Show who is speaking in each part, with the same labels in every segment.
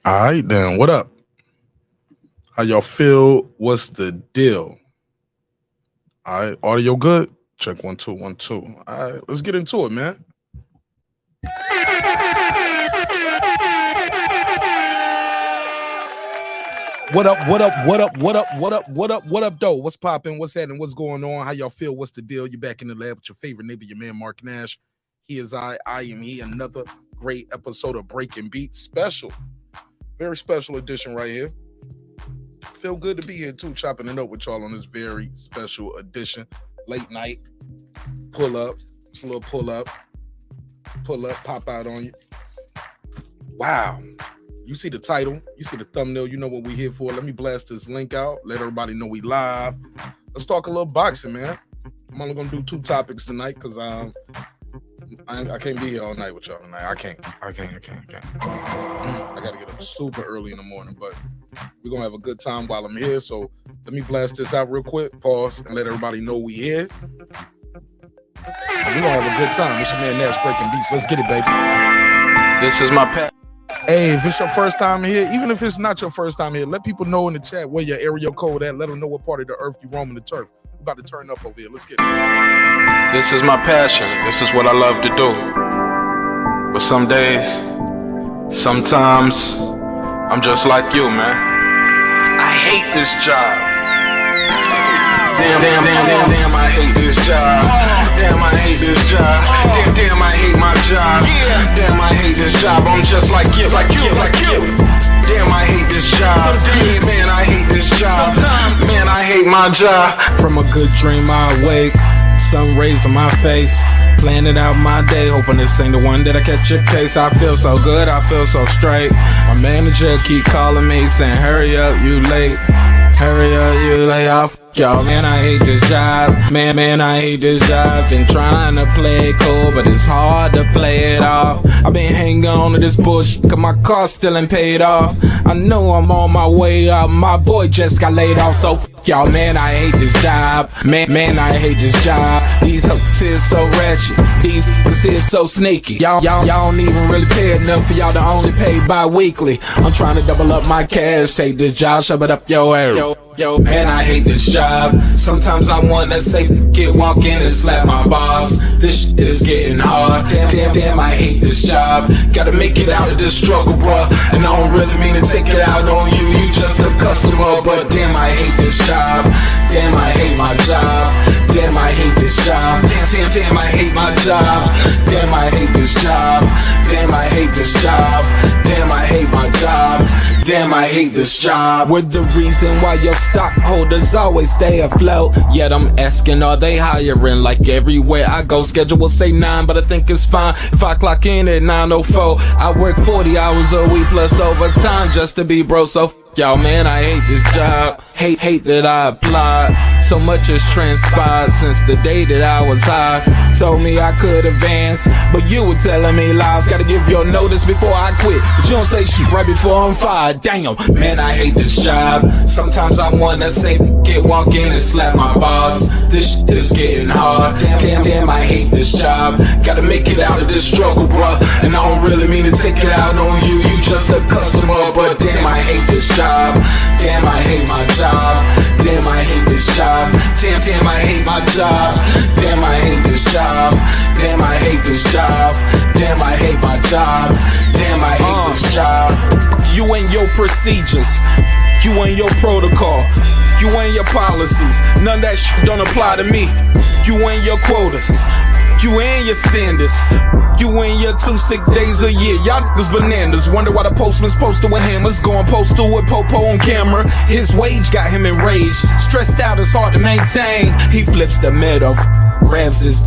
Speaker 1: All right, then. What up? How y'all feel? What's the deal? All right, audio good? Check 1 2 1 2. All right, let's get into it, man. What up, what up, what up, what up, what up, what up, what up, though? What's popping? What's happening? What's going on? How y'all feel? What's the deal? You back in the lab with your favorite neighbor, your man, Mark Nash. He is I am he. Another great episode of Breaking Beats. Special. Very special edition right here. Feel good to be here, too, chopping it up with y'all on this very special edition. Late night. Pull up. It's a little pull up. Pull up, pop out on you. Wow. You see the title, you see the thumbnail, you know what we here for. Let me blast this link out, let everybody know we live. Let's talk a little boxing, man. I'm only gonna do 2 topics tonight because I can't be here all night with y'all tonight. I can't. I gotta get up super early in the morning, but we're gonna have a good time while I'm here. So let me blast this out real quick, pause, and let everybody know we here. And we're gonna have a good time. It's your man Nash Breaking Beats. Let's get it, baby.
Speaker 2: This is my pet.
Speaker 1: Hey, if it's your first time here, even if it's not your first time here, let people know in the chat where your area code at. Let them know what part of the earth you roaming the turf. We're about to turn up over here. Let's get it.
Speaker 2: This is my passion. This is what I love to do. But some days, sometimes, I'm just like you, man. I hate this job. Damn, I hate this job. Damn, I hate this job. Damn, I hate my job. Damn, I hate this job. I'm just like you. Damn, I hate this job. Man, I hate this job. Man, I hate my job. From a good dream I wake, sun rays on my face, planning out my day, hoping this ain't the one that I catch a case. I feel so good, I feel so straight. My manager keep calling me saying, hurry up, you late. Hurry up, you lay off, y'all. Man, I hate this job. Man, I hate this job. Been trying to play it cool, but it's hard to play it off. I've been hanging on to this bullshit, cause my car still ain't paid off. I know I'm on my way up, my boy just got laid off, so y'all. Man, I hate this job. Man, I hate this job. These hoes here so ratchet. These hoes here so sneaky. Y'all don't even really pay enough for y'all to only pay bi-weekly. I'm trying to double up my cash, take this job, shove it up your ass. Yo, man, I hate this job. Sometimes I wanna say, walk in and slap my boss. This shit is getting hard. Damn, I hate this job. Gotta make it out of this struggle, bruh. And I don't really mean to take it out on you. You just a customer, but damn, I hate this job. Damn, I hate my job. Damn, I hate this job. Damn, I hate my job. Damn, I hate this job. Damn, I hate this job. Damn, I hate my job. Damn, I hate this job. We're the reason why your stockholders always stay afloat. Yet I'm asking, are they hiring? Like everywhere I go, schedule will say 9, but I think it's fine if I clock in at 9:04. I work 40 hours a week plus overtime just to be bro. So y'all, man, I hate this job. Hate that I applied. So much has transpired since the day that I was high. Told me I could advance, but you were telling me lies. Gotta give your notice before I quit, but you don't say shit right before I'm fired. Damn, man, I hate this job. Sometimes I wanna say, walk in and slap my boss. This shit is getting hard. Damn, I hate this job. Gotta make it out of this struggle, bruh. And I don't really mean to take it out on you. You just a customer, but damn, I hate this job. Damn, I hate my job. Damn, I hate this job. Damn, I hate my job. Damn, I hate this job. Damn, I hate this job. Damn, I hate my job. Damn, I hate this job. You and your procedures, you and your protocol, you and your policies, none of that shit don't apply to me. You and your quotas, you and your standards, you and your 2 sick days a year. Y'all niggas bananas. Wonder why the postman's posted with hammers, going postal with Popo on camera. His wage got him enraged, stressed out, it's hard to maintain. He flips the middle, grabs his.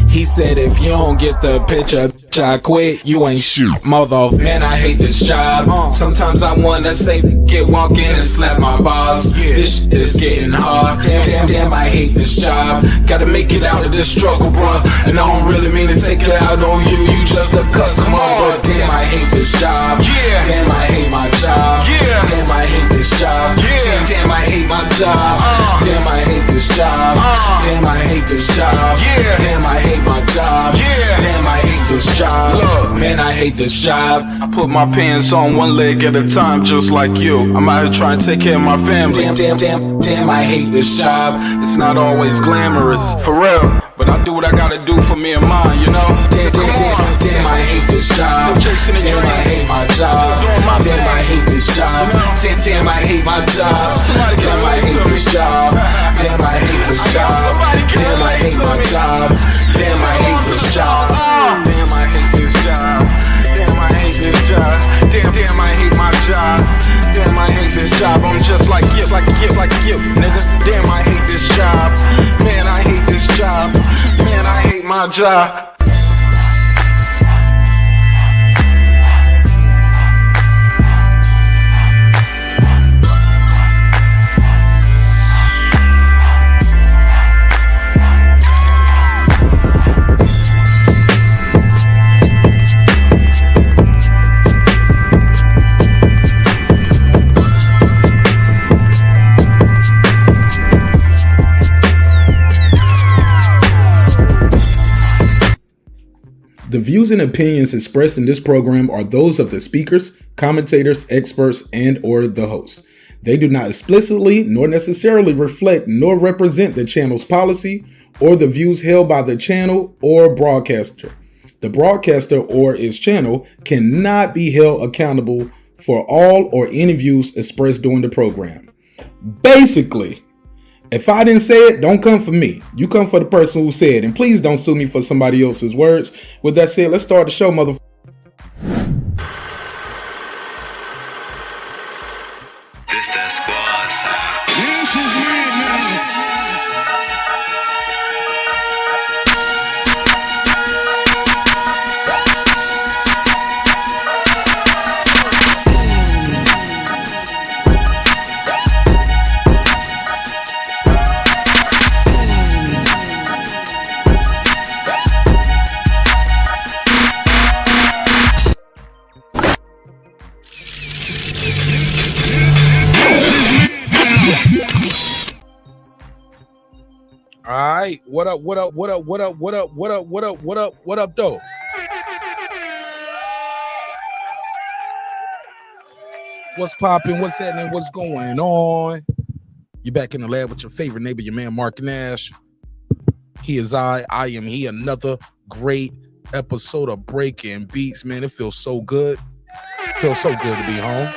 Speaker 2: He said, if you don't get the picture, I quit, you ain't shoot. Mother, man, I hate this job. Sometimes I wanna say, walk in and slap my boss. This shit is getting hard. Damn, I hate this job. Gotta make it out of this struggle, bruh. And I don't really mean to take it out on you. You just a customer, but damn, I hate this job. Damn, I hate my job. Damn, I hate this job. Damn, I hate my job. Damn, I hate this job. Damn, I hate this job. Damn, I hate my job. Damn, I hate this this job. Look, man, I hate this job. I put my pants on one leg at a time, just like you. I'm out here trying to take care of my family. Damn, I hate this job. It's not always glamorous, for real, but I do what I gotta do for me and mine, you know? Damn, I hate this job. Damn, I hate my job. Damn, I hate this job. Damn, I hate my job. Damn, I hate this job. Damn, I hate this job. Damn, I hate my job. Damn, I hate this job. Damn, I hate this job. Damn, I hate this job. Damn, I hate my job. Damn, I hate this job. I'm just like you, nigga. Damn, I hate this job. Man, I hate this job. Man, I hate my job.
Speaker 1: The views and opinions expressed in this program are those of the speakers, commentators, experts, and or the hosts. They do not explicitly nor necessarily reflect nor represent the channel's policy or the views held by the channel or broadcaster. The broadcaster or its channel cannot be held accountable for all or any views expressed during the program. Basically, if I didn't say it, don't come for me. You come for the person who said it. And please don't sue me for somebody else's words. With that said, let's start the show, motherfucker.
Speaker 3: This that squad sound.
Speaker 1: All right, what up, though? What's popping? What's happening? What's going on? You back in the lab with your favorite neighbor, your man Mark Nash. He is I am he. Another great episode of Breaking Beats, man. It feels so good. It feels so good to be home.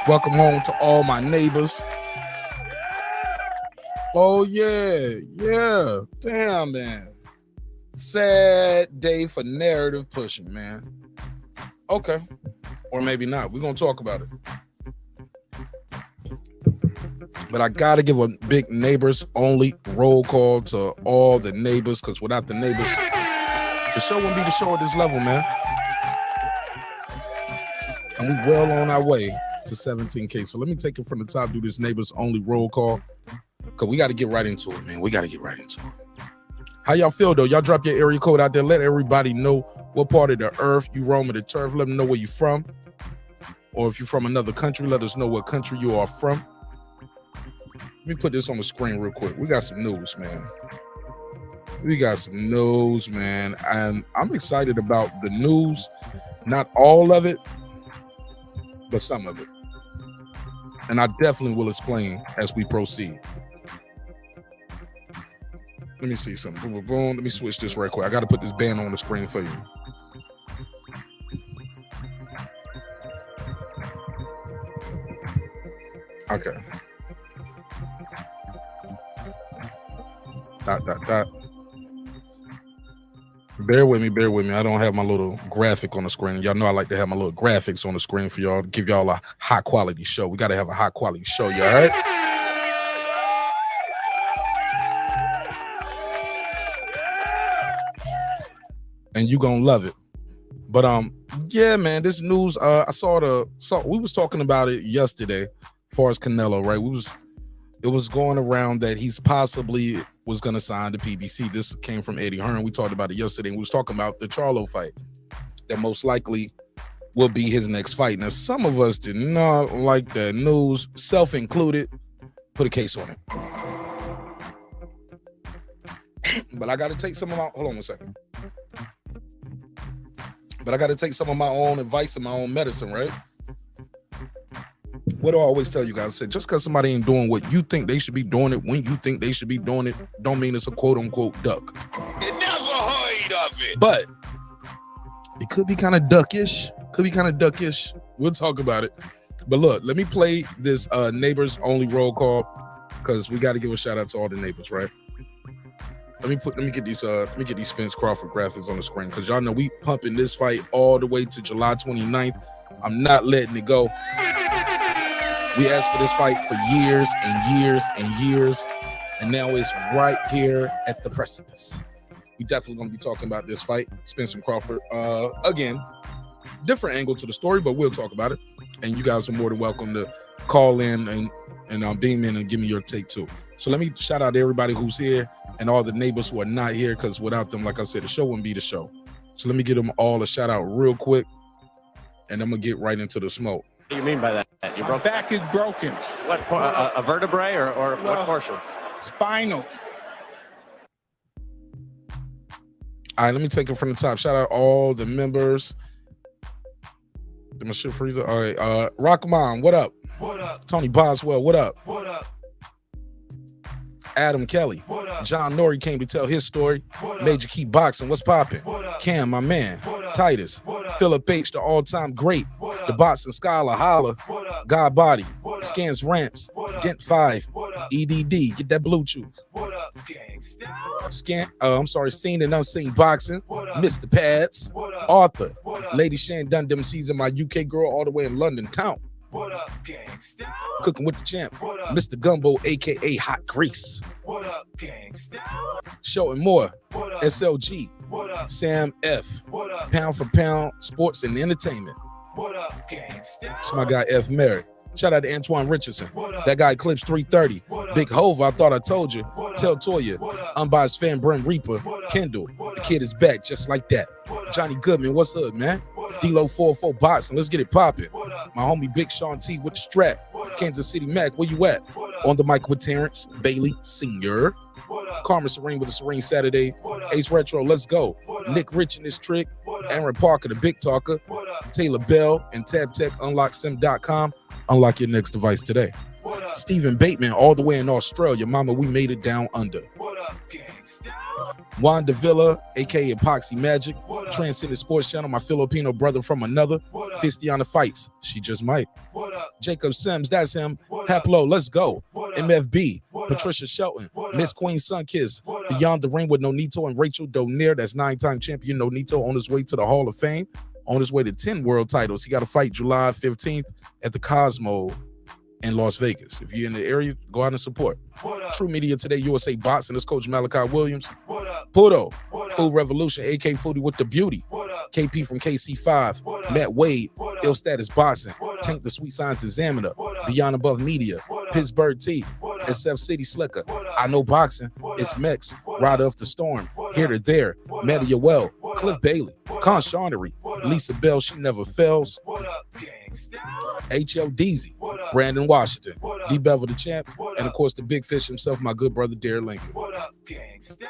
Speaker 1: Welcome home to all my neighbors. Oh, yeah. Damn, man. Sad day for narrative pushing, man. Okay. Or maybe not. We're going to talk about it. But I got to give a big neighbors only roll call to all the neighbors, because without the neighbors, the show wouldn't be the show at this level, man. And we well on our way to 17K. So let me take it from the top, do this neighbors only roll call. Because we got to get right into it, man. We got to get right into it. How y'all feel, though? Y'all drop your area code out there. Let everybody know what part of the earth you roam the turf. Let them know where you're from. Or if you're from another country, let us know what country you are from. Let me put this on the screen real quick. We got some news, man. And I'm excited about the news. Not all of it, but some of it. And I definitely will explain as we proceed. Let me see something. Boom, boom, boom. Let me switch this right quick. I got to put this band on the screen for you. Okay. Dot. Bear with me. I don't have my little graphic on the screen. Y'all know I like to have my little graphics on the screen for y'all to give y'all a high quality show. We got to have a high quality show, y'all, all right? And you gonna love it. But yeah, man, this news, I saw we was talking about it yesterday as far as Canelo, right? It was going around that he's possibly was gonna sign the PBC. This came from Eddie Hearn. We talked about it yesterday, and we was talking about the Charlo fight that most likely will be his next fight. Now, some of us did not like that news, self-included. Put a case on it. But I gotta take some of my, hold on a second. But I got to take some of my own advice and my own medicine, right? What do I always tell you guys? I said, just because somebody ain't doing what you think they should be doing it when you think they should be doing it, don't mean it's a quote-unquote duck.
Speaker 4: You never heard of it.
Speaker 1: But it could be kind of duckish. We'll talk about it. But look, let me play this neighbors only roll call because we got to give a shout out to all the neighbors, right? Let me get these Spence Crawford graphics on the screen because y'all know we pumping this fight all the way to July 29th. I'm not letting it go. We asked for this fight for years and years and years, and now it's right here at the precipice. We definitely going to be talking about this fight, Spence and Crawford. Again, different angle to the story, but we'll talk about it. And you guys are more than welcome to call in and beam in and give me your take too. So let me shout out to everybody who's here and all the neighbors who are not here, because without them, like I said, the show wouldn't be the show. So let me give them all a shout out real quick, and I'm gonna get right into the smoke.
Speaker 5: What do you mean by that?
Speaker 4: My back is broken.
Speaker 5: What, a vertebrae or what portion?
Speaker 4: Spinal.
Speaker 1: All right, let me take it from the top. Shout out all the members. Did my shit freezer? All right, Rockman, what up?
Speaker 6: What up?
Speaker 1: Tony Boswell, what up?
Speaker 6: What up?
Speaker 1: Adam Kelly.
Speaker 6: What up?
Speaker 1: John Norrie came to tell his story.
Speaker 6: What up?
Speaker 1: Major Key Boxing, what's popping?
Speaker 6: What up?
Speaker 1: Cam, my man.
Speaker 6: What up?
Speaker 1: Titus.
Speaker 6: What up?
Speaker 1: Philip H, the all-time great.
Speaker 6: What
Speaker 1: The
Speaker 6: up?
Speaker 1: boxing scholar, holla.
Speaker 6: What up?
Speaker 1: God Body.
Speaker 6: What up?
Speaker 1: Scans Rants.
Speaker 6: What up?
Speaker 1: Dent 5.
Speaker 6: What up?
Speaker 1: EDD. Get that Bluetooth.
Speaker 6: What up, gangsta?
Speaker 1: Seen and unseen boxing.
Speaker 6: What up?
Speaker 1: Mr. Pads.
Speaker 6: What up?
Speaker 1: Arthur.
Speaker 6: What up?
Speaker 1: Lady Shan done them season my UK girl all the way in London town.
Speaker 6: What up, gangsta?
Speaker 1: Cooking with the champ.
Speaker 6: What up?
Speaker 1: Mr. Gumbo, aka Hot Grease.
Speaker 6: What up, gangsta?
Speaker 1: Show and more.
Speaker 6: What up?
Speaker 1: SLG.
Speaker 6: What up?
Speaker 1: Sam F.
Speaker 6: What up?
Speaker 1: Pound for Pound Sports and Entertainment.
Speaker 6: What up, gangsta?
Speaker 1: It's my guy F. Merritt. Shout out to Antoine Richardson.
Speaker 6: What up?
Speaker 1: That guy Clips 330.
Speaker 6: What up?
Speaker 1: Big Hova, I thought I told you.
Speaker 6: What up?
Speaker 1: Tell Toya.
Speaker 6: What up?
Speaker 1: Unbiased fan Brent Reaper.
Speaker 6: What up?
Speaker 1: Kendall.
Speaker 6: What
Speaker 1: The
Speaker 6: up?
Speaker 1: kid is back just like that.
Speaker 6: What up?
Speaker 1: Johnny Goodman, what's up, man?
Speaker 6: What up?
Speaker 1: D-Lo 44 Boxing. Let's get it popping.
Speaker 6: What up?
Speaker 1: My homie Big Sean T with the strap.
Speaker 6: What up?
Speaker 1: Kansas City Mac, where you at?
Speaker 6: What up?
Speaker 1: On the mic with Terrence Bailey Sr.
Speaker 6: What up?
Speaker 1: Karma Serene with a Serene Saturday.
Speaker 6: What up?
Speaker 1: Ace Retro, let's go.
Speaker 6: What up?
Speaker 1: Nick Rich in this trick.
Speaker 6: What up?
Speaker 1: Aaron Parker, the Big Talker.
Speaker 6: What up?
Speaker 1: Taylor Bell and TabTech UnlockSim.com. Unlock your next device today.
Speaker 6: What up?
Speaker 1: Stephen Bateman, all the way in Australia. Mama, we made it down under.
Speaker 6: What up, gangsta?
Speaker 1: Wanda Villa, aka Epoxy Magic.
Speaker 6: What up?
Speaker 1: Transcendent Sports Channel, my Filipino brother from another.
Speaker 6: What up?
Speaker 1: Fistiana Fights, she just might.
Speaker 6: What up?
Speaker 1: Jacob Sims, that's him.
Speaker 6: What up?
Speaker 1: Haplo, let's go.
Speaker 6: What up?
Speaker 1: MFB,
Speaker 6: What up?
Speaker 1: Patricia Shelton,
Speaker 6: What
Speaker 1: Miss
Speaker 6: up?
Speaker 1: Queen Sunkiss,
Speaker 6: What up?
Speaker 1: Beyond the Ring with Nonito and Rachel Donier. That's 9-time champion Nonito on his way to the Hall of Fame, on his way to 10 world titles. He got to fight July 15th at the Cosmo in Las Vegas. If you're in the area, go out and support.
Speaker 6: What up?
Speaker 1: True Media Today, USA Boxing. This Coach Malachi Williams.
Speaker 6: What up?
Speaker 1: Pudo,
Speaker 6: What up?
Speaker 1: Food Revolution, AK Foodie with the beauty.
Speaker 6: What up?
Speaker 1: KP from KC5,
Speaker 6: What up?
Speaker 1: Matt Wade,
Speaker 6: What up?
Speaker 1: Ill Status Boxing,
Speaker 6: What up?
Speaker 1: Tank the Sweet Science Examiner,
Speaker 6: What up?
Speaker 1: Beyond Above Media,
Speaker 6: What up?
Speaker 1: Pittsburgh T,
Speaker 6: What up?
Speaker 1: SF City Slicker,
Speaker 6: What up?
Speaker 1: I Know Boxing,
Speaker 6: What
Speaker 1: It's
Speaker 6: up?
Speaker 1: Mex,
Speaker 6: What
Speaker 1: Rider
Speaker 6: up?
Speaker 1: of the Storm,
Speaker 6: What
Speaker 1: Here
Speaker 6: up?
Speaker 1: to There,
Speaker 6: What
Speaker 1: Maddie
Speaker 6: up?
Speaker 1: Yoel,
Speaker 6: What
Speaker 1: Cliff
Speaker 6: up?
Speaker 1: Bailey,
Speaker 6: What
Speaker 1: Con
Speaker 6: up?
Speaker 1: Shawnery,
Speaker 6: What up?
Speaker 1: Lisa Bell, She Never Fails,
Speaker 6: What up, gangsta?
Speaker 1: HL Deezy,
Speaker 6: What up?
Speaker 1: Brandon Washington,
Speaker 6: What up?
Speaker 1: D Bevel the Champ,
Speaker 6: What
Speaker 1: and of
Speaker 6: up?
Speaker 1: course the big fish himself, my good brother Derek Lincoln.
Speaker 6: What up, gangsta?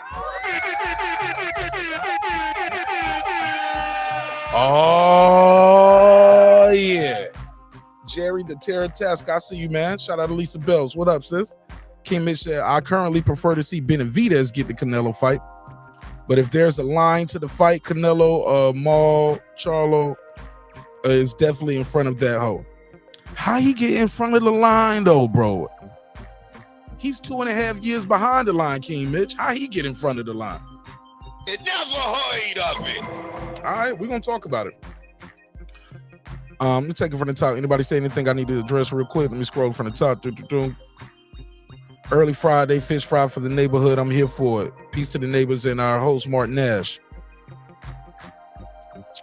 Speaker 1: Oh yeah, Jerry the Terror Task. I see you, man. Shout out to Lisa Bells. What up, sis? King Mitch said, I currently prefer to see Benavidez get the Canelo fight, but if there's a line to the fight, Canelo, Maul, Charlo is definitely in front of that hoe. How he get in front of the line though, bro? He's 2.5 years behind the line, King Mitch. How he get in front of the line?
Speaker 4: You never heard of it.
Speaker 1: All right, we're gonna talk about it. Let me take it from the top. Anybody say anything I need to address real quick? Let me scroll from the top. Early Friday, fish fry for the neighborhood. I'm here for it. Peace to the neighbors and our host, Martin Nash.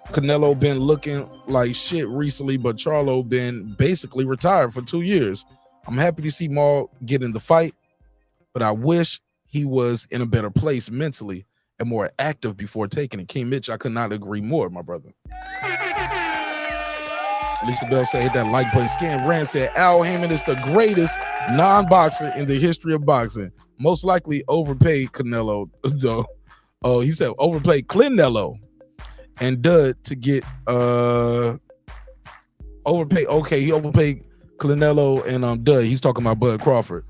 Speaker 1: Canelo been looking like shit recently, but Charlo been basically retired for 2 years. I'm happy to see Maul get in the fight, but I wish he was in a better place mentally and more active before taking it. King Mitch, I could not agree more, my brother. Lisa Bell said, hit that like button. Scan Rand said, Al Heyman is the greatest non-boxer in the history of boxing. Most likely overpaid Canelo, though. Oh, he said overpaid Canelo. and Dud to get overpaid. Okay, he overpaid Canelo and Dud. He's talking about Bud Crawford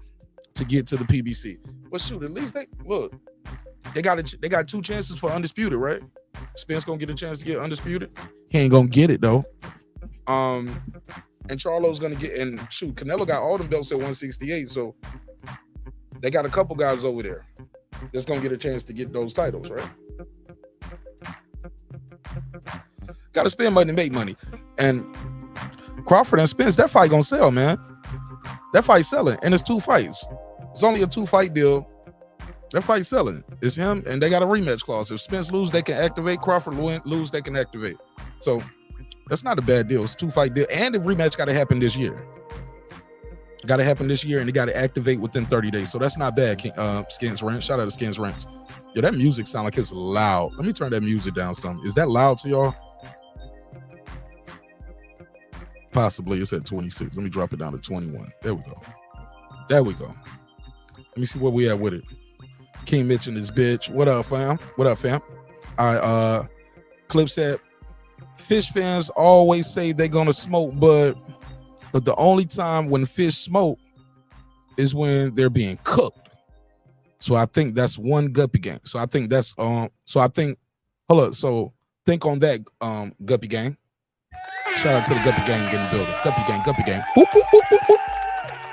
Speaker 1: to get to the PBC. Well, shoot, at least they got 2 chances for undisputed, right? Spence gonna get a chance to get undisputed. He ain't gonna get it though. And Charlo's gonna get, and shoot, Canelo got all them belts at 168, so they got a couple guys over there that's gonna get a chance to get those titles, right? Gotta spend money to make money. And Crawford and Spence, that fight gonna sell, man. That fight selling, and it's 2 fights. It's only a 2-fight deal. That fight selling. It's him, and they got a rematch clause. If Spence lose, they can activate. Crawford lose, they can activate. So that's not a bad deal. It's a 2-fight deal, and the rematch got to happen this year. Got to happen this year, and they got to activate within 30 days. So that's not bad. Skins Ranch. Shout out to Skins Ranch. Yo, that music sound like it's loud. Let me turn that music down some. Is that loud to y'all? Possibly. It's at 26. Let me drop it down to 21. There we go. There we go. Let me see where we at with it. King Mitch and his bitch. What up, fam? What up, fam? All right, Clip said, fish fans always say they're gonna smoke Bud, but the only time when fish smoke is when they're being cooked. So I think that's one guppy gang. So I think that's hold up. So think on that, guppy gang. Shout out to the guppy gang in the building. Guppy gang. Whoop, whoop, whoop, whoop, whoop.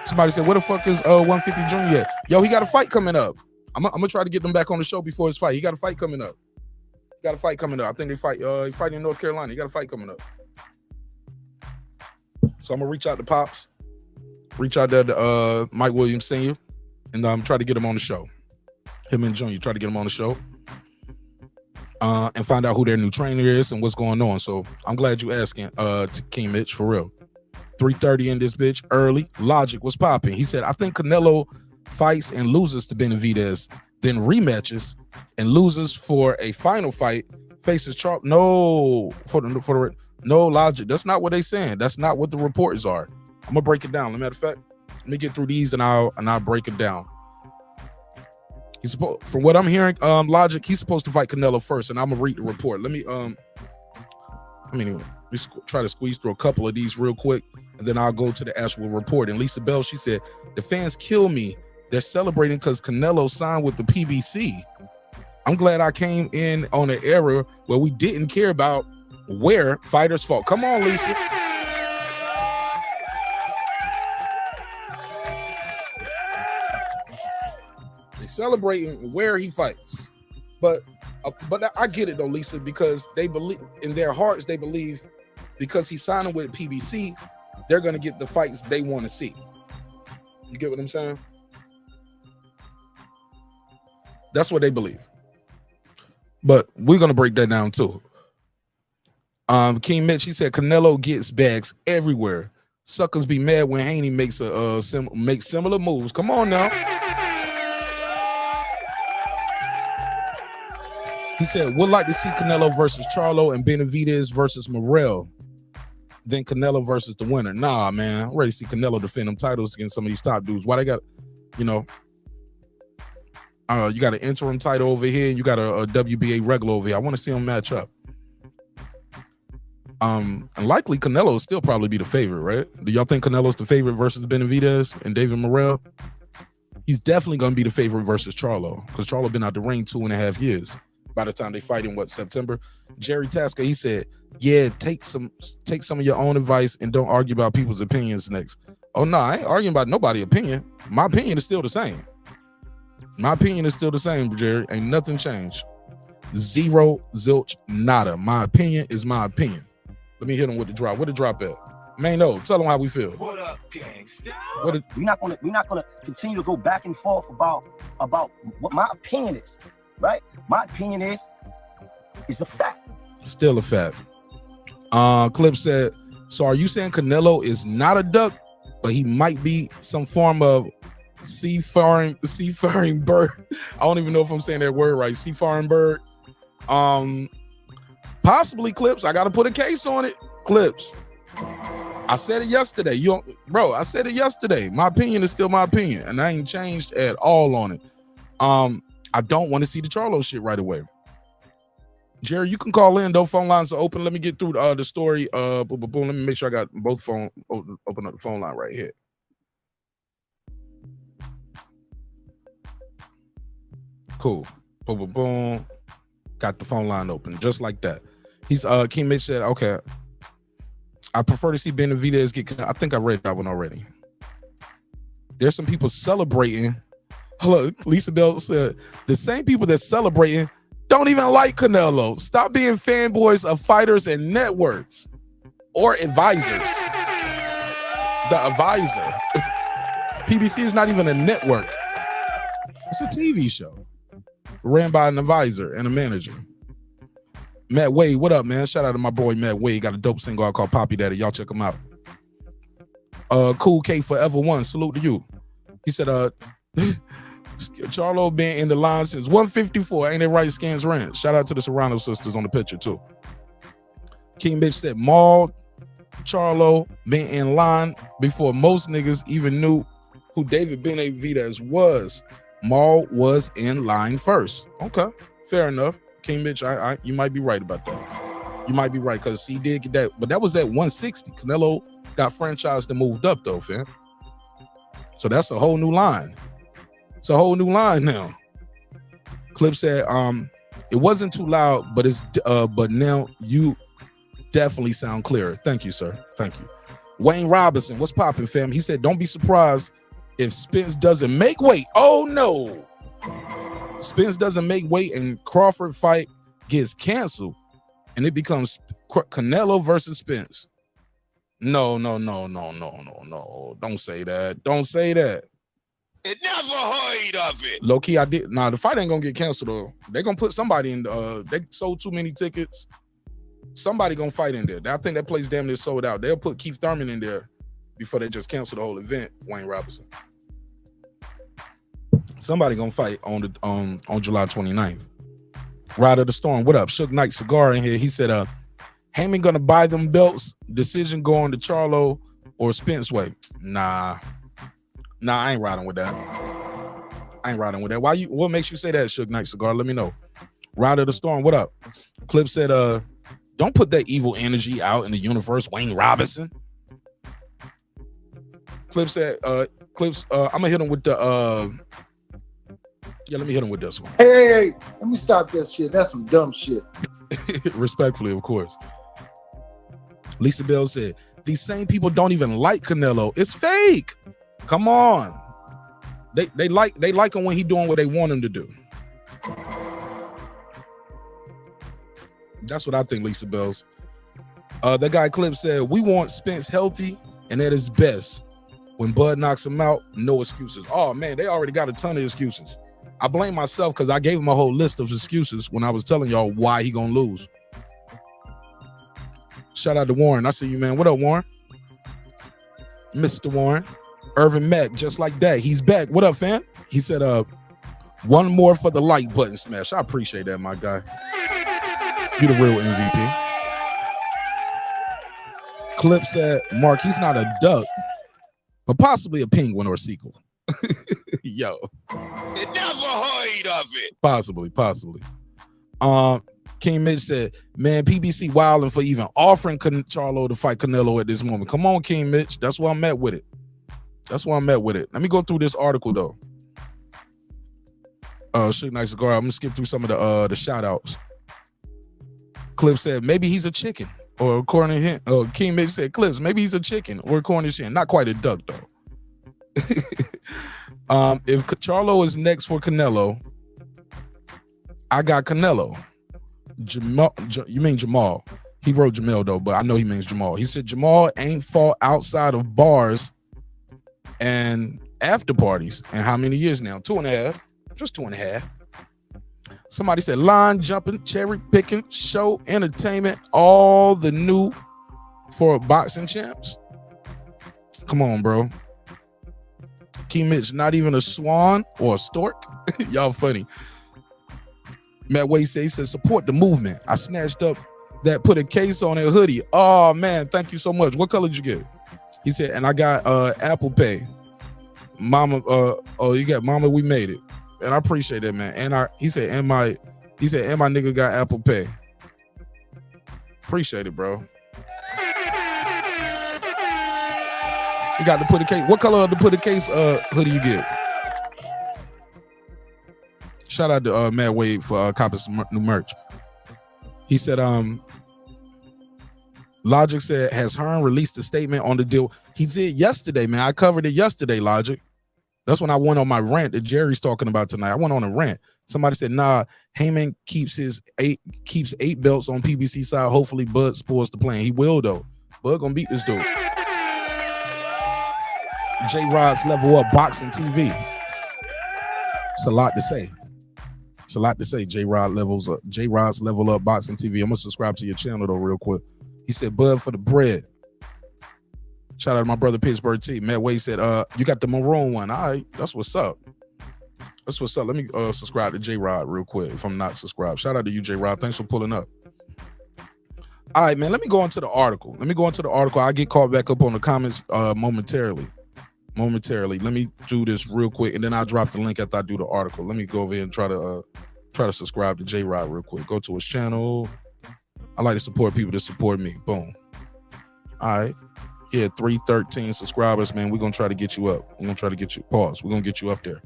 Speaker 1: Somebody said, where the fuck is 150 Junior at? Yo, he got a fight coming up. I'm gonna try to get them back on the show before his fight. He got a fight coming up. I think they fight. He fighting in North Carolina. He got a fight coming up. So I'm gonna reach out to Pops, reach out to Mike Williams Sr., and try to get him on the show. Him and Junior, try to get him on the show. And find out who their new trainer is and what's going on. So I'm glad you asking, to King Mitch, for real. 3:30 in this bitch, early. Logic, what's popping? He said, I think Canelo fights and loses to Benavidez, then rematches and loses for a final fight, faces Trump. No, no logic. That's not what they saying. That's not what the reports are. I'm gonna break it down. As a matter of fact, let me get through these and I'll break it down. He's supposed, from what I'm hearing, logic, he's supposed to fight Canelo first, and I'm gonna read the report. Let me try to squeeze through a couple of these real quick, and then I'll go to the actual report. And Lisa Bell, she said, the fans kill me. They're celebrating because Canelo signed with the PBC. I'm glad I came in on an era where we didn't care about where fighters fought. Come on, Lisa. They're celebrating where he fights. But I get it though, Lisa, because they believe in their hearts, they believe because he's signing with PBC, they're gonna get the fights they want to see. You get what I'm saying? That's what they believe. But we're gonna break that down too. King Mitch, he said Canelo gets bags everywhere. Suckers be mad when Haney makes makes similar moves. Come on now. He said, would like to see Canelo versus Charlo and Benavidez versus Morrell. Then Canelo versus the winner. Nah, man. I'm ready to see Canelo defend them titles against some of these top dudes. Why they got, you got an interim title over here and you got a WBA regular over here. I want to see them match up. And likely Canelo will still probably be the favorite, right? Do y'all think Canelo's the favorite versus Benavidez and David Morrell? He's definitely going to be the favorite versus Charlo because Charlo been out the ring 2.5 years. By the time they fight in September. Jerry Tasker, he said, yeah, take some of your own advice and don't argue about people's opinions next. Oh no, I ain't arguing about nobody's opinion. My opinion is still the same. Jerry. Ain't nothing changed. Zero, zilch, nada. My opinion is my opinion. Let me hit him with the drop. Where the drop at? Mano, tell them how we feel.
Speaker 6: What up, gangsta?
Speaker 7: We're not gonna continue to go back and forth about what my opinion is. Right? My opinion is a fact.
Speaker 1: Still a fact. Clip said, so are you saying Canelo is not a duck, but he might be some form of seafaring bird? I don't even know if I'm saying that word right. Seafaring bird. Possibly, Clips. I got to put a case on it. Clips. I said it yesterday. I said it yesterday. My opinion is still my opinion, and I ain't changed at all on it. I don't want to see the Charlo shit right away. Jerry, you can call in though. Phone lines are open. Let me get through the story. Boom, boom, boom. Let me make sure I got both phone. Open up the phone line right here. Cool. Boom, boom, boom. Got the phone line open just like that. He's King Mitch said, okay. I prefer to see Benavidez get. I think I read that one already. There's some people celebrating. Hello, Lisa Bell said the same people that's celebrating don't even like Canelo. Stop being fanboys of fighters and networks or advisors. The advisor. PBC is not even a network. It's a TV show ran by an advisor and a manager. Matt Wade, what up, man? Shout out to my boy Matt Wade. Got a dope single out called Poppy Daddy. Y'all check him out. Cool K Forever One. Salute to you. He said, Charlo been in the line since 154. Ain't it right, Scans Ranch? Shout out to the Serrano sisters on the picture, too. King Bitch said, Maul, Charlo been in line before most niggas even knew who David Benavidez was. Maul was in line first. Okay, fair enough. King Bitch, you might be right about that. You might be right, because he did get that, but that was at 160. Canelo got franchised and moved up, though, fam. So that's a whole new line. It's a whole new line now. Clip said, it wasn't too loud, but but now you definitely sound clearer. Thank you, sir. Thank you. Wayne Robinson, what's popping, fam? He said, don't be surprised if Spence doesn't make weight. Oh no. Spence doesn't make weight and Crawford fight gets canceled and it becomes Canelo versus Spence. No. Don't say that. Don't say that.
Speaker 4: It never heard of it.
Speaker 1: Low key, I did. Nah, the fight ain't gonna get canceled though. They're gonna put somebody in. They sold too many tickets. Somebody gonna fight in there. I think that place damn near sold out. They'll put Keith Thurman in there before they just cancel the whole event. Wayne Robinson. Somebody gonna fight on July 29th. Rider the Storm, what up? Suge Knight Cigar in here. He said, Heyman gonna buy them belts. Decision going to Charlo or Spence way. Nah, I ain't riding with that. What makes you say that, Suge Knight Cigar? Let me know. Rider the Storm, what up? Clip said, don't put that evil energy out in the universe, Wayne Robinson. Clip said, I'm gonna hit him with the let me hit him with this one.
Speaker 8: Hey, let me stop that shit. That's some dumb shit.
Speaker 1: Respectfully, of course. Lisa Bell said, these same people don't even like Canelo. It's fake. Come on. They like him when he doing what they want him to do. That's what I think, Lisa Bells. That guy Clip said, we want Spence healthy and at his best. When Bud knocks him out, no excuses. Oh man, they already got a ton of excuses. I blame myself because I gave him a whole list of excuses when I was telling y'all why he gonna lose. Shout out to Warren. I see you, man. What up, Warren? Mr. Warren. Irvin Mack, just like that. He's back. What up, fam? He said, one more for the like button smash. I appreciate that, my guy. You the real MVP. Clip said, Mark, he's not a duck, but possibly a penguin or a sequel. Yo.
Speaker 4: It never heard of it.
Speaker 1: Possibly. King Mitch said, man, PBC wilding for even offering Charlo to fight Canelo at this moment. Come on, King Mitch. That's where I'm at with it. Let me go through this article though. Shit, nice cigar. I'm gonna skip through some of the shout outs. Clip said, maybe he's a chicken. Or according to him, King Mitch said, Clips, maybe he's a chicken. Or according to him, not quite a duck though. If Charlo is next for Canelo, I got Canelo. You mean Jamal? He wrote Jamel though, but I know he means Jamal. He said Jamal ain't fought outside of bars and after parties. And how many years now? 2.5. Just 2.5. Somebody said line jumping, cherry picking, show entertainment, all the new for boxing champs. Come on, bro. Key Mitch, not even a swan or a stork. Y'all funny. Matt Wade says, support the movement. I snatched up that put a case on a hoodie. Oh man, thank you so much. What color did you get? He said, and I got Apple Pay. Mama, you got Mama, we made it. And I appreciate that, man. And he said, and my nigga got Apple Pay. Appreciate it, bro. You got the put a case. What color of the put a case hoodie you get? Shout out to Matt Wade for copying some new merch. He said, Logic said, has Hearn released a statement on the deal? He did yesterday, man. I covered it yesterday, Logic. That's when I went on my rant that Jerry's talking about tonight. I went on a rant. Somebody said, nah, Heyman keeps eight belts on PBC side. Hopefully Bud spoils the plan. He will, though. Bud gonna beat this dude. J-Rod's Level Up Boxing TV. It's a lot to say. It's a lot to say. J-Rod's Level Up Boxing TV. I'm gonna subscribe to your channel though real quick. He said, Bud for the bread. Shout out to my brother Pittsburgh T. Matt Wade said, you got the maroon one. All right, that's what's up. That's what's up. Let me subscribe to J-Rod real quick if I'm not subscribed. Shout out to you, J-Rod. Thanks for pulling up. All right, man, let me go into the article. I get caught back up on the comments momentarily. Let me do this real quick, and then I'll drop the link after I do the article. Let me go over here and try to subscribe to J-Rod real quick. Go to his channel. I like to support people that support me. Boom. All right. Yeah, 313 subscribers, man. We're going to try to get you up. We're going to try to get you, pause. We're going to get you up there.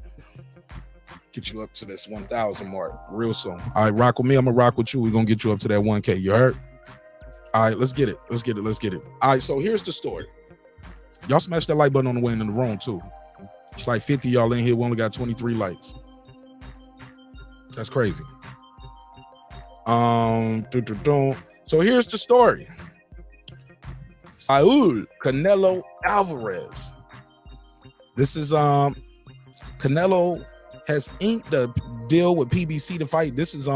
Speaker 1: Get you up to this 1,000 mark real soon. All right, rock with me. I'm going to rock with you. We're going to get you up to that 1K. You heard? All right, let's get it. All right, so here's the story. Y'all smash that like button on the way in the room, too. It's like 50 y'all in here. We only got 23 likes. That's crazy. So here's the story. CANELO Alvarez. This is CANELO has inked a deal with PBC to fight. This is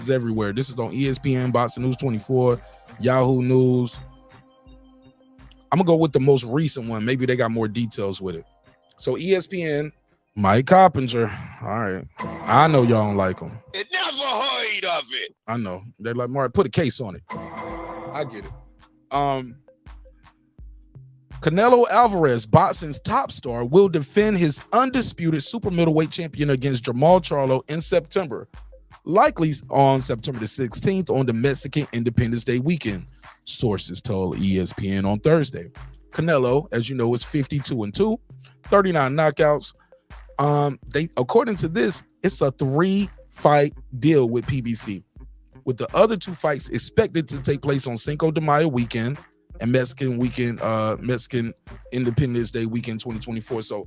Speaker 1: everywhere. This is on ESPN, Boxing News 24, Yahoo News. I'm gonna go with the most recent one. Maybe they got more details with it. So ESPN, Mike Coppinger. All right, I know y'all don't like him.
Speaker 4: It never heard of it.
Speaker 1: I know they're like, Mark, put a case on it. I get it. CANELO Alvarez, boxing's top star, will defend his undisputed super middleweight champion against Jamal Charlo in September, likely on September the 16th on the Mexican Independence Day weekend, sources told ESPN on Thursday. CANELO, as you know, is 52-2, 39 knockouts. According to this, it's a 3-fight deal with PBC, with the other 2 fights expected to take place on Cinco de Mayo weekend and Mexican Independence Day weekend 2024. So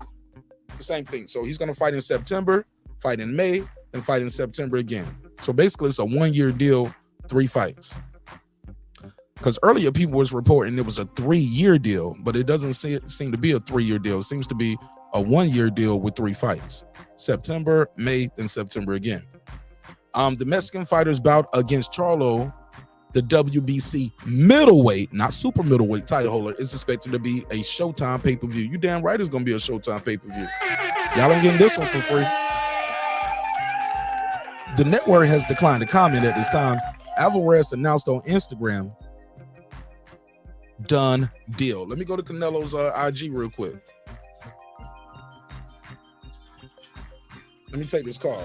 Speaker 1: the same thing. So he's gonna fight in September, fight in May, and fight in September again. So basically it's a 1-year deal, 3 fights. Because earlier people was reporting it was a 3-year deal, but it doesn't seem to be a 3-year deal. It seems to be a 1-year deal with 3 fights. September, May, and September again. The Mexican fighter's bout against Charlo, the WBC middleweight, not super middleweight title holder, is expected to be a Showtime pay-per-view. You damn right it's going to be a Showtime pay-per-view. Y'all ain't getting this one for free. The network has declined to comment at this time. Alvarez announced on Instagram, done deal. Let me go to CANELO's IG real quick. Let me take this call.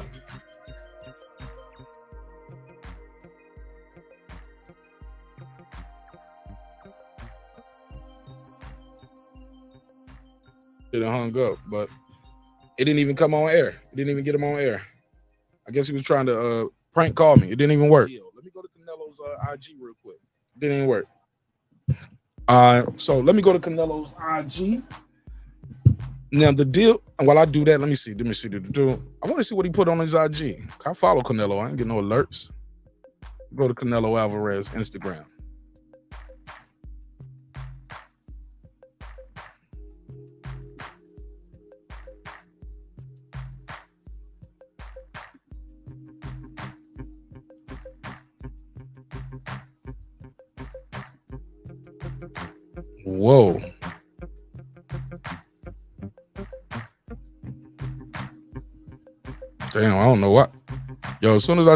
Speaker 1: It hung up, but it didn't even come on air. It didn't even get him on air. I guess he was trying to prank call me. It didn't even work. Let me go to CANELO's IG real quick. It didn't even work. So let me go to CANELO's IG. Now the deal, and while I do that, let me see. I want to see what he put on his IG. I follow CANELO. I ain't get no alerts. Go to CANELO Alvarez Instagram. Whoa. Damn, I don't know what. Yo, as soon as I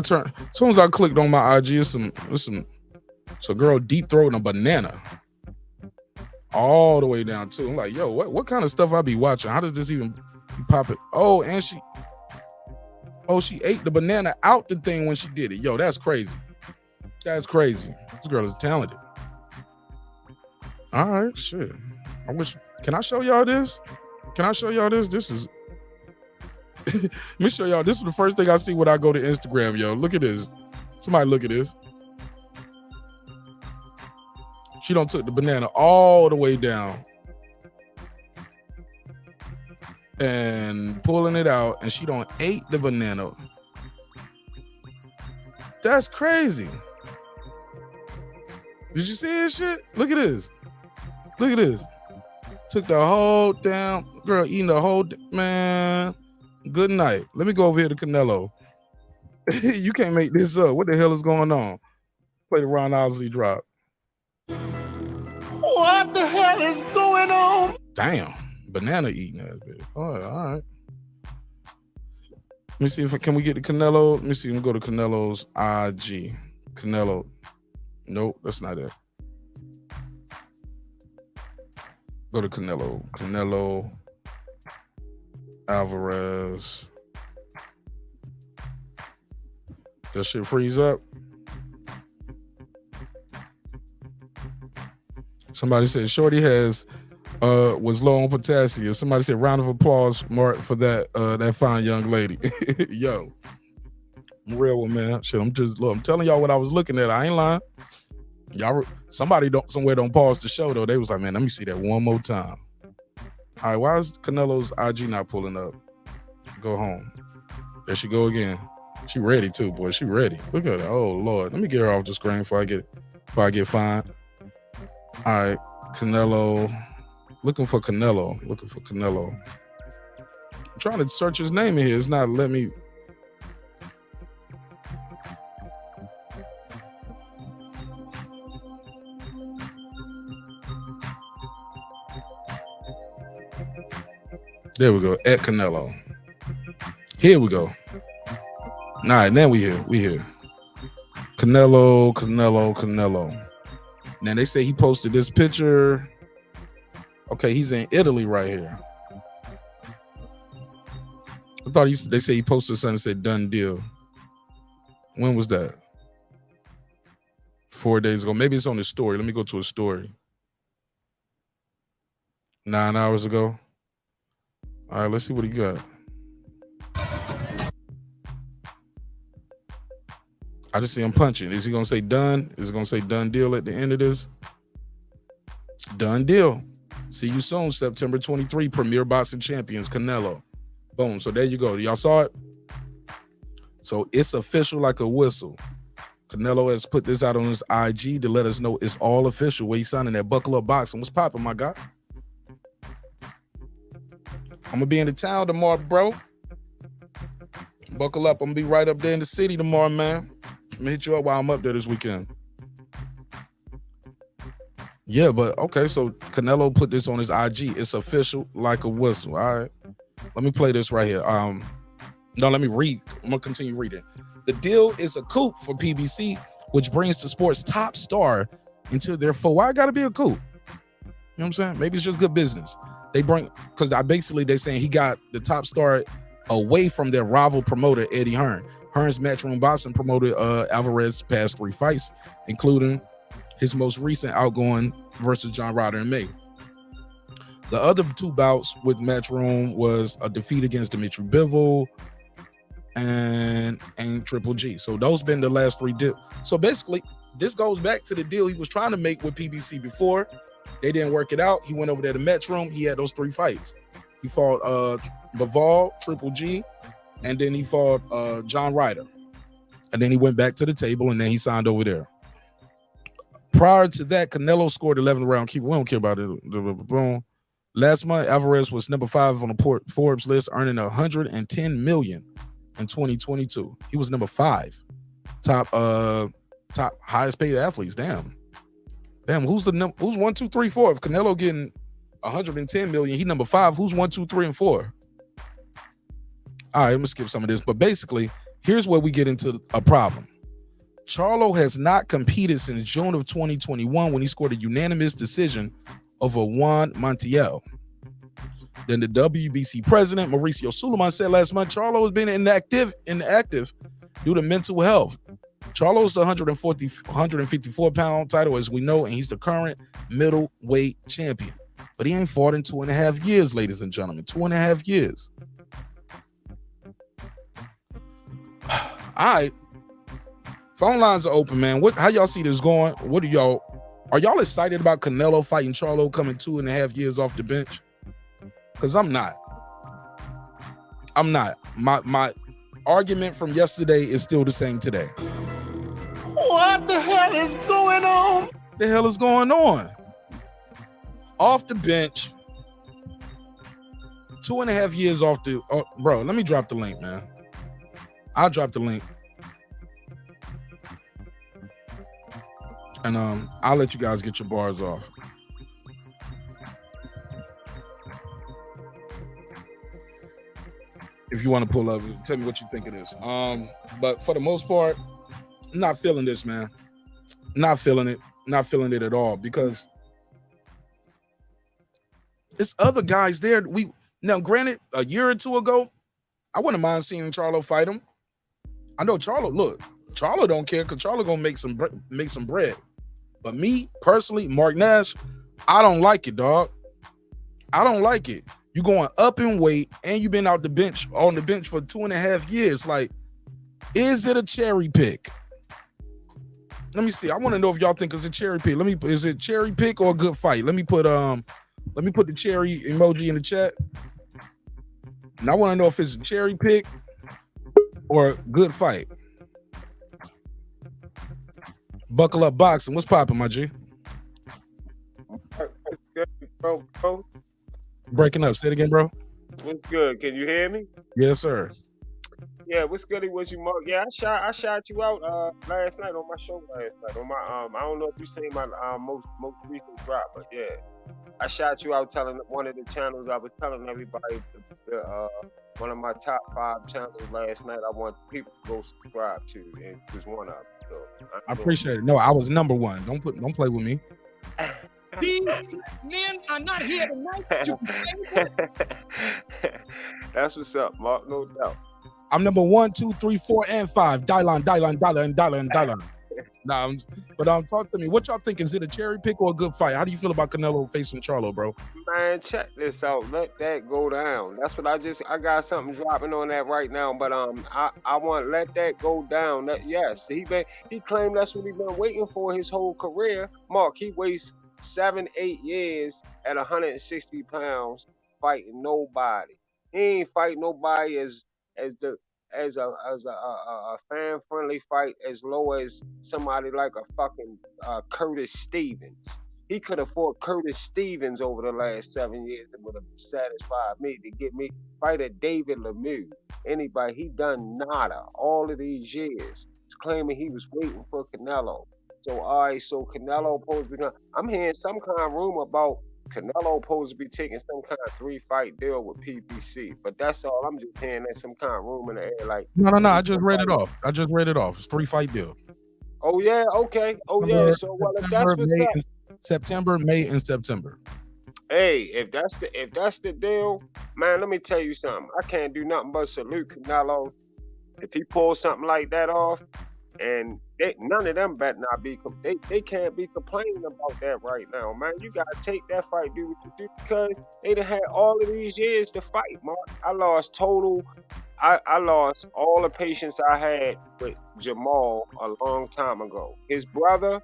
Speaker 1: clicked on my IG, it's a girl deep throating a banana. All the way down too. I'm like, yo, what kind of stuff I be watching? How does this even pop it? Oh, and she ate the banana out the thing when she did it. Yo, that's crazy. That's crazy. This girl is talented. All right, shit. I wish. Can I show y'all this? Can I show y'all this? This is. Let me show y'all. This is the first thing I see when I go to Instagram, yo. Look at this. Somebody look at this. She done took the banana all the way down and pulling it out, and she done ate the banana. That's crazy. Did you see this shit? Look at this. Look at this. Took the whole damn girl eating the whole man. Good night. Let me go over here to Canelo. You can't make this up. What the hell is going on? Play the Ron Osley drop.
Speaker 6: What the hell is going on?
Speaker 1: Damn, banana eating that bitch. All right. Let me see if can we get to Canelo. Let me see. Let me go to Canelo's IG. Canelo. Nope, that's not it. Go to Canelo. Canelo Alvarez. That shit freeze up. Somebody said Shorty was low on potassium. Somebody said round of applause, Mark, for that fine young lady. Yo, I'm real one, man. Shit, I'm telling y'all what I was looking at. I ain't lying. Y'all, somebody somewhere don't pause the show though. They was like, man, let me see that one more time. All right, why is Canelo's IG not pulling up? Go home. There she go again. She ready too, boy. She ready. Look at her. Oh Lord, let me get her off the screen before I get fined. All right, Canelo. Looking for Canelo. I'm trying to search his name in here. It's not letting me. There we go. At Canelo. Here we go. All right, now we here. Canelo. Now they say he posted this picture. Okay, he's in Italy right here. I thought they say he posted something that said done deal. When was that? 4 days ago. Maybe it's on his story. Let me go to his story. 9 hours ago. All right, let's see what he got. I just see him punching. Is he gonna say done? Is he gonna say done deal at the end of this? Done deal. See you soon, September 23, Premier Boxing Champions, Canelo. Boom. So there you go. Y'all saw it? So it's official like a whistle. Canelo has put this out on his IG to let us know it's all official. Where he's signing that Buckle Up Boxing. What's popping, my guy? I'm gonna be in the town tomorrow, bro. Buckle up. I'm gonna be right up there in the city tomorrow, man. I'm gonna hit you up while I'm up there this weekend. Yeah, but okay, so Canelo put this on his IG. It's official like a whistle. All right. Let me play this right here. No, let me read. I'm gonna continue reading. The deal is a coup for PBC, which brings the sport's top star into their fold. Why gotta be a coup? You know what I'm saying? Maybe it's just good business. They bring, because they're saying he got the top star away from their rival promoter, Eddie Hearn. Hearn's Matchroom Boxing promoted Alvarez's past 3 fights, including his most recent outgoing versus John Ryder in May. The other 2 bouts with Matchroom was a defeat against Dimitri Bivol and Triple G. So those been the last 3 deals. So basically, this goes back to the deal he was trying to make with PBC before. They didn't work it out. He went over there to Matchroom. He had those 3 fights. He fought Bivol, Triple G, and then he fought John Ryder. And then he went back to the table, and then he signed over there. Prior to that, Canelo scored 11th round keeper. We don't care about it. Boom. Last month, Alvarez was number 5 on the Forbes list, earning $110 million in 2022. He was number 5, top highest paid athletes. Damn, who's 1, 2, 3, 4? If Canelo getting 110 million, he number 5. Who's 1, 2, 3, and 4? All right, I'm gonna skip some of this, but basically, here's where we get into a problem. Charlo has not competed since June of 2021 when he scored a unanimous decision over Juan Montiel. Then the WBC president, Mauricio Suleiman, said last month Charlo has been inactive due to mental health. Charlo's the 154-pound title, as we know, and he's the current middleweight champion. But he ain't fought in 2.5 years, ladies and gentlemen. 2.5 years. All right. Phone lines are open, man. How y'all see this going? Are y'all excited about Canelo fighting Charlo coming 2.5 years off the bench? Because I'm not. My argument from yesterday is still the same today.
Speaker 6: What the hell is going on?
Speaker 1: The hell is going on? Off the bench, 2.5 years off the. Oh, bro, let me drop the link, man. I'll drop the link, and I'll let you guys get your bars off. If you want to pull up, tell me what you think of this. But for the most part, I'm not feeling this, man. Not feeling it. Not feeling it at all, because it's other guys there. Now, granted, a year or two ago, I wouldn't mind seeing Charlo fight him. I know Charlo don't care, because Charlo gonna make some bread. But me personally, Mark Nash, I don't like it, dog. I don't like it. You going up in weight, and you've been on the bench for 2.5 years. Like, is it a cherry pick? Let me see. I want to know if y'all think it's a cherry pick. Is it cherry pick or a good fight? Let me put the cherry emoji in the chat. And I want to know if it's a cherry pick or a good fight. Buckle up boxing. What's popping, my G?
Speaker 9: What's good, bro?
Speaker 1: Breaking up. Say it again, bro.
Speaker 9: What's good? Can you hear me?
Speaker 1: Yes, sir.
Speaker 9: Yeah, what's good with you, Mark? Yeah, I shot you out last night on my show last night. On my I don't know if you seen my most recent drop, but yeah, I shot you out telling one of the channels. I was telling everybody one of my top 5 channels last night. I want people to go subscribe to, and it was one of them. So
Speaker 1: I appreciate it. No, I was number 1. Don't play with me.
Speaker 6: These men are not here tonight to
Speaker 9: That's what's up, Mark. No doubt.
Speaker 1: I'm number 1, 2, 3, 4, and 5. Dylan. Nah, talk to me. What y'all think? Is it a cherry pick or a good fight? How do you feel about Canelo facing Charlo, bro?
Speaker 9: Man, check this out. Let that go down. That's what I got something dropping on that right now. But I want to let that go down. Yes, he claimed that's what he been waiting for his whole career. Mark, he wastes 7-8 years at 160 pounds fighting nobody. He ain't fight nobody as a fan-friendly fight as low as somebody like a fucking Curtis Stevens. He could have fought Curtis Stevens over the last 7 years. It would have satisfied me to get me fight at David Lemieux. Anybody, he done nada all of these years. He's claiming he was waiting for Canelo. So so Canelo supposed to be. I'm hearing some kind of rumor about Canelo supposed to be taking some kind of 3-fight deal with PBC, but that's all. I'm just hearing that some kind of rumor in the air. Like
Speaker 1: no. I just read it off. It's 3-fight deal.
Speaker 9: Oh yeah, okay. Oh yeah. So well, if that's what's up.
Speaker 1: September, May, and September.
Speaker 9: Hey, if that's the deal, man, let me tell you something. I can't do nothing but salute Canelo if he pulls something like that off. And none of them better not be. They can't be complaining about that right now, man. You gotta take that fight, do what you do, because they done had all of these years to fight, Mark. I lost all the patience I had with Jamal a long time ago. His brother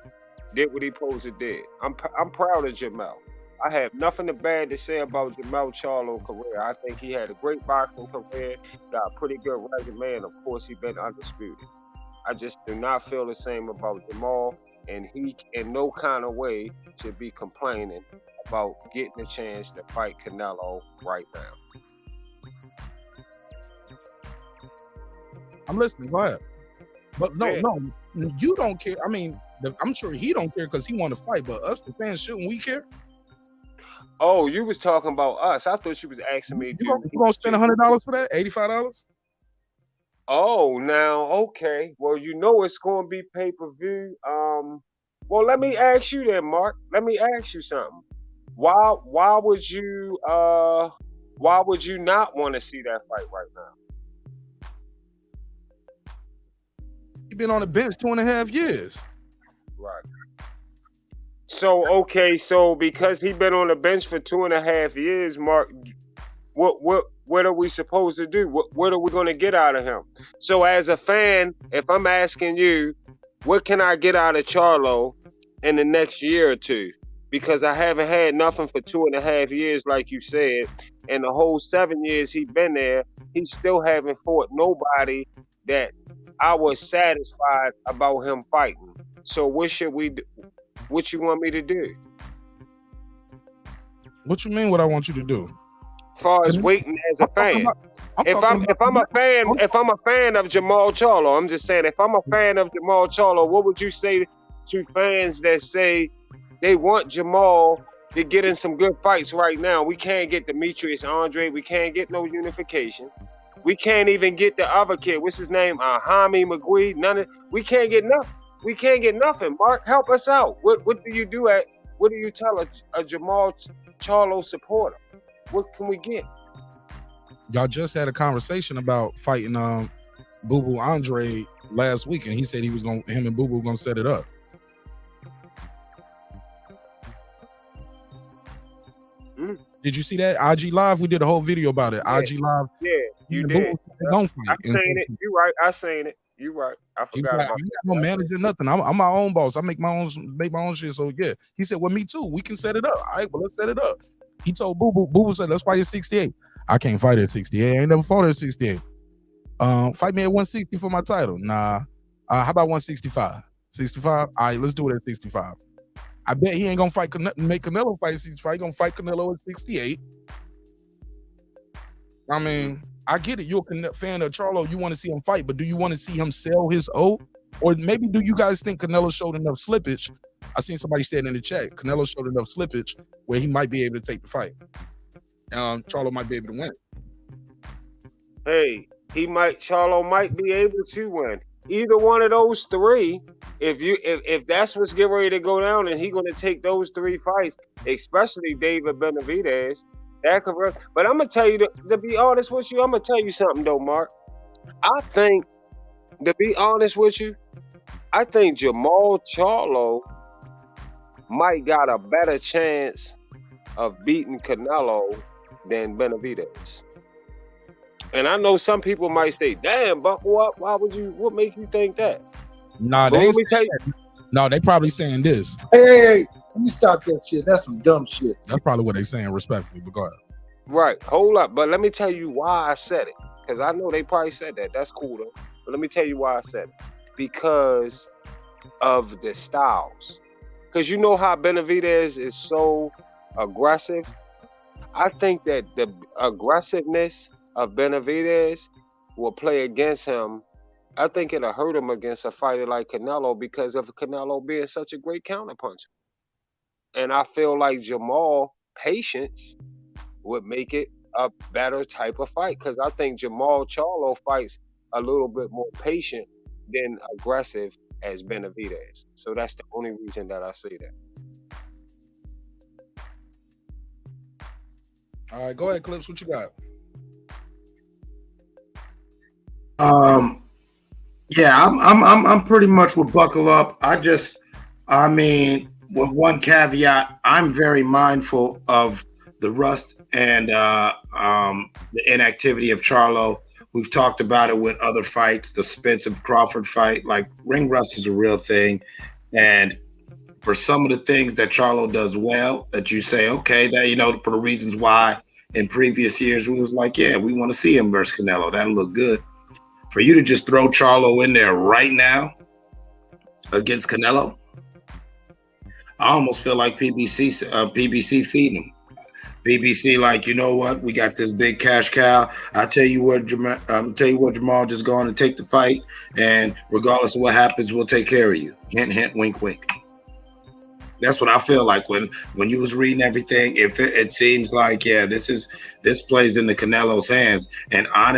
Speaker 9: did what he supposed to did. I'm proud of Jamal. I have nothing bad to say about Jamal Charlo's career. I think he had a great boxing career, got a pretty good resume, and of course he been undisputed. I just do not feel the same about Jamal, and he in no kind of way should be complaining about getting a chance to fight Canelo right now.
Speaker 1: I'm listening. Go ahead. But no, you don't care. I mean, I'm sure he don't care because he want to fight, but us, the fans, shouldn't we care?
Speaker 9: Oh, you was talking about us. I thought you was asking me.
Speaker 1: You gonna spend $100 for that? $85?
Speaker 9: Oh, now, okay. Well, you know it's going to be pay-per-view. Well, let me ask you then, Mark. Let me ask you something. Why would you not want to see that fight right now?
Speaker 1: been on the bench 2.5 years.
Speaker 9: Right. So okay, so because he been on the bench for 2.5 years, Mark, what are we supposed to do? What are we going to get out of him? So as a fan, if I'm asking you, what can I get out of Charlo in the next year or two? Because I haven't had nothing for 2.5 years, like you said, and the whole 7 years he been there, he still haven't fought nobody that I was satisfied about him fighting. So what should we do? What you want me to do?
Speaker 1: What you mean? What I want you to do?
Speaker 9: As far as waiting as a fan. If I'm a fan of Jamal Charlo, I'm just saying, if I'm a fan of Jamal Charlo, what would you say to fans that say they want Jamal to get in some good fights right now? We can't get Demetrius Andre. We can't get no unification. We can't even get the other kid. What's his name? Hami McGee. We can't get nothing. We can't get nothing. Mark, help us out. What do you do what do you tell a Jamal Charlo supporter? What can we get?
Speaker 1: Y'all just had a conversation about fighting Boo Boo Andre last week, and he said him and Boo Boo gonna set it up. Did you see that IG Live? We did a whole video about it.
Speaker 9: Yeah.
Speaker 1: IG Live.
Speaker 9: Yeah, you did.
Speaker 1: Don't fight.
Speaker 9: I seen it. You right. I seen it. You right. I forgot about
Speaker 1: I ain't got no manager, nothing. I'm my own boss. I make my own shit. So yeah, he said, "Well, me too. We can set it up." All right, well, let's set it up. He told Boo Boo. Boo Boo said, "Let's fight at 68." I can't fight at 68. I ain't never fought at 68. Fight me at 160 for my title. Nah. How about 165? 65? All right, let's do it at 65. I bet he ain't gonna make Canelo fight at 65. He gonna fight Canelo at 68. I mean, I get it. You're a fan of Charlo. You want to see him fight, but do you want to see him sell his O? Or maybe do you guys think Canelo showed enough slippage? I seen somebody said in the chat, Canelo showed enough slippage where he might be able to take the fight. Charlo might be able to win.
Speaker 9: Hey, Charlo might be able to win. Either one of those three, if that's what's getting ready to go down, and he's gonna take those 3 fights, especially David Benavidez, that could work. But I'm gonna tell you to be honest with you, I'm gonna tell you something though, Mark. I think, to be honest with you, I think Jamal Charlo might got a better chance of beating Canelo than Benavidez. And I know some people might say, "Damn, Buck, what make you think that?"
Speaker 1: Nah,
Speaker 9: let me tell you.
Speaker 1: No, they probably saying this.
Speaker 8: Hey, let me stop that shit. That's some dumb shit.
Speaker 1: That's probably what they saying, respectfully, but go ahead.
Speaker 9: Right, hold up. But let me tell you why I said it. Because I know they probably said that. That's cool though. But let me tell you why I said it. Because of the styles. Because you know how Benavidez is so aggressive. I think that the aggressiveness of Benavidez will play against him. I think it'll hurt him against a fighter like Canelo because of Canelo being such a great counterpuncher. And I feel like Jamal patience would make it a better type of fight because I think Jamal Charlo fights a little bit more patient than aggressive as Benavidez. So that's the only reason that I say that.
Speaker 1: All right, go ahead, Clips. What you got?
Speaker 10: Yeah, I'm pretty much with Buckle Up. I mean, with one caveat, I'm very mindful of the rust and the inactivity of Charlo. We've talked about it with other fights, the Spence and Crawford fight. Like, ring rust is a real thing, and for some of the things that Charlo does well, that you say, okay, that for the reasons why in previous years we was like, yeah, we want to see him versus Canelo. That'll look good. For you to just throw Charlo in there right now against Canelo, I almost feel like PBC feeding him. PBC, like, you know what? We got this big cash cow. I'll tell you what, Jamal, just go on and take the fight, and regardless of what happens, we'll take care of you. Hint, hint, wink, wink. That's what I feel like when you was reading everything. If it seems like, yeah, this plays into Canelo's hands, and I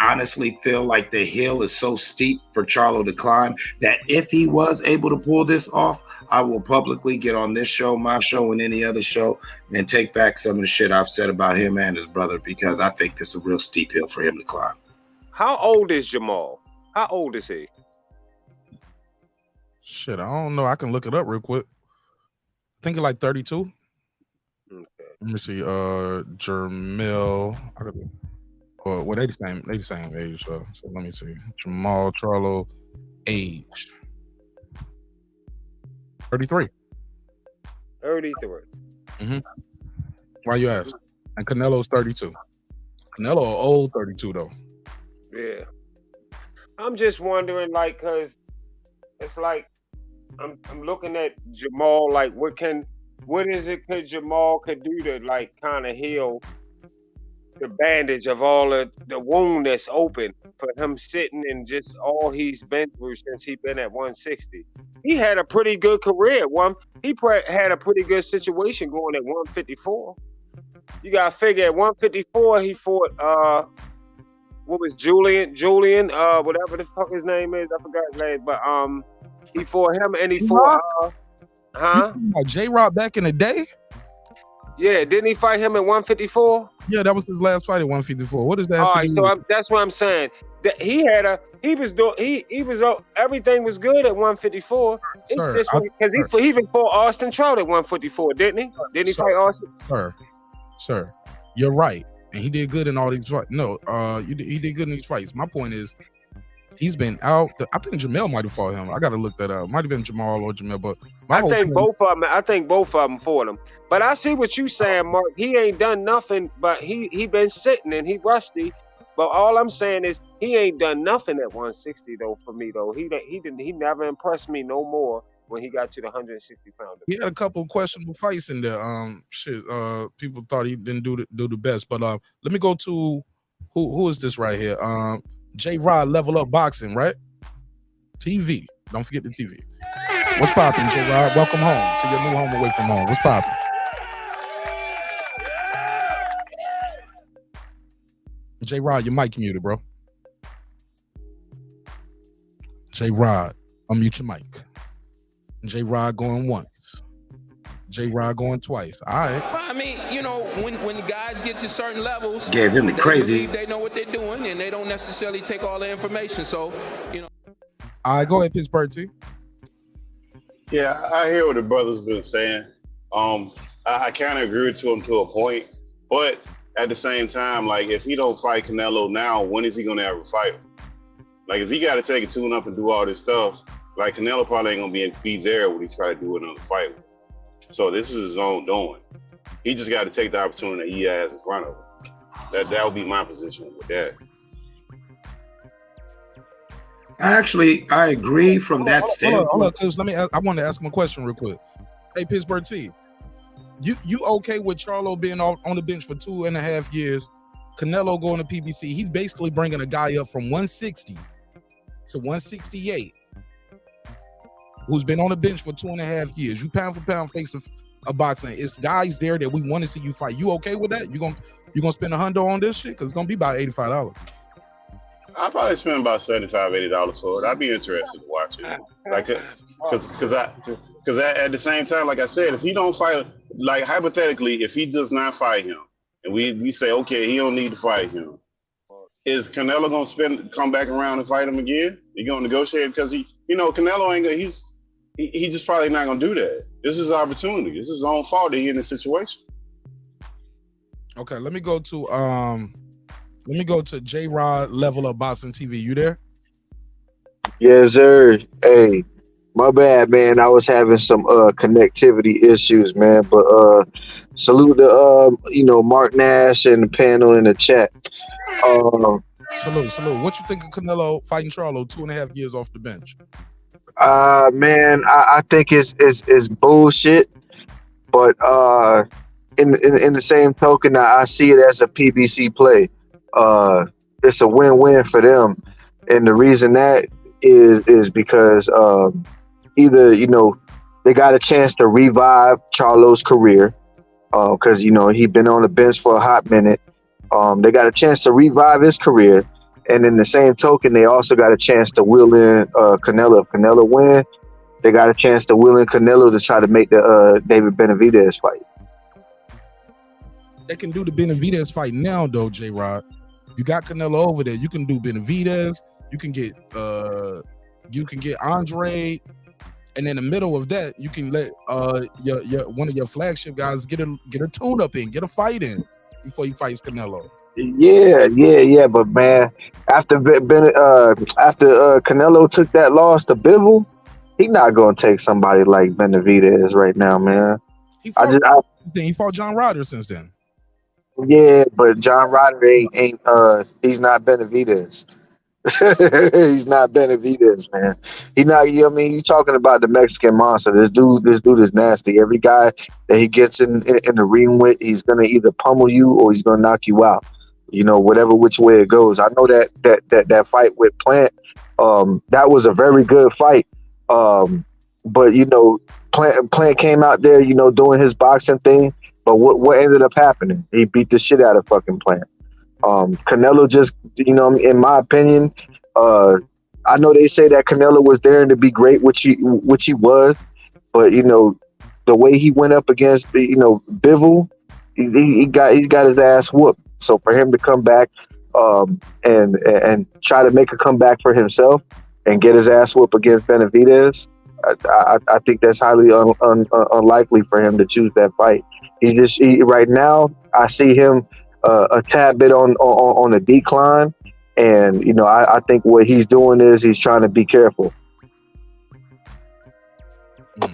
Speaker 10: honestly feel like the hill is so steep for Charlo to climb that if he was able to pull this off, I will publicly get on this show, my show, and any other show and take back some of the shit I've said about him and his brother, because I think this is a real steep hill for him to climb.
Speaker 9: How old is Jamal? How old is he?
Speaker 1: Shit, I don't know. I can look it up real quick. I think it's like 32.
Speaker 9: Okay.
Speaker 1: Let me see. Jermel. Well, they the same age. So let me see. Jamal Charlo, age 33.
Speaker 9: 33.
Speaker 1: Why you ask? And Canelo's 32. Canelo old 32 though.
Speaker 9: Yeah. I'm just wondering, like, cause it's like I'm looking at Jamal, like, what is it that Jamal could do to, like, kind of heal the bandage of all of the wound that's open for him sitting and just all he's been through since he been at 160. He had a pretty good career. He had a pretty good situation going at 154. You gotta figure at 154 he fought what was Julian, whatever the fuck his name is, I forgot his name, but he fought him and he fought
Speaker 1: J-Rock back in the day?
Speaker 9: Yeah, didn't he fight him at 154?
Speaker 1: Yeah, that was his last fight at 154. What is that?
Speaker 9: All right, so that's what I'm saying. That everything was good at 154. It's
Speaker 1: Sir,
Speaker 9: just because he even fought Austin Trout at 154, didn't he? Didn't he fight Austin?
Speaker 1: Sir, you're right, and he did good in all these fights. No, he did good in these fights. My point is, he's been out. I think Jamel might have fought him. I got to look that up. Might have been Jamal or Jamel, but
Speaker 9: I think both of them fought him. But I see what you saying, Mark. He ain't done nothing, but he been sitting and he rusty. But all I'm saying is he ain't done nothing at 160 though. For me though, he never impressed me no more when he got to the 160 pounder.
Speaker 1: He had a couple of questionable fights in there. People thought he didn't do the best. But let me go to who is this right here? J Rod Level Up Boxing, right? TV. Don't forget the TV. What's popping, J Rod? Welcome home to your new home away from home. What's popping? J Rod, your mic muted, bro. J Rod, unmute your mic. J Rod going once. J Rod going twice. All right.
Speaker 11: I mean, you know, when the guys get to certain levels,
Speaker 10: gave him the crazy.
Speaker 11: They know what they're doing, and they don't necessarily take all the information. So, you know.
Speaker 1: All right, go ahead, Pittsburgh T.
Speaker 12: Yeah, I hear what the brother's been saying. I kind of agree to him to a point, but at the same time, like, if he don't fight Canelo now, when is he gonna ever fight him? Like, if he got to take a tune up and do all this stuff, like, Canelo probably ain't gonna be there when he try to do another fight. So this is his own doing. He just got to take the opportunity that he has in front of him. That would be my position with that.
Speaker 10: I agree from that standpoint.
Speaker 1: Hold on, cause I want to ask him a question real quick. Hey, Pittsburgh T, you okay with Charlo being on the bench for 2.5 years? Canelo going to PBC. He's basically bringing a guy up from 160 to 168, who's been on the bench for 2.5 years. You pound for pound face a boxing. It's guys there that we want to see you fight. You okay with that? You gonna spend $100 on this shit? Cause it's gonna be about $85.
Speaker 12: I'll probably spend about $75, $80 for it. I'd be interested to watch it. Like, cause at the same time, like I said, if he don't fight, like, hypothetically, if he does not fight him, and we say, okay, he don't need to fight him, is Canelo gonna come back around and fight him again? He gonna negotiate? Because Canelo ain't gonna, he just probably not gonna do that. This is his opportunity. This is his own fault that he in this situation.
Speaker 1: Okay, let me go to J Rod Level Up Boxing TV. You there?
Speaker 13: Yes, sir. Hey, my bad, man. I was having some connectivity issues, man. But salute to Mark Nash and the panel in the chat.
Speaker 1: Salute. What you think of Canelo fighting Charlo 2.5 years off the bench?
Speaker 13: Man, I think it's bullshit. But in the same token, I see it as a PBC play. It's a win-win for them, and the reason that is because either they got a chance to revive Charlo's career because he'd been on the bench for a hot minute. They got a chance to revive his career, and in the same token, they also got a chance to wheel in Canelo. If Canelo win, they got a chance to wheel in Canelo to try to make the David Benavidez fight.
Speaker 1: They can do the Benavidez fight now, though, J Rod. You got Canelo over there. You can do Benavidez. You can get Andre. And in the middle of that, you can let your one of your flagship guys get a tune up in, get a fight in before he fights Canelo.
Speaker 13: Yeah. But man, after Canelo took that loss to Bivol, he not gonna take somebody like Benavidez right now, man.
Speaker 1: He fought John Ryder since then.
Speaker 13: Yeah, but John Ryder ain't he's not Benavidez. He's not Benavidez, man. He not. You know what I mean, you talking about the Mexican monster. This dude is nasty. Every guy that he gets in the ring with, he's gonna either pummel you or he's gonna knock you out. You know, whatever which way it goes. I know that fight with Plant, that was a very good fight. But you know, Plant came out there, you know, doing his boxing thing. But what ended up happening? He beat the shit out of fucking Plant. Canelo just, you know, in my opinion, I know they say that Canelo was there to be great, which he was, but you know, the way he went up against Bivol, he got his ass whooped. So for him to come back and try to make a comeback for himself and get his ass whooped against Benavidez, I think that's highly unlikely for him to choose that fight. Right now, I see him a tad bit on the decline, and you know, I think what he's doing is he's trying to be careful.
Speaker 1: All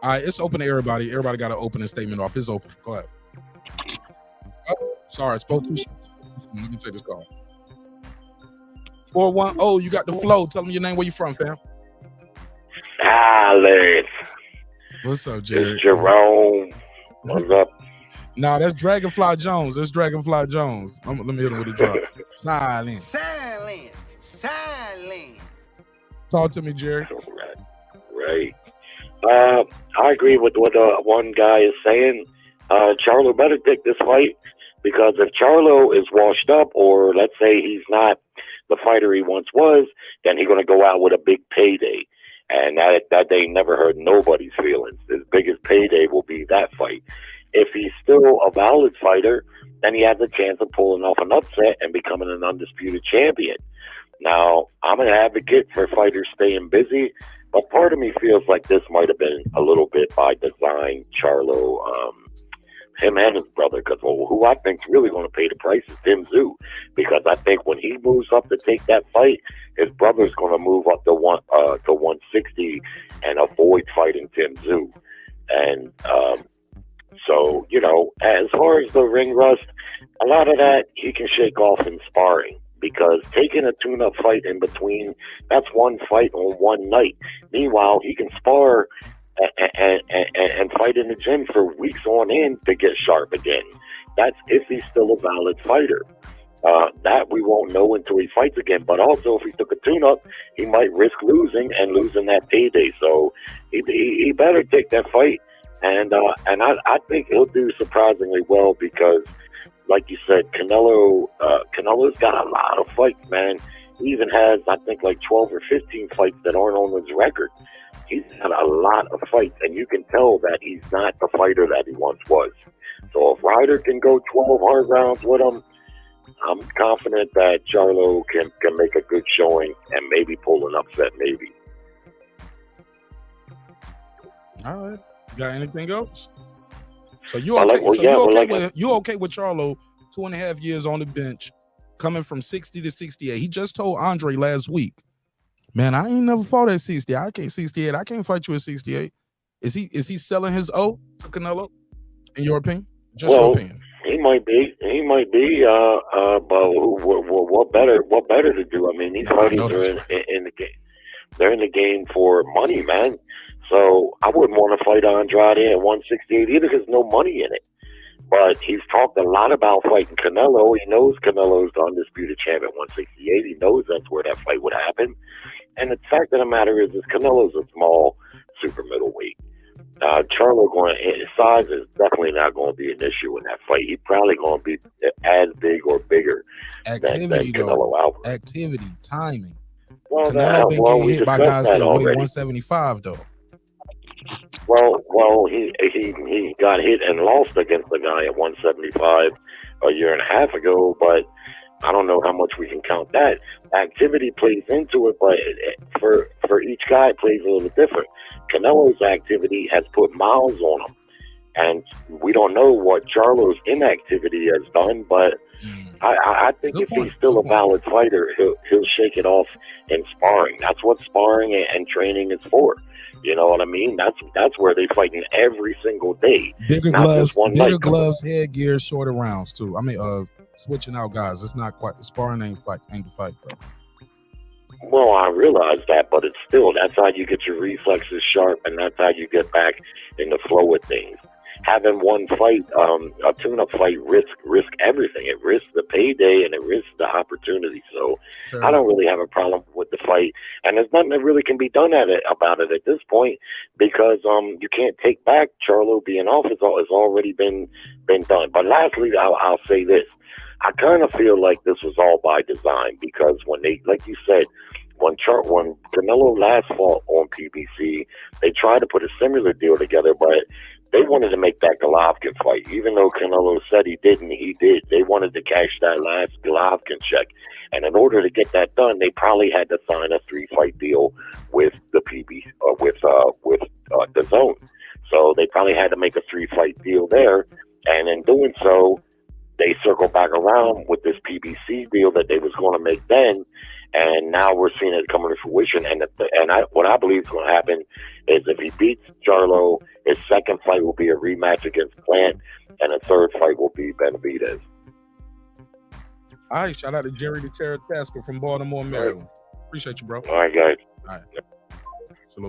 Speaker 1: right, it's open to everybody. Everybody got to open a statement off. It's open. Go ahead. Oh, sorry, I spoke too soon. Let me take this call. 410, you got the flow. Tell me your name. Where you from, fam?
Speaker 14: Silence.
Speaker 1: What's up, Jerry?
Speaker 14: It's Jerome. What's up?
Speaker 1: Nah, that's Dragonfly Jones. Let me hit him with a drop. Silence. Talk to me, Jerry.
Speaker 14: Right. I agree with what one guy is saying. Charlo better take this fight, because if Charlo is washed up, or let's say he's not the fighter he once was, then he's going to go out with a big payday. And that day never hurt nobody's feelings. His biggest payday will be that fight. If he's still a valid fighter, then he has a chance of pulling off an upset and becoming an undisputed champion. Now, I'm an advocate for fighters staying busy, but part of me feels like this might have been a little bit by design. Charlo, him and his brother, because who I think is really going to pay the price is Tim Tszyu, because I think when he moves up to take that fight, his brother's going to move up to 160 and avoid fighting Tim Tszyu. And so, you know, as far as the ring rust, a lot of that he can shake off in sparring, because taking a tune-up fight in between, that's one fight on one night. Meanwhile, he can spar and fight in the gym for weeks on end to get sharp again. That's if he's still a valid fighter. That we won't know until he fights again. But also, if he took a tune-up, he might risk losing that payday. So he better take that fight. And I think he'll do surprisingly well, because, like you said, Canelo's got a lot of fights, man. He even has, I think, like 12 or 15 fights that aren't on his record. He's had a lot of fights, and you can tell that he's not the fighter that he once was. So if Ryder can go 12 hard rounds with him, I'm confident that Charlo can make a good showing and maybe pull an upset, maybe.
Speaker 1: All right. You got anything else? So you okay? You okay with Charlo 2.5 years on the bench, coming from 60 to 68? He just told Andre last week, man, I ain't never fought at 60. I can't 68. I can't fight you at 68. Is he selling his O to Canelo? In your opinion? Just your opinion.
Speaker 14: He might be. But what better to do? I mean, these fighters are in the game. They're in the game for money, man. So I wouldn't want to fight Andrade at 168 either, because no money in it. But he's talked a lot about fighting Canelo. He knows Canelo's the undisputed champ at 168. He knows that's where that fight would happen. And the fact of the matter is Canelo's a small super middleweight. Charlo his size is definitely not going to be an issue in that fight. He's probably going to be as big or bigger than Canelo Alvarez.
Speaker 1: Activity, timing.
Speaker 14: Well,
Speaker 1: Canelo been getting hit by guys that weigh 175 though.
Speaker 14: Well, he got hit and lost against the guy at 175 a year and a half ago, but I don't know how much we can count that. Activity plays into it, but for each guy, it plays a little different. Canelo's activity has put miles on him, and we don't know what Charlo's inactivity has done, but I think if he's still a valid fighter, he'll shake it off in sparring. That's what sparring and training is for. You know what I mean? That's where they fighting every single day.
Speaker 1: Bigger
Speaker 14: not
Speaker 1: gloves,
Speaker 14: just one
Speaker 1: bigger
Speaker 14: night.
Speaker 1: gloves, headgear, shorter rounds too. I mean, switching out guys. It's not quite sparring ain't the fight, bro.
Speaker 14: Well, I realize that, but it's still, that's how you get your reflexes sharp, and that's how you get back in the flow of things. Having one fight, a tune-up fight, risk everything. It risks the payday and it risks the opportunity. So I don't really have a problem with the fight, and there's nothing that really can be done about it at this point, because you can't take back Charlo being off. It's already been done. But lastly, I'll say this. I kind of feel like this was all by design, because when they, like you said, when Canelo last fought on PBC, they tried to put a similar deal together, but they wanted to make that Golovkin fight. Even though Canelo said he didn't, he did. They wanted to cash that last Golovkin check. And in order to get that done, they probably had to sign a 3-fight deal with the PBC, with the Zone. So they probably had to make a 3-fight deal there. And in doing so, they circled back around with this PBC deal that they was going to make then, and now we're seeing it coming to fruition. What I believe is going to happen is if he beats Charlo, his second fight will be a rematch against Plant, and a third fight will be Benavidez.
Speaker 1: All right, shout out to Jerry the Terror Tasker from Baltimore, Maryland. Appreciate you, bro.
Speaker 14: All right, guys.
Speaker 1: All right.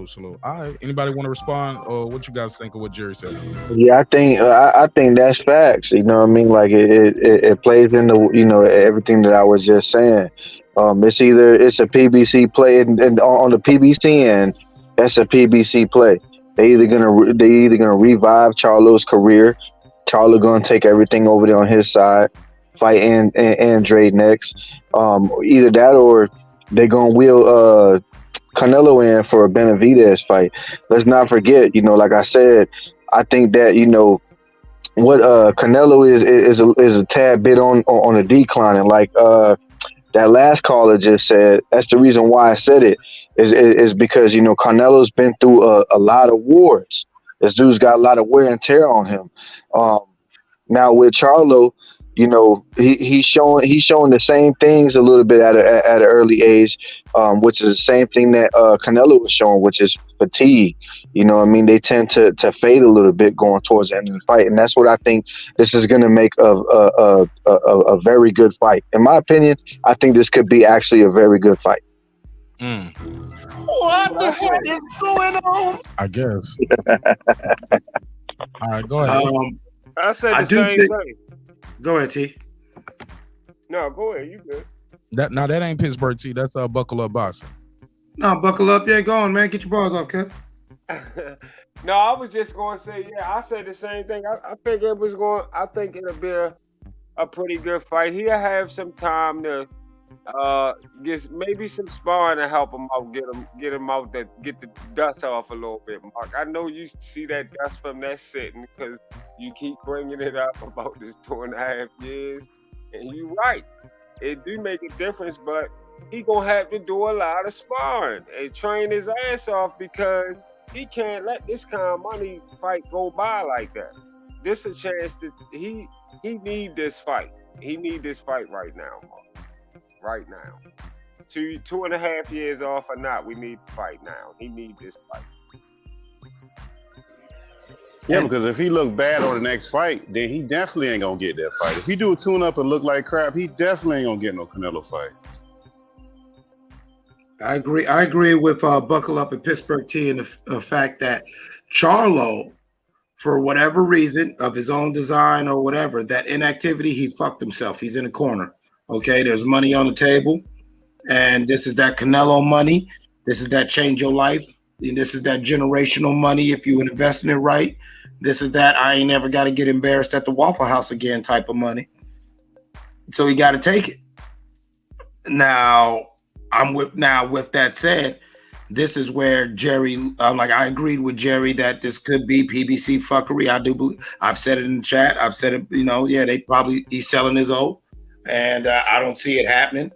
Speaker 1: Salute. All right. Anybody want to respond, or what you guys think of what Jerry said?
Speaker 13: Yeah, I think that's facts. You know what I mean? Like it plays into, you know, everything that I was just saying. It's a PBC play, and on the PBC end, that's a PBC play. They either gonna revive Charlo's career. Charlo gonna take everything over there on his side, fight Andre next. Either that, or they gonna wheel Canelo in for a Benavidez fight. Let's not forget, you know, like I said, I think that, you know, what Canelo is a tad bit on a decline, and like that last caller just said, that's the reason why I said it is because, you know, Canelo's been through a lot of wars. This dude's got a lot of wear and tear on him. Now with Charlo, you know, he's showing the same things a little bit at an early age, which is the same thing that Canelo was showing, which is fatigue. You know what I mean? They tend to fade a little bit going towards the end of the fight, and that's what I think this is going to make a very good fight. In my opinion, I think this could be actually a very good fight.
Speaker 6: What the heck is going on?
Speaker 1: I guess. All right, go ahead.
Speaker 9: I said the same thing.
Speaker 10: Go ahead, T.
Speaker 9: No, go ahead. You good.
Speaker 1: That ain't Pittsburgh T. That's Buckle Up Boxing.
Speaker 10: No, buckle up. Yeah, go on, man. Get your balls off, kid.
Speaker 9: No, I was just going to say, yeah, I said the same thing. I think it'll be a pretty good fight. He'll have some time to get maybe some sparring to help him out, get him out, get the dust off a little bit, Mark. I know you see that dust from that sitting because you keep bringing it up about this 2.5 years, and you're right. It do make a difference, but he gonna have to do a lot of sparring and train his ass off, because he can't let this kind of money fight go by like that. This is a chance that he need this fight. He need this fight right now, Mark. Right now. 2.5 years off or not, we need to fight now. He need this fight.
Speaker 12: Yeah, because if he look bad on the next fight, then he definitely ain't gonna get that fight. If he do a tune-up and look like crap, he definitely ain't gonna get no Canelo fight.
Speaker 10: I agree with Buckle Up and Pittsburgh T, and the fact that Charlo, for whatever reason of his own design or whatever, that inactivity, he fucked himself. He's in a corner. Okay, there's money on the table, and this is that Canelo money. This is that change your life. And this is that generational money if you invest in it right. This is that I ain't never got to get embarrassed at the Waffle House again type of money. So he got to take it. Now, with that said, this is where Jerry, I agreed with Jerry that this could be PBC fuckery. I do believe, I've said it in the chat. I've said it, you know, yeah, he's selling his oath. and I don't see it happening.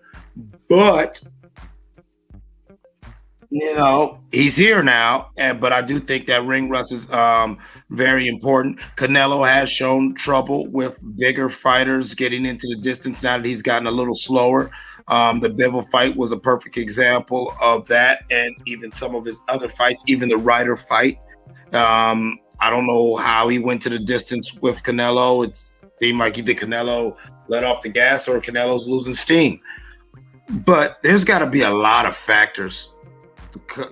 Speaker 10: But he's here now, but I do think that ring rust is very important. Canelo has shown trouble with bigger fighters getting into the distance now that he's gotten a little slower. The Bivol fight was a perfect example of that, and even some of his other fights, even the Ryder fight. I don't know how he went to the distance with Canelo. It seemed like either Canelo let off the gas or Canelo's losing steam. But there's got to be a lot of factors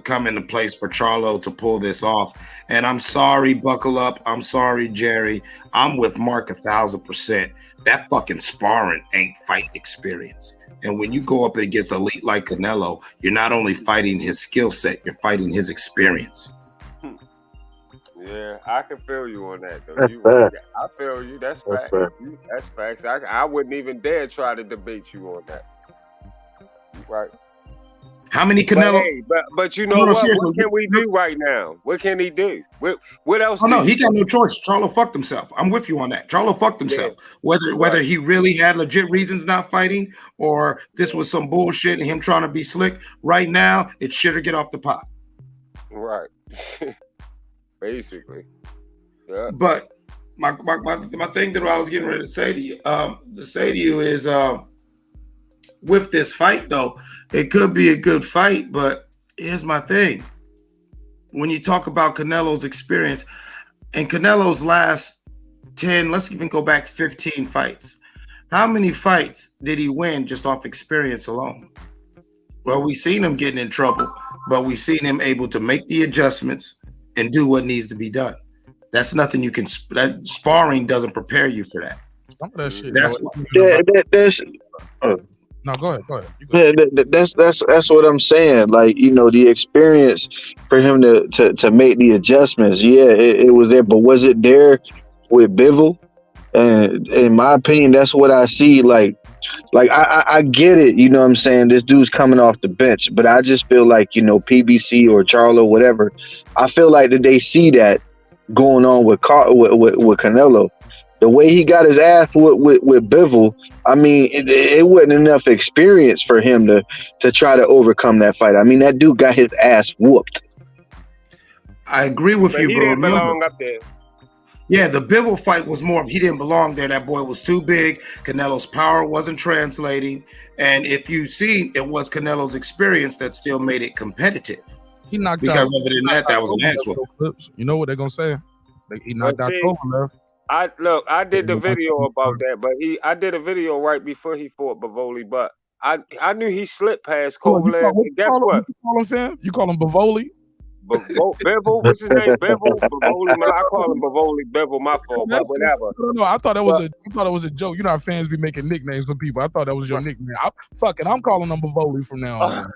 Speaker 10: come into place for Charlo to pull this off. And I'm sorry, Buckle Up. I'm sorry, Jerry. I'm with Mark 1,000%. That fucking sparring ain't fight experience. And when you go up against elite like Canelo, you're not only fighting his skill set, you're fighting his experience.
Speaker 9: Yeah, I can feel you on that, though.
Speaker 13: That's fact.
Speaker 9: I feel you. That's
Speaker 13: That's
Speaker 9: facts.
Speaker 13: fact.
Speaker 9: That's facts. I wouldn't even dare try to debate you on that. Right.
Speaker 10: How many
Speaker 9: But
Speaker 10: Canelo?
Speaker 9: hey, but you know
Speaker 10: No,
Speaker 9: what?
Speaker 10: seriously.
Speaker 9: What can we do right now? What can he do? What else?
Speaker 10: Oh no,
Speaker 9: do
Speaker 10: he
Speaker 9: you
Speaker 10: got
Speaker 9: do?
Speaker 10: no choice. Charlo fucked himself. I'm with you on that. Charlo fucked himself. Whether
Speaker 9: Right.
Speaker 10: he really had legit reasons not fighting, or this was some bullshit and him trying to be slick. Right now, it's shit or get off the pot.
Speaker 9: Right. Basically. Yeah.
Speaker 10: But my thing that I was getting ready to say to you, is with this fight though, it could be a good fight. But here's my thing: when you talk about Canelo's experience and Canelo's last 10, let's even go back 15 fights. How many fights did he win just off experience alone? Well, we seen him getting in trouble, but we seen him able to make the adjustments and do what needs to be done. That's nothing you can. That sparring doesn't prepare you for that.
Speaker 1: Some of that shit.
Speaker 10: That's
Speaker 1: No, go ahead.
Speaker 13: That's what I'm saying. Like, the experience for him to make the adjustments. Yeah, it was there, but was it there with Bivol? And in my opinion, that's what I see. Like I get it. You know what I'm saying? This dude's coming off the bench, but I just feel like, PBC or Charlo, whatever. I feel like that they see that going on with Canelo. The way he got his ass with Bivol, I mean, it wasn't enough experience for him to try to overcome that fight. I mean, that dude got his ass whooped.
Speaker 10: I agree with you,
Speaker 9: He
Speaker 10: bro.
Speaker 9: didn't belong up there.
Speaker 10: Yeah, the Bivol fight was more of he didn't belong there. That boy was too big. Canelo's power wasn't translating. And if you see, it was Canelo's experience that still made it competitive.
Speaker 1: He knocked
Speaker 10: because
Speaker 1: out.
Speaker 10: other than that was an ass whoop.
Speaker 1: You know what they're gonna say? He knocked out Kovalev.
Speaker 9: I did the video about that, but I did a video right before he fought Bivoli, but I knew he slipped past Kovalev. And guess what?
Speaker 1: You call him, fam? You call him Bivoli?
Speaker 9: Bivol, what's his name? Bivol, Bivoli. Man, I call him Bivoli. Bivol, my fault, but whatever.
Speaker 1: No, I thought that was a joke. You know how fans be making nicknames for people. I thought that was your nickname. I'm calling him Bivoli from now on.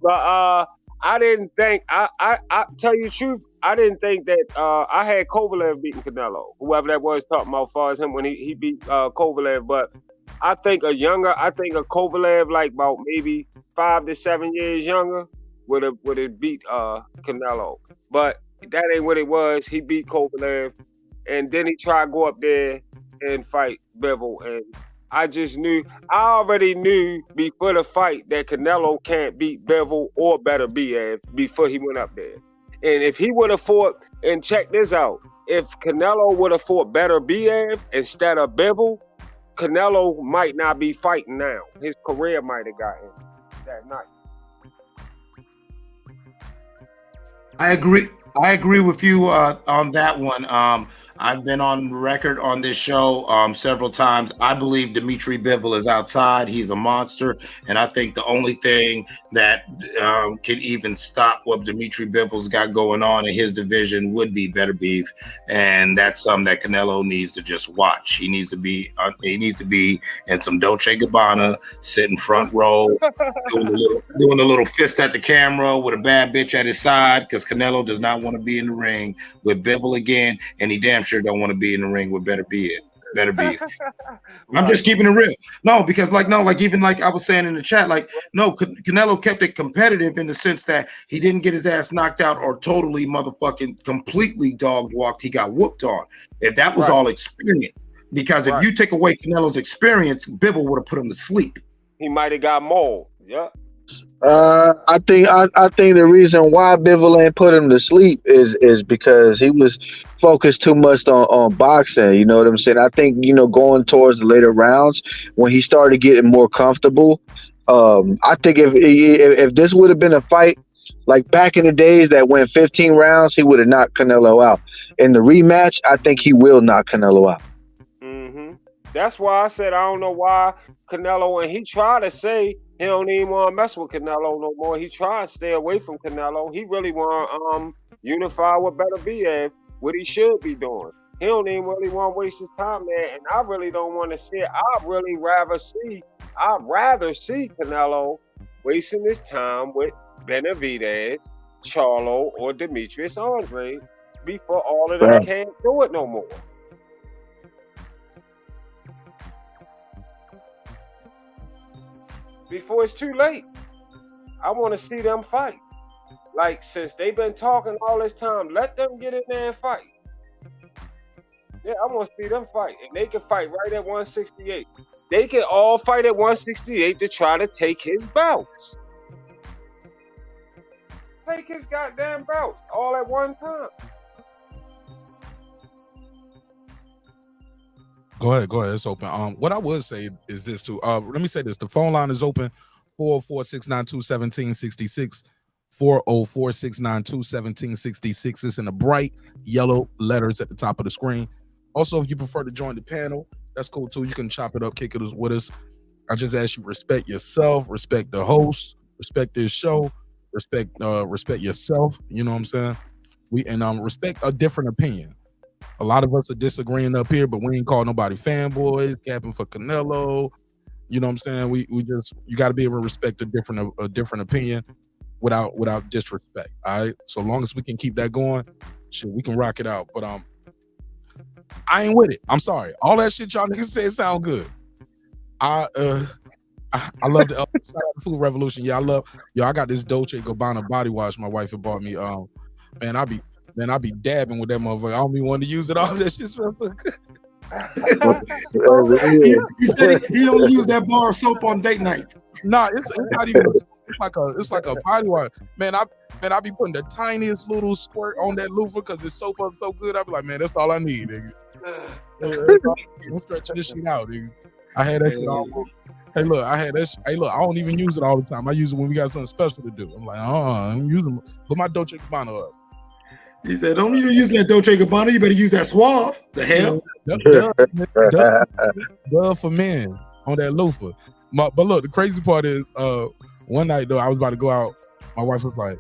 Speaker 9: But I didn't think. I tell you the truth. I didn't think that I had Kovalev beating Canelo, whoever that was talking about, as far as him when he beat Kovalev. But I think a Kovalev like about maybe 5 to 7 years younger would have beat Canelo. But that ain't what it was. He beat Kovalev, and then he tried to go up there and fight Bivol, and I already knew before the fight that Canelo can't beat Bivol or better Biev before he went up there. And if he would have fought, and check this out, if Canelo would have fought better Biev instead of Bivol, Canelo might not be fighting now. His career might have gotten that night.
Speaker 10: I agree with you on that one. I've been on record on this show several times. I believe Dimitri Bivol is outside. He's a monster. And I think the only thing that can even stop what Dimitri Bivol's got going on in his division would be better beef. And that's something that Canelo needs to just watch. He needs to be in some Dolce & Gabbana, sitting front row, doing a little fist at the camera with a bad bitch at his side, because Canelo does not want to be in the ring with Bivol again, and he damn sure don't want to be in the ring with better beef. I'm just keeping it real. No, because even like I was saying in the chat, Canelo kept it competitive in the sense that he didn't get his ass knocked out or totally motherfucking completely dog walked. He got whooped on. If that was all experience. Because if you take away Canelo's experience, Bibble would have put him to sleep.
Speaker 9: He might have got mauled. Yeah.
Speaker 13: I think the reason why Bivol ain't put him to sleep is because he was focused too much on boxing. You know what I'm saying? I think, you know, going towards the later rounds when he started getting more comfortable. I think if this would have been a fight like back in the days that went 15 rounds, he would have knocked Canelo out. In the rematch, I think he will knock Canelo out.
Speaker 9: That's why I said I don't know why Canelo, and he tried to say he don't even want to mess with Canelo no more. He tried to stay away from Canelo. He really want to unify with Beterbiev, what he should be doing. He don't even really want to waste his time there, and I really don't want to see it. I'd rather see Canelo wasting his time with Benavidez, Charlo, or Demetrius Andre before all of them can't do it no more. Before it's too late. I want to see them fight. Like, since they've been talking all this time, let them get in there and fight. Yeah, I want to see them fight. And they can fight right at 168. They can all fight at 168 to try to take his belts. Take his goddamn belts all at one time.
Speaker 1: Go ahead. It's open. What I would say is this too. Let me say this. The phone line is open. 404-692-1766. 404-692-1766. It's in the bright yellow letters at the top of the screen. Also, if you prefer to join the panel, that's cool too. You can chop it up, kick it with us. I just ask you respect yourself, respect the host, respect this show, respect yourself. You know what I'm saying? Respect a different opinion. A lot of us are disagreeing up here, but we ain't call nobody fanboys, capping for Canelo. You know what I'm saying? You got to be able to respect a different opinion without disrespect. All right. So long as we can keep that going, shit, we can rock it out. But I ain't with it. I'm sorry. All that shit y'all niggas say sound good. I love the food revolution. Yeah, I got this Dolce & Gabbana body wash my wife had bought me. Man, I be dabbing with that motherfucker. I don't even want to use it all. That shit smells so good.
Speaker 10: He said he only used that bar of soap on date nights.
Speaker 1: Nah, it's not even. It's like a body wash. Man, I be putting the tiniest little squirt on that loofah because it's soap up so good. I be like, man, that's all I need, nigga. I'm stretching this shit out, nigga. I had that shit all. Hey, look, I don't even use it all the time. I use it when we got something special to do. I'm like, I'm using. Put my Dolce & Gabbana up.
Speaker 10: He said, don't even use that Dolce & Gabbana. You better use that Suave. The hell?
Speaker 1: Duh for men on that loofah. But look, the crazy part is, one night though, I was about to go out. My wife was like,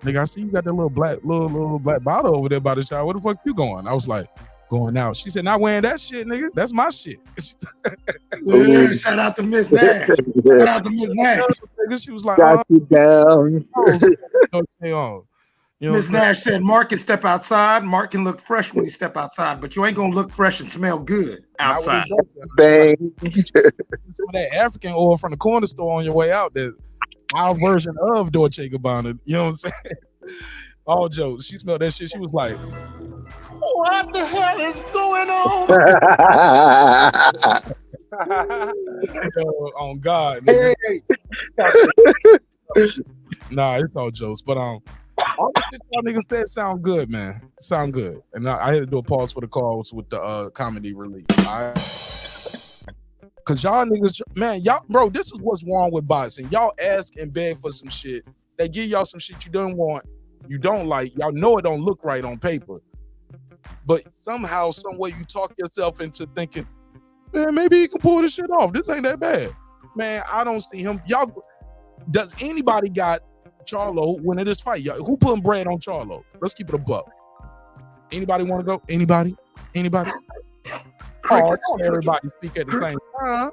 Speaker 1: "Nigga, I see you got that little black bottle over there by the shower. Where the fuck you going?" I was like, "Going out." She said, "Not wearing that shit, nigga. That's my shit."
Speaker 10: Yeah, shout out to Miss Nash. Shout out to Miss Nash.
Speaker 1: She was like,
Speaker 13: "Got you down."
Speaker 10: Miss Nash said, "Mark can step outside. Mark can look fresh when he step outside, but you ain't gonna look fresh and smell good outside."
Speaker 13: Bang.
Speaker 1: Some of that African oil from the corner store on your way out. That our version of Dolce & Gabbana. You know what I'm saying? All jokes. She smelled that shit. She was like, "What the hell is going on?" On God. Hey. Nah, it's all jokes. But all the shit y'all niggas said sound good, man. Sound good. And I had to do a pause for the calls with the comedy relief. All right? Cause y'all niggas, man, y'all, bro, this is what's wrong with boxing. Y'all ask and beg for some shit. They give y'all some shit you don't want, you don't like. Y'all know it don't look right on paper. But somehow, some way you talk yourself into thinking, man, maybe he can pull this shit off. This ain't that bad. Man, I don't see him. Y'all, does anybody got Charlo winning this fight? Y'all, who putting bread on Charlo? Let's keep it a buck. Anybody want to go? Anybody? Oh, don't everybody speak at the same time.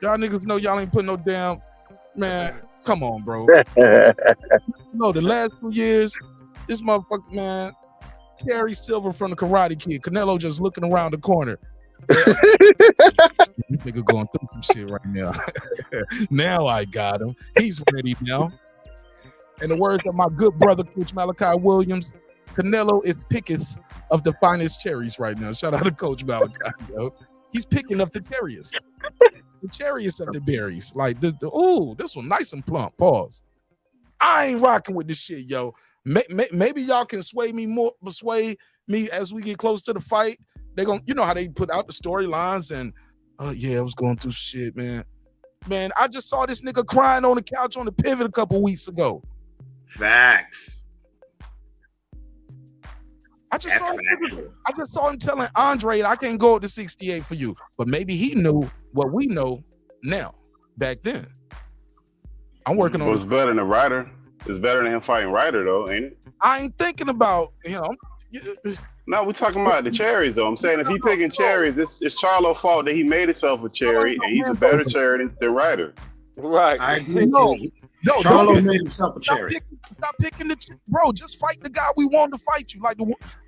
Speaker 1: Y'all niggas know y'all ain't putting no damn, man, come on, bro. No, the last 2 years, this motherfucker, man, Terry Silver from the Karate Kid, Canelo just looking around the corner. This nigga going through some shit right now. Now I got him. He's ready now. In the words of my good brother, Coach Malachi Williams, Canelo is picketh of the finest cherries right now. Shout out to Coach Malachi, yo. He's picking up the cherries. The cherries of the berries. Like, ooh, this one nice and plump. Pause. I ain't rocking with this shit, yo. Maybe y'all can persuade me as we get close to the fight. They gonna, you know how they put out the storylines and, yeah, I was going through shit, man. Man, I just saw this nigga crying on the couch on the pivot a couple weeks ago.
Speaker 10: Facts.
Speaker 1: I just saw him telling Andre, I can't go up to 68 for you. But maybe he knew what we know now, back then. I'm working on
Speaker 12: it's better than a Ryder. It's better than him fighting Ryder, though, ain't it?
Speaker 1: I ain't thinking about him.
Speaker 12: No, we're talking about the cherries, though. I'm saying if he picking cherries, it's Charlo's fault that he made himself a cherry, and he's a better cherry than Ryder.
Speaker 9: Right.
Speaker 10: I agree.
Speaker 1: No,
Speaker 10: Charlo made himself a cherry.
Speaker 1: Stop picking bro. Just fight the guy we want to fight you. Like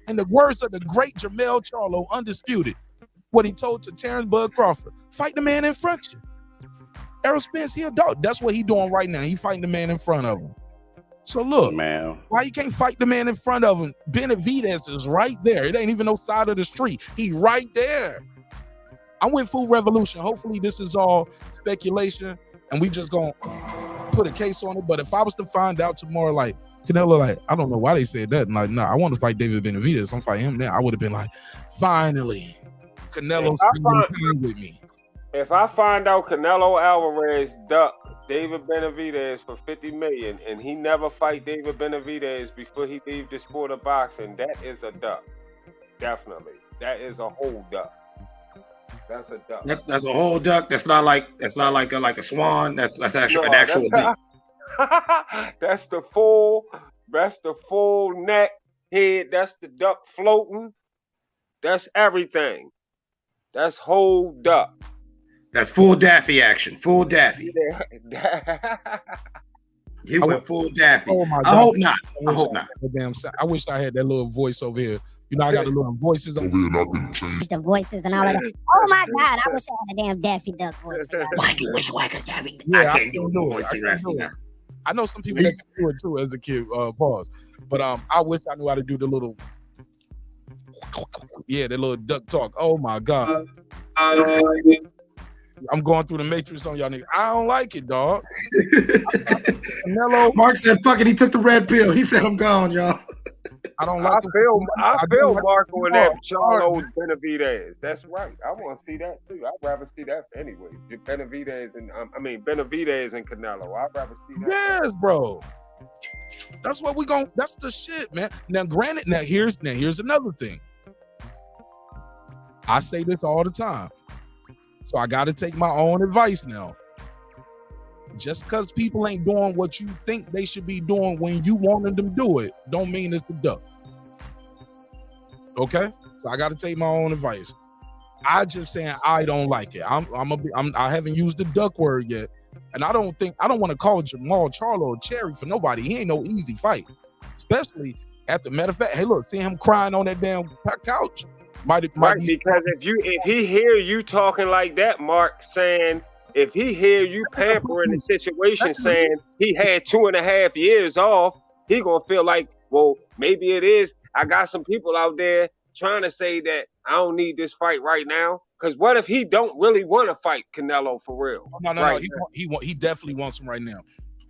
Speaker 1: in the words of the great Jermell Charlo, undisputed, what he told to Terence Bud Crawford: fight the man in front of you. Errol Spence, he a dog. That's what he doing right now. He fighting the man in front of him. So look,
Speaker 12: man,
Speaker 1: why you can't fight the man in front of him? Benavidez is right there. It ain't even no side of the street. He right there. I'm with Food Revolution. Hopefully this is all speculation and we just gonna put a case on it. But if I was to find out tomorrow, like Canelo, like, I don't know why they said that. And like, nah, I want to fight David Benavidez. I'm fighting him now. I would have been like, finally, Canelo's spending time with me.
Speaker 9: If I find out Canelo Alvarez ducked David Benavidez for $50 million and he never fight David Benavidez before he leave the sport of boxing, that is a duck. Definitely. That is a whole duck. That's a duck.
Speaker 10: That's a whole duck. That's not like a swan. That's actually an actual duck.
Speaker 9: That's the full neck, head. That's the duck floating. That's everything. That's whole duck.
Speaker 10: That's full Daffy action. Full Daffy. He went full Daffy.
Speaker 1: Oh my God.
Speaker 10: I hope not. I hope not.
Speaker 1: I wish I had that little voice over here. You know, I got the little voices over here.
Speaker 15: The voices and all of that. Oh my God, I wish I had a damn Daffy Duck voice.
Speaker 10: Why you wish like a Daffy?
Speaker 1: Yeah,
Speaker 10: I can't do it.
Speaker 1: I know some people that can do it too as a kid. Pause. But I wish I knew how to do the little, the little duck talk. Oh my God.
Speaker 8: I don't like it.
Speaker 1: I'm going through the matrix on y'all niggas. I don't like it, dog.
Speaker 10: Mark said, "Fuck it." He took the red pill. He said, "I'm gone, y'all."
Speaker 1: I don't like.
Speaker 9: I feel Marco in that Charlo Benavidez. That's right. I want to see that too. I'd rather see that anyway. Benavidez and Benavidez and Canelo. I'd rather see that.
Speaker 1: Yes, bro. That's what we gon'. That's the shit, man. Now, granted, here's another thing. I say this all the time. So I got to take my own advice now. Just because people ain't doing what you think they should be doing when you wanted them to do it, don't mean it's a duck. Okay? So I got to take my own advice. I just saying I don't like it. I haven't used the duck word yet, and I don't want to call Jamal Charlo a cherry for nobody. He ain't no easy fight, especially after. Matter of fact, hey, look, seeing him crying on that damn couch. Might be
Speaker 9: because if he hear you talking like that, Mark, saying if he hear you pampering the situation, saying he had 2.5 years off, he gonna feel like, well, maybe it is. I got some people out there trying to say that I don't need this fight right now. Because what if he don't really want to fight Canelo for real?
Speaker 1: No. He definitely wants him right now.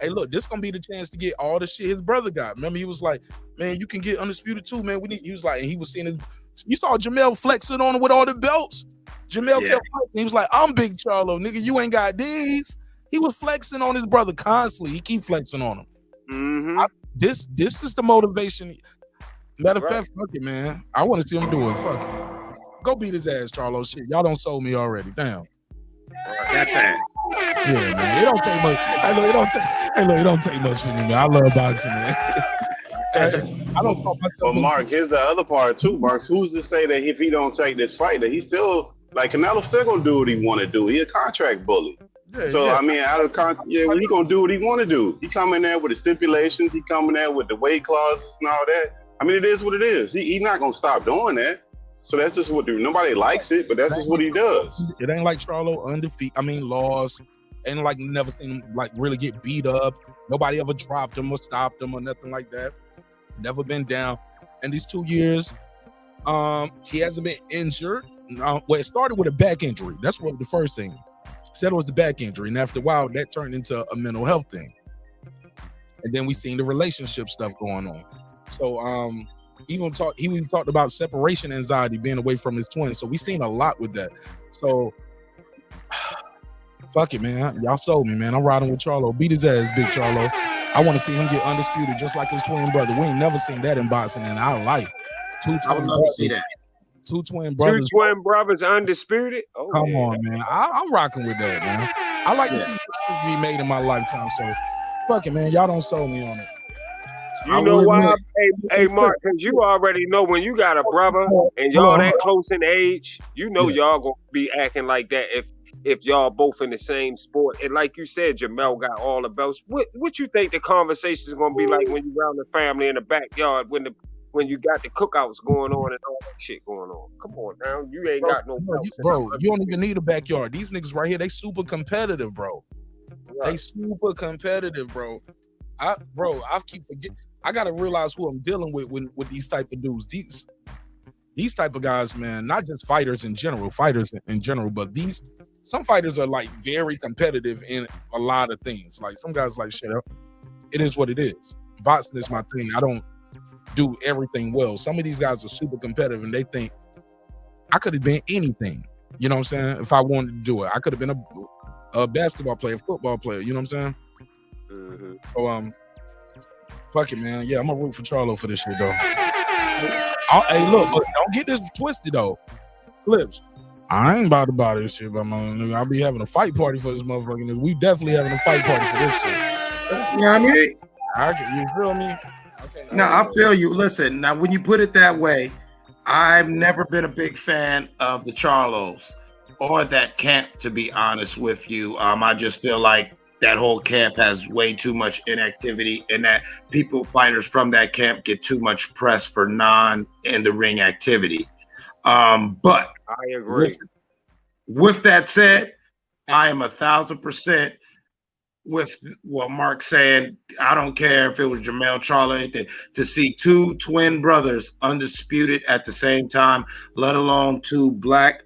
Speaker 1: Hey, look, this gonna be the chance to get all the shit his brother got. Remember, he was like, man, you can get undisputed too, man. He was like, and he was seeing his. You saw Jamel flexing on him with all the belts. Jamel kept flexing. He was like, I'm Big Charlo, nigga. You ain't got these. He was flexing on his brother constantly. He keep flexing on him.
Speaker 9: Mm-hmm.
Speaker 1: This is the motivation. Matter of fact, fuck it, man. I want to see him do it. Fuck it. Go beat his ass, Charlo. Shit, y'all don't sold me already. Damn.
Speaker 10: That's fast.
Speaker 1: Yeah, man. It don't take much. It don't take much for me, man. I love boxing, man. I don't talk myself.
Speaker 12: But Mark, here's the other part too, Mark. Who's to say that if he don't take this fight, that he's still like Canelo's still gonna do what he want to do? He a contract bully. I mean, he gonna do what he want to do. He come in there with the stipulations. He coming there with the weight clauses and all that. I mean, it is what it is. He not gonna stop doing that. So that's just what nobody likes it, but that's just what he does.
Speaker 1: It ain't like Charlo undefeated. I mean, lost. Ain't like never seen him like really get beat up. Nobody ever dropped him or stopped him or nothing like that. Never been down. in these 2 years. He hasn't been injured. Well, it started with a back injury. That's what the first thing. Said it was the back injury, and after a while, that turned into a mental health thing. And then we seen the relationship stuff going on. So he even talked about separation anxiety, being away from his twin. So we seen a lot with that. So fuck it, man. Y'all sold me, man. I'm riding with Charlo. Beat his ass, big Charlo. I want to see him get undisputed, just like his twin brother. We ain't never seen that in boxing in our life.
Speaker 10: I would love to see that.
Speaker 1: Two twin brothers.
Speaker 9: Two twin brothers undisputed. Oh,
Speaker 1: come
Speaker 9: yeah.
Speaker 1: on, man. I'm rocking with that, man. I like to see history be made in my lifetime. So fuck it, man. Y'all don't sold me on it.
Speaker 9: You know why? Hey, Mark, because you already know when you got a brother and y'all that close in age, you know y'all gonna be acting like that if y'all both in the same sport. And like you said, Jamel got all the belts. What you think the conversation is gonna be like when you around the family in the backyard when you got the cookouts going on and all that shit going on? Come on now, you ain't got no belts.
Speaker 1: Bro, you don't even need a backyard. These niggas right here, they super competitive, bro. Right. They super competitive, bro. I keep forgetting. I gotta realize who I'm dealing with these type of dudes. These type of guys, man, not just fighters in general, but some fighters are like very competitive in a lot of things. Like some guys like, shit up. It is what it is. Boxing is my thing. I don't do everything well. Some of these guys are super competitive and they think I could have been anything. You know what I'm saying? If I wanted to do it, I could have been a basketball player, football player. You know what I'm saying?
Speaker 9: Mm-hmm.
Speaker 1: So fuck it, man. Yeah, I'm gonna root for Charlo for this shit, though. Hey, look, don't get this twisted, though. Clips. I ain't about to buy this shit, but I'll be having a fight party for this motherfucking nigga. We definitely having a fight party for this shit.
Speaker 10: You know what I mean?
Speaker 1: You feel me? Okay.
Speaker 10: No, I feel you. Listen, now when you put it that way, I've never been a big fan of the Charlos or that camp, to be honest with you. I just feel like that whole camp has way too much inactivity, and that fighters from that camp get too much press for non-in-the-ring activity. But
Speaker 9: I agree.
Speaker 10: With that said, I am 1,000% with what Mark's saying. I don't care if it was Jamel, Charlo, anything. To see two twin brothers undisputed at the same time, let alone two black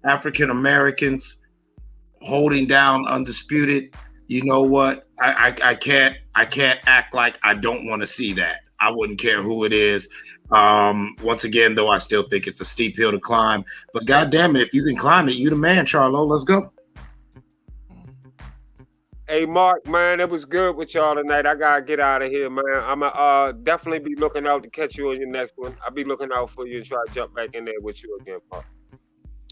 Speaker 10: African Americans holding down undisputed. You know what? I can't act like I don't want to see that. I wouldn't care who it is. Once again, though, I still think it's a steep hill to climb. But goddamn it, if you can climb it, you the man, Charlo. Let's go.
Speaker 9: Hey, Mark, man, it was good with y'all tonight. I gotta get out of here, man. I'ma definitely be looking out to catch you on your next one. I'll be looking out for you and try to jump back in there with you again, Mark.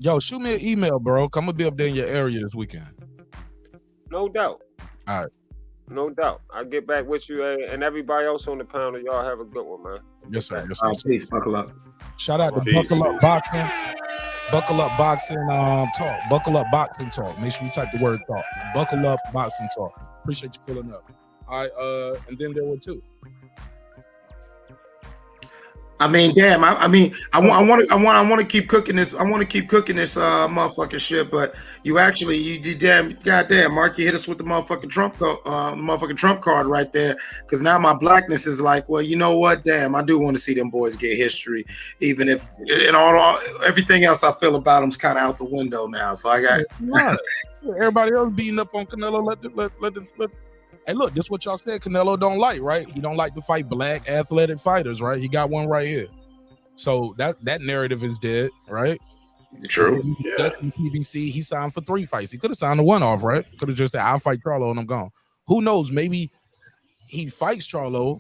Speaker 1: Yo, shoot me an email, bro. I'm gonna be up there in your area this weekend.
Speaker 9: No doubt.
Speaker 1: All right.
Speaker 9: No doubt. I'll get back with you and everybody else on the panel. Y'all have a good one, man.
Speaker 1: Yes, sir. Yes, sir.
Speaker 10: Peace. Buckle up.
Speaker 1: Shout out to Buckle Up Boxing. Buckle Up Boxing Talk. Buckle Up Boxing Talk. Make sure you type the word talk. Buckle Up Boxing Talk. Appreciate you pulling up. All right. And then there were two.
Speaker 10: I mean, damn. I want to keep cooking this. I want to keep cooking this motherfucking shit. But you goddamn, Mark, you hit us with the motherfucking Trump card right there. Because now my blackness is like, well, you know what? Damn, I do want to see them boys get history, even if everything else I feel about them's kind of out the window now. So I got
Speaker 1: everybody else beating up on Canelo. Let Hey, look, this is what y'all said Canelo don't like, right? He don't like to fight black athletic fighters, right? He got one right here. So that narrative is dead, right?
Speaker 10: True.
Speaker 1: Yeah. PBC, he signed for 3 fights. He could have signed a one-off, right? Could have just said, I'll fight Charlo and I'm gone. Who knows? Maybe he fights Charlo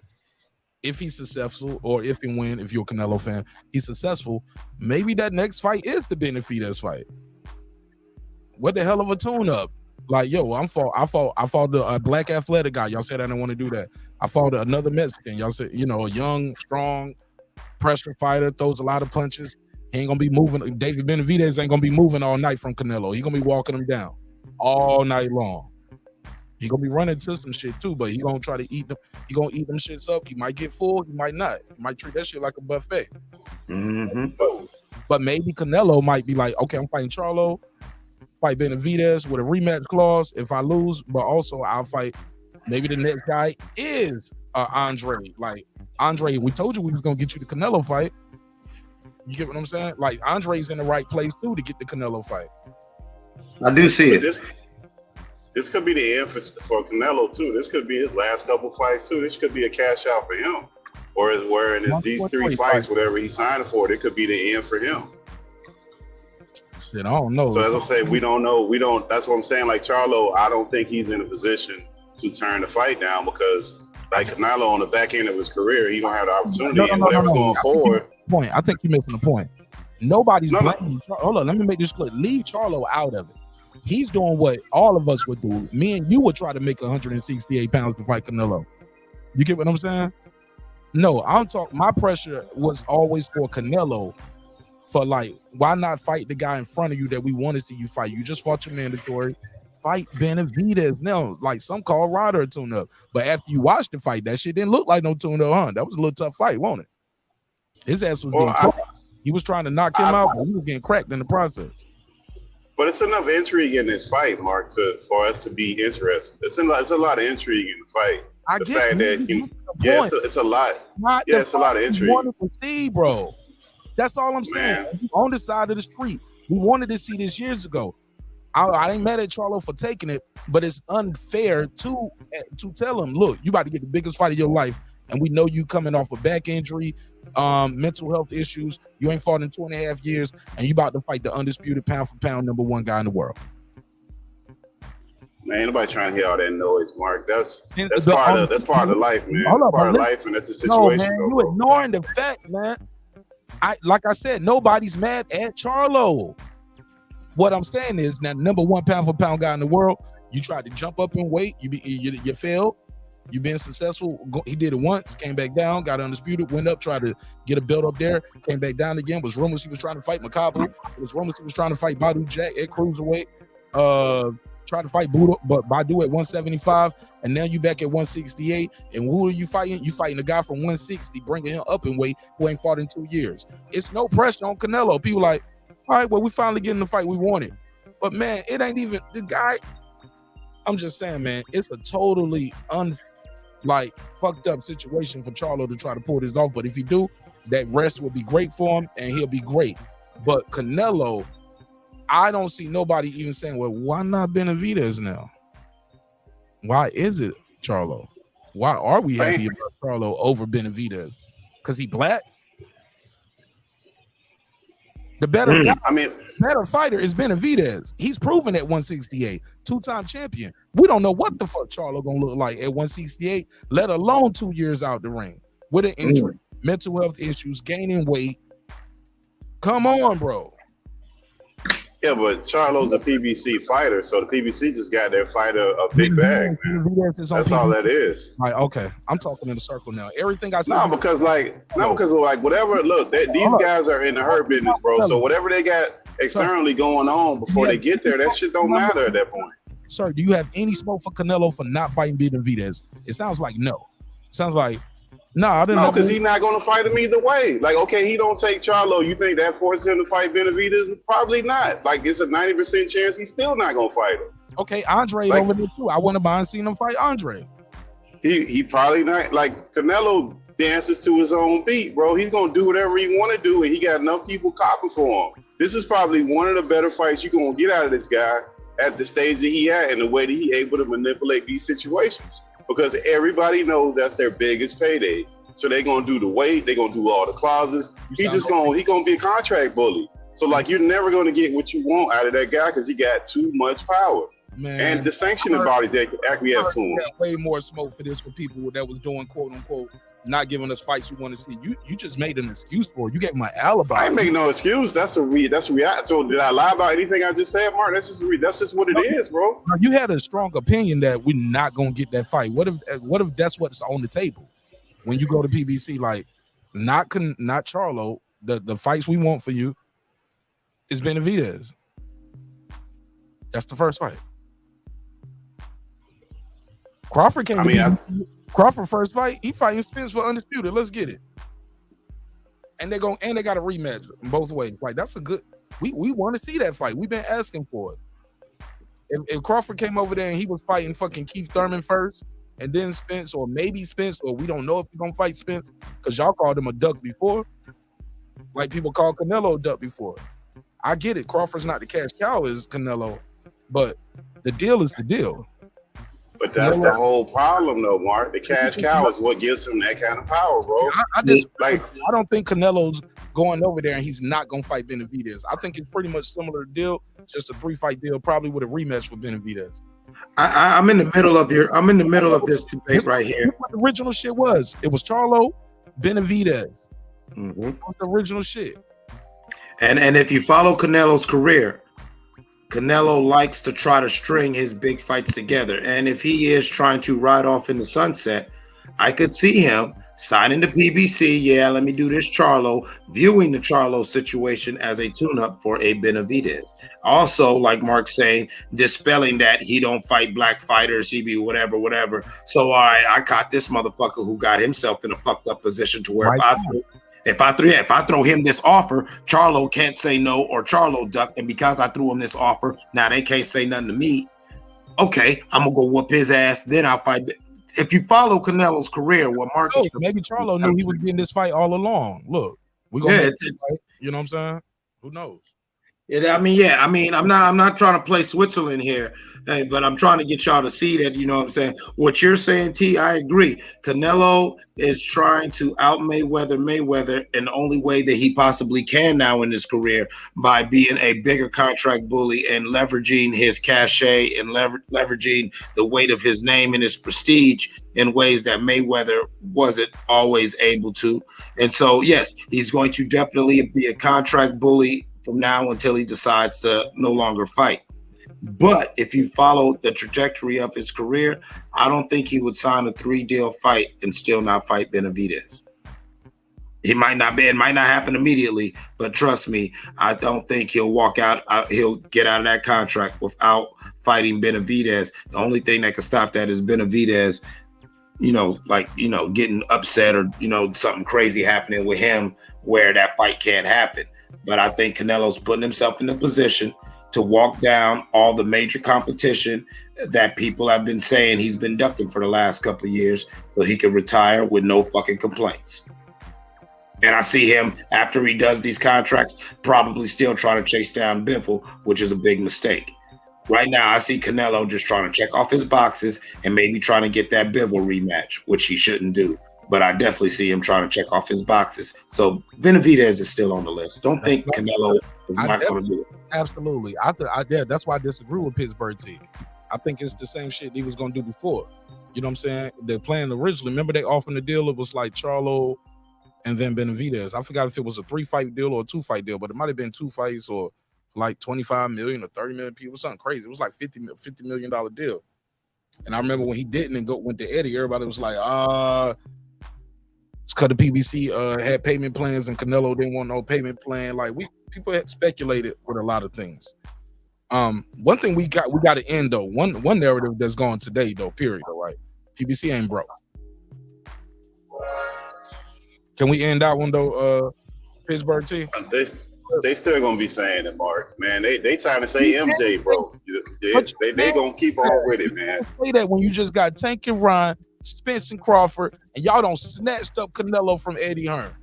Speaker 1: if he's successful, or if and when, if you're a Canelo fan, he's successful. Maybe that next fight is the Benavidez fight. What the hell of a tune-up. Like, yo, I fought a black athletic guy. Y'all said I didn't want to do that. I fought another Mexican. Y'all said, a young, strong, pressure fighter, throws a lot of punches. He ain't gonna be moving. David Benavidez ain't gonna be moving all night from Canelo. He gonna be walking him down all night long. He gonna be running to some shit too, but he gonna try to eat them. He gonna eat them shits up. He might get full. He might not. He might treat that shit like a buffet.
Speaker 10: Mm-hmm.
Speaker 1: But maybe Canelo might be like, okay, I'm fighting Charlo. Fight Benavidez with a rematch clause if I lose, but also I'll fight. Maybe the next guy is Andre. Like, Andre, we told you we was gonna get you the Canelo fight. You get what I'm saying? Like Andre's in the right place too to get the Canelo fight.
Speaker 10: I do see
Speaker 12: it. This could be the end for Canelo too. This could be his last couple fights too. This could be a cash out for him, or is where in these 3 fights, whatever he signed for, it could be the end for him.
Speaker 1: Shit, I don't know.
Speaker 12: So as I say, we don't know. We don't. That's what I'm saying. Like Charlo, I don't think he's in a position to turn the fight down because, like Canelo, on the back end of his career, he don't have the opportunity and whatever's going forward.
Speaker 1: I think you're missing the point. Nobody's blaming. Hold on, let me make this clear. Leave Charlo out of it. He's doing what all of us would do. Me and you would try to make 168 pounds to fight Canelo. You get what I'm saying? No, I'm talking. My pressure was always for Canelo. For like, why not fight the guy in front of you that we want to see you fight? You just fought your mandatory. Fight Benavidez. Now, like some call Ryder a tune-up. But after you watched the fight, that shit didn't look like no tune-up, huh? That was a little tough fight, wasn't it? His ass was getting cracked. He was trying to knock him out, but he was getting cracked in the process.
Speaker 12: But it's enough intrigue in this fight, Mark, for us to be interested. It's a lot of intrigue in the fight. The fact that it's a lot. It's a lot of intrigue.
Speaker 1: We wanted to see, bro. That's all I'm saying. On the side of the street, we wanted to see this years ago. I ain't mad at Charlo for taking it, but it's unfair to tell him, look, you about to get the biggest fight of your life, and we know you coming off a back injury, mental health issues. You ain't fought in 2.5 years, and you about to fight the undisputed pound for pound #1 guy in the world.
Speaker 12: Man, ain't nobody trying to hear all that noise, Mark. That's part of life, man. That's part of life, and that's the situation.
Speaker 1: No, man, you ignoring the fact, man. Like I said, nobody's mad at Charlo. What I'm saying is, now #1 pound for pound guy in the world, you tried to jump up in weight, you failed. You've been successful. He did it once, came back down, got undisputed, went up, tried to get a belt up there, came back down again. Was rumors he was trying to fight Macabre. Was rumors he was trying to fight Badu Jack at cruiserweight. Tried to fight Buddha, but Badu at 175, and now you back at 168. And who are you fighting? You fighting a guy from 160, bringing him up in weight who ain't fought in 2 years. It's no pressure on Canelo. People like, all right, well, we finally getting the fight we wanted. But man, it ain't even the guy. I'm just saying, man, it's a totally fucked up situation for Charlo to try to pull this off. But if he do, that rest will be great for him, and he'll be great. But Canelo, I don't see nobody even saying, well, why not Benavidez now? Why is it Charlo? Why are we happy about Charlo over Benavidez? Because he black? The better guy, better fighter is Benavidez. He's proven at 168, 2-time champion. We don't know what the fuck Charlo gonna look like at 168, let alone 2 years out the ring with an injury, mental health issues, gaining weight. Come on, bro.
Speaker 12: Yeah, but Charlo's a PBC fighter, so the PBC just got their fighter a big bag, man. That's all that is.
Speaker 1: Like, okay, I'm talking in a circle now. Everything I said.
Speaker 12: Not because of whatever. Look, these guys are in the hurt business, bro. So whatever they got externally going on before they get there, that shit don't matter at that point.
Speaker 1: Sir, do you have any smoke for Canelo for not fighting Benavidez? It sounds like no. Sounds like no. I didn't know
Speaker 12: because he's not going to fight him either way. Like, okay, he don't take Charlo. You think that forces him to fight Benavidez? Probably not. Like, it's a 90% chance he's still not going to fight him.
Speaker 1: Okay, Andre over there too. I wouldn't mind seeing him fight Andre.
Speaker 12: He probably not. Like, Canelo dances to his own beat, bro. He's going to do whatever he want to do, and he got enough people copping for him. This is probably one of the better fights you're going to get out of this guy at the stage that he at and the way that he able to manipulate these situations. Because everybody knows that's their biggest payday. So they're gonna do the weight, they're gonna do all the clauses. He gonna be a contract bully. So like you're never gonna get what you want out of that guy because he got too much power. Man, and the sanctioning bodies acquiesce to him.
Speaker 1: Way more smoke for this for people that was doing quote unquote not giving us fights we want to see. You just made an excuse for it. You gave my alibi.
Speaker 12: I ain't making no excuse. That's a reality. So did I lie about anything I just said, Mark? That's just what it is, bro.
Speaker 1: You had a strong opinion that we're not gonna get that fight. What if that's what's on the table when you go to PBC? Like not Charlo. The fights we want for you is Benavidez. That's the first fight. Crawford came. Crawford first fight, he fighting Spence for undisputed. Let's get it. And they got a rematch both ways. Like that's a good. We want to see that fight. We've been asking for it. If Crawford came over there and he was fighting fucking Keith Thurman first, and then Spence, or maybe Spence, or we don't know if he's gonna fight Spence because y'all called him a duck before, like people called Canelo a duck before. I get it. Crawford's not the cash cow as Canelo, but the deal is the deal.
Speaker 12: But that's the whole problem, though, Mark. The cash cow is what gives him that kind of power, bro.
Speaker 1: I don't think Canelo's going over there and he's not gonna fight Benavidez. I think it's pretty much similar deal, just a 3-fight deal, probably with a rematch for Benavidez.
Speaker 10: I'm in the middle of this debate right here.
Speaker 1: What the original shit was? It was Charlo, Benavidez.
Speaker 10: Mm-hmm.
Speaker 1: What the original shit.
Speaker 10: And if you follow Canelo's career, Canelo likes to try to string his big fights together. And if he is trying to ride off in the sunset, I could see him signing the PBC. Yeah, let me do this Charlo, viewing the Charlo situation as a tune-up for a Benavidez. Also, like Mark's saying, dispelling that he don't fight black fighters, he be whatever. So, all right, I caught this motherfucker who got himself in a fucked up position to where if I throw him this offer, Charlo can't say no, or Charlo duck. And because I threw him this offer, now they can't say nothing to me. Okay, I'm gonna go whoop his ass. Then I'll fight. If you follow Canelo's career, what Mark?
Speaker 1: Maybe Charlo knew he was getting this fight all along. Look, we're gonna make this fight. You know what I'm saying? Who knows?
Speaker 10: I mean, I'm not trying to play Switzerland here, but I'm trying to get y'all to see that, you know what I'm saying? What you're saying, T, I agree. Canelo is trying to out Mayweather in the only way that he possibly can now in his career, by being a bigger contract bully and leveraging his cachet and leveraging the weight of his name and his prestige in ways that Mayweather wasn't always able to. And so, yes, he's going to definitely be a contract bully from now until he decides to no longer fight. But if you follow the trajectory of his career, I don't think he would sign a 3-deal fight and still not fight Benavidez. It might not happen immediately, but trust me, I don't think he'll he'll get out of that contract without fighting Benavidez. The only thing that can stop that is Benavidez, getting upset, or, something crazy happening with him where that fight can't happen. But I think Canelo's putting himself in a position to walk down all the major competition that people have been saying he's been ducking for the last couple of years, so he can retire with no fucking complaints. And I see him, after he does these contracts, probably still trying to chase down Bivol, which is a big mistake. Right now, I see Canelo just trying to check off his boxes and maybe trying to get that Bivol rematch, which he shouldn't do. But I definitely see him trying to check off his boxes. So Benavidez is still on the list. Don't think Canelo is not going to do it.
Speaker 1: Absolutely. That's why I disagree with Pittsburgh team. I think it's the same shit he was going to do before. You know what I'm saying? They're playing originally. Remember they offered the deal? It was like Charlo and then Benavidez. I forgot if it was a 3-fight deal or a 2-fight deal, but it might have been 2 fights or like 25 million or 30 million people, something crazy. It was like $50 million deal. And I remember when he didn't and went to Eddie, everybody was like, it's because the PBC had payment plans and Canelo didn't want no payment plan. Like people had speculated with a lot of things. One thing we got to end though. One narrative that's going today though. Period. Though, right? PBC ain't broke. Can we end that one though? Pittsburgh team.
Speaker 12: They still gonna be saying it, Mark. Man, they trying to say MJ, bro. They gonna keep on with it, man.
Speaker 1: Say that when you just got Tank and Ryan, Spence and Crawford, and y'all don't snatched up Canelo from Eddie Hearn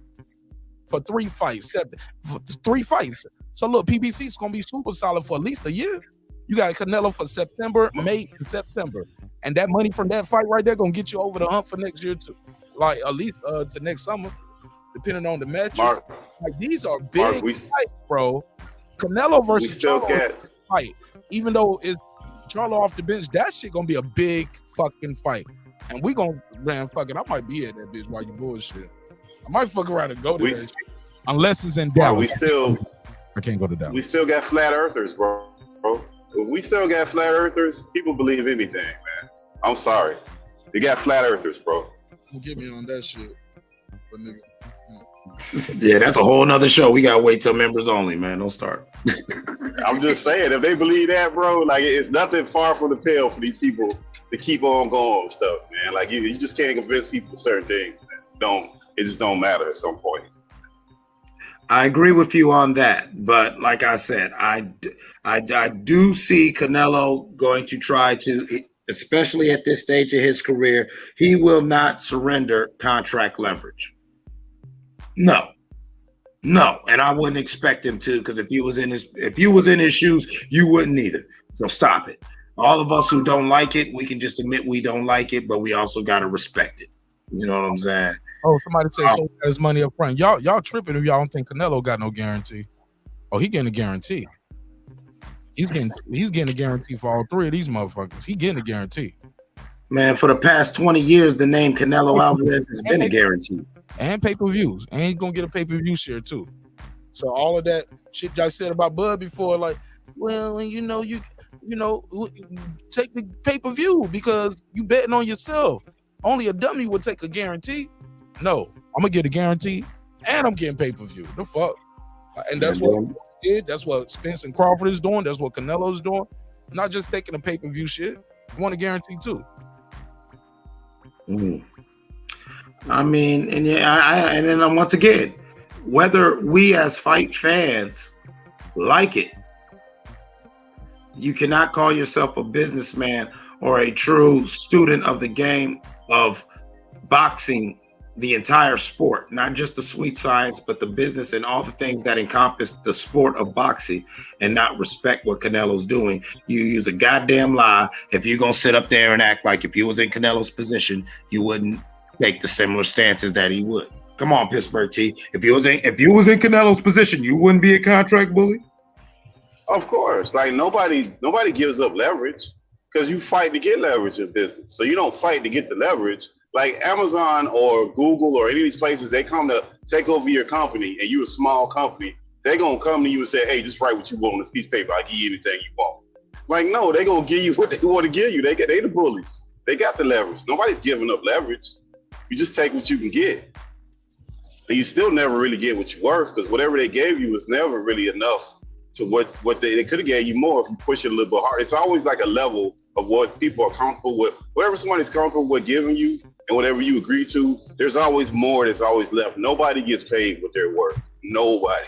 Speaker 1: for 3 fights. For 3 fights. So look, PBC is gonna be super solid for at least a year. You got Canelo for September, May, and September, and that money from that fight right there gonna get you over the hump for next year too. Like at least to next summer, depending on the matches. Like these are big fights, bro. Canelo versus Charlo fight. Even though it's Charlo off the bench, that shit gonna be a big fucking fight. And we gonna, man, fuck it. I might be at that bitch while you bullshit. I might fuck around and go to that shit. Unless it's in Dallas. I can't go to Dallas.
Speaker 12: We still got flat earthers, bro. If we still got flat earthers, people believe anything, man. I'm sorry. You got flat earthers, bro.
Speaker 1: Don't get me on that shit. But nigga.
Speaker 10: Yeah, that's a whole nother show. We gotta wait till members only, man. Don't start.
Speaker 12: I'm just saying, if they believe that, bro, like it's nothing far from the pale for these people to keep on going with stuff, man. Like you just can't convince people certain things, man. It just don't matter at some point.
Speaker 10: I agree with you on that, but like I said, I do see Canelo going to try to especially at this stage of his career, he will not surrender contract leverage. No. And I wouldn't expect him to, because if you was in his shoes, you wouldn't either. So stop it. All of us who don't like it, we can just admit we don't like it, but we also gotta respect it. You know what I'm saying?
Speaker 1: Oh, somebody said so has money up front. Y'all tripping if y'all don't think Canelo got no guarantee. Oh, he getting a guarantee. He's getting a guarantee for all three of these motherfuckers. He getting a guarantee.
Speaker 10: Man, for the past 20 years, the name Canelo Alvarez has been a guarantee.
Speaker 1: And pay-per-views. And he's gonna get a pay-per-view share too. So all of that shit y'all said about Bud before, like, well, you take the pay-per-view because you betting on yourself. Only a dummy would take a guarantee. No, I'm gonna get a guarantee and I'm getting pay-per-view. The fuck? And that's what he did. That's what Spence and Crawford is doing. That's what Canelo's doing. Not just taking a pay-per-view shit. You want a guarantee too.
Speaker 10: I mean, and then once again, whether we as fight fans like it, you cannot call yourself a businessman or a true student of the game of boxing, the entire sport, not just the sweet science, but the business and all the things that encompass the sport of boxing, and not respect what Canelo's doing. You use a goddamn lie if you're gonna sit up there and act like if you was in Canelo's position, you wouldn't take the similar stances that he would. Come on, Pittsburgh T. If you was in Canelo's position, you wouldn't be a contract bully.
Speaker 12: Of course, like nobody gives up leverage because you fight to get leverage in business. So you don't fight to get the leverage. Like Amazon or Google or any of these places, they come to take over your company, and you're a small company. They're gonna come to you and say, "Hey, just write what you want on this piece of paper. I'll give you anything you want." Like, no, they gonna give you what they want to give you. They the bullies. They got the leverage. Nobody's giving up leverage. You just take what you can get, and you still never really get what you're worth, because whatever they gave you was never really enough to what they could have gave you more if you push it a little bit harder. It's always like a level of what people are comfortable with. Whatever somebody's comfortable with giving you and whatever you agree to, there's always more that's always left. Nobody gets paid what they're worth. Nobody.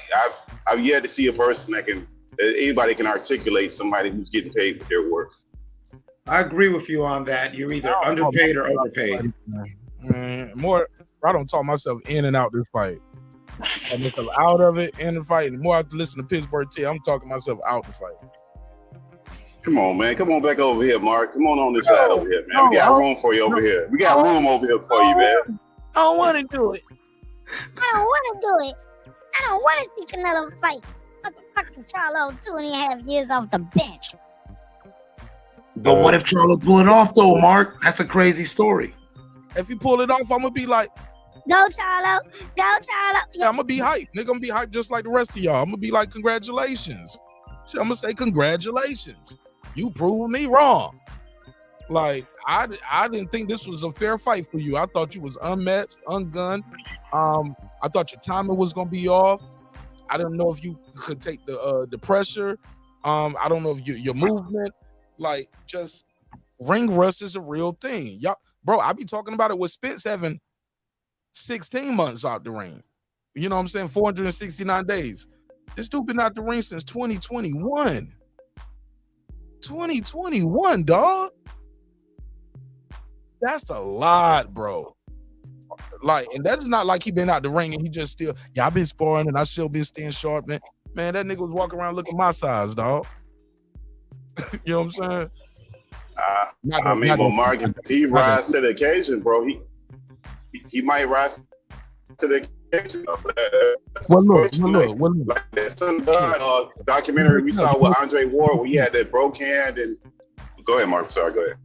Speaker 12: I've yet to see a person that anybody can articulate somebody who's getting paid what they're worth.
Speaker 10: I agree with you on that. You're either underpaid or overpaid.
Speaker 1: Man, more, I don't talk myself in and out this fight. I myself out of it, in the fight. The more I listen to Pittsburgh T, I'm talking myself out the fight.
Speaker 12: Come on, man. Come on back over here, Mark. Come on this side over here, man. We got room for you over here. We got room over here for you, man.
Speaker 15: I don't want to do it. I don't want to see Canelo fight. Fucking Charlo 2.5 years off the bench.
Speaker 10: But what if Charlo pull it off, though, Mark? That's a crazy story.
Speaker 1: If you pull it off, I'm going to be like,
Speaker 15: go Charlo. Go Charlo.
Speaker 1: Yeah, I'm going to be hyped. Nigga, I'm going to be hyped just like the rest of y'all. I'm going to be like, congratulations. I'm going to say congratulations. You proved me wrong. Like, I didn't think this was a fair fight for you. I thought you was unmatched, ungunned. I thought your timing was going to be off. I didn't know if you could take the pressure. I don't know if your movement, like, just ring rust is a real thing. Y'all, bro, I be talking about it with Spence having 16 months out the ring. You know what I'm saying? 469 days. This dude been out the ring since 2021. 2021, dog. That's a lot, bro. Like, and that's not like he been out the ring and he just still, yeah, I've been sparring and I still been staying sharp, man. Man, that nigga was walking around looking my size, dog. You know what I'm saying?
Speaker 12: But Mark, if he rise to the occasion, bro, he might rise to the occasion.
Speaker 1: Well, look.
Speaker 12: Like that Son God documentary we saw with Andre Ward, where he had that broke hand. And go ahead, Mark. Sorry, go ahead.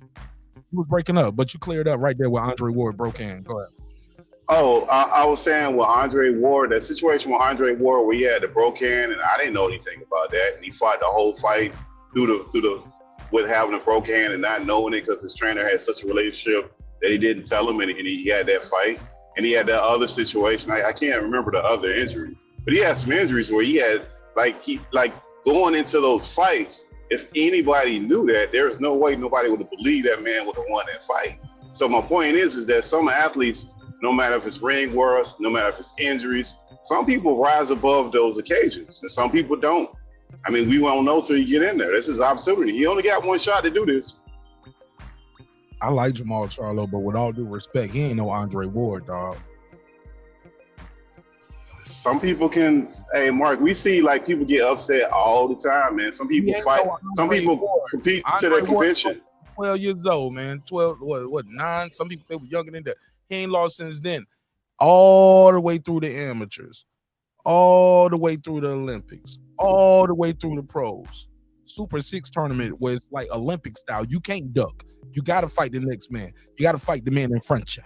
Speaker 1: He was breaking up, but you cleared up right there with Andre Ward broke hand. Go ahead.
Speaker 12: Oh, I was saying with Andre Ward, that situation with Andre Ward where he had the broke hand, and I didn't know anything about that, and he fought the whole fight with having a broke hand and not knowing it because his trainer had such a relationship that he didn't tell him, and he had that fight, and he had that other situation. I can't remember the other injury, but he had some injuries where he had like going into those fights. If anybody knew that, there's no way nobody would have believed that man would have won that fight. So my point is that some athletes, no matter if it's ring rust, no matter if it's injuries, some people rise above those occasions and some people don't. I mean, we won't know till you get in there. This is opportunity. You only got one shot to do this.
Speaker 1: I like Jamal Charlo, but with all due respect, he ain't no Andre Ward, dog.
Speaker 12: Some people can. Hey, Mark, we see like people get upset all the time, man. Some people fight. Some people compete to their convention.
Speaker 1: 12 years old, man. 12, what, 9? Some people, they were younger than that. He ain't lost since then. All the way through the amateurs, all the way through the Olympics, all the way through the pros. Super 6 tournament where it's like Olympic style. You can't duck. You got to fight the next man. You got to fight the man in front of you.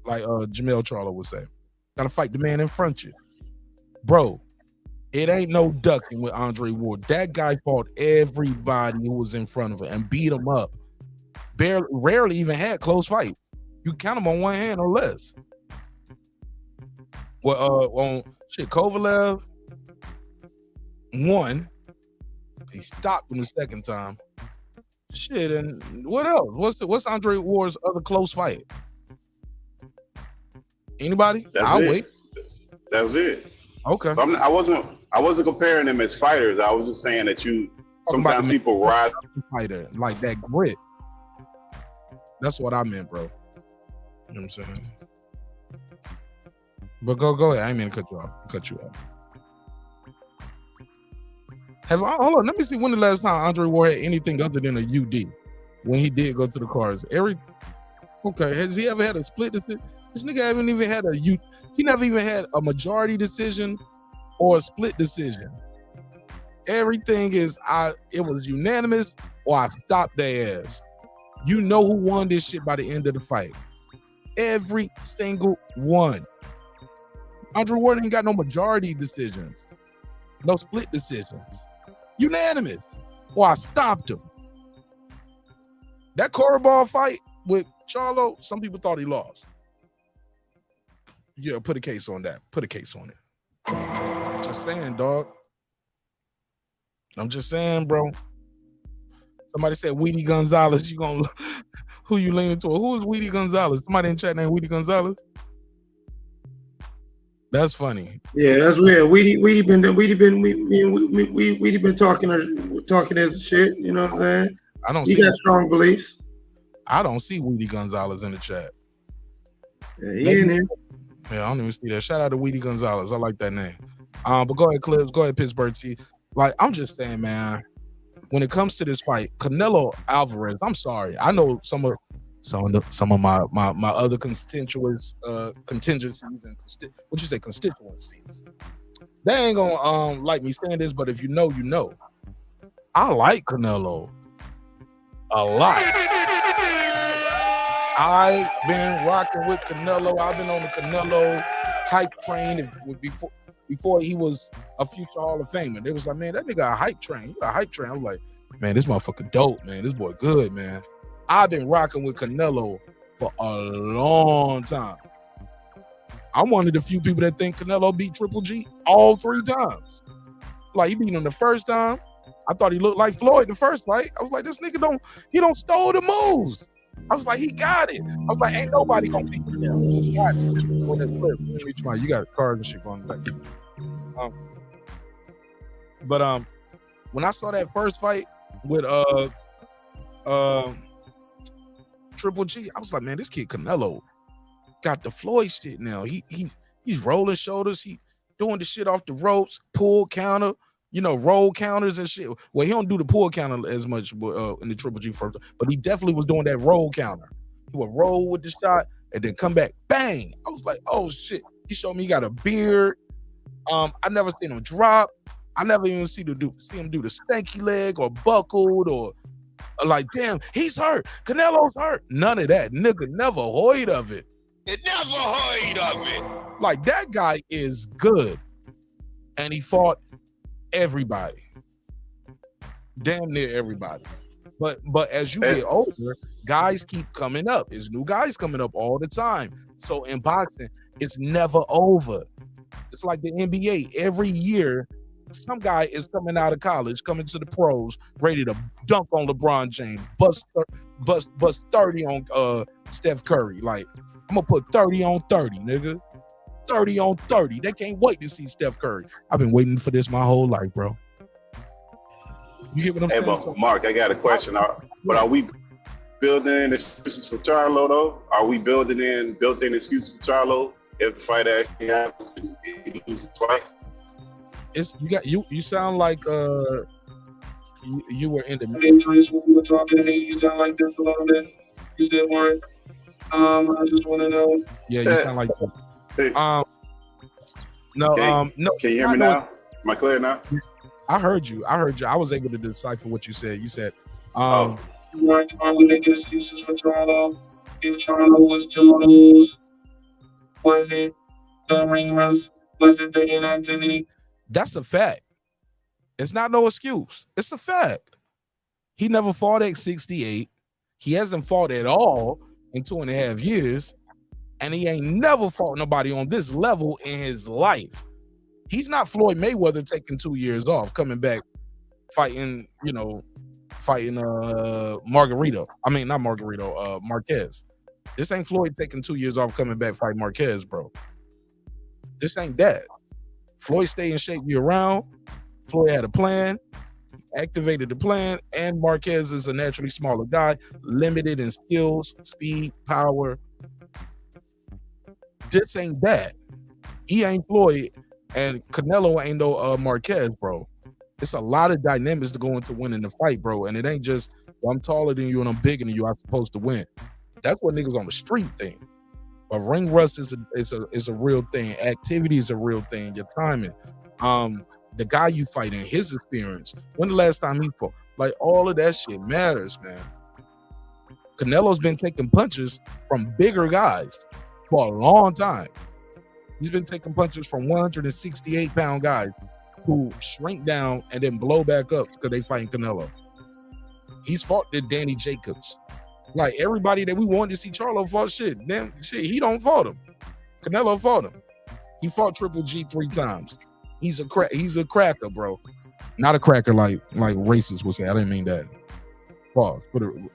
Speaker 1: Like Jamal Charlo would say. Got to fight the man in front of you. Bro, it ain't no ducking with Andre Ward. That guy fought everybody who was in front of him and beat him up. Rarely even had close fights. You count them on one hand or less. Well, on Kovalev won. He stopped him the second time. Shit, and what else? What's Andre Ward's other close fight? Anybody? I'll wait.
Speaker 12: That's it.
Speaker 1: Okay.
Speaker 12: So I wasn't comparing them as fighters. I was just saying that sometimes people rise
Speaker 1: fighter like that grit. That's what I meant, bro. You know what I'm saying? But go ahead. I ain't mean to cut you off. Hold on, let me see when the last time Andre Ward had anything other than a UD when he did go to the cards. Okay, has he ever had a split decision? This nigga haven't even had he never even had a majority decision or a split decision. Everything is it was unanimous or I stopped their ass. You know who won this shit by the end of the fight. Every single one. Andre Ward ain't got no majority decisions. No split decisions. Unanimous. Or I stopped him. That Coroball fight with Charlo, some people thought he lost. Yeah, put a case on that. Put a case on it. Just saying, dog. I'm just saying, bro. Somebody said Weedy Gonzalez. Who you leaning toward? Who is Weedy Gonzalez? Somebody in chat named Weedy Gonzalez? That's funny.
Speaker 10: Yeah, that's weird. Weedy been talking as shit. You know what I'm saying?
Speaker 1: I don't.
Speaker 10: He got strong beliefs.
Speaker 1: I don't see Weedy Gonzalez in the chat.
Speaker 10: Yeah, he in here.
Speaker 1: Yeah, I don't even see that. Shout out to Weedy Gonzalez. I like that name. But go ahead, Clips. Go ahead, Pittsburgh T. Like, I'm just saying, man. When it comes to this fight, CANELO Alvarez. I'm sorry. I know some of my other contingencies and constituencies. They ain't gonna like me saying this, but if you know, you know. I like CANELO a lot. I've been rocking with CANELO. I've been on the CANELO hype train before he was a future Hall of Famer. They was like, man, that nigga a hype train. He a hype train. I'm like, man, this motherfucker dope, man. This boy good, man. I've been rocking with CANELO for a long time. I'm one of the few people that think CANELO beat Triple G all 3 times. Like, he beat him the first time. I thought he looked like Floyd the first fight. I was like, this nigga don't stole the moves. I was like, he got it. I was like, ain't nobody gonna beat him. He got it. You got cars and shit going back. But when I saw that first fight with Triple G, I was like, man, this kid CANELO got the Floyd shit now. He's rolling shoulders. He doing the shit off the ropes, pull counter, roll counters and shit. Well, he don't do the pull counter as much in the Triple G first, but he definitely was doing that roll counter. He would roll with the shot and then come back, bang. I was like, oh shit. He showed me he got a beard. I never seen him drop. I never even see him do the stanky leg or buckled or like, damn, he's hurt. CANELO's hurt. None of that. Nigga never heard of it.
Speaker 4: It never heard of it.
Speaker 1: Like, that guy is good. And he fought everybody. Damn near everybody. But as you get older, guys keep coming up. There's new guys coming up all the time. So in boxing, it's never over. It's like the NBA. Every year, some guy is coming out of college, coming to the pros, ready to dunk on LeBron James, bust 30 on Steph Curry. Like, I'm gonna put 30 on 30, nigga. 30 on 30. They can't wait to see Steph Curry. I've been waiting for this my whole life, bro. You get what I'm saying?
Speaker 12: But Mark, I got a question. Are building in excuses for Charlo though? Are we built-in excuses for Charlo if the fight actually happens and he loses the fight?
Speaker 1: It's you sound like you were in the
Speaker 16: Matrix when we were talking to me. You sound like this a little bit. You said what? I just want to know.
Speaker 1: Yeah, you sound like no.
Speaker 12: Can you hear me now? Am I clear now?
Speaker 1: I heard you. I was able to decipher what you said. You said,
Speaker 16: You weren't probably making excuses for Charlo. If Charlo was to lose, was it the ring rust? Was it the inactivity?
Speaker 1: That's a fact. It's not no excuse. It's a fact. He never fought at 68. He hasn't fought at all in 2.5 years. And he ain't never fought nobody on this level in his life. He's not Floyd Mayweather taking 2 years off, coming back, fighting Marquez. This ain't Floyd taking 2 years off, coming back, fighting Marquez, bro. This ain't that. Floyd stayed in shape year round. Floyd had a plan, activated the plan, and Marquez is a naturally smaller guy, limited in skills, speed, power. This ain't that. He ain't Floyd, and Canelo ain't no Marquez, bro. It's a lot of dynamics to go into winning the fight, bro. And it ain't just, well, I'm taller than you and I'm bigger than you, I'm supposed to win. That's what niggas on the street think. But ring rust is a real thing. Activity is a real thing. Your timing. The guy you fighting, his experience. When the last time he fought? Like, all of that shit matters, man. Canelo's been taking punches from bigger guys for a long time. He's been taking punches from 168-pound guys who shrink down and then blow back up because they fighting Canelo. He's fought the Danny Jacobs. Like, everybody that we wanted to see Charlo fought he don't fought him. Canelo fought him. He fought Triple G 3 times. He's a cracker, bro. Not a cracker like racists would say. I didn't mean that. Pause.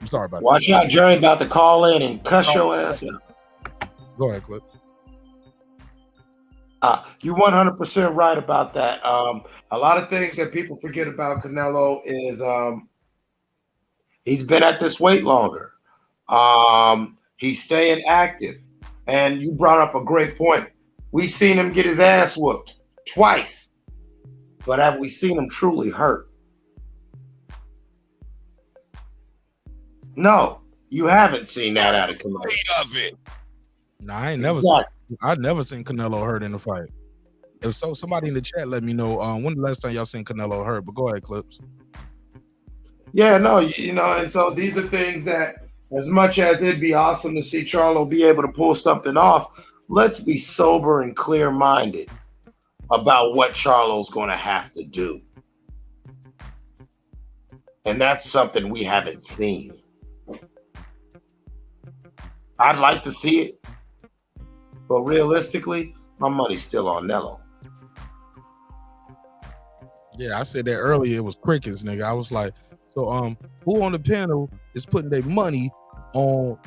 Speaker 1: Sorry about that.
Speaker 10: Watch out, Jerry about to call in and cuss your ass out.
Speaker 1: Go ahead, Clip.
Speaker 10: You're 100% right about that. A lot of things that people forget about Canelo is he's been at this weight longer. He's staying active. And you brought up a great point. We've seen him get his ass whooped twice. But have we seen him truly hurt? No, you haven't seen that out of Canelo.
Speaker 1: Nah, I never seen Canelo hurt in a fight. If so, somebody in the chat let me know when the last time y'all seen Canelo hurt. But go ahead, Clips.
Speaker 10: Yeah, no, and so these are things that, as much as it'd be awesome to see Charlo be able to pull something off, let's be sober and clear-minded about what Charlo's going to have to do. And that's something we haven't seen. I'd like to see it, but realistically, my money's still on Nello.
Speaker 1: Yeah, I said that earlier. It was crickets, nigga. I was like, so who on the panel is putting their money on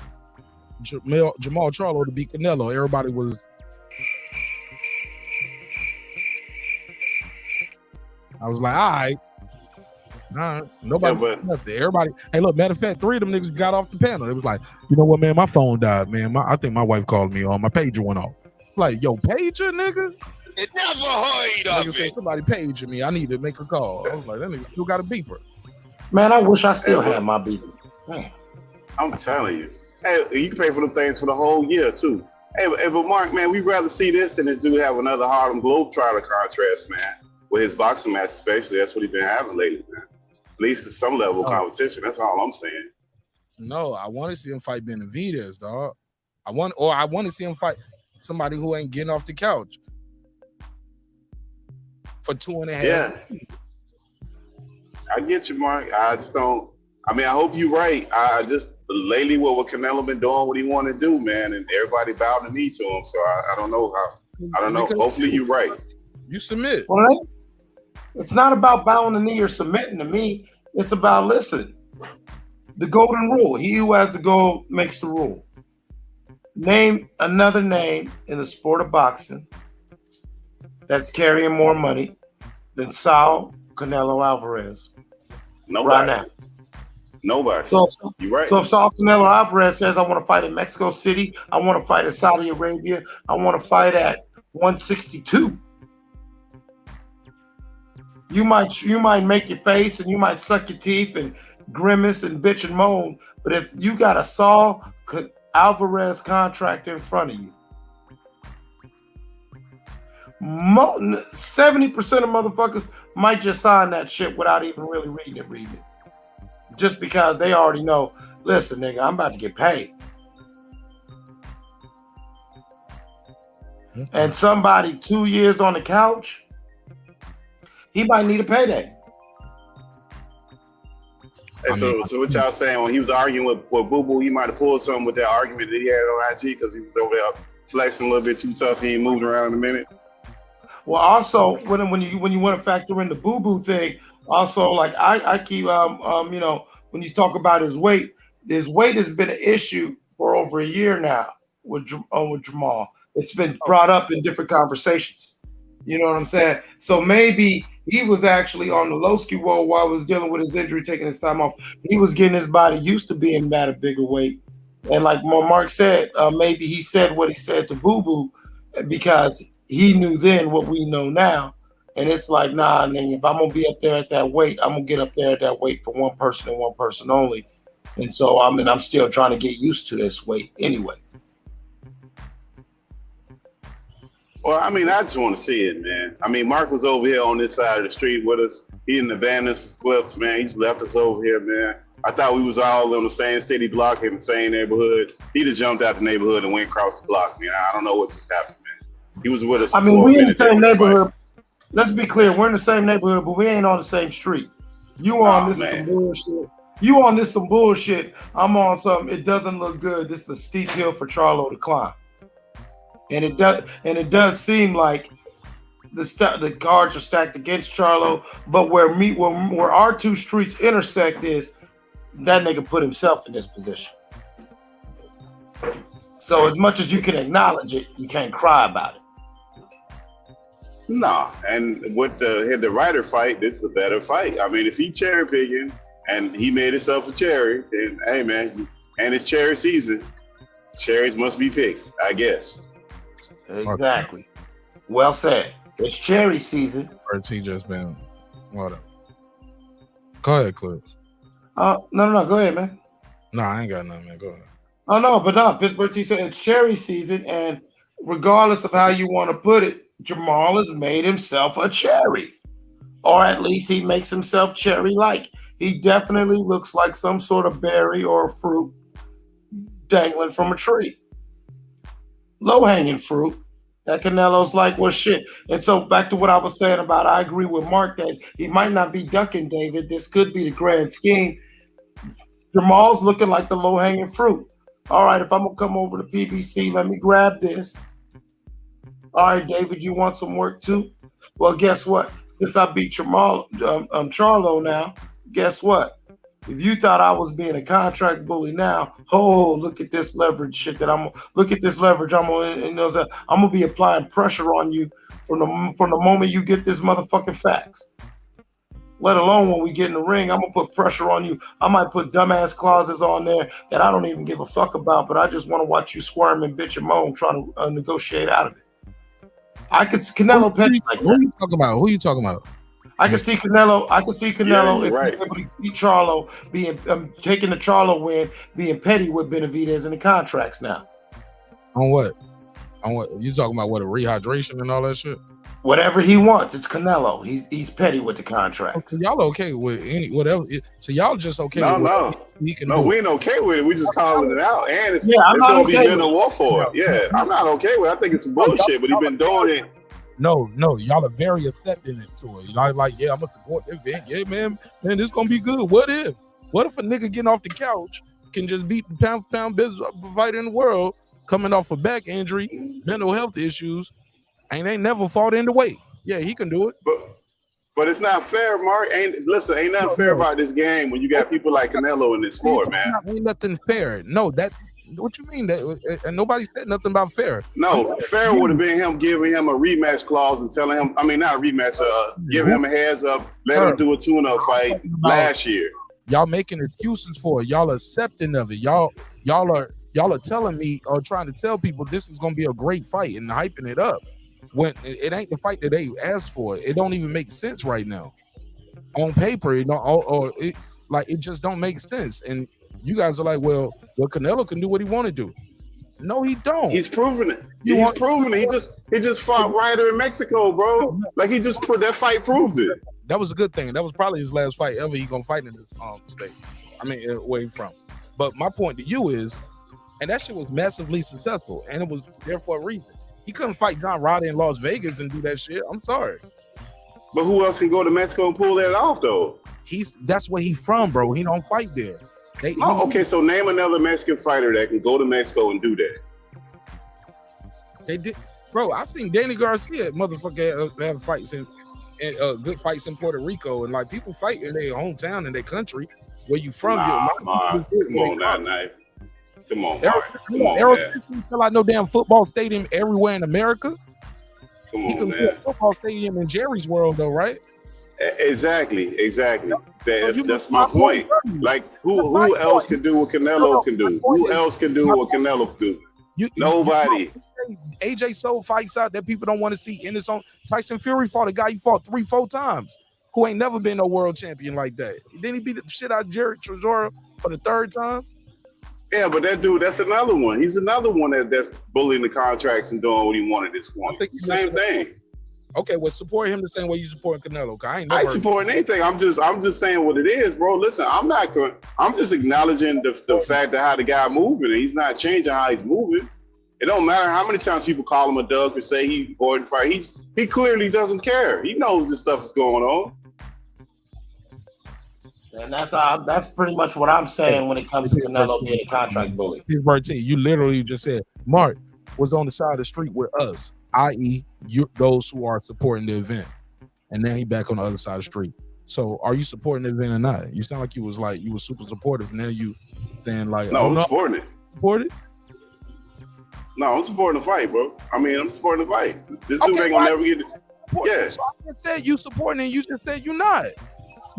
Speaker 1: Jamal Charlo to beat Canelo? Everybody was. I was like, all right. Nobody. Everybody. Hey, look. Matter of fact, 3 of them niggas got off the panel. It was like, you know what, man? My phone died, man. I think my wife called me on. My pager went off. Like, yo, pager, nigga.
Speaker 4: It never heard of
Speaker 1: Nigga said somebody paging me. I need to make a call. I was like, that nigga still got a beeper.
Speaker 10: Man, I wish I still had my beeper. Man.
Speaker 12: I'm telling you. Hey, you can pay for the things for the whole year too. Hey, but Mark, man, we'd rather see this than this dude have another Harlem Globetrotter contrast, man. With his boxing match, especially, that's what he's been having lately, man. At least to some level of competition. That's all I'm saying.
Speaker 1: No, I want to see him fight Benavidez, dog. I want to see him fight somebody who ain't getting off the couch for 2.5.
Speaker 12: Yeah, I get you, Mark. I just don't. I mean, I hope you're right. I just lately what Canelo been doing, what he want to do, man, and everybody bowed the knee to him. So I don't know how. I don't know. Hopefully you're right.
Speaker 1: You submit.
Speaker 10: Well, it's not about bowing the knee or submitting to me. It's about, listen, the golden rule. He who has the gold makes the rule. Name another name in the sport of boxing that's carrying more money than Saul Canelo Alvarez.
Speaker 12: Nobody.
Speaker 10: Right now.
Speaker 12: Nobody.
Speaker 8: So,
Speaker 12: You're right.
Speaker 8: So if Saul Canelo Alvarez says, I want to fight in Mexico City, I want to fight in Saudi Arabia, I want to fight at 162, you might make your face and you might suck your teeth and grimace and bitch and moan, but if you got a Saul Alvarez contract in front of you, 70% of motherfuckers might just sign that shit without even really reading it. Just because they already know, listen, nigga, I'm about to get paid. And somebody 2 years on the couch, he might need a payday.
Speaker 12: Hey, so what y'all saying, when he was arguing with Boo Boo, he might have pulled something with that argument that he had on IG because he was over there flexing a little bit too tough. He ain't moved around in a minute.
Speaker 8: Well, also when you want to factor in the Boo Boo thing, also like I keep when you talk about his weight has been an issue for over a year now with Jamal. It's been brought up in different conversations. You know what I'm saying? So maybe he was actually on the low ski roll while he was dealing with his injury, taking his time off. He was getting his body used to being at a bigger weight. And like Mark said, maybe he said what he said to Boo Boo because he knew then what we know now. And it's like, nah, nigga, if I'm going to be up there at that weight, I'm going to get up there at that weight for one person and one person only. And so, I'm still trying to get used to this weight anyway.
Speaker 12: Well, I just want to see it, man. Mark was over here on this side of the street with us. He in the Vanessa Cliffs, man. He's left us over here, man. I thought we was all in the same city block in the same neighborhood. He just jumped out the neighborhood and went across the block, man. I don't know what just happened, man. He was with us.
Speaker 8: We in the same neighborhood. Let's be clear, we're in the same neighborhood, but we ain't on the same street. You on this is some bullshit. You on this some bullshit. I'm on something. It doesn't look good. This is a steep hill for Charlo to climb. And it does seem like the cards are stacked against Charlo, but where our two streets intersect is that nigga put himself in this position. So as much as you can acknowledge it, you can't cry about it.
Speaker 12: Nah, and with the Ryder fight, this is a better fight. If he cherry picking and he made himself a cherry, then hey man, and it's cherry season, cherries must be picked, I guess.
Speaker 8: Exactly. Well said. It's cherry season.
Speaker 1: Or he just been whatever. Go ahead, Clips.
Speaker 8: No, go ahead, man.
Speaker 1: No, I ain't got nothing, man. Go ahead.
Speaker 8: Oh no, but no, Pittsburgh T said it's cherry season, and regardless of how you want to put it, Jamal has made himself a cherry. Or at least he makes himself cherry-like. He definitely looks like some sort of berry or fruit dangling from a tree. Low-hanging fruit that Canelo's like, well, shit. And so back to what I was saying about, I agree with Mark that he might not be ducking David. This could be the grand scheme. Jamal's looking like the low-hanging fruit. All right, if I'm going to come over to PBC, let me grab this. All right, David, you want some work too? Well, guess what? Since I beat Charlo now, guess what? If you thought I was being a contract bully now, look at this leverage shit that I'm gonna be applying pressure on you from the moment you get this motherfucking facts. Let alone when we get in the ring, I'm gonna put pressure on you. I might put dumbass clauses on there that I don't even give a fuck about, but I just want to watch you squirm and bitch and moan trying to negotiate out of it. I could see Canelo Petty like that.
Speaker 1: Who you talking about?
Speaker 8: I can see Canelo.
Speaker 12: Yeah,
Speaker 8: if
Speaker 12: right.
Speaker 8: he's able to beat Charlo, being taking the Charlo win, being petty with Benavidez in the contracts now.
Speaker 1: On what? You talking about? What, a rehydration and all that shit?
Speaker 8: Whatever he wants, it's Canelo. He's petty with the contracts.
Speaker 1: Okay, y'all okay with whatever? So y'all just okay?
Speaker 12: No,
Speaker 1: we ain't
Speaker 12: okay with it. We just calling it out, and it's
Speaker 8: I'm not
Speaker 12: gonna
Speaker 8: okay
Speaker 12: be been a war for it. Yeah, I'm not okay with it. I think it's some bullshit, but he been doing it.
Speaker 1: No, y'all are very accepting it to it. Y'all like, yeah, I'm gonna support the event. Yeah, man, this gonna be good. What if a nigga getting off the couch can just beat the pound business fighter in the world, coming off a back injury, mental health issues, and they never fought in the weight? Yeah, he can do it.
Speaker 12: But it's not fair, Mark. Ain't nothing fair about this game when you got people like Canelo in this sport, man.
Speaker 1: Ain't nothing fair. No, what you mean? That and nobody said nothing about fair.
Speaker 12: No, fair would have been him giving him a rematch clause and telling him, not a rematch, giving him a heads up, let him do a tune-up fight last year.
Speaker 1: Y'all making excuses for it. Y'all accepting of it. Y'all are telling me or trying to tell people this is gonna be a great fight and hyping it up when it ain't the fight that they asked for. It don't even make sense right now on paper. You know, or it just don't make sense. And you guys are like, well, Canelo can do what he want to do. No, he don't.
Speaker 12: He's proven it. He's proven it. He just fought Ryder in Mexico, bro. Like he just put that fight proves it.
Speaker 1: That was a good thing. That was probably his last fight ever he gonna fight in this state. I mean, where he from. But my point to you is, and that shit was massively successful, and it was there for a reason. He couldn't fight John Ryder in Las Vegas and do that shit. I'm sorry.
Speaker 12: But who else can go to Mexico and pull that off though?
Speaker 1: That's where he from, bro. He don't fight there.
Speaker 12: Okay, so name another Mexican fighter that can go to Mexico and do that.
Speaker 1: They did, bro. I seen Danny Garcia, motherfucker, have fights in good fights in Puerto Rico, and like people fight in their hometown and their country where you from.
Speaker 12: Come on,
Speaker 1: Errol fill out no damn football stadium everywhere in America.
Speaker 12: Come
Speaker 1: He
Speaker 12: on,
Speaker 1: can
Speaker 12: man.
Speaker 1: put a football stadium in Jerry's world, though, right?
Speaker 12: Exactly. That's my point. Like who else can do what Canelo can do? Who else can do what Canelo can do? Nobody.
Speaker 1: AJ sold fights out that people don't want to see in his own. Tyson Fury fought a guy he fought 3-4 times who ain't never been no world champion like that. Then he beat the shit out of Jared Chisora for the 3rd time.
Speaker 12: Yeah, but that dude, that's another one. He's another one that's bullying the contracts and doing what he wanted at this point. It's the same thing.
Speaker 1: Okay, well, support him the same way you support Canelo. I ain't
Speaker 12: supporting anything. I'm just saying what it is, bro. Listen, I'm just acknowledging the fact that how the guy moving, and he's not changing how he's moving. It don't matter how many times people call him a dog or say he's bored to fight. He clearly doesn't care. He knows this stuff is going on.
Speaker 8: And that's pretty much what I'm saying when it comes to Canelo being a contract bully.
Speaker 1: You literally just said Mark was on the side of the street with us, i.e., those who are supporting the event, and then he back on the other side of the street. So, are you supporting the event or not? You sound like you was super supportive. Now you saying like,
Speaker 12: no, I'm supporting it.
Speaker 1: Support it?
Speaker 12: No, I'm supporting the fight, bro. I mean, I'm supporting the fight. This dude ain't gonna never get it. Yeah.
Speaker 1: So I just said you supporting it. You just said you're not.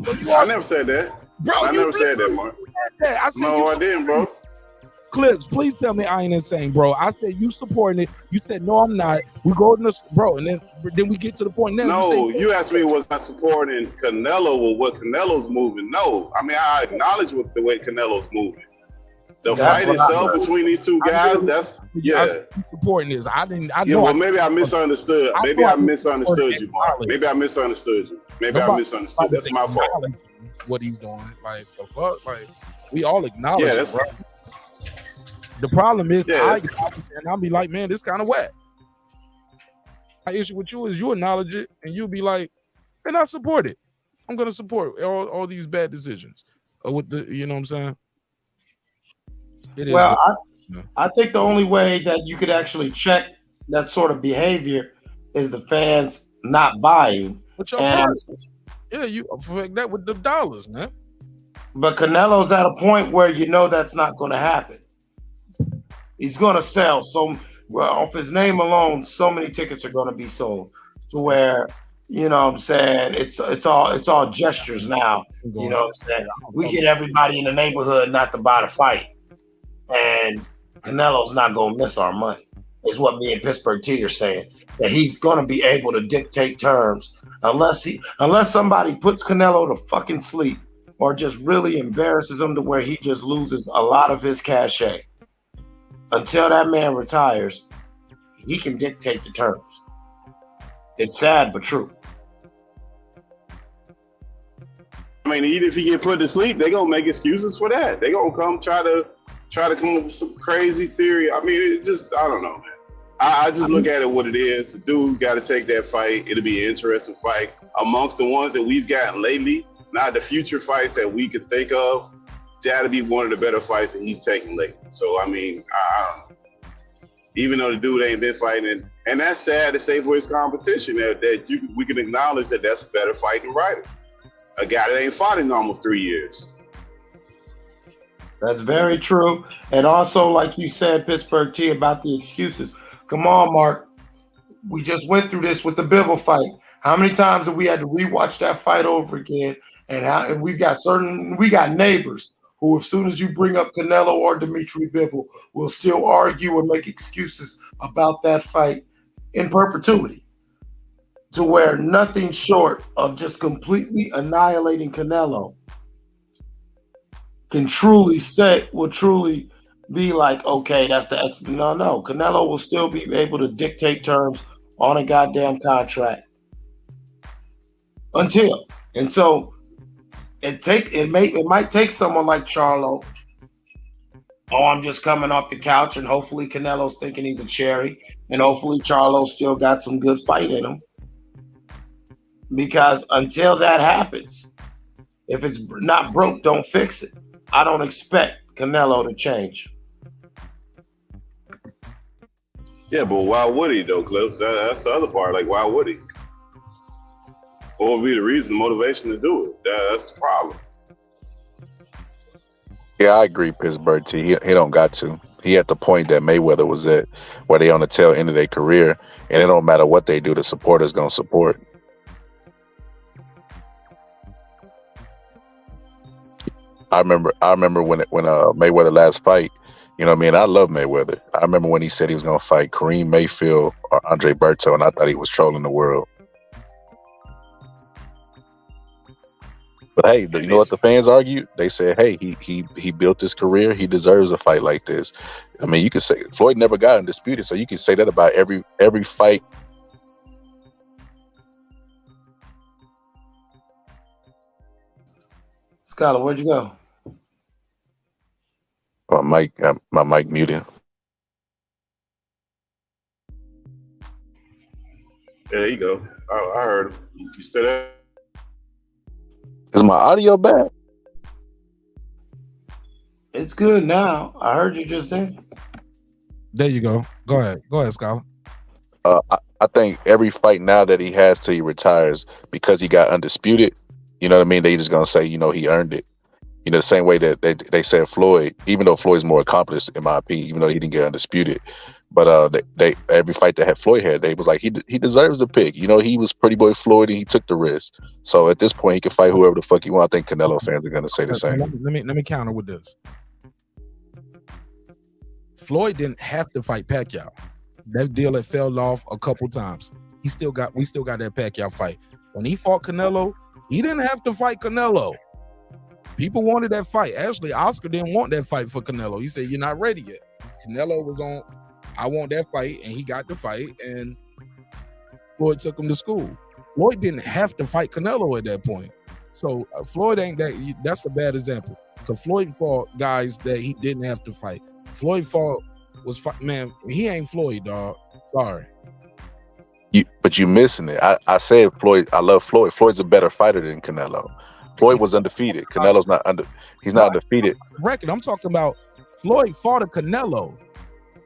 Speaker 1: So
Speaker 12: I never said that.
Speaker 1: Bro,
Speaker 12: I never said that, Mark.
Speaker 1: I said
Speaker 12: no, I didn't, bro.
Speaker 1: Clips, please tell me I ain't insane, bro. I said you supporting it. You said no, I'm not. We go to this, bro, and then we get to the point now.
Speaker 12: No, you asked me was I supporting Canelo or what Canelo's moving. No, I mean I acknowledge the way Canelo's moving. The fight itself between these two guys,
Speaker 1: I supporting this. I know.
Speaker 12: Well, maybe I misunderstood. Maybe I misunderstood you, Mark. Maybe I misunderstood you. I misunderstood. That's my fault.
Speaker 1: What he's doing, like the fuck, like we all acknowledge it, bro. The problem is, I acknowledge it and I'll be like, man, this kind of whack. My issue with you is you acknowledge it and you'll be like, and I support it. I'm gonna support all these bad decisions. With the, you know what I'm saying?
Speaker 8: Well, I think the only way that you could actually check that sort of behavior is the fans not buying.
Speaker 1: Yeah, you affect that with the dollars, man.
Speaker 8: But Canelo's at a point where you know that's not going to happen. He's going to sell off his name alone. So many tickets are going to be sold to where, you know what I'm saying, it's all gestures now. You know what I'm saying? We get everybody in the neighborhood not to buy the fight, and Canelo's not going to miss our money. Is what me and Pittsburgh T are saying, that he's going to be able to dictate terms unless somebody puts Canelo to fucking sleep or just really embarrasses him to where he just loses a lot of his cachet. Until that man retires, he can dictate the terms. It's sad but true.
Speaker 12: I mean, even if he get put to sleep, they gonna make excuses for that. They gonna come try to come up with some crazy theory. I mean, it just, I don't know, man. I just look at it what it is. The dude got to take that fight. It'll be an interesting fight amongst the ones that we've gotten lately. Not the future fights that we could think of. That'll be one of the better fights that he's taken lately. So I mean, I don't know. Even though the dude ain't been fighting, and that's sad to say for his competition, we can acknowledge that that's a better fight than Ryder, a guy that ain't fought in almost 3 years.
Speaker 8: That's very true. And also, like you said, Pittsburgh T, about the excuses. Come on, Mark. We just went through this with the Bivol fight. How many times have we had to rewatch that fight over again And we got neighbors who, as soon as you bring up Canelo or Dimitri Bivol, will still argue and make excuses about that fight in perpetuity, to where nothing short of just completely annihilating Canelo will truly be like, okay, that's the X. No. Canelo will still be able to dictate terms on a goddamn contract until. And so it might take someone like Charlo. Oh, I'm just coming off the couch, and hopefully Canelo's thinking he's a cherry, and hopefully Charlo still got some good fight in him. Because until that happens, if it's not broke, don't fix it. I don't expect Canelo to change.
Speaker 12: Yeah, but why would he though, Clips? That's the other part. Like, why would he? What would be the reason, the motivation to do it? That's the problem.
Speaker 13: Yeah, I agree, Pittsburgh T. He don't got to. He at the point that Mayweather was at, where they on the tail end of their career, and it don't matter what they do, the supporters gonna support. I remember when Mayweather last fight, you know what I mean? I love Mayweather. I remember when he said he was gonna fight Kareem Mayfield or Andre Berto, and I thought he was trolling the world. But hey, you know what the fans argued? They said, hey, he built his career. He deserves a fight like this. I mean, you could say Floyd never got undisputed, so you can say that about every fight.
Speaker 8: Scholar, where'd you go?
Speaker 13: My mic muted.
Speaker 12: There you go. I heard him. You said that?
Speaker 13: Is my audio bad?
Speaker 8: It's good now. I heard you just then.
Speaker 1: There you go. Go ahead, Scholar.
Speaker 13: I think every fight now that he has till he retires, because he got undisputed, you know what I mean? They just gonna say, you know, he earned it. You know, the same way that they said Floyd, even though Floyd's more accomplished in my opinion, even though he didn't get undisputed. But they every fight that Floyd had, they was like, he deserves the pick. You know, he was Pretty Boy Floyd and he took the risk. So at this point, he can fight whoever the fuck he want. I think Canelo fans are gonna say the same.
Speaker 1: Let me counter with this. Floyd didn't have to fight Pacquiao. That deal had fell off a couple times. We still got that Pacquiao fight. When he fought Canelo, he didn't have to fight Canelo. People wanted that fight. Actually, Oscar didn't want that fight for Canelo. He said, "You're not ready yet." Canelo was on, "I want that fight," and he got the fight, and Floyd took him to school. Floyd didn't have to fight Canelo at that point. So Floyd ain't that. That's a bad example. Because Floyd fought guys that he didn't have to fight. Floyd man, he ain't Floyd, dog. Sorry.
Speaker 13: But you missing it. I said Floyd. I love Floyd. Floyd's a better fighter than Canelo. Floyd was undefeated. Canelo's not he's not undefeated.
Speaker 1: Record. I'm talking about Floyd fought a Canelo,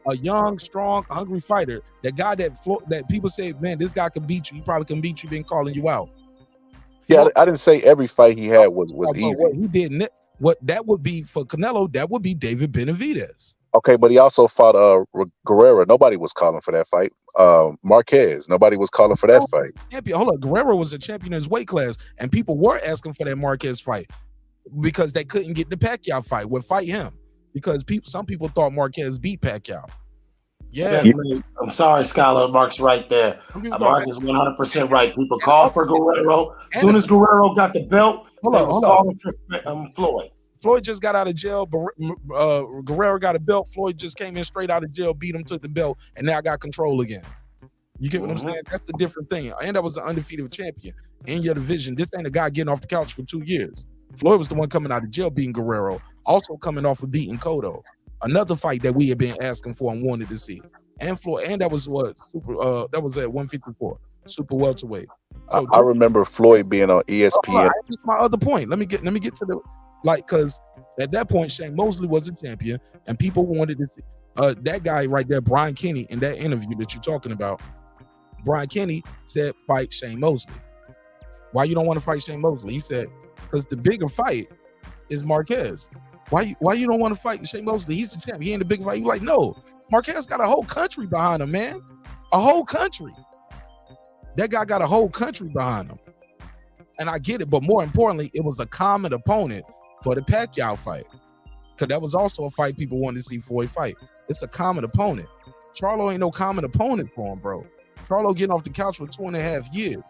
Speaker 1: a young, strong, hungry fighter. That guy that people say, man, this guy can beat you. He probably can beat you. Been calling you out.
Speaker 13: Yeah, I didn't say every fight he had was easy.
Speaker 1: What he didn't. What that would be for Canelo, that would be David Benavidez.
Speaker 13: Okay, but he also fought Guerrero. Nobody was calling for that fight. Marquez. Nobody was calling for that fight.
Speaker 1: Champion. Hold on, Guerrero was a champion in his weight class, and people were asking for that Marquez fight because they couldn't get the Pacquiao fight. Would fight him because some people thought Marquez beat Pacquiao. Yeah,
Speaker 8: I'm sorry, Scholar. Mark's right there. Mark is 100% right. People called for Guerrero. As soon as Guerrero got the belt, calling for Floyd.
Speaker 1: Floyd just got out of jail. Guerrero got a belt. Floyd just came in straight out of jail, beat him, took the belt, and now got control again. You get what I'm saying? That's the different thing. And that was the undefeated champion in your division. This ain't a guy getting off the couch for 2 years. Floyd was the one coming out of jail beating Guerrero, also coming off of beating Cotto. Another fight that we had been asking for and wanted to see. And Floyd, and that was that was at 154, super welterweight. So
Speaker 13: I remember Floyd being on ESPN.
Speaker 1: That's my other point. Let me get to the because at that point Shane Mosley was a champion, and people wanted to see that guy right there, Brian Kenny, in that interview that you're talking about. Brian Kenny said, "Fight Shane Mosley." Why you don't want to fight Shane Mosley? He said, "Because the bigger fight is Marquez." Why you don't want to fight Shane Mosley? He's the champ. He ain't the big fight. You like, no, Marquez got a whole country behind him, man. A whole country. That guy got a whole country behind him. And I get it, but more importantly, it was a common opponent for the Pacquiao fight. Because that was also a fight people wanted to see Floyd fight. It's a common opponent. Charlo ain't no common opponent for him, bro. Charlo getting off the couch for 2.5 years.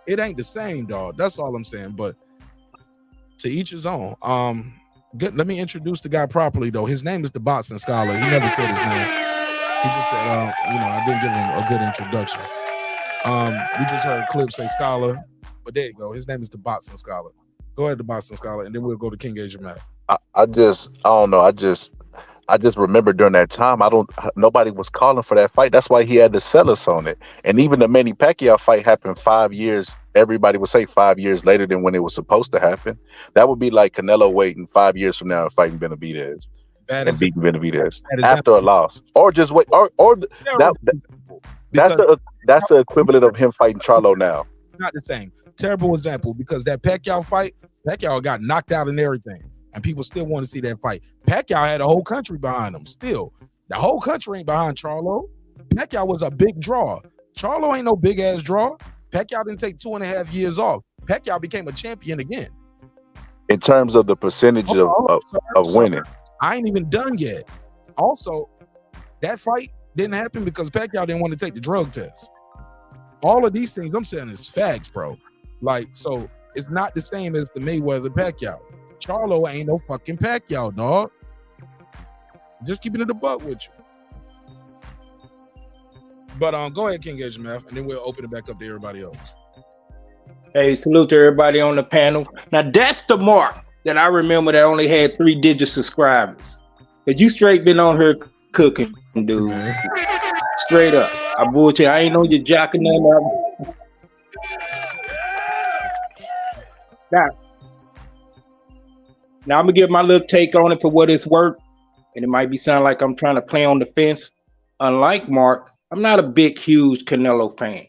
Speaker 1: It ain't the same, dog. That's all I'm saying. But to each his own. Good. Let me introduce the guy properly, though. His name is the Boxing Scholar. He never said his name. He just said, I didn't give him a good introduction. We just heard a clip say Scholar, but there you go. His name is the Boxing Scholar. Go ahead, the Boxing Scholar, and then we'll go to King Asia Matt.
Speaker 13: I don't know. I just remember during that time, nobody was calling for that fight. That's why he had to sell us on it. And even the Manny Pacquiao fight happened 5 years. Everybody would say 5 years later than when it was supposed to happen. That would be like Canelo waiting 5 years from now and fighting Benavidez and beating Benavidez after a loss, or just wait, that's the equivalent of him fighting Charlo now.
Speaker 1: Not the same. Terrible example, because that Pacquiao fight, Pacquiao got knocked out and everything, and people still want to see that fight. Pacquiao had a whole country behind him. Still, the whole country ain't behind Charlo. Pacquiao was a big draw. Charlo ain't no big ass draw. Pacquiao didn't take 2.5 years off. Pacquiao became a champion again.
Speaker 13: In terms of the percentage of winning.
Speaker 1: I ain't even done yet. Also, that fight didn't happen because Pacquiao didn't want to take the drug test. All of these things I'm saying is facts, bro. Like, so it's not the same as the Mayweather Pacquiao. Charlo ain't no fucking Pacquiao, dog. Just keeping it a buck with you. But go ahead, King Edge Math, and then we'll open it back up to everybody else.
Speaker 6: Hey, salute to everybody on the panel. Now that's the mark that I remember that only had 3-digit subscribers. But you straight been on her cooking, dude. Straight up. I bullshit. I ain't know you jacking nothing up. Now I'm gonna give my little take on it for what it's worth, and it might be sound like I'm trying to play on the fence. Unlike Mark, I'm not a big, huge Canelo fan,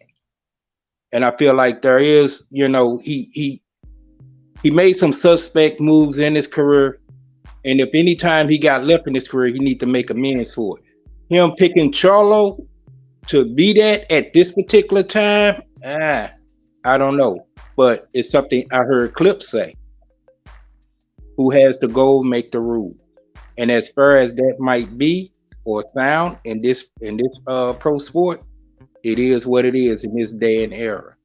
Speaker 6: and I feel like there is, he made some suspect moves in his career, and if any time he got left in his career, he need to make amends for it. Him picking Charlo to be that at this particular time, I don't know, but it's something I heard Clip say. Who has to go make the rule? And as far as that might be or sound in this pro sport, it is what it is in this day and era.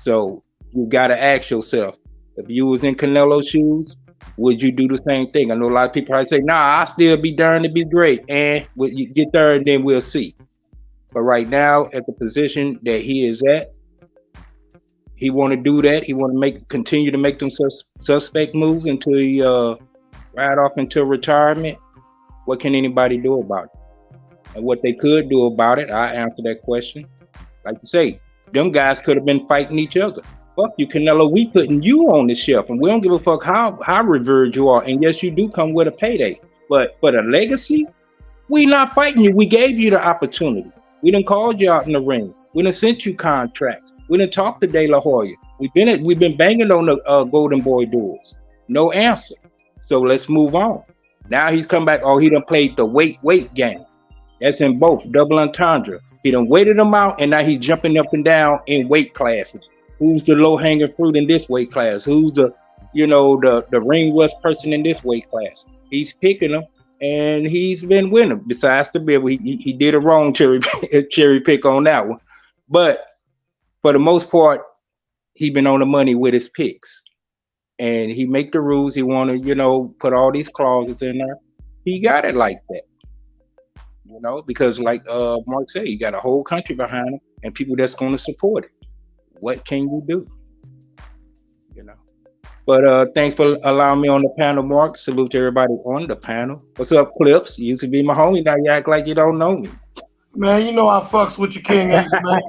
Speaker 6: So you got to ask yourself, if you was in Canelo's shoes, would you do the same thing? I know a lot of people probably say, nah, I'll still be darned to be great. And you get there and then we'll see. But right now, at the position that he is at, he want to do that. He want to continue to make them suspect moves until he ride off into retirement. What can anybody do about it? And what they could do about it, I answer that question. Like you say, them guys could have been fighting each other. Fuck you, Canelo. We putting you on the shelf, and we don't give a fuck how revered you are. And yes, you do come with a payday. But for the legacy, we not fighting you. We gave you the opportunity. We done called you out in the ring. We done sent you contracts. We done talked to De La Hoya. We've been banging on the Golden Boy doors. No answer. So let's move on. Now he's come back. Oh, he done played the weight game. That's in both double entendre. He done weighted them out, and now he's jumping up and down in weight classes. Who's the low hanging fruit in this weight class? Who's the ring rust person in this weight class? He's picking them, and he's been winning. Besides the bill, he did a wrong cherry pick on that one, but for the most part, he been on the money with his picks, and he make the rules. He want to, put all these clauses in there. He got it like that, because like Mark said, you got a whole country behind him and people that's going to support it. What can you do? But thanks for allowing me on the panel, Mark. Salute to everybody on the panel. What's up, Clips? You used to be my homie. Now you act like you don't know me.
Speaker 8: Man, you know I fucks with you, King Asia, man.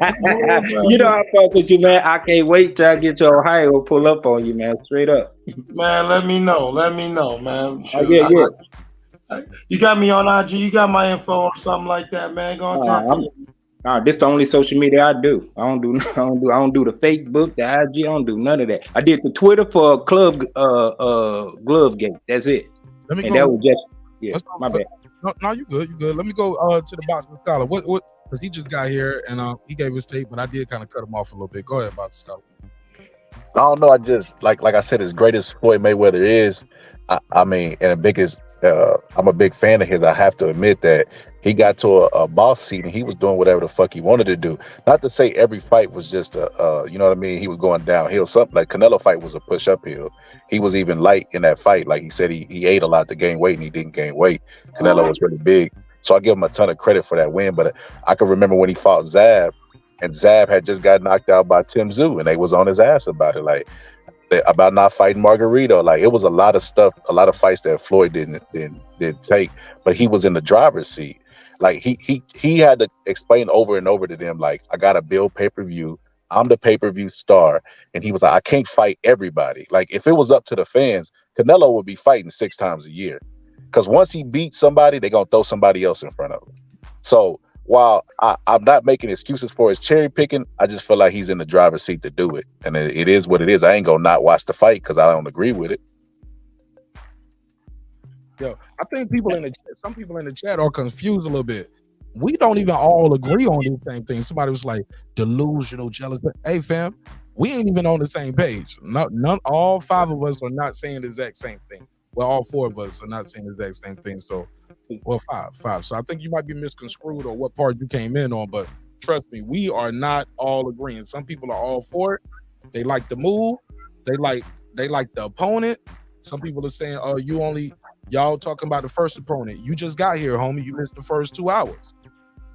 Speaker 6: You know I fuck with you, man. I can't wait till I get to Ohio and pull up on you, man. Straight up.
Speaker 8: Man, let me know, man. Sure.
Speaker 6: Yeah.
Speaker 8: You got me on IG. You got my info or something like that, man. Go on, talk.
Speaker 6: This the only social media I do. I don't do the Facebook, the IG. I don't do none of that. I did the Twitter for Glove Gate. That's it. That was just my bad.
Speaker 1: No, you good. Let me go to the Boxing Scholar. What? Because he just got here and he gave his tape, but I did kind of cut him off a little bit. Go ahead, Boxing Scholar.
Speaker 17: I don't know. I just like I said, as great as Floyd Mayweather is, I mean, and the biggest, I'm a big fan of his. I have to admit that he got to a boss seat and he was doing whatever the fuck he wanted to do. Not to say every fight was just you know what I mean. He was going downhill. Something like Canelo fight was a push uphill. He was even light in that fight. Like he said, he ate a lot to gain weight and he didn't gain weight. Canelo was really big, so I give him a ton of credit for that win. But I can remember when he fought Zab. And Zab had just got knocked out by Tim Tszyu, and they was on his ass about it, like about not fighting Margarito. Like it was a lot of stuff, a lot of fights that Floyd didn't take, but he was in the driver's seat. Like he had to explain over and over to them, like, I got to build pay-per-view. I'm the pay-per-view star, and he was like, I can't fight everybody. Like if it was up to the fans, Canelo would be fighting 6 times a year, because once he beats somebody, they're gonna throw somebody else in front of him. So while I'm not making excuses for his cherry picking, I just feel like he's in the driver's seat to do it. And it is what it is. I ain't gonna not watch the fight because I don't agree with it.
Speaker 1: Yo, I think some people in the chat are confused a little bit. We don't even all agree on these same things. Somebody was like delusional, jealous. Hey fam, we ain't even on the same page. All 5 of us are not saying the exact same thing. Well, all 4 of us are not saying the exact same thing. So well, five. So I think you might be misconstrued or what part you came in on, but trust me, we are not all agreeing. Some people are all for it. They like the move. They like the opponent. Some people are saying, "Oh, y'all talking about the first opponent. You just got here, homie. You missed the first 2 hours."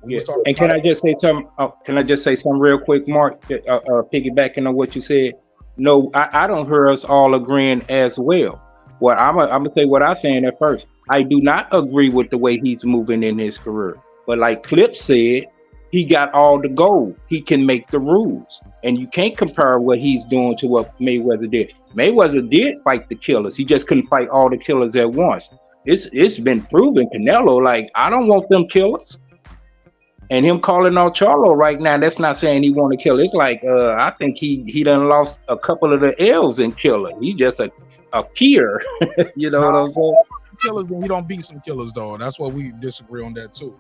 Speaker 6: Yeah. And can I just say something? Can I just say something real quick, Mark? Piggybacking on what you said. No, I don't hear us all agreeing as well. Well, I'm gonna say what I'm saying at first. I do not agree with the way he's moving in his career. But like Clip said, he got all the gold. He can make the rules. And you can't compare what he's doing to what Mayweather did. Mayweather did fight the killers. He just couldn't fight all the killers at once. It's been proven. Canelo, like, I don't want them killers. And him calling out Charlo right now, that's not saying he want to kill. It's like, I think he done lost a couple of the L's in killer. He just a peer. You know what I'm saying?
Speaker 1: Killers, but he don't beat some killers though. That's why we disagree on that too.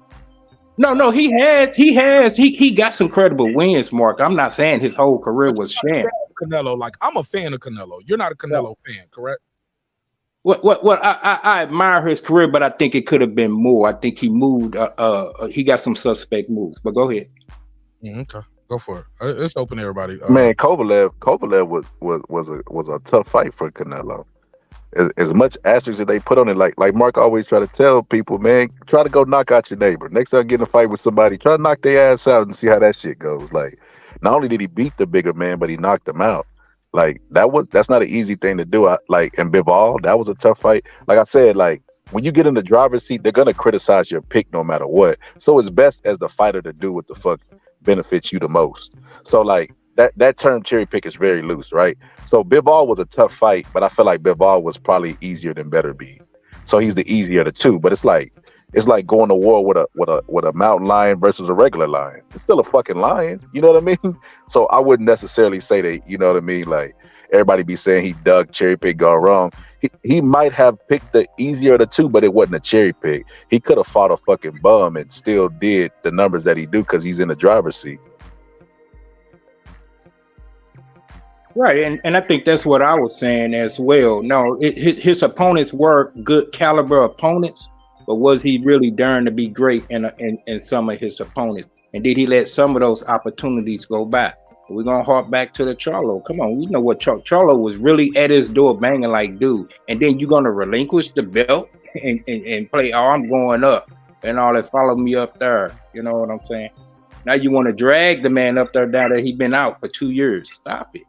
Speaker 6: No, he got some credible wins, Mark. I'm not saying his whole career was sham.
Speaker 1: Canelo, like, I'm a fan of Canelo. You're not a Canelo fan, correct?
Speaker 6: What I admire his career, but I think it could have been more. I think he moved. He got some suspect moves. But go ahead.
Speaker 1: Okay, go for it. It's open to everybody.
Speaker 17: Man, Kovalev was a tough fight for Canelo. As much asterisk that they put on it, like Mark always try to tell people, man, try to go knock out your neighbor. Next time you get in a fight with somebody, try to knock their ass out and see how that shit goes. Like, not only did he beat the bigger man, but he knocked him out. Like, that's not an easy thing to do. And Bivol, that was a tough fight. Like I said, like, when you get in the driver's seat, they're gonna criticize your pick no matter what. So it's best as the fighter to do what the fuck benefits you the most. So like that term cherry pick is very loose, right? So Bivol was a tough fight, but I feel like Bivol was probably easier than Better Be. So he's the easier of the two. But it's like going to war with a mountain lion versus a regular lion. It's still a fucking lion, you know what I mean? So I wouldn't necessarily say that, you know what I mean? Like, everybody be saying he dug cherry pick gone wrong. He might have picked the easier of the two, but it wasn't a cherry pick. He could have fought a fucking bum and still did the numbers that he do because he's in the driver's seat.
Speaker 6: Right, and I think that's what I was saying as well. No, his opponents were good caliber opponents, but was he really darn to be great in some of his opponents? And did he let some of those opportunities go by? We're gonna harp back to the Charlo. Come on, we know what Charlo was really at his door banging like dude. And then you're gonna relinquish the belt and play, oh, I'm going up and all that, follow me up there. You know what I'm saying? Now you want to drag the man up there down that he been out for 2 years. Stop it.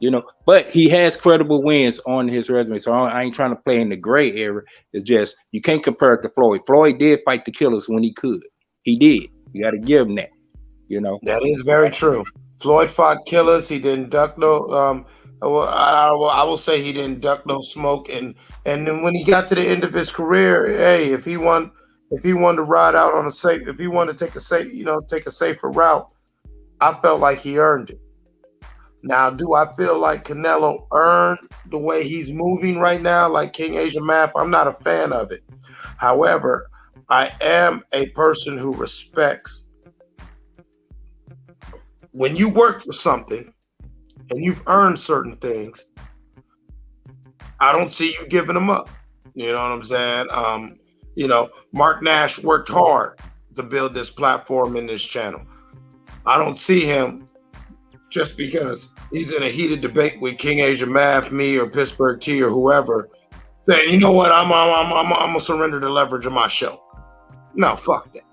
Speaker 6: You know, but he has credible wins on his resume. So I ain't trying to play in the gray area. It's just, you can't compare it to Floyd. Floyd did fight the killers when he could. He did. You got to give him that. You know,
Speaker 8: that is very true. Floyd fought killers. He didn't duck no. I will say he didn't duck no smoke. And then when he got to the end of his career, hey, if he wanted to ride out on a safe, if he wanted to take a safer route, I felt like he earned it. Now, do I feel like Canelo earned the way he's moving right now, like King Asia Map? I'm not a fan of it. However, I am a person who respects when you work for something and you've earned certain things, I don't see you giving them up. You know what I'm saying? You know, Mark Nash worked hard to build this platform in this channel. I don't see him just because he's in a heated debate with King Asia Math, me, or Pittsburgh T, or whoever, saying, you know what, I'm gonna surrender the leverage of my show. No, fuck that.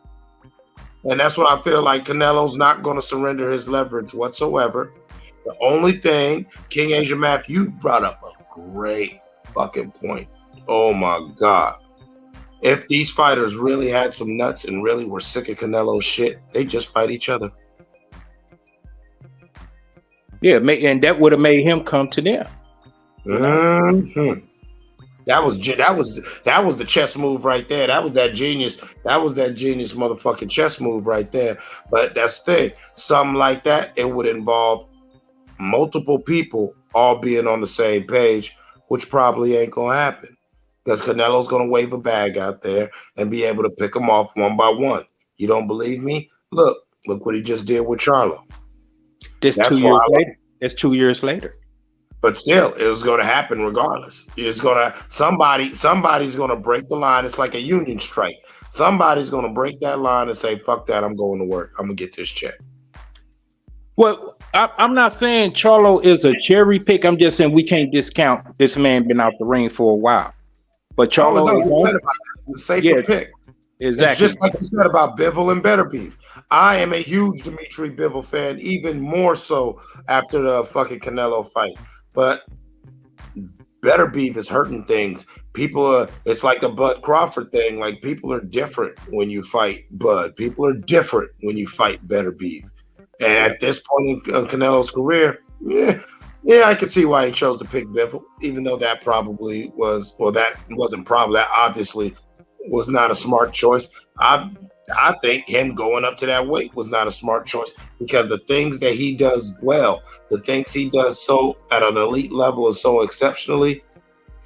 Speaker 8: And that's what I feel like. Canelo's not gonna surrender his leverage whatsoever. The only thing, King Asia Math, you brought up a great fucking point. Oh my God. If these fighters really had some nuts and really were sick of Canelo's shit, they just fight each other.
Speaker 6: Yeah, and that would have made him come to them.
Speaker 8: Mm-hmm. That was the chess move right there. That was that genius motherfucking chess move right there. But that's the thing. Something like that, it would involve multiple people all being on the same page, which probably ain't gonna happen. Because Canelo's gonna wave a bag out there and be able to pick them off one by one. You don't believe me? Look what he just did with Charlo.
Speaker 6: That's 2 years later. That's 2 years later. But
Speaker 8: still, it was going to happen regardless. It's gonna somebody's going to break the line. It's like a union strike. Somebody's going to break that line and say, "Fuck that! I'm going to work. I'm gonna get this check."
Speaker 6: Well, I'm not saying Charlo is a cherry pick. I'm just saying we can't discount this man been out the ring for a while. But Charlo
Speaker 8: is a safer pick.
Speaker 6: Exactly.
Speaker 8: It's just like you said about Bivol and Better Beef. I am a huge Dimitri Bivol fan, even more so after the fucking Canelo fight. But Better Beef is hurting things. It's like the Bud Crawford thing. Like, people are different when you fight Bud. People are different when you fight Better Beef. And at this point in Canelo's career, yeah, I could see why he chose to pick Bivol, even though that probably was, well, that wasn't probably, that obviously was not a smart choice. I think him going up to that weight was not a smart choice, because the things that he does well, the things he does so at an elite level and so exceptionally,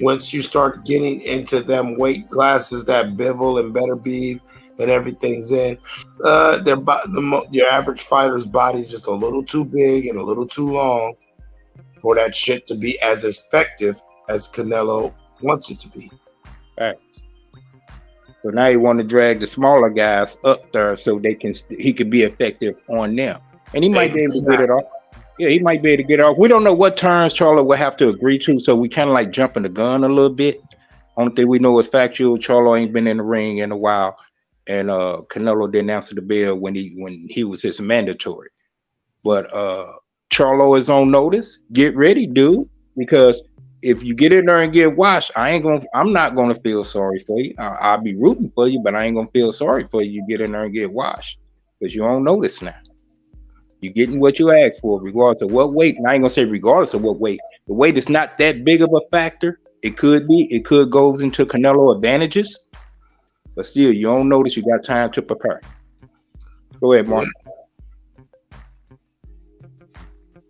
Speaker 8: once you start getting into them weight classes that Bivol and Better Beef and everything's in, your average fighter's body's just a little too big and a little too long for that shit to be as effective as Canelo wants it to be.
Speaker 6: All right. So now you want to drag the smaller guys up there so he could be effective on them. And he might be able to get it off. Yeah, he might be able to get it off. We don't know what terms Charlo will have to agree to, so we kind of like jumping the gun a little bit. Only thing we know is factual. Charlo ain't been in the ring in a while, and Canelo didn't answer the bell when he was his mandatory. But Charlo is on notice. Get ready, dude, because if you get in there and get washed, I'm not gonna feel sorry for you. I'll be rooting for you, but I ain't gonna feel sorry for you. You get in there and get washed, because you're on notice now. You're getting what you asked for, regardless of what weight. And I ain't gonna say regardless of what weight. The weight is not that big of a factor. It could be. It could go into Canelo advantages, but still, you don't notice. You got time to prepare. Go ahead, Mark.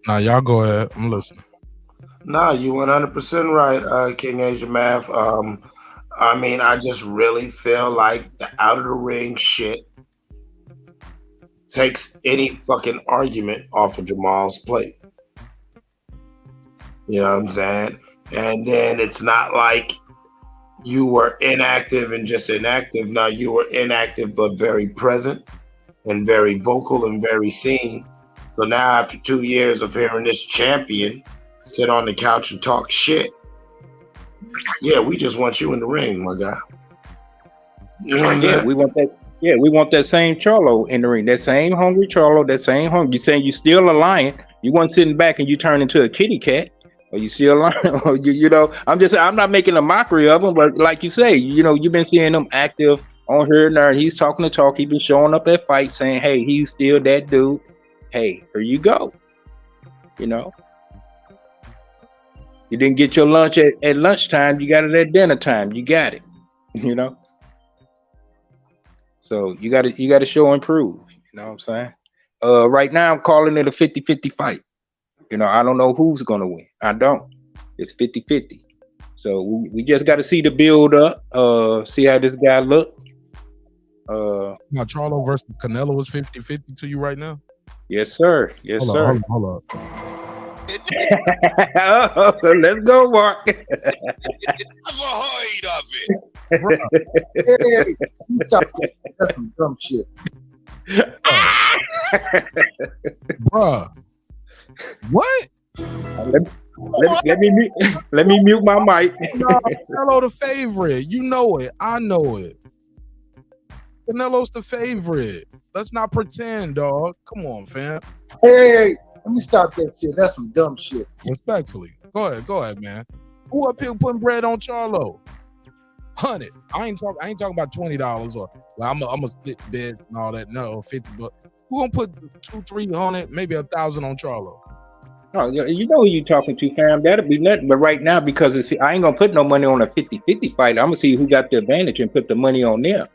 Speaker 1: Nah, y'all go ahead. I'm listening.
Speaker 8: Nah, you 100% right, King Asia Math. I mean, I just really feel like the out of the ring shit takes any fucking argument off of Jamal's plate. You know what I'm saying? And then it's not like you were inactive and just inactive. No, you were inactive but very present and very vocal and very seen. So now, after 2 years of hearing this champion sit on the couch and talk shit, yeah, we just want you in the ring, my guy. You know what I'm saying?
Speaker 6: We want that. Yeah, we want that same Charlo in the ring. That same hungry Charlo. That same hungry. You saying you still a lion? You weren't sitting back and you turn into a kitty cat. Or you still a lion? Or you know? I'm not making a mockery of him, but like you say, you know, you've been seeing him active on here and there. He's talking the talk. He's been showing up at fights, saying, "Hey, he's still that dude." Hey, here you go. You know, you didn't get your lunch at lunchtime. You got it at dinner time. You got it. You know. So you got to show and prove. You know what I'm saying? Right now I'm calling it a 50-50 fight. You know, I don't know who's gonna win. I don't. It's 50-50. So we just got to see the build up. See how this guy look.
Speaker 1: Now Charlo versus Canelo is 50-50 to you right now?
Speaker 6: Yes, sir. Yes, sir.
Speaker 1: Hold up.
Speaker 6: Let's go, Mark.
Speaker 4: Never heard of it.
Speaker 18: Hey, you talking that's some dumb shit.
Speaker 1: Bruh. What?
Speaker 6: Let me mute my mic.
Speaker 1: No, Canelo the favorite. You know it. I know it. Canelo's the favorite. Let's not pretend, dog. Come on, fam.
Speaker 18: Hey, let me stop that shit. That's some dumb shit.
Speaker 1: Respectfully. Go ahead, man. Who up here putting bread on Charlo? 100. I ain't talking about $20 or well, I'm a split bed and all that. No, 50. But who gonna put 200-300, maybe 1,000 on Charlo?
Speaker 6: Oh, you know who you talking to, fam. That'll be nothing. But right now, because I ain't gonna put no money on a 50-50 fight. I'm gonna see who got the advantage and put the money on them.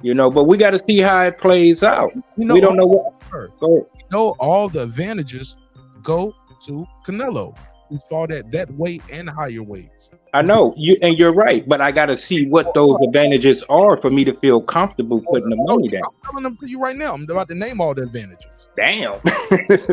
Speaker 6: You know, but we got to see how it plays out. We don't know what. Go ahead.
Speaker 1: You know, all the advantages go to Canelo. He's fought at that weight and higher weights.
Speaker 6: I know you're right, but I got to see what those advantages are for me to feel comfortable putting the money down.
Speaker 1: I'm telling them to you right now. I'm about to name all the advantages.
Speaker 6: Damn.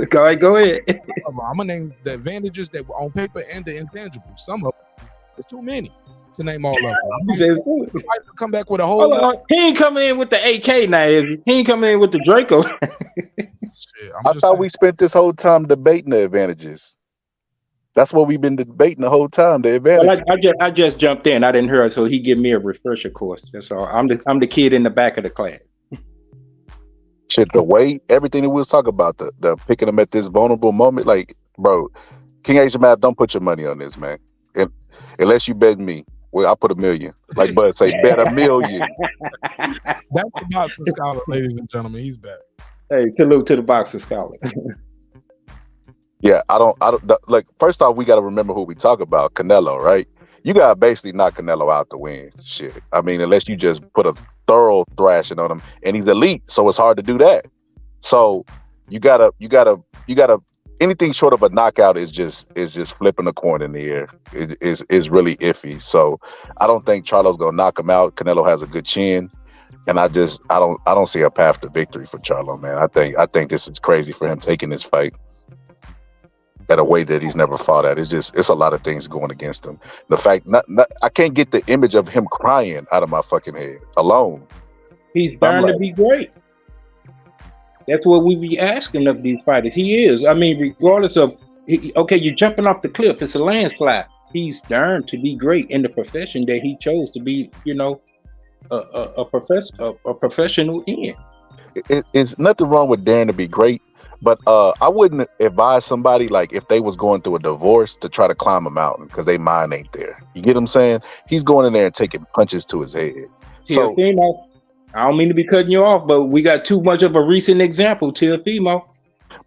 Speaker 6: Go ahead.
Speaker 1: I'm gonna name the advantages that were on paper and the intangibles. Some of them, there's too many to name all of them. Come back with a whole.
Speaker 6: He ain't coming in with the AK now. He ain't coming in with the Draco.
Speaker 1: Shit,
Speaker 17: I thought we spent this whole time debating the advantages. That's what we've been debating the whole time. The advantage.
Speaker 6: Well, I just jumped in. I didn't hear it, so he gave me a refresher course. That's all. I'm the kid in the back of the class.
Speaker 17: Shit, the weight, everything that we was talking about, the picking them at this vulnerable moment, like, bro, King Asian Math, don't put your money on this, man. Unless you bet me. Well, I'll put $1 million. Like Bud say, bet $1 million.
Speaker 1: That's the boxing scholar, ladies and gentlemen. He's back.
Speaker 6: Hey, salute to the boxing scholar.
Speaker 17: Yeah, I don't like. First off, we got to remember who we talk about, Canelo, right? You got to basically knock Canelo out to win. Shit, I mean, unless you just put a thorough thrashing on him, and he's elite, so it's hard to do that. So you gotta. Anything short of a knockout is just flipping a coin in the air. It is really iffy. So I don't think Charlo's gonna knock him out. Canelo has a good chin, and I don't see a path to victory for Charlo, man. I think this is crazy for him taking this fight at a weight that he's never fought at. It's a lot of things going against him. The fact I can't get the image of him crying out of my fucking head alone.
Speaker 6: He's bound to be great. That's what we be asking of these fighters. He is. I mean, regardless of okay, you're jumping off the cliff. It's a landslide. He's darned to be great in the profession that he chose to be. You know, a professional in.
Speaker 17: It's nothing wrong with daring to be great. But I wouldn't advise somebody, like, if they was going through a divorce, to try to climb a mountain because they mind ain't there. You get what I'm saying? He's going in there and taking punches to his head. So
Speaker 6: I don't mean to be cutting you off, but we got too much of a recent example, Teofimo.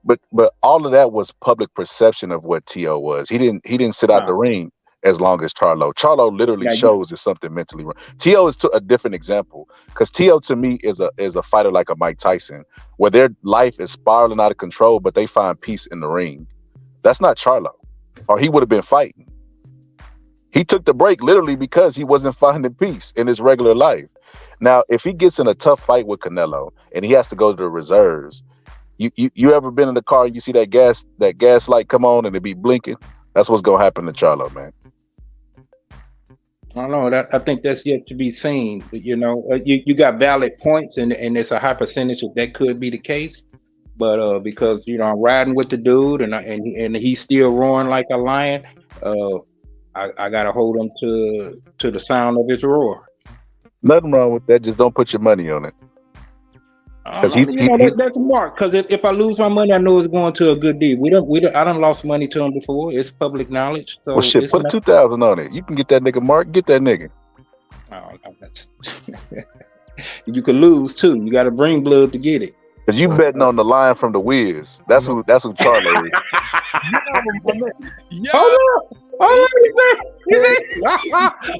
Speaker 17: But all of that was public perception of what T.O. was. He didn't sit out the ring as long as Charlo. Charlo literally shows there's something mentally wrong. T.O. is a different example because T.O. to me is a fighter like a Mike Tyson, where their life is spiraling out of control, but they find peace in the ring. That's not Charlo, or he would have been fighting. He took the break literally because he wasn't finding peace in his regular life. Now, if he gets in a tough fight with Canelo and he has to go to the reserves, you ever been in the car and you see that gas light come on and it be blinking? That's what's gonna happen to Charlo, man.
Speaker 6: I don't know. I think that's yet to be seen. You know, you got valid points, and it's a high percentage that could be the case. But because I'm riding with the dude, and he's still roaring like a lion, I gotta hold him to the sound of his roar.
Speaker 17: Nothing wrong with that. Just don't put your money on it.
Speaker 6: That's smart. Because if I lose my money, I know it's going to a good deal. I done lost money to him before. It's public knowledge. So
Speaker 17: well, shit, put 2,000 on it. You can get that nigga, Mark. Get that nigga.
Speaker 6: You could lose too. You got to bring blood to get it.
Speaker 17: Cause you betting on the line from the Wiz. That's who Charlo is.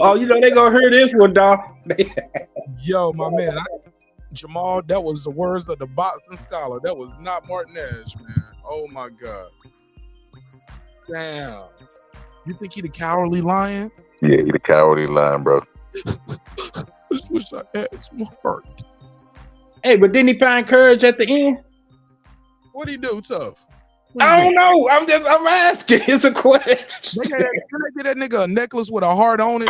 Speaker 6: Oh, they gonna hear this one, dog.
Speaker 1: Yo, my man. Jamal, that was the words of the boxing scholar. That was not Martin Nash, man. Oh my God. Damn. You think he the cowardly lion?
Speaker 17: Yeah, he the cowardly lion, bro.
Speaker 1: I just wish I had some heart.
Speaker 6: Hey, but didn't he find courage at the end?
Speaker 1: What'd he do, Tough?
Speaker 6: I don't know. I'm asking. It's a question.
Speaker 1: Can they get that nigga a necklace with a heart on it?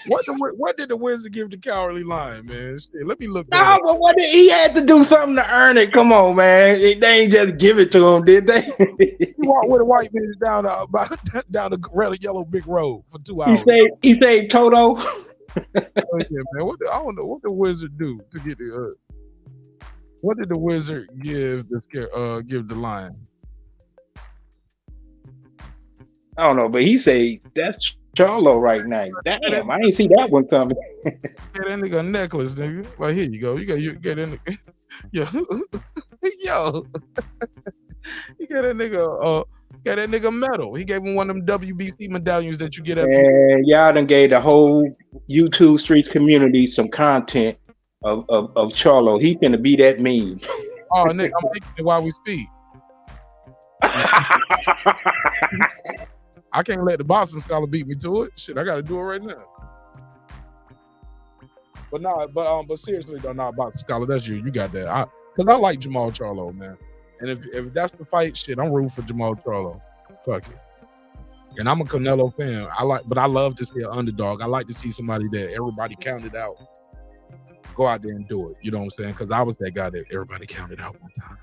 Speaker 1: What did the wizard give the Cowardly Lion, man? Shit, let me look that
Speaker 6: No,
Speaker 1: up.
Speaker 6: but what he had to do something to earn it. Come on, man. They ain't just give it to him, did they?
Speaker 1: He walked with a white man down the red yellow big road for 2 hours.
Speaker 6: He saved Toto.
Speaker 1: Oh, yeah, man. I don't know what the wizard do to get the. What did the wizard give the lion?
Speaker 6: I don't know, but he say that's Charlo right now. Damn, I ain't see that one coming.
Speaker 1: Get that nigga a necklace, nigga. Like, here you go. You get that nigga. Yo. You get that nigga a medal. He gave him one of them WBC medallions that you get at.
Speaker 6: And y'all done gave the whole YouTube Streets community some content of Charlo. He finna be that mean.
Speaker 1: Oh, nigga, I'm making it while we speak. I can't let the Boston Scholar beat me to it. Shit, I gotta do it right now. But seriously though, not Boston Scholar. That's you. You got that. Cause I like Jamal Charlo, man. And if that's the fight, shit, I'm rooting for Jamal Charlo. Fuck it. And I'm a Canelo fan. But I love to see an underdog. I like to see somebody that everybody counted out go out there and do it. You know what I'm saying? Because I was that guy that everybody counted out one time.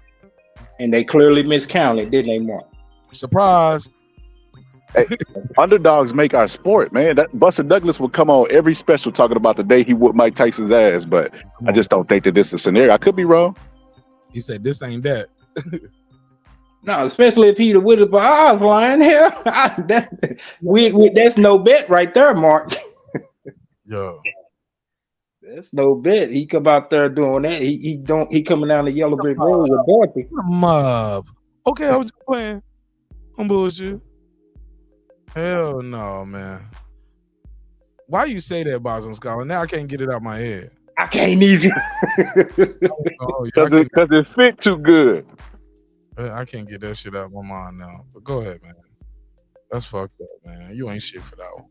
Speaker 6: And they clearly miscounted, didn't they, Mark?
Speaker 1: Surprise.
Speaker 17: Hey, underdogs make our sport, man. That Buster Douglas will come on every special talking about the day he whooped Mike Tyson's ass, but I just don't think that this is a scenario. I could be wrong.
Speaker 1: He said this ain't that.
Speaker 6: No, especially if he'd have with it, but I was lying here. That's no bet right there, Mark.
Speaker 1: Yo.
Speaker 6: That's no bet. He come out there doing that. He coming down the yellow brick road with Dorothy.
Speaker 1: Mob. Okay, I was just playing. I'm bullshit. Hell no, man. Why you say that, Boston Scholar? Now I can't get it out my head.
Speaker 6: I can't either.
Speaker 17: Because it fit too good.
Speaker 1: I can't get that shit out of my mind now. But go ahead, man. That's fucked up, man. You ain't shit for that one.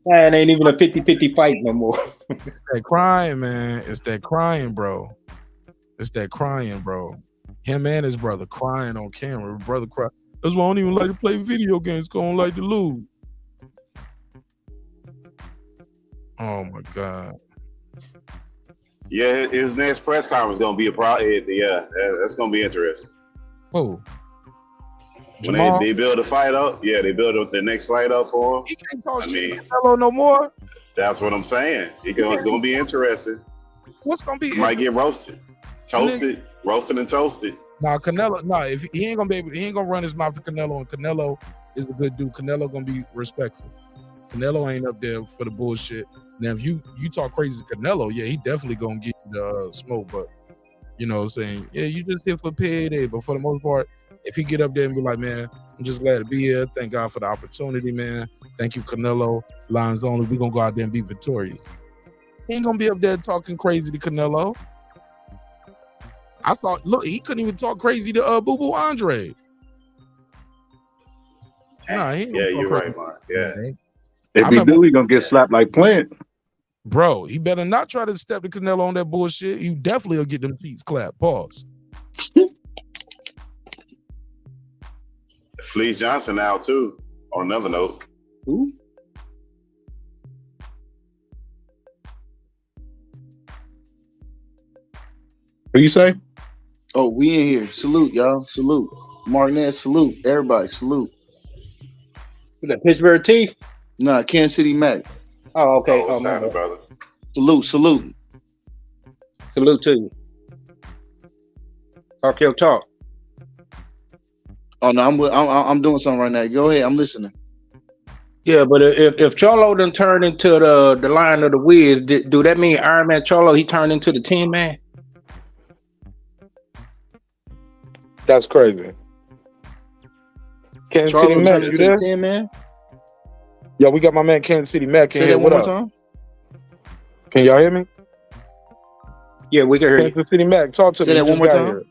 Speaker 6: Man, ain't even a 50-50 fight no more.
Speaker 1: That crying, man. It's that crying, bro. It's that crying, bro. Him and his brother crying on camera. His brother cry. That's why I don't even like to play video games. Cause I don't like to lose. Oh my God.
Speaker 12: Yeah, his next press conference is gonna be a problem. Yeah, that's gonna be interesting.
Speaker 1: Oh.
Speaker 12: When they build a fight up, they build the next fight up for him.
Speaker 1: He can't talk shit to Canelo no more.
Speaker 12: That's what I'm saying. It's gonna be interesting.
Speaker 1: What's gonna be?
Speaker 12: He might get roasted, roasted and toasted.
Speaker 1: Nah, Canelo. Nah, if he ain't gonna he ain't gonna run his mouth to Canelo, and Canelo is a good dude. Canelo gonna be respectful. Canelo ain't up there for the bullshit. Now, if you talk crazy to Canelo, he definitely gonna get the smoke. But you know what I'm saying? Yeah, you just here for payday. But for the most part, if he get up there and be like, man, I'm just glad to be here. Thank God for the opportunity, man. Thank you, Canelo. Lines only. We're gonna go out there and be victorious. He ain't gonna be up there talking crazy to Canelo. I thought, look, he couldn't even talk crazy to Boo Boo Andre. Nah, he ain't
Speaker 12: you're right, Mark. Yeah.
Speaker 17: If he do, he gonna get slapped like Plant.
Speaker 1: Bro, he better not try to step to Canelo on that bullshit. You definitely will get them cheeks clapped. Pause.
Speaker 12: Fleece Johnson out too. On another note.
Speaker 6: Who?
Speaker 17: What you say?
Speaker 18: Oh, we in here. Salute, y'all. Salute. Martinez, salute. Everybody, salute.
Speaker 6: That Pittsburgh T?
Speaker 18: Nah, Kansas City Mac.
Speaker 6: Oh, okay.
Speaker 12: What's happening, brother?
Speaker 18: Salute, salute.
Speaker 6: Salute to you. Talk your talk.
Speaker 18: Oh no, I'm doing something right now. Go ahead, I'm listening.
Speaker 6: Yeah, but if Charlo done turned into the Lion of the Wiz, do that mean Iron Man Charlo he turned into the 10 man?
Speaker 17: That's crazy. Kansas City Mac, you there?
Speaker 18: 10 man?
Speaker 17: Yeah, we got my man Kansas City Mac in
Speaker 18: Say
Speaker 17: here.
Speaker 18: that one
Speaker 17: What
Speaker 18: more
Speaker 17: up?
Speaker 18: time.
Speaker 17: Can y'all hear me?
Speaker 6: Yeah, we can hear you.
Speaker 17: Kansas City Mac, talk to me.
Speaker 18: Say that
Speaker 17: You
Speaker 18: one more
Speaker 17: just got
Speaker 18: time.
Speaker 17: here.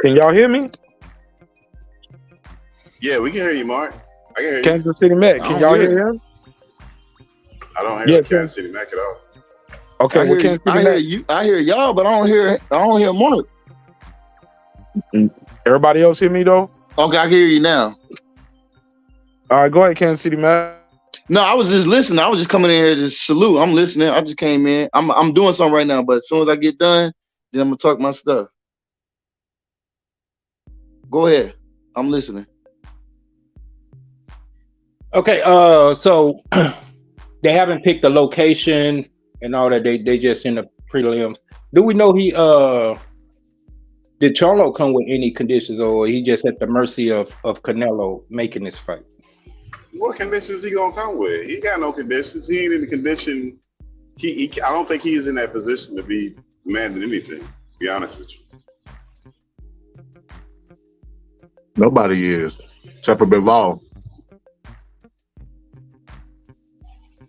Speaker 19: Can y'all hear me?
Speaker 12: Yeah, we can hear you, Mark. I can hear you.
Speaker 19: Kansas City Mac, can y'all hear him?
Speaker 12: I don't hear Kansas City Mac at all.
Speaker 19: Okay,
Speaker 18: I
Speaker 19: well,
Speaker 18: hear,
Speaker 19: Kansas City
Speaker 18: I hear
Speaker 19: Mac.
Speaker 18: you. I hear y'all, but I don't hear Mark.
Speaker 19: Everybody else hear me though?
Speaker 18: Okay, I can hear you now.
Speaker 19: All right, go ahead, Kansas City Mac.
Speaker 18: No, I was just listening. I was just coming in here to salute. I'm listening. I just came in. I'm doing something right now, but as soon as I get done, then I'm gonna talk my stuff. Go ahead. I'm listening.
Speaker 6: Okay, so they haven't picked the location and all that. They just in the prelims. Do we know did Charlo come with any conditions, or he just at the mercy of Canelo making this fight?
Speaker 12: What conditions he gonna come with? He got no conditions. He ain't in the condition. I don't think he is in that position to be demanding anything. To be honest with you.
Speaker 17: Nobody is, except for Bilal.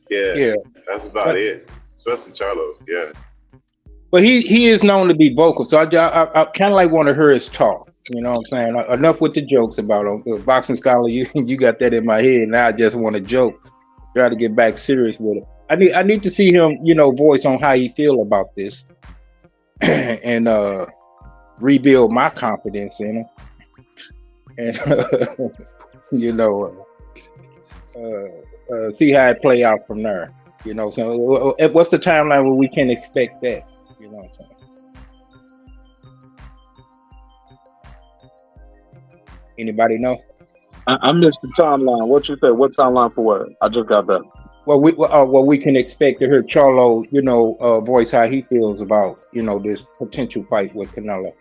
Speaker 12: Yeah, that's about it. Especially Charlo. Yeah.
Speaker 6: But he is known to be vocal, so I kind of like want to hear his talk. You know what I'm saying? Enough with the jokes about him. Boxing scholar, you got that in my head. Now I just want to joke. Try to get back serious with it. I need to see him, voice on how he feel about this, and rebuild my confidence in him, and see how it play out from there. So what's the timeline where we can expect that? You know what I'm saying? Anybody know?
Speaker 19: I missed the timeline. What you say? What timeline for what? I just got that.
Speaker 6: Well, we can expect to hear Charlo, voice how he feels about, this potential fight with Canelo.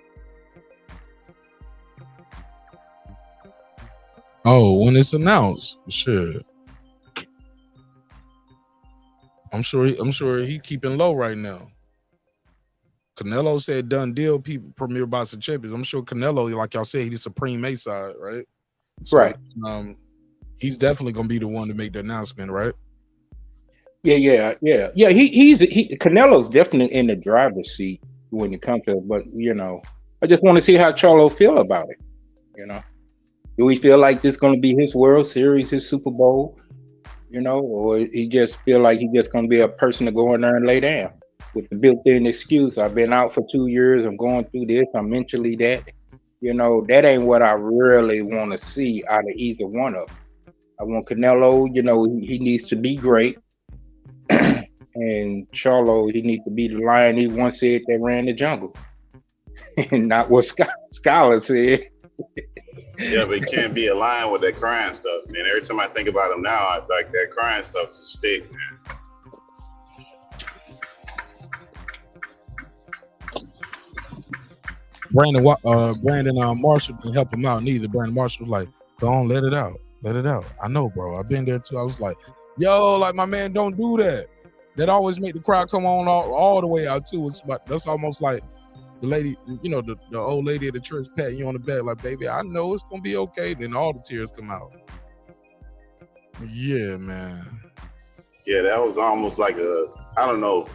Speaker 1: Oh, when it's announced, sure. I'm sure he keeping low right now. Canelo said done deal, people premier boxing champions. I'm sure Canelo, like y'all said, he's Supreme A side, right? So,
Speaker 6: right.
Speaker 1: He's definitely gonna be the one to make the announcement, right?
Speaker 6: Yeah. Canelo's definitely in the driver's seat when it comes to it, but I just want to see how Charlo feel about it. Do he feel like this is gonna be his World Series, his Super Bowl? Or he just feel like he's just gonna be a person to go in there and lay down with the built-in excuse. I've been out for 2 years. I'm going through this. I'm mentally that. That ain't what I really want to see out of either one of them. I want Canelo, he needs to be great. And Charlo, he needs to be the lion he once said that ran the jungle. And not what Scholar said.
Speaker 12: Yeah, but he can't be aligned with that crying stuff, man. Every time I think about him now, I like that crying stuff just sticks, man.
Speaker 1: Brandon Marshall didn't help him out neither. Brandon Marshall was like, go on, let it out. I know, bro. I've been there too. I was like, yo, like my man, don't do that. That always make the crowd come on all the way out too. That's almost like the lady, the old lady at the church patting you on the back, like, baby, I know it's gonna be okay. Then all the tears come out. Yeah, man.
Speaker 12: Yeah, that was almost like I don't know.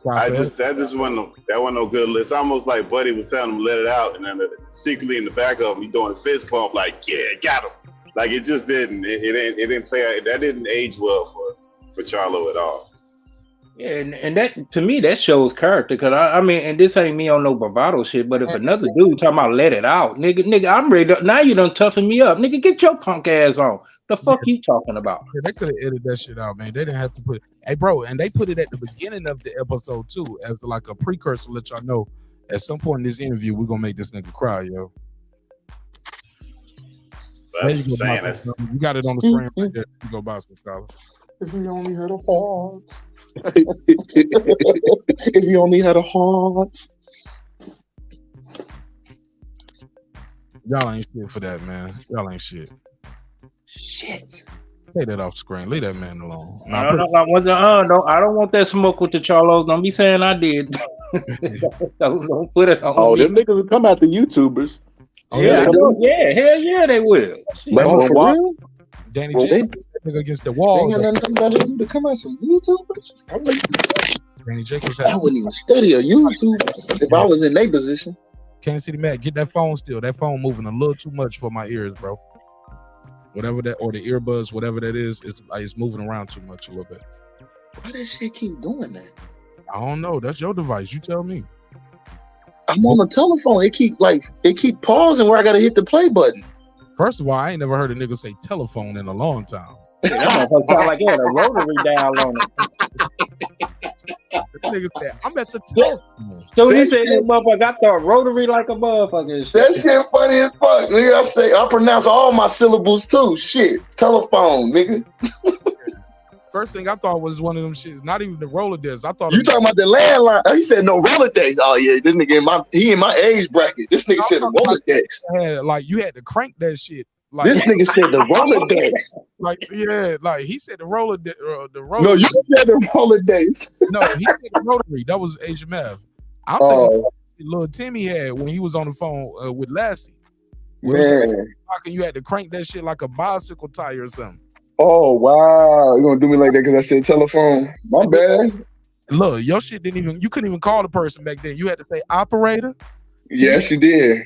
Speaker 12: That wasn't no good. It's almost like Buddy was telling him to let it out, and then secretly in the back of him, he doing a fist bump, like, yeah, got him. Like it just didn't. It didn't play out. That didn't age well for Charlo at all.
Speaker 6: Yeah, and that to me that shows character. Cause I mean, and this ain't me on no bravado shit. But if another dude talking about let it out, nigga, I'm ready. Now you done toughen me up, nigga. Get your punk ass on. The fuck you talking about?
Speaker 1: Yeah, they could have edited that shit out, man. They didn't have to put it. Hey, bro, and they put it at the beginning of the episode too, as like a precursor to let y'all know at some point in this interview we're gonna make this nigga cry, yo.
Speaker 12: That's what I'm saying.
Speaker 1: You got it on the screen right there. You go buy some Scholar.
Speaker 19: If he only had a heart. If he only had a heart.
Speaker 1: Y'all ain't shit for that, man. Y'all ain't shit.
Speaker 6: Shit.
Speaker 1: Take that off screen. Leave that man alone.
Speaker 6: I don't want that smoke with the Charlos. Don't be saying I did. don't put it on me.
Speaker 19: Them niggas will come after YouTubers.
Speaker 6: Hell yeah, they will.
Speaker 19: For real?
Speaker 1: Danny Jacobs against the wall.
Speaker 18: They ain't nothing better than to come out some YouTubers.
Speaker 1: Danny Jacobs.
Speaker 18: I wouldn't even study a YouTuber if I was in their position.
Speaker 1: Kansas City Matt, get that phone still. That phone moving a little too much for my ears, bro. Whatever that, or the earbuds, whatever that is, it's moving around too much a little bit.
Speaker 18: Why does shit keep doing that?
Speaker 1: I don't know. That's your device. You tell me.
Speaker 18: I'm on the telephone. It keep pausing where I gotta hit the play button.
Speaker 1: First of all, I ain't never heard a nigga say telephone in a long time.
Speaker 6: That motherfucker sound like he had a rotary dial on it.
Speaker 1: That nigga said, I'm at the telephone.
Speaker 6: So he said that motherfucker, I thought rotary like a motherfucker.
Speaker 18: That shit funny as fuck. Nigga, I pronounce all my syllables too. Shit. Telephone, nigga.
Speaker 1: First thing I thought was one of them shits, not even the Rolodex. I thought
Speaker 18: you talking about the landline. He said no Rolodex. Oh yeah, this nigga in my age bracket. This nigga said the Rolodex.
Speaker 1: Like you had to crank that shit. Like,
Speaker 18: this nigga said the Rolodex.
Speaker 1: Like, yeah, like he said the Rolodex.
Speaker 18: No, you said the Rolodex.
Speaker 1: No, he said the rotary. That was Asian Math. I'm thinking little Timmy had when he was on the phone with Lassie.
Speaker 18: Man.
Speaker 1: You had to crank that shit like a bicycle tire or something.
Speaker 18: Oh wow, you gonna do me like that because I said telephone? My bad.
Speaker 1: Look, your shit you couldn't even call the person back then. You had to say operator.
Speaker 18: Yes, you did.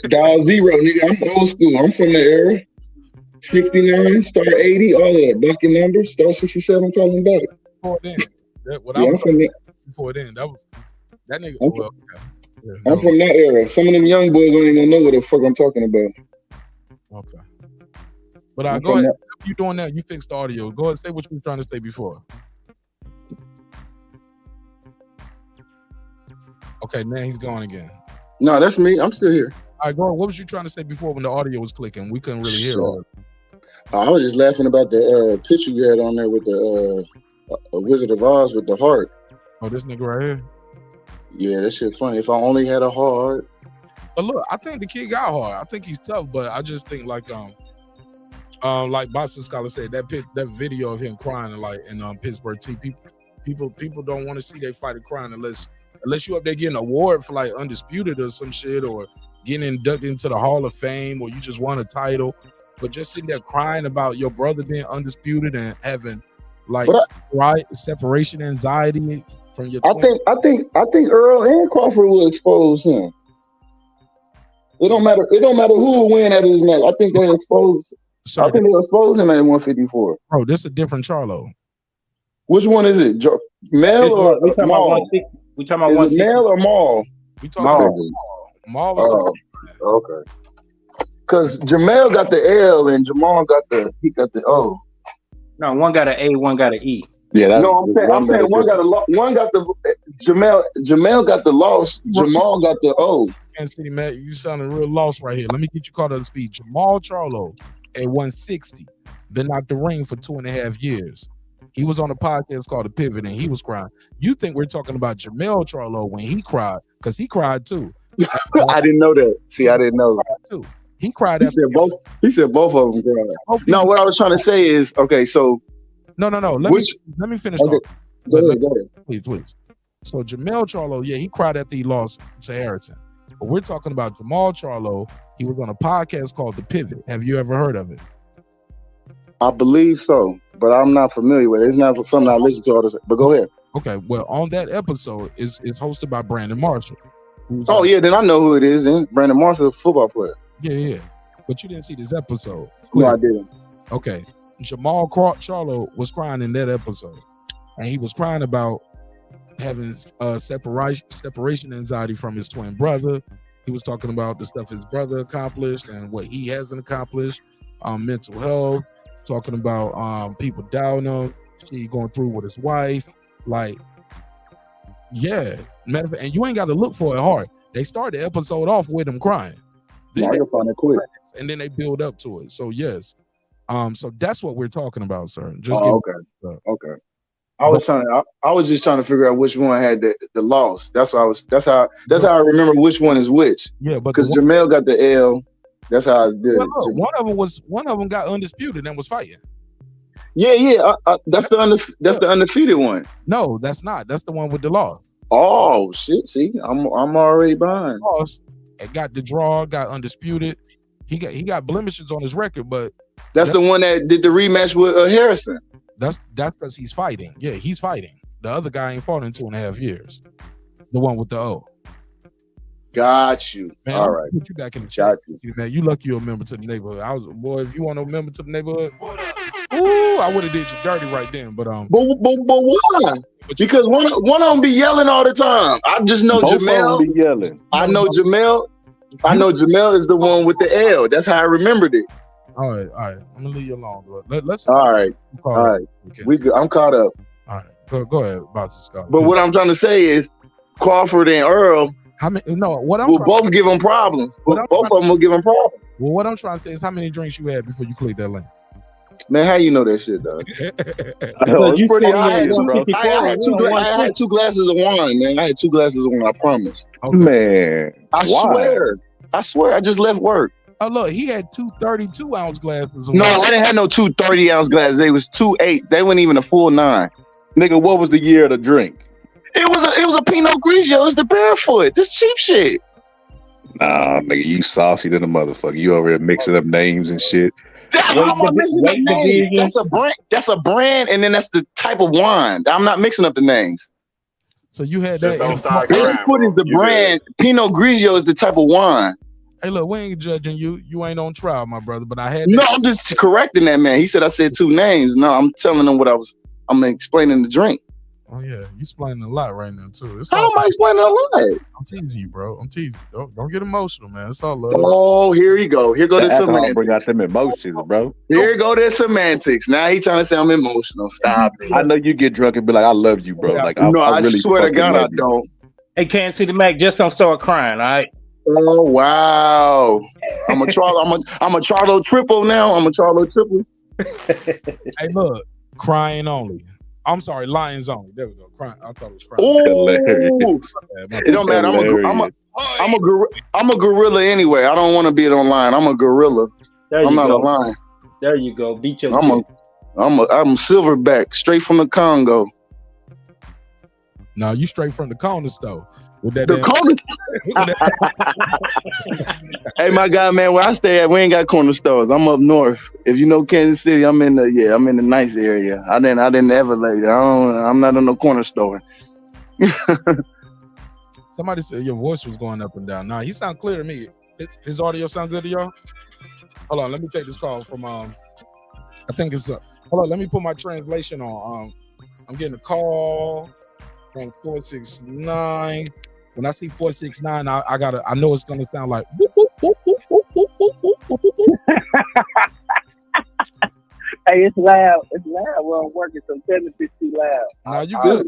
Speaker 18: Dial 0, nigga. I'm old school. I'm from the era. 69, star 80, all of that. Back in numbers, star 67, calling back.
Speaker 1: Before then, before then, that was that nigga.
Speaker 18: I'm from that era. Some of them young boys don't even know what the fuck I'm talking about.
Speaker 1: Okay. But go ahead. You doing that? You fixed the audio. Go ahead. Say what you were trying to say before. Okay, now he's gone again.
Speaker 18: No, that's me. I'm still here.
Speaker 1: All right, go on. What was you trying to say before when the audio was clicking? We couldn't really hear it.
Speaker 18: I was just laughing about the picture you had on there with the Wizard of Oz with the heart.
Speaker 1: Oh, this nigga right here?
Speaker 18: Yeah, that shit funny. If I only had a heart.
Speaker 1: But look, I think the kid got hard. I think he's tough, but I just think like Boston Scholar said, that video of him crying in Pittsburgh T, people don't want to see they fighter crying unless you up there getting an award for like undisputed or some shit, or getting inducted into the Hall of Fame, or you just won a title. But just sitting there crying about your brother being undisputed and having like separation anxiety from your twin.
Speaker 18: I think Errol and Crawford will expose him. It don't matter who will win at his match. I think they'll expose. I think they'll expose him at 154.
Speaker 1: Bro, this is a different Charlo.
Speaker 18: Which one is it? Mel or Maul?
Speaker 6: We talking about
Speaker 18: is it Mel or Maul?
Speaker 1: We talking about Maul. Was
Speaker 18: okay. Because Jamel got the L and Jamal got the O.
Speaker 6: No, one got an A, one got an E.
Speaker 18: Yeah, I'm saying one got the Jamel got the loss, Jamal got the O.
Speaker 1: Kansas City, Matt, you sounding real lost right here. Let me get you caught up to speed. Jamal Charlo at 160, been out the ring for 2.5 years. He was on a podcast called The Pivot, and he was crying. You think we're talking about Jamel Charlo when he cried? Because he cried too.
Speaker 18: I didn't know that. See, I didn't know that.
Speaker 1: Too. He cried.
Speaker 18: He said both of them cried. No, what I was trying to say is, okay, so
Speaker 1: no. Let me finish.
Speaker 18: Okay. Go ahead.
Speaker 1: Please. So Jamel Charlo, yeah, he cried after he lost to Harrison. But we're talking about Jamal Charlo. He was on a podcast called The Pivot. Have you ever heard of it?
Speaker 18: I believe so, but I'm not familiar with it. It's not something I listen to all the time. But go ahead.
Speaker 1: Okay, well, on that episode, it's hosted by Brandon Marshall.
Speaker 18: Yeah, then I know who it is. Then Brandon Marshall, a football player.
Speaker 1: Yeah. But you didn't see this episode.
Speaker 18: No, I didn't.
Speaker 1: Okay. Jamal Charlo was crying in that episode. And he was crying about having separation anxiety from his twin brother. He was talking about the stuff his brother accomplished and what he hasn't accomplished. Mental health, talking about people doubting him, he going through with his wife. Like, yeah. And you ain't got to look for it hard. They start the episode off with him crying.
Speaker 18: I can find it quick.
Speaker 1: And then they build up to it. So yes. So that's what we're talking about, sir. Just
Speaker 18: okay. I was just trying to figure out which one had the loss. That's how I remember which one is which.
Speaker 1: Yeah, but
Speaker 18: because Jamel got the L. That's how I did it.
Speaker 1: One of them got undisputed and was fighting.
Speaker 18: Yeah. That's the undefeated one.
Speaker 1: No, that's not. That's the one with the loss.
Speaker 18: Oh shit! See, I'm already behind.
Speaker 1: Lost and got the draw, got undisputed. He got blemishes on his record, but
Speaker 18: that's the one that did the rematch with Harrison.
Speaker 1: That's because he's fighting. Yeah, he's fighting. The other guy ain't fought in 2.5 years. The one with the O.
Speaker 18: Got you.
Speaker 1: Man,
Speaker 18: All
Speaker 1: I'm
Speaker 18: right.
Speaker 1: gonna put you back in the chat.
Speaker 18: Got you.
Speaker 1: Man, you lucky you're a member to the neighborhood. I was boy, if you want a member to the neighborhood, ooh, I would have did you dirty right then. But
Speaker 18: But why? Because one of them be yelling all the time. I just know
Speaker 17: Both of
Speaker 18: Jamel.
Speaker 17: them be yelling.
Speaker 18: I know Jamel. I know Jamel is the one with the L. That's how I remembered it.
Speaker 1: all right. I'm gonna leave you alone, bro. Let's
Speaker 18: All right.
Speaker 1: call
Speaker 18: All
Speaker 1: it.
Speaker 18: right.
Speaker 1: Okay.
Speaker 18: We good. I'm caught up.
Speaker 1: All right. Go ahead, Boss Scott.
Speaker 18: But what I'm trying to say is Crawford and Earl
Speaker 1: How many? No, what I'm
Speaker 18: will
Speaker 1: trying,
Speaker 18: both give him problems.
Speaker 1: What I'm
Speaker 18: Both of them will give him problems.
Speaker 1: well, what I'm trying to say is how many drinks you had before you clicked that link.
Speaker 18: Man, how you know that shit, dog?
Speaker 17: know, it's pretty
Speaker 18: I had
Speaker 17: obvious, bro.
Speaker 18: I had 2 glasses of wine, man. I had 2 glasses of wine, I promise.
Speaker 17: Man,
Speaker 18: I swear. I just left work.
Speaker 1: Oh look, he had 2 32-ounce glasses. Of
Speaker 18: No,
Speaker 1: wine.
Speaker 18: I didn't have no 2 30-ounce glasses. They was 2 8. They weren't even a full 9.
Speaker 17: Nigga, what was the year of the drink?
Speaker 18: It was a Pinot Grigio. It's the barefoot. This cheap shit.
Speaker 17: Nah, nigga, you saucy than a motherfucker. You over here mixing up names and shit.
Speaker 18: How am I mixing up names? That's a brand, and then that's the type of wine. I'm not mixing up the names.
Speaker 1: So you had
Speaker 12: Just
Speaker 1: that.
Speaker 12: don't start crying,
Speaker 18: Barefoot is the
Speaker 12: You
Speaker 18: brand. Pinot Grigio is the type of wine.
Speaker 1: Hey, look, we ain't judging you. You ain't on trial, my brother. But I had
Speaker 18: No,
Speaker 1: that.
Speaker 18: I'm just correcting that man. He said I said 2 names. No, I'm telling him I'm explaining the drink.
Speaker 1: Oh yeah, you explaining a lot right now too. It's
Speaker 18: How
Speaker 1: all
Speaker 18: am I explaining a lot?
Speaker 1: I'm teasing you, bro. I'm teasing you. Don't get emotional, man. It's all love.
Speaker 18: Oh, here you go. Here go
Speaker 17: The
Speaker 18: the
Speaker 17: alcohol
Speaker 18: semantics.
Speaker 17: bring out some emotions, bro.
Speaker 18: Here go the semantics. Now he trying to say I'm emotional. Stop it.
Speaker 17: I know you get drunk and be like, I love you, bro. Like,
Speaker 18: No, I
Speaker 17: really
Speaker 18: swear to
Speaker 17: fucking
Speaker 18: God I
Speaker 17: love you.
Speaker 18: don't.
Speaker 6: Hey, can't see the Mac. Just don't start crying, all right?
Speaker 18: Oh wow. I'm a Charlo triple now. I'm a Charlo triple.
Speaker 1: Hey, look, crying only. I'm sorry, lions only. There we go. Crying. I thought it was crying.
Speaker 18: Oh, it don't matter. I'm a gorilla anyway. I don't want to be it online. I'm a gorilla. I'm not a lion.
Speaker 6: There you go. Beat your
Speaker 18: I'm silverback, straight from the Congo.
Speaker 1: No, you straight from the corner store. With that
Speaker 18: The Hey, my guy, man, where I stay at, we ain't got corner stores. I'm up north. If you know Kansas City, I'm in the nice area. I didn't ever like I'm not in no corner store.
Speaker 1: Somebody said your voice was going up and down. Nah, he sound clear to me. His audio sound good to y'all? Hold on, let me take this call from I think it's hold on, let me put my translation on. I'm getting a call from 469. When I see 469, I know it's gonna sound like
Speaker 20: Hey, it's loud. It's loud. Well, I'm working, so tell me if it's too loud.
Speaker 1: Nah, you good.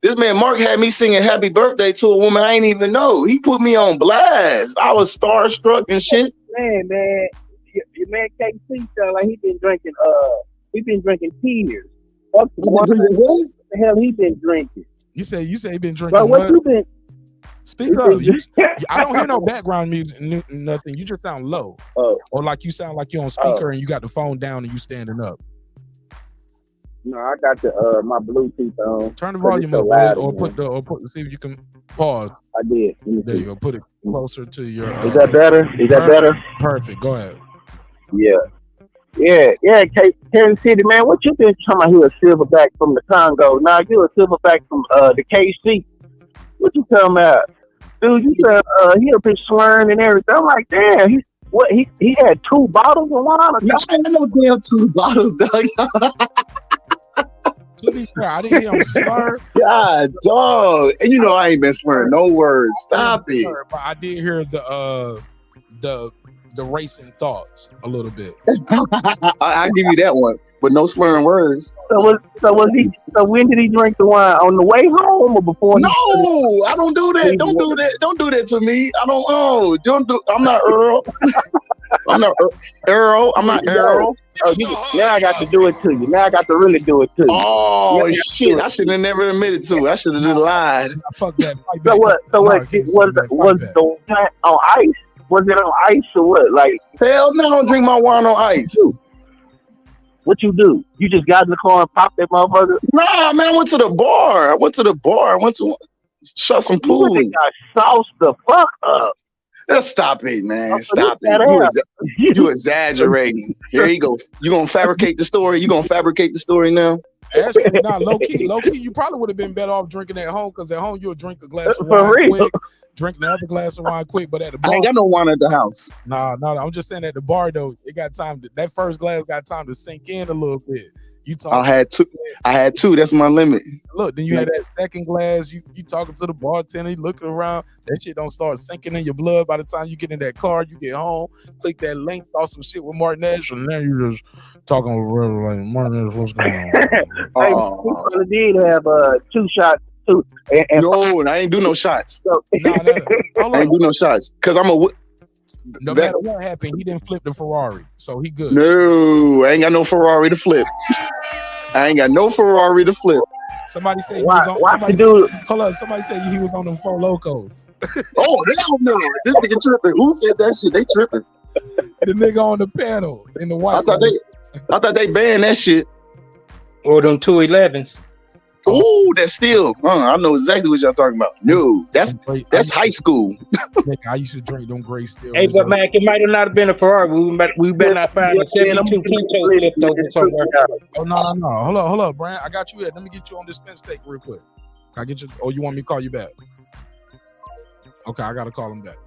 Speaker 18: This man Mark had me singing happy birthday to a woman I ain't even know. He put me on blast. I was starstruck and shit.
Speaker 20: Man, your man KC sound like he been drinking tears. What the hell he been drinking?
Speaker 1: You say he been drinking.
Speaker 20: Bro, what you been?
Speaker 1: Speak up. I don't hear no background music, nothing. You just sound low. Or like you sound like you're on speaker and you got the phone down and you standing up.
Speaker 20: No, I got the my Bluetooth on.
Speaker 1: Turn the volume up, or put see if you can pause.
Speaker 20: I did.
Speaker 1: There you go. Put it closer to your.
Speaker 20: Is that better? Is that better?
Speaker 1: Perfect. Go ahead.
Speaker 20: Yeah. Kansas City, man. What you been talking about? You a silverback from the Congo? Nah, you a silverback from the KC. What you talking about? Dude, you said he up here slurring and everything. I'm like, damn, he had 2 bottles of wine or something?
Speaker 18: I no damn 2 bottles, dog.
Speaker 1: To be fair, I didn't hear him slur.
Speaker 18: God, dog. And you know I ain't been slurring no words. Stop it.
Speaker 1: But I did hear the racing thoughts a little bit.
Speaker 18: I give you that one, but no slurring words.
Speaker 20: So when did he drink the wine? On the way home or before?
Speaker 18: No, I don't do that. Don't do that. Don't do that to me. I don't know. I'm not Earl. I'm not Errol. I'm not Errol.
Speaker 20: Now I got to do it to you. Now I got to really do it to you.
Speaker 18: Oh shit! I should have never admitted to it. I should have just lied.
Speaker 1: Fuck that.
Speaker 20: So what? Was the wine on ice? Was it on ice or what? Like,
Speaker 18: hell no, I don't drink my wine on ice.
Speaker 20: What you do? You just got in the car and popped that motherfucker?
Speaker 18: Nah, man, I went to the bar. I went to shut some pool.
Speaker 20: You got sauced the fuck up.
Speaker 18: Stop it, man. Stop it. You exaggerating. Here you go. You gonna fabricate the story? You gonna fabricate the story now?
Speaker 1: Actually, not low key. Low key, you probably would have been better off drinking at home because at home you'll drink a glass of
Speaker 20: For
Speaker 1: wine
Speaker 20: real.
Speaker 1: quick, drink another glass of wine quick. But at the
Speaker 18: I
Speaker 1: bar,
Speaker 18: ain't got no wine at the house.
Speaker 1: nah. I'm just saying at the bar though, it got time. That first glass got time to sink in a little bit. You talk.
Speaker 18: I had two. That's my limit.
Speaker 1: Look, then you had that second glass. You talking to the bartender, you looking around. That shit don't start sinking in your blood by the time you get in that car. You get home, click that link, thought some shit with Martin Nash, and now you just talking with like Martin Nash. What's going on?
Speaker 20: Hey, we probably did have 2 shots too. And
Speaker 18: No, I ain't do no shots.
Speaker 20: so,
Speaker 18: I ain't do no shots because I'm a.
Speaker 1: No matter what happened, he didn't flip the Ferrari, so he good.
Speaker 18: No, I ain't got no Ferrari to flip. I ain't got no Ferrari to flip.
Speaker 1: Somebody said he
Speaker 20: Why-
Speaker 1: was on.
Speaker 20: why
Speaker 1: Somebody
Speaker 20: the dude-
Speaker 1: said, hold on. Somebody said he was on them 4 Locos.
Speaker 18: Oh hell no! This nigga tripping. Who said that shit? They tripping.
Speaker 1: The nigga on the panel in the white.
Speaker 18: I thought they banned that shit.
Speaker 6: Or them 211s.
Speaker 18: Oh, that's still. I know exactly what y'all talking about. No, that's high school.
Speaker 1: I used to drink them gray still.
Speaker 6: Hey, but Mac, it might have not been a Ferrari. We better not find a 72 Pinto flipped over somewhere.
Speaker 1: Oh no. Hold up, Brian. I got you here. Let me get you on this Spence take real quick. Can I get you? Oh, you want me to call you back? Okay, I gotta call him back.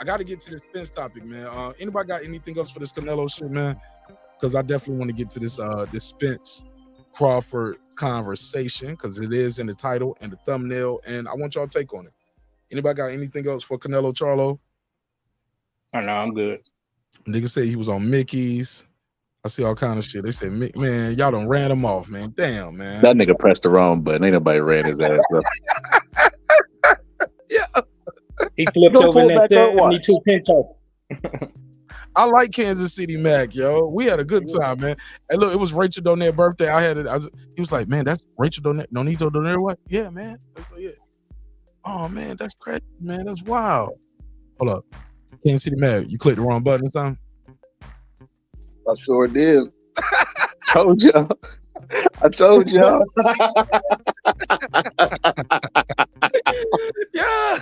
Speaker 1: I gotta get to this Spence topic, man. Anybody got anything else for this Canelo shit, man? Because I definitely want to get to this this Spence Crawford conversation because it is in the title and the thumbnail, and I want y'all to take on it. Anybody got anything else for Canelo Charlo?
Speaker 6: Oh no, I'm good.
Speaker 1: Nigga said he was on Mickey's. I see all kind of shit. They said, man, y'all done ran him off, man. Damn, man.
Speaker 17: That nigga pressed the wrong button. Ain't nobody ran his ass up.
Speaker 6: He flipped over in that 72 Pinto.
Speaker 1: I like Kansas City Mac, yo. We had a good time, man. And look, it was Rachel Donet's birthday. I had it. He was like, man, that's Rachel Donet, Nonito Donet. What? Yeah, man. Yeah. Oh man, that's crazy, man. That's wild. Hold up, Kansas City Mac. You clicked the wrong button or something?
Speaker 18: I sure did.
Speaker 17: Told y'all. I told y'all.
Speaker 1: Yeah.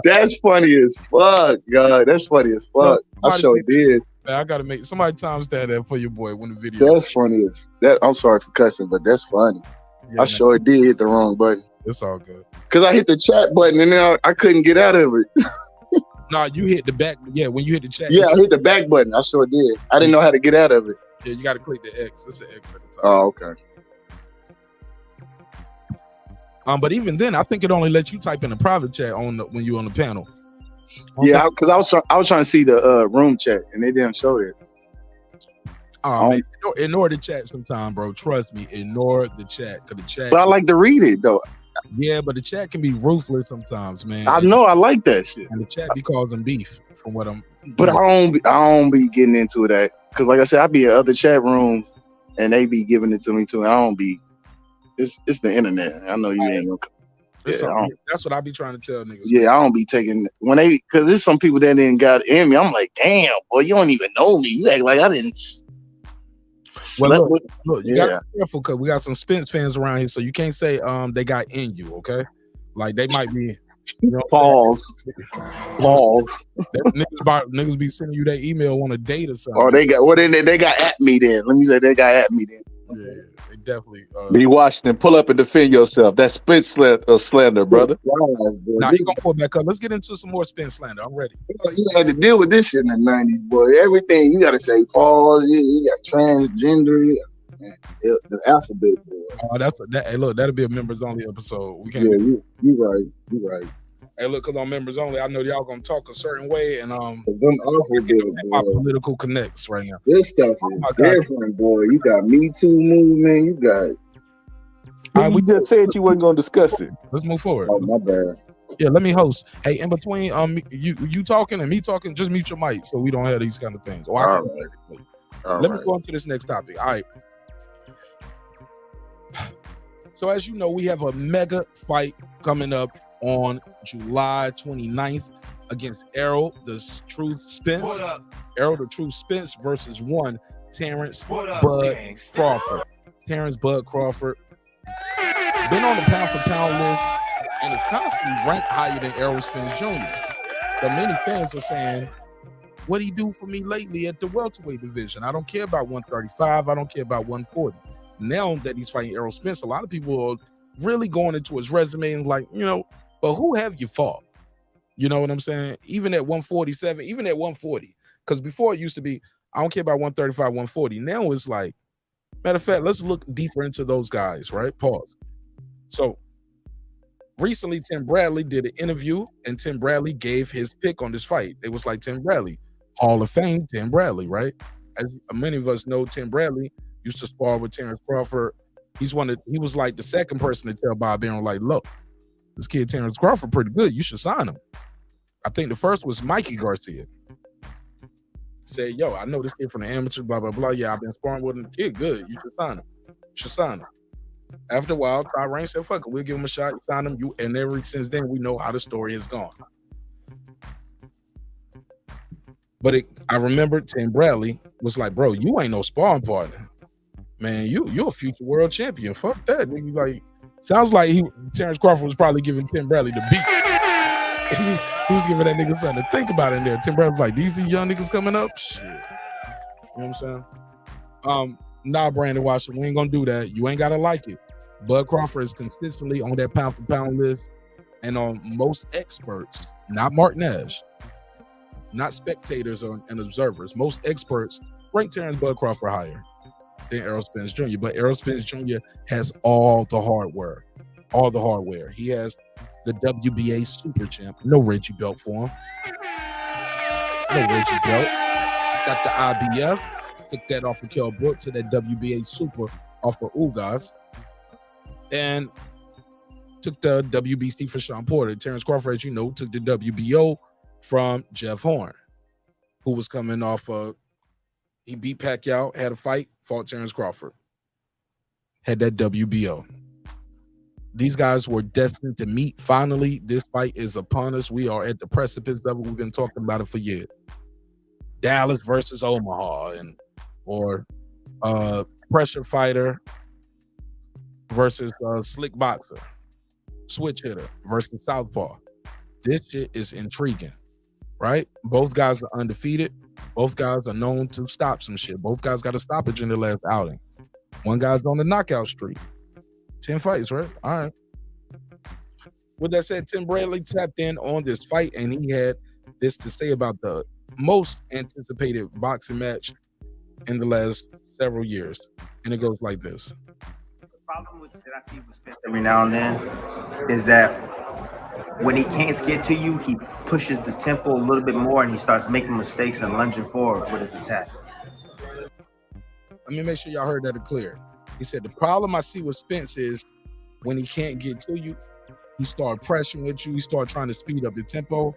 Speaker 18: That's funny as fuck, God. That's funny as fuck. I sure did.
Speaker 1: Man, I gotta make somebody timestamp that for your boy when the video.
Speaker 18: That's funny as that. I'm sorry for cussing, but that's funny.
Speaker 1: Yeah,
Speaker 18: I sure did hit the wrong button.
Speaker 1: It's all good.
Speaker 18: Cause I hit the chat button and then I couldn't get out of it.
Speaker 1: Nah, you hit the back. Yeah, when you hit the chat.
Speaker 18: Yeah, I hit the back button. I sure did. I didn't know how to get out of it.
Speaker 1: Yeah, you gotta click the X. It's an X at the top.
Speaker 18: Oh, okay.
Speaker 1: But even then, I think it only lets you type in the private chat on when you're on the panel.
Speaker 18: Yeah, because I was trying to see the room chat and they didn't show it.
Speaker 1: Man, ignore the chat sometime, bro. Trust me, ignore the chat. Cause the chat.
Speaker 18: But I like to read it though.
Speaker 1: Yeah, but the chat can be ruthless sometimes, man.
Speaker 18: I know, I like that shit.
Speaker 1: And the chat be causing beef from what I'm.
Speaker 18: But I don't be getting into that because, like I said, I be in other chat rooms and they be giving it to me too. I don't be. It's the internet. I know you ain't gonna.
Speaker 1: That's what I be trying to tell niggas.
Speaker 18: Yeah, I don't be taking when they because there's some people that didn't got in me. I'm like, damn, boy, you don't even know me. You act like I didn't.
Speaker 1: Well, look, you gotta be careful because we got some Spence fans around here, so you can't say they got in you, okay? Like they might be. You know,
Speaker 18: Pause.
Speaker 1: Niggas be sending you their email on a date or something.
Speaker 18: Or they got at me then. Let me say they got at me then.
Speaker 1: Yeah, they definitely.
Speaker 17: Be Washington, pull up and defend yourself. That's Spence slander, brother.
Speaker 1: Now he gonna pull back up. Let's get into some more Spence slander. I'm ready.
Speaker 18: You had to deal with this shit in the 90s, boy. Everything you gotta say pause. You got transgender. The alphabet, boy.
Speaker 1: Hey, look, that'll be a members only episode. We can't.
Speaker 18: Yeah, you right.
Speaker 1: Hey, look, because on members only, I know y'all gonna talk a certain way, and
Speaker 18: them alphabet,
Speaker 1: my political connects right now.
Speaker 18: This stuff is different, boy. You got Me Too movement. You got.
Speaker 17: We just said you wasn't gonna discuss it.
Speaker 1: Let's move forward.
Speaker 18: Oh, my bad.
Speaker 1: Yeah, let me host. Hey, in between you talking and me talking, just mute your mic so we don't have these kind of things. Let me go on to this next topic. All right. So as you know, we have a mega fight coming up on July 29th against Errol, the Truth Spence. Errol, the Truth Spence versus Terence Bud Crawford. Terence Bud Crawford. Been on the pound for pound list and is constantly ranked higher than Errol Spence Jr. But many fans are saying what he do for me lately at the welterweight division. I don't care about 135. I don't care about 140. Now that he's fighting Errol Spence, a lot of people are really going into his resume and like, but who have you fought? You know what I'm saying? Even at 147, even at 140. Because before it used to be, I don't care about 135, 140. Now it's like, matter of fact, let's look deeper into those guys, right? Pause. So recently, Tim Bradley did an interview, and Tim Bradley gave his pick on this fight. It was like Tim Bradley, Hall of Fame, Tim Bradley, right? As many of us know, Tim Bradley used to spar with Terence Crawford. He was like the second person to tell Bob Arum, like, look, this kid Terence Crawford pretty good. You should sign him. I think the first was Mikey Garcia. Said, yo, I know this kid from the amateur, blah, blah, blah. Yeah, I've been sparring with him. Kid good. You should sign him. You should sign him. After a while, Ty Rain said, fuck it, we'll give him a shot, sign him. And ever since then, we know how the story has gone. But I remember Tim Bradley was like, bro, you ain't no sparring partner. Man, you're a future world champion. Fuck that. Nigga, like, sounds like Terence Crawford was probably giving Tim Bradley the beats. He was giving that nigga something to think about in there. Tim Bradley was like, these are young niggas coming up? Shit. You know what I'm saying? Nah, Brandon Washington, we ain't gonna do that. You ain't gotta like it. Bud Crawford is consistently on that pound for pound list, and on most experts, not Mark Nash, not spectators and observers, most experts rank Terence Bud Crawford higher than Errol Spence Jr. But Errol Spence Jr. has all the hardware. All the hardware. He has the WBA Super Champ. No Reggie belt for him. No Reggie belt. Got the IBF. Took that off of Kell Brook to that WBA Super off of Ugas. And took the WBC for Shawn Porter. Terence Crawford, as you know, took the WBO from Jeff Horn, who was coming off he beat Pacquiao, had a fight, fought Terence Crawford. Had that WBO. These guys were destined to meet. Finally, this fight is upon us. We are at the precipice of it. We've been talking about it for years. Dallas versus Omaha, or pressure fighter versus slick boxer, switch hitter versus southpaw. This shit is intriguing, right? Both guys are undefeated. Both guys are known to stop some shit. Both guys got a stoppage in their last outing. One guy's on the knockout streak. 10 fights, right? All right. With that said, Tim Bradley tapped in on this fight, and he had this to say about the most anticipated boxing match in the last several years. And it goes like this.
Speaker 21: The problem that I see with Spence every now and then is that when he can't get to you, he pushes the tempo a little bit more and he starts making mistakes and lunging forward with his attack.
Speaker 1: Let me make sure y'all heard that clear. He said the problem I see with Spence is when he can't get to you, he start pressuring with you, he start trying to speed up the tempo,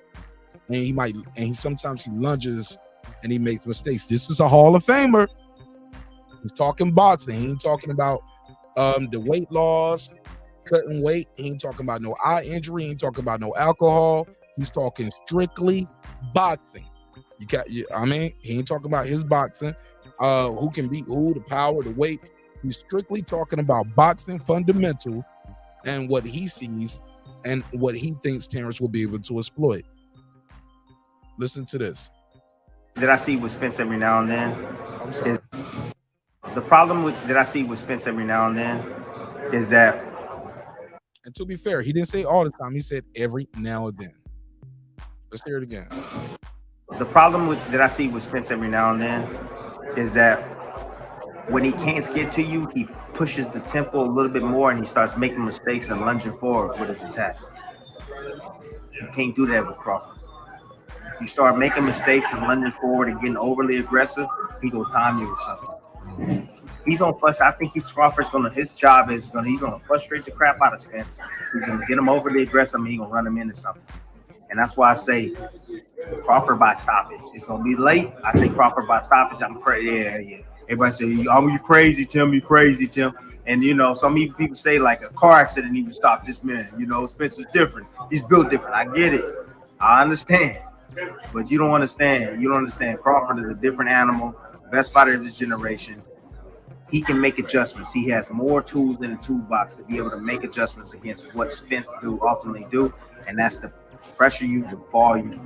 Speaker 1: and sometimes he lunges and he makes mistakes. This is a Hall of Famer. He's talking boxing. He ain't talking about the weight loss, cutting weight. He ain't talking about no eye injury. He ain't talking about no alcohol. He's talking strictly boxing. He ain't talking about his boxing, who can beat who, the power, the weight. He's strictly talking about boxing fundamental and what he sees and what he thinks Terence will be able to exploit. Listen to this.
Speaker 21: That I see with Spence every now and then is the problem that I see with Spence every now and then is that.
Speaker 1: And to be fair, he didn't say all the time. He said every now and then. Let's hear it again.
Speaker 21: The problem that I see with Spence every now and then is that when he can't get to you, he pushes the tempo a little bit more and he starts making mistakes and lunging forward with his attack. You can't do that with Crawford. You start making mistakes and lunging forward and getting overly aggressive, he gonna time you or something. He's gonna frustrate. I think his job is he's gonna frustrate the crap out of Spence. He's gonna get him overly aggressive and he's gonna run him into something. And that's why I say Crawford by stoppage. It's gonna be late. I take Crawford by stoppage. I'm crazy. Yeah. Everybody say, "Oh, you crazy, Tim? You crazy, Tim?" And some people say like a car accident even stopped this man. Spence is different. He's built different. I get it. I understand. But you don't understand. You don't understand. Crawford is a different animal. Best fighter of this generation. He can make adjustments. He has more tools in the toolbox to be able to make adjustments against what Spence ultimately do, and that's to pressure you, to fall you.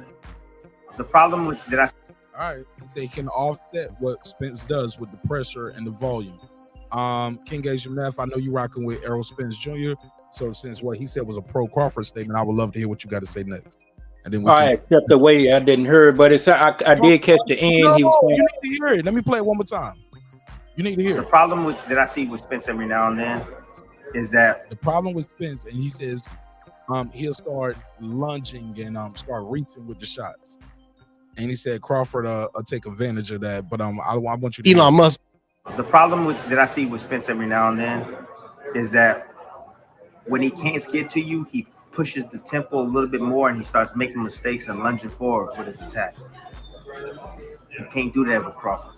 Speaker 21: The problem that I
Speaker 1: All right. He said he can offset what Spence does with the pressure and the volume. King Asian Math, I know you rocking with Errol Spence Jr. So since what he said was a pro Crawford statement, I would love to hear what you got to say next. And then we
Speaker 6: I stepped away. I didn't hear it, but it's I did catch the end.
Speaker 1: No,
Speaker 6: He was saying,
Speaker 1: you need to hear it. Let me play it one more time. You need to hear
Speaker 21: The
Speaker 1: it.
Speaker 21: problem that I see with Spence every now and then is that
Speaker 1: The problem with Spence, and he says he'll start lunging and start reaching with the shots. And he said Crawford will take advantage of that. But I want you to
Speaker 2: Elon Musk.
Speaker 21: the problem that I see with Spence every now and then is that when he can't get to you, he pushes the tempo a little bit more and he starts making mistakes and lunging forward with his attack. You can't do that with Crawford.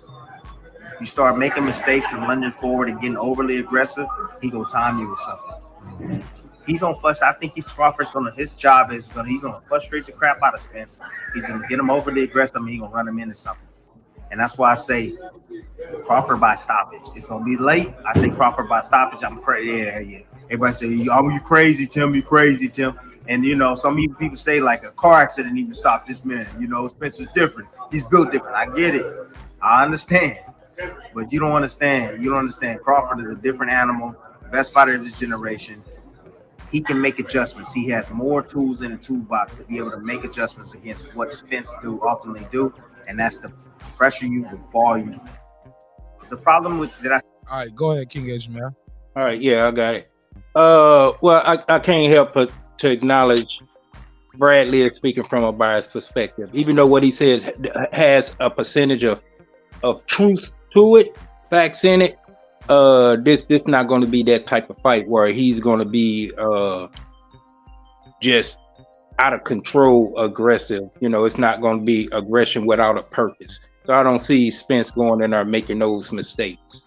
Speaker 21: You start making mistakes and lunging forward and getting overly aggressive, he gonna time you with something. He's gonna I think his job is he's gonna frustrate the crap out of Spence. He's gonna get him overly aggressive and he's gonna run him into something. And that's why I say Crawford by stoppage. It's gonna be late. I say Crawford by stoppage. I'm afraid, yeah. Everybody say, "Oh, you crazy, Tim? You crazy, Tim?" And some people say like a car accident even stopped this man. Spencer's different. He's built different. I get it. I understand, but you don't understand. You don't understand. Crawford is a different animal. Best fighter of this generation. He can make adjustments. He has more tools in the toolbox to be able to make adjustments against what Spence ultimately do, and that's to pressure you with volume. The problem with that
Speaker 1: All right, go ahead, King Asian Man.
Speaker 6: all right, yeah, I got it. Well, I can't help but to acknowledge Bradley is speaking from a biased perspective, even though what he says has a percentage of truth to it, facts in it. This not going to be that type of fight where he's going to be just out of control aggressive. It's not going to be aggression without a purpose. So I don't see Spence going in there making those mistakes.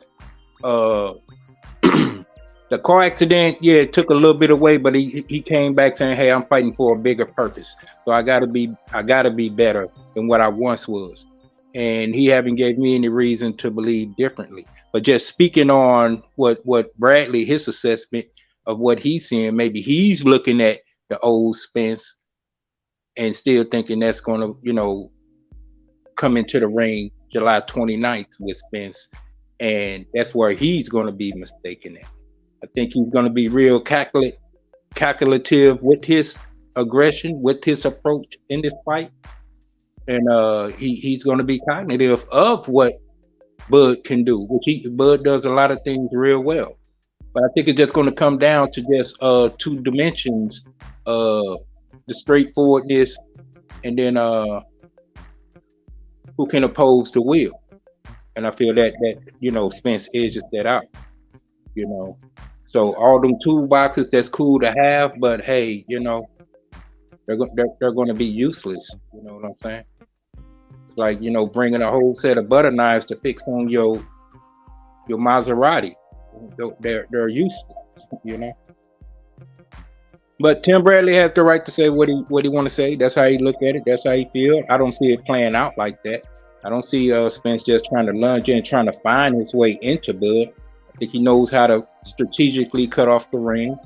Speaker 6: The car accident, yeah, it took a little bit away, but he came back saying, "Hey, I'm fighting for a bigger purpose. So I gotta be better than what I once was." And he haven't gave me any reason to believe differently. But just speaking on what Bradley, his assessment of what he's seeing, maybe he's looking at the old Spence and still thinking that's gonna, come into the ring July 29th with Spence, and that's where he's gonna be mistaken at. I think he's going to be real calculative with his aggression, with his approach in this fight. And he's going to be cognitive of what Bud can do, which Bud does a lot of things real well. But I think it's just going to come down to just two dimensions, the straightforwardness and then who can oppose the will. And I feel that Spence edges that out, So all them toolboxes, that's cool to have, but hey, they're going to be useless. You know what I'm saying? Like, bringing a whole set of butter knives to fix on your Maserati. They're useless, But Tim Bradley has the right to say what he want to say. That's how he look at it. That's how he feel. I don't see it playing out like that. I don't see Spence just trying to lunge in and trying to find his way into Bud. I think he knows how to strategically cut off the ring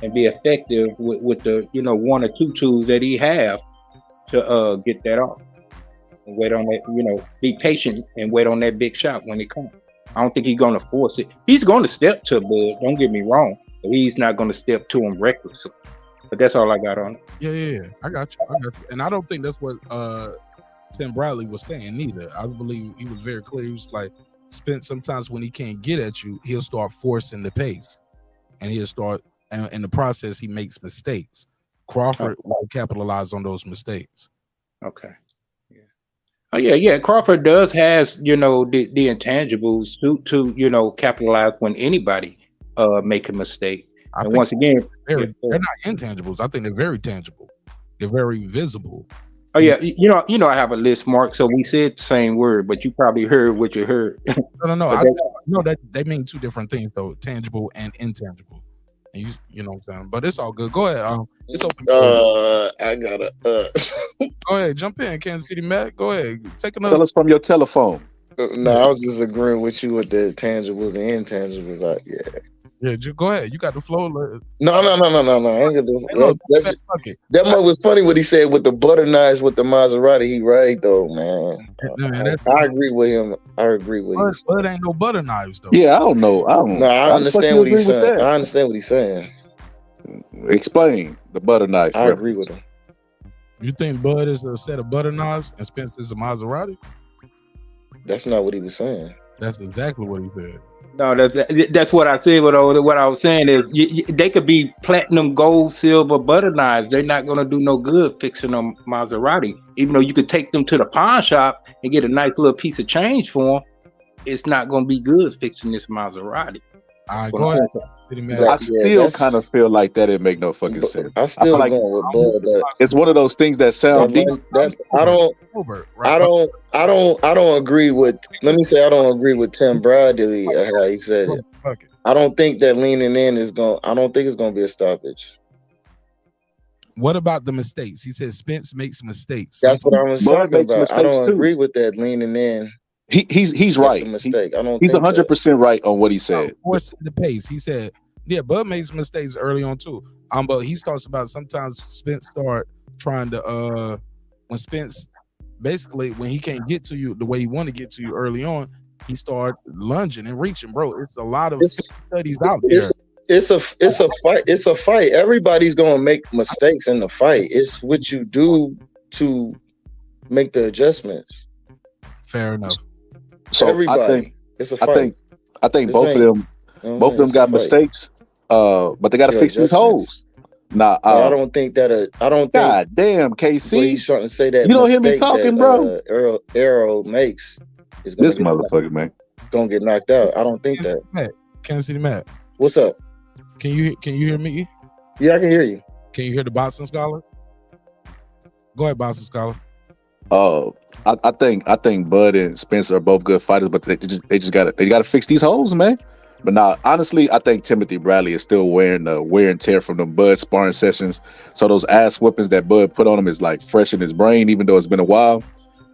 Speaker 6: and be effective with the one or two tools that he have to get that off and wait on that. Be patient and wait on that big shot when it comes. I don't think he's going to force it. He's going to step to Bud. Don't get me wrong, but he's not going to step to him recklessly. But that's all I got on it.
Speaker 1: Yeah. I got you. And I don't think that's what Tim Bradley was saying neither. I believe he was very clear. He was like, Spence, sometimes when he can't get at you, he'll start forcing the pace, and he'll start, and in the process, he makes mistakes. Crawford will capitalize on those mistakes.
Speaker 6: Okay. Yeah. Oh yeah. Crawford has the intangibles to capitalize when anybody make a mistake. And once again,
Speaker 1: they're not intangibles. I think they're very tangible. They're very visible.
Speaker 6: Oh yeah, I have a list, Mark. So we said the same word, but you probably heard what you heard.
Speaker 1: No. They mean two different things though: tangible and intangible. And you know what I'm saying. But it's all good. Go ahead. It's open.
Speaker 2: I gotta.
Speaker 1: Go ahead, jump in, Kansas City Matt. Go ahead, take another.
Speaker 19: Tell us from your telephone.
Speaker 2: No, I was just agreeing with you with the tangibles and intangibles.
Speaker 1: Yeah, just go ahead. You got the floor.
Speaker 18: No. I ain't gonna do
Speaker 1: Hey, look,
Speaker 18: that.
Speaker 1: fuck it.
Speaker 18: That mug was funny what he said with the butter knives with the Maserati. He right though, man. I agree with him. I agree with him.
Speaker 1: But ain't no butter knives though.
Speaker 17: Yeah, I don't know.
Speaker 18: No, I understand what he's saying. I understand what he's saying.
Speaker 17: Explain the butter knife.
Speaker 18: I agree with him.
Speaker 1: You think Bud is a set of butter knives and Spence is a Maserati?
Speaker 18: That's not what he was saying.
Speaker 1: That's exactly what he said.
Speaker 6: No, that's what I said. What I was saying is they could be platinum, gold, silver butter knives. They're not gonna do no good fixing a Maserati. Even though you could take them to the pawn shop and get a nice little piece of change for them, it's not gonna be good fixing this Maserati.
Speaker 1: All right, go ahead.
Speaker 17: I still kind of feel like that didn't make no fucking sense.
Speaker 18: I still
Speaker 17: feel like
Speaker 18: going with Bud.
Speaker 17: it's one of those things that sound deep.
Speaker 18: I don't agree with. Let me say I don't agree with Tim Bradley how he said it. I don't think that leaning in is going. I don't think it's going to be a stoppage.
Speaker 1: What about the mistakes? He said Spence makes mistakes.
Speaker 18: That's what I was talking about. I don't agree with that leaning in.
Speaker 17: He's right.
Speaker 18: Mistake. I don't.
Speaker 17: He's 100% right on what he said.
Speaker 1: Force the pace. He said, "Yeah, Bud makes mistakes early on too." But he talks about sometimes Spence start trying to when Spence basically when he can't get to you the way he want to get to you early on, he start lunging and reaching, bro. It's a lot of studies out there.
Speaker 18: It's a fight. It's a fight. Everybody's gonna make mistakes in the fight. It's what you do to make the adjustments.
Speaker 1: Fair enough.
Speaker 17: So
Speaker 18: everybody,
Speaker 17: I think
Speaker 18: it's a fight.
Speaker 17: I think both of them got mistakes. But they got to fix these holes. Nah,
Speaker 18: I don't think that. I don't think.
Speaker 17: God damn, KC.
Speaker 18: He's trying to say that.
Speaker 17: You don't hear me talking, bro.
Speaker 18: Errol makes is
Speaker 17: this motherfucker, man.
Speaker 18: Gonna get knocked out. I don't think that.
Speaker 1: Matt, Kansas City Matt.
Speaker 18: What's up?
Speaker 1: Can you hear me?
Speaker 18: Yeah, I can hear you.
Speaker 1: Can you hear the boxing scholar? Go ahead, boxing scholar.
Speaker 17: I think Bud and Spence are both good fighters, but they just gotta fix these holes, man. But now, honestly, I think Timothy Bradley is still wearing the wear and tear from the Bud sparring sessions. So those ass whippings that Bud put on him is like fresh in his brain, even though it's been a while.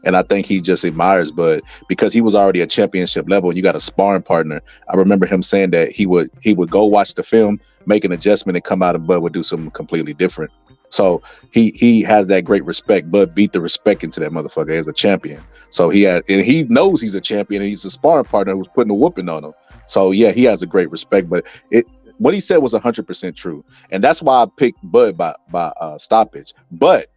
Speaker 17: And I think he just admires Bud because he was already a championship level and you got a sparring partner. I remember him saying that he would go watch the film, make an adjustment, and come out and Bud would do something completely different. So he has that great respect. Bud beat the respect into that motherfucker as a champion. So he knows he's a champion and he's a sparring partner who's putting a whooping on him. So yeah, he has a great respect. But what he said was 100% true, and that's why I picked Bud by stoppage. But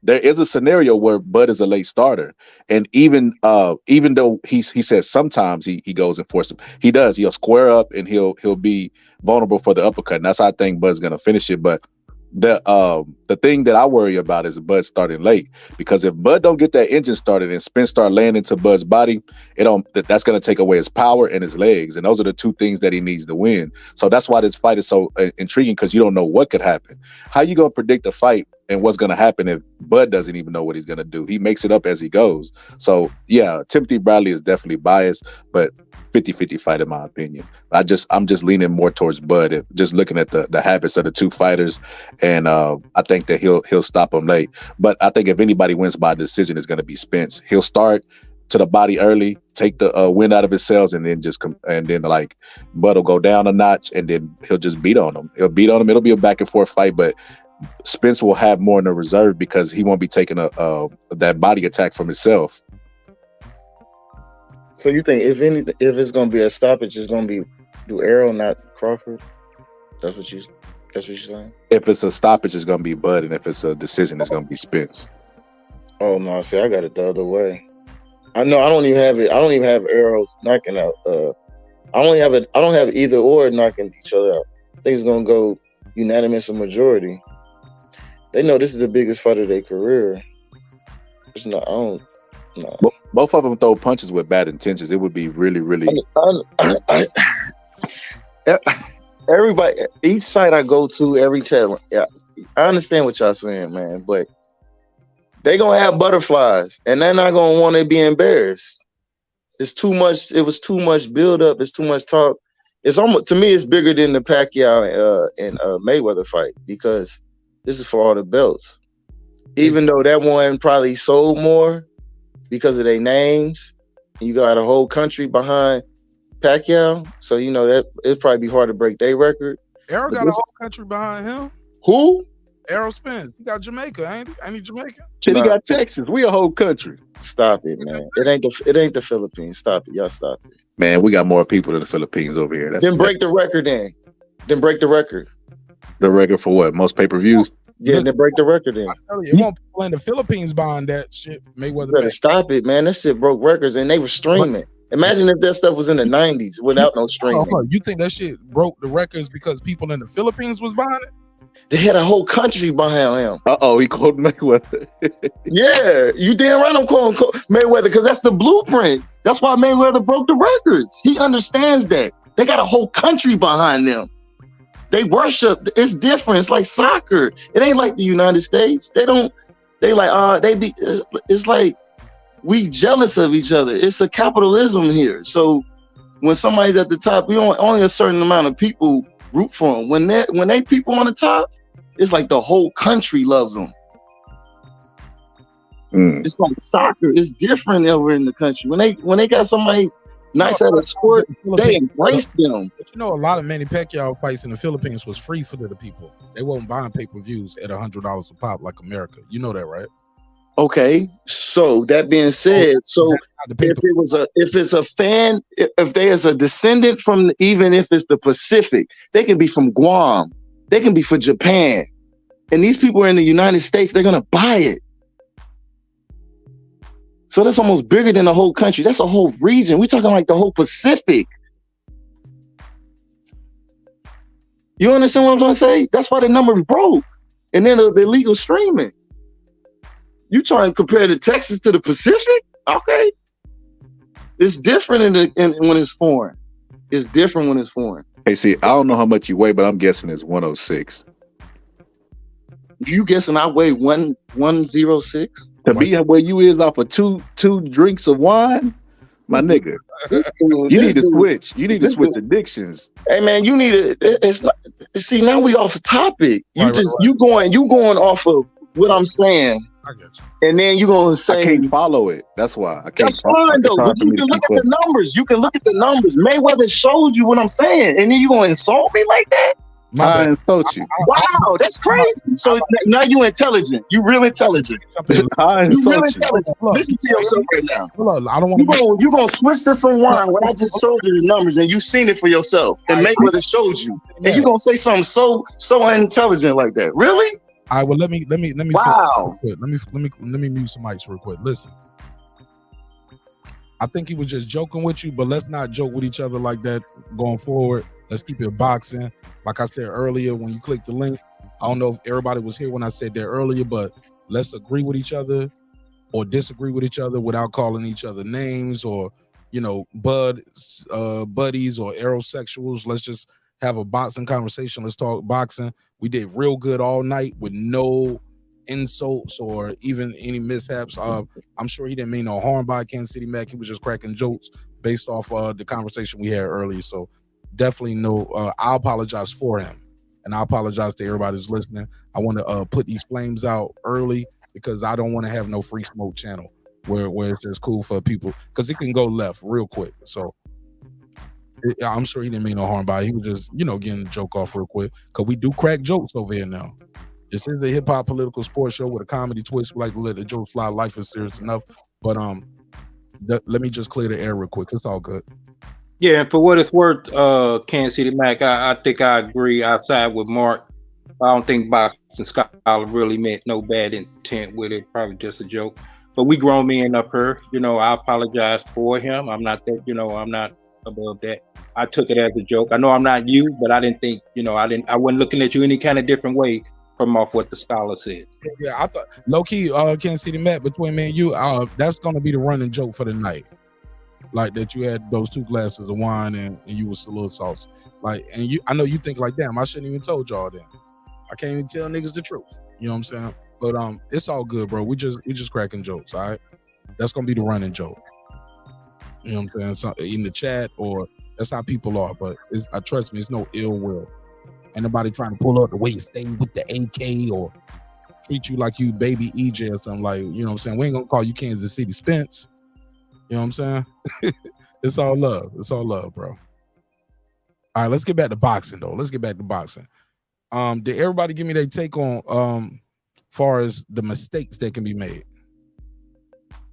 Speaker 17: there is a scenario where Bud is a late starter, and even though he says sometimes he goes and forces him, he'll square up and he'll be vulnerable for the uppercut, and that's how I think Bud's gonna finish it. But the thing that I worry about is Bud starting late, because if Bud don't get that engine started and Spence start laying into Bud's body, that's going to take away his power and his legs, and those are the two things that he needs to win. So that's why this fight is so intriguing, because you don't know what could happen. How you going to predict a fight and what's going to happen if Bud doesn't even know what he's going to do? He makes it up as he goes. So yeah, Timothy Bradley is definitely biased, but 50-50 fight in my opinion. I'm just leaning more towards Bud, and just looking at the habits of the two fighters, and I think that he'll stop him late. But I think if anybody wins by decision, it's going to be Spence. He'll start to the body early, take the wind out of his sails, and then like Bud will go down a notch, and then he'll just beat on him. It'll be a back and forth fight, but Spence will have more in the reserve because he won't be taking that body attack from himself.
Speaker 18: So you think if it's gonna be a stoppage, it's gonna be Errol, not Crawford? That's what you're saying?
Speaker 17: If it's a stoppage, it's gonna be Bud, and if it's a decision, it's gonna be Spence.
Speaker 18: Oh no, see, I got it the other way. I don't even have it. I don't even have Errol knocking out. I don't have either or knocking each other out. I think it's gonna go unanimous or majority. They know this is the biggest fight of their career. It's not. I don't. No.
Speaker 17: Both of them throw punches with bad intentions. It would be really, really.
Speaker 18: Everybody, each site I go to, every channel. Yeah, I understand what y'all saying, man, but they gonna have butterflies, and they're not gonna want to be embarrassed. It's too much. It was too much build up. It's too much talk. It's almost, to me, it's bigger than the Pacquiao and Mayweather fight, because this is for all the belts. Even though that one probably sold more because of their names, and you got a whole country behind Pacquiao, so you know that it'd probably be hard to break their record.
Speaker 1: Errol
Speaker 18: But
Speaker 1: got a
Speaker 18: this-
Speaker 1: whole country behind him.
Speaker 18: Who?
Speaker 1: Errol Spence. He got Jamaica, ain't he? Ain't he Jamaican?
Speaker 17: Shit, he
Speaker 18: Nah.
Speaker 17: got Texas. We a whole country.
Speaker 18: Stop it, man. It ain't the Philippines. Stop it. Y'all stop it.
Speaker 17: Man, we got more people than the Philippines over here.
Speaker 18: Then break the record then. Then break the record.
Speaker 17: The record for what? Most pay-per-views?
Speaker 18: Yeah, then break the record then.
Speaker 1: I tell you, it won't people in the Philippines buying that shit. Mayweather.
Speaker 18: You better stop it, man. That shit broke records and they were streaming. Imagine if that stuff was in the 90s without no streaming.
Speaker 1: You think that shit broke the records because people in the Philippines was buying it?
Speaker 18: They had a whole country behind him.
Speaker 17: He called Mayweather.
Speaker 18: Yeah, you damn right I'm calling Mayweather because that's the blueprint. That's why Mayweather broke the records. He understands that. They got a whole country behind them. They worship. It's different. It's like soccer. It ain't like the United States. It's like we jealous of each other. It's a capitalism here. So when somebody's at the top, only a certain amount of people root for them. When they people on the top, it's like the whole country loves them. It's like soccer. It's different over in the country. When they got somebody nice at a sport, they embrace them.
Speaker 1: But you know, a lot of Manny Pacquiao fights in the Philippines was free for the people. They wasn't buying pay-per-views at $100 a pop like America. You know that, right?
Speaker 18: Okay, so that being said, if there's a descendant from, even if it's the Pacific, they can be from Guam, they can be from Japan, and these people are in the United States, they're gonna buy it. So that's almost bigger than the whole country. That's a whole region. We're talking like the whole Pacific. You understand what I'm trying to say? That's why the number broke, and then the illegal streaming. You trying to compare the Texas to the Pacific? Okay. It's different when it's foreign. It's different when it's foreign.
Speaker 17: Hey, see, I don't know how much you weigh, but I'm guessing it's 106.
Speaker 18: You guessing I weigh 106?
Speaker 17: To be where you is off of two drinks of wine, my nigga. You need to switch. You need to switch addictions.
Speaker 18: Hey man, you need to. It's not, see, now we off the topic. You you going off of what I'm saying.
Speaker 1: I get you.
Speaker 18: And then you're gonna say
Speaker 17: I can't follow it. That's why I can't.
Speaker 18: That's fine though. But you can look at the numbers. You can look at the numbers. Mayweather showed you what I'm saying, and then you gonna insult me like that?
Speaker 17: I insult you.
Speaker 18: Wow, that's crazy. So now you intelligent. You real intelligent. You real intelligent. Listen to yourself right now.
Speaker 1: I don't want
Speaker 18: you gonna switch to some wine when I just showed you the numbers and you seen it for yourself, and Mayweather showed you, and you gonna say something so unintelligent like that? Really?
Speaker 1: All right, well let me
Speaker 18: Wow.
Speaker 1: let me mute some mics real quick. Listen, I think he was just joking with you, but let's not joke with each other like that going forward. Let's keep it boxing. Like I said earlier, when you click the link, I don't know if everybody was here when I said that earlier, but let's agree with each other or disagree with each other without calling each other names or, you know, buddies or aerosexuals. Let's just have a boxing conversation. Let's talk boxing. We did real good all night with no insults or even any mishaps. I'm sure he didn't mean no harm by Kansas City Mac. He was just cracking jokes based off the conversation we had earlier. So definitely no, I apologize for him. And I apologize to everybody who's listening. I want to put these flames out early because I don't want to have no free smoke channel where it's just cool for people because it can go left real quick. So I'm sure he didn't mean no harm by it. He was just, you know, getting the joke off real quick because we do crack jokes over here now. This is a hip hop political sports show with a comedy twist. We like to let the jokes fly. Life is serious enough. But let me just clear the air real quick. It's all good.
Speaker 6: Yeah, and for what it's worth, Kansas City Mac, I think I agree. I side with Mark. I don't think Boxing Scholar really meant no bad intent with it. Probably just a joke. But we grown men up here. You know, I apologize for him. I'm not that, you know, I'm not above that. I took it as a joke. I know I'm not you, but I didn't think, you know, I wasn't looking at you any kind of different way from off what the scholar said.
Speaker 1: Yeah, I thought low key, Kansas City Mac, between me and you, that's gonna be the running joke for the night. Like that you had those 2 glasses of wine and you was a little saucy. Like, and I know you think like, damn, I shouldn't even told y'all that. I can't even tell niggas the truth. You know what I'm saying? But it's all good, bro. We just cracking jokes, all right? That's gonna be the running joke. You know what I'm saying? So, in the chat, or that's how people are. But trust me, it's no ill will. Ain't nobody trying to pull up the way you stay with the AK or treat you like you baby EJ or something like, you know what I'm saying? We ain't gonna call you Kansas City Spence. You know what I'm saying? It's all love. It's all love, bro. All right, let's get back to boxing though. Let's get back to boxing. Did everybody give me their take on far as the mistakes that can be made?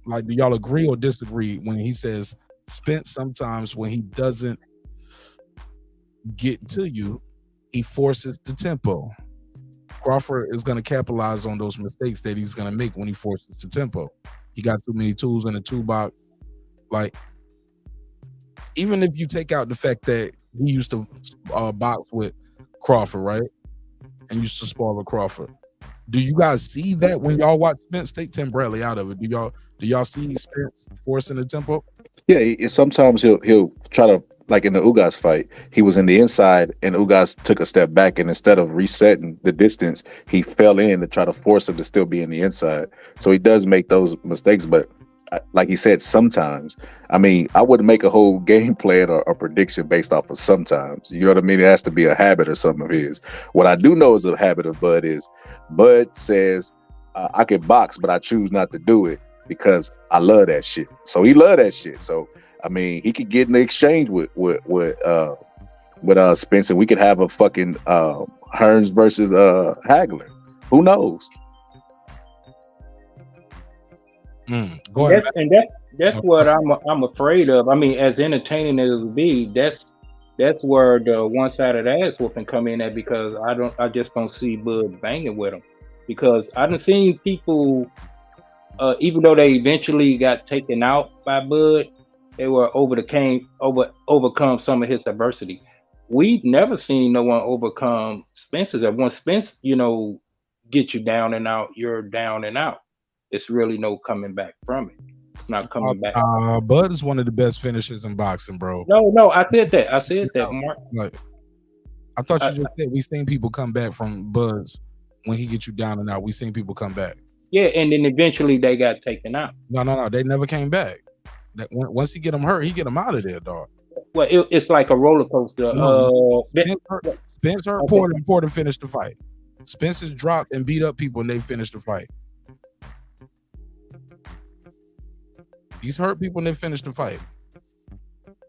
Speaker 1: Like, do y'all agree or disagree when he says Spence sometimes when he doesn't get to you, he forces the tempo? Crawford is going to capitalize on those mistakes that he's going to make when he forces the tempo. He got too many tools in the toolbox. Like, even if you take out the fact that he used to box with Crawford, right? And used to spar with Crawford. Do you guys see that when y'all watch Spence? Take Tim Bradley out of it. Do y'all see Spence forcing the tempo?
Speaker 17: Yeah, sometimes he'll try to, like in the Ugas fight, he was in the inside and Ugas took a step back, and instead of resetting the distance, he fell in to try to force him to still be in the inside. So he does make those mistakes, but like he said, sometimes. I mean, I wouldn't make a whole game plan or a prediction based off of sometimes. You know what I mean? It has to be a habit or something of his. What I do know is a habit of Bud is Bud says, I can box, but I choose not to do it because I love that shit. So he love that shit. So I mean, he could get in the exchange with Spence, and we could have a fucking Hearns versus Hagler. Who knows?
Speaker 1: Go ahead.
Speaker 6: That's what I'm afraid of. I mean, as entertaining as it would be, that's where the one sided ass whooping come in at, because I just don't see Bud banging with him, because I done seen people, even though they eventually got taken out by Bud, they were overcome some of his adversity. We've never seen no one overcome Spence's. Once Spence, get you down and out, you're down and out. It's really no coming back from it. It's not coming back.
Speaker 1: Bud is one of the best finishers in boxing, bro.
Speaker 6: No, I said that, Mark.
Speaker 1: Like, I thought you just said we seen people come back from Bud's when he gets you down and out. We seen people come back.
Speaker 6: Yeah, and then eventually they got taken out.
Speaker 1: No, they never came back. Once he get them hurt, he get them out of there, dog.
Speaker 6: Well, it's like a roller coaster.
Speaker 1: Spence hurt Porter, and Porter finished the fight. Spence has dropped and beat up people, and they finished the fight. He's hurt people, and they finished the fight.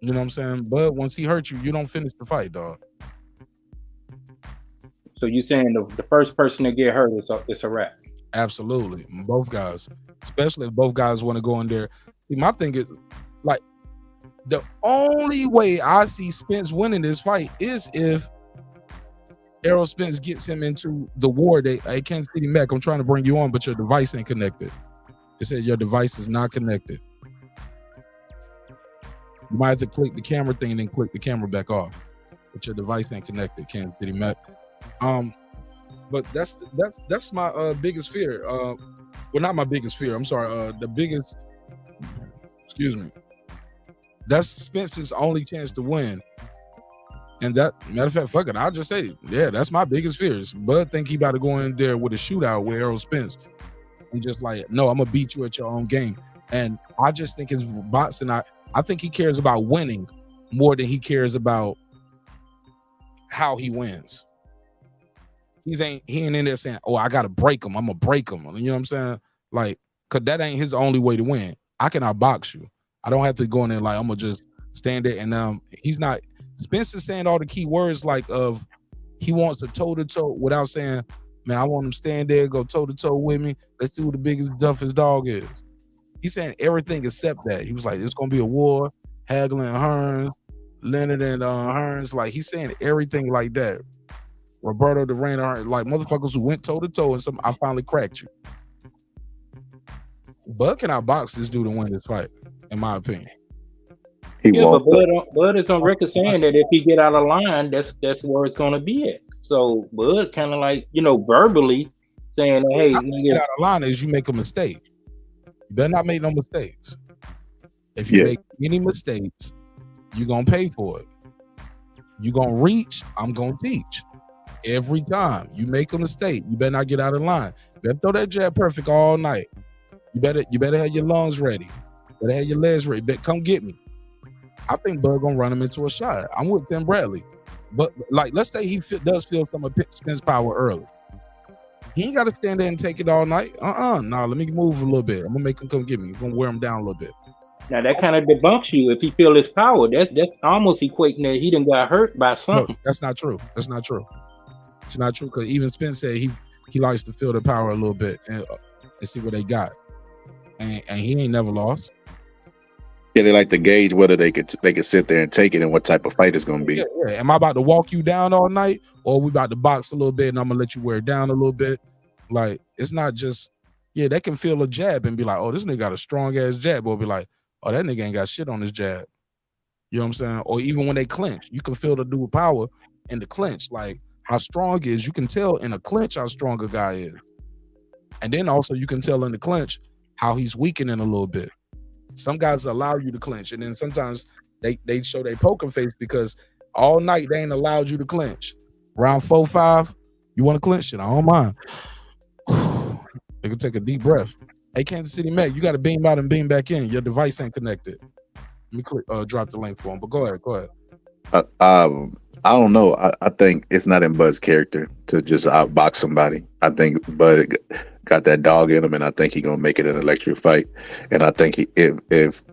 Speaker 1: You know what I'm saying? But once he hurt you, you don't finish the fight, dog.
Speaker 6: So you're saying the first person to get hurt is a wrap?
Speaker 1: Absolutely, both guys. Especially if both guys want to go in there. See, my thing is, like, the only way I see Spence winning this fight is if Errol Spence gets him into the war. Hey, Kansas City Mac, I'm trying to bring you on, but your device ain't connected. It said your device is not connected. You might have to click the camera thing and then click the camera back off. But your device ain't connected, Kansas City Mac. But that's my biggest fear. Well, not my biggest fear. I'm sorry. The biggest. Excuse me. That's Spence's only chance to win. And that, matter of fact, fuck it. I'll just say, yeah, that's my biggest fears. Bud think he about to go in there with a shootout with Errol Spence. And just like, no, I'm gonna beat you at your own game. And I just think his boxing, I think he cares about winning more than he cares about how he wins. He ain't in there saying, oh, I gotta break him. I'm gonna break him. You know what I'm saying? Like, cause that ain't his only way to win. I can outbox you. I don't have to go in there like I'm gonna just stand there and he's not. Spence is saying all the key words like of he wants to toe to toe without saying, man, I want him to stand there, go toe to toe with me. Let's see who the biggest duffest dog is. He's saying everything except that. He was like, it's gonna be a war, Hagler and Hearns, Leonard and Hearns. Like, he's saying everything like that. Roberto Duran, like motherfuckers who went toe to toe and I finally cracked you. Bud can outbox this dude and win this fight, in my opinion.
Speaker 6: But Bud is on record saying that if he get out of line, that's where it's gonna be at. So Bud kind of like, verbally saying, hey,
Speaker 1: get out of line is you make a mistake. You better not make no mistakes. If you make any mistakes, you're gonna pay for it. You're gonna reach, I'm gonna teach. Every time you make a mistake, you better not get out of line. You better throw that jab perfect all night. You better have your lungs ready. You better have your legs ready. Come get me. I think Bud gonna run him into a shot. I'm with Tim Bradley. But like, let's say he does feel some of Spence power early. He ain't got to stand there and take it all night. No, let me move a little bit. I'm gonna make him come get me. I'm gonna wear him down a little bit.
Speaker 6: Now that kind of debunks you. If he feel his power, that's almost equating that he done got hurt by
Speaker 1: No,
Speaker 6: something.
Speaker 1: that's not true. That's not true. It's not true because even Spence said he likes to feel the power a little bit and see what they got, and he ain't never lost.
Speaker 17: Yeah, they like to gauge whether they could sit there and take it and what type of fight it's going to be.
Speaker 1: Yeah. Am I about to walk you down all night, or we about to box a little bit and I'm gonna let you wear it down a little bit? Like, it's not just, yeah, they can feel a jab and be like, oh, this nigga got a strong ass jab, or be like, oh, that nigga ain't got shit on his jab. You know what I'm saying? Or even when they clinch, you can feel the dude power in the clinch, like how strong is. You can tell in a clinch how strong a guy is, and then also you can tell in the clinch how he's weakening a little bit. Some guys allow you to clinch, and then sometimes they show their poker face because all night they ain't allowed you to clinch. Round 4, 5, you want to clinch it? I don't mind. They can take a deep breath. Hey, Kansas City Mac, you got to beam out and beam back in. Your device ain't connected. Let me drop the link for him. But go ahead.
Speaker 17: I don't know. I think it's not in Bud's character to just outbox somebody. I think Bud got that dog in him, and I think he's gonna make it an electric fight. And I think if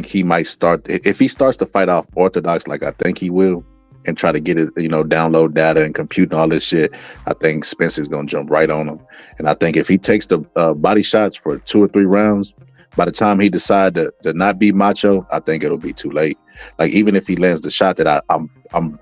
Speaker 17: he might start, if he starts to fight off orthodox like I think he will, and try to get it, download data and compute and all this shit, I think Spencer's gonna jump right on him. And I think if he takes the body shots for 2 or 3 rounds, by the time he decide to not be macho, I think it'll be too late. Like, even if he lands the shot that I'm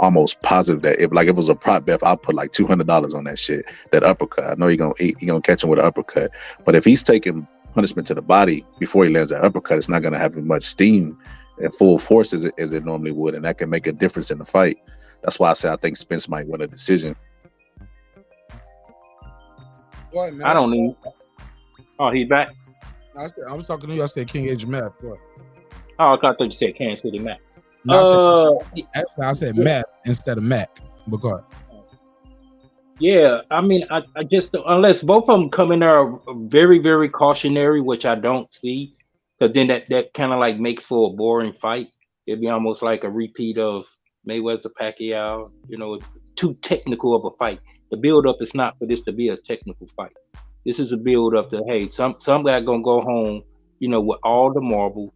Speaker 17: almost positive that if it was a prop bet, I'll put like $200 on that shit, that uppercut. I know he gonna catch him with an uppercut, but if he's taking punishment to the body before he lands that uppercut, it's not gonna have as much steam and full force as it normally would, and that can make a difference in the fight. That's why I say I think Spence might win a decision.
Speaker 1: What, man?
Speaker 6: I don't need. Oh, he back.
Speaker 1: I was talking to you. I said King Age Math. Go ahead.
Speaker 6: Oh, I thought you said Kansas City Mac.
Speaker 1: No, I said Matt instead of Mac. But go ahead.
Speaker 6: Yeah, I mean, I just, unless both of them come in there very, very cautionary, which I don't see, because then that kind of like makes for a boring fight. It'd be almost like a repeat of Mayweather Pacquiao. Too technical of a fight. The build up is not for this to be a technical fight. This is a build up to, hey, some guy gonna go home, with all the marbles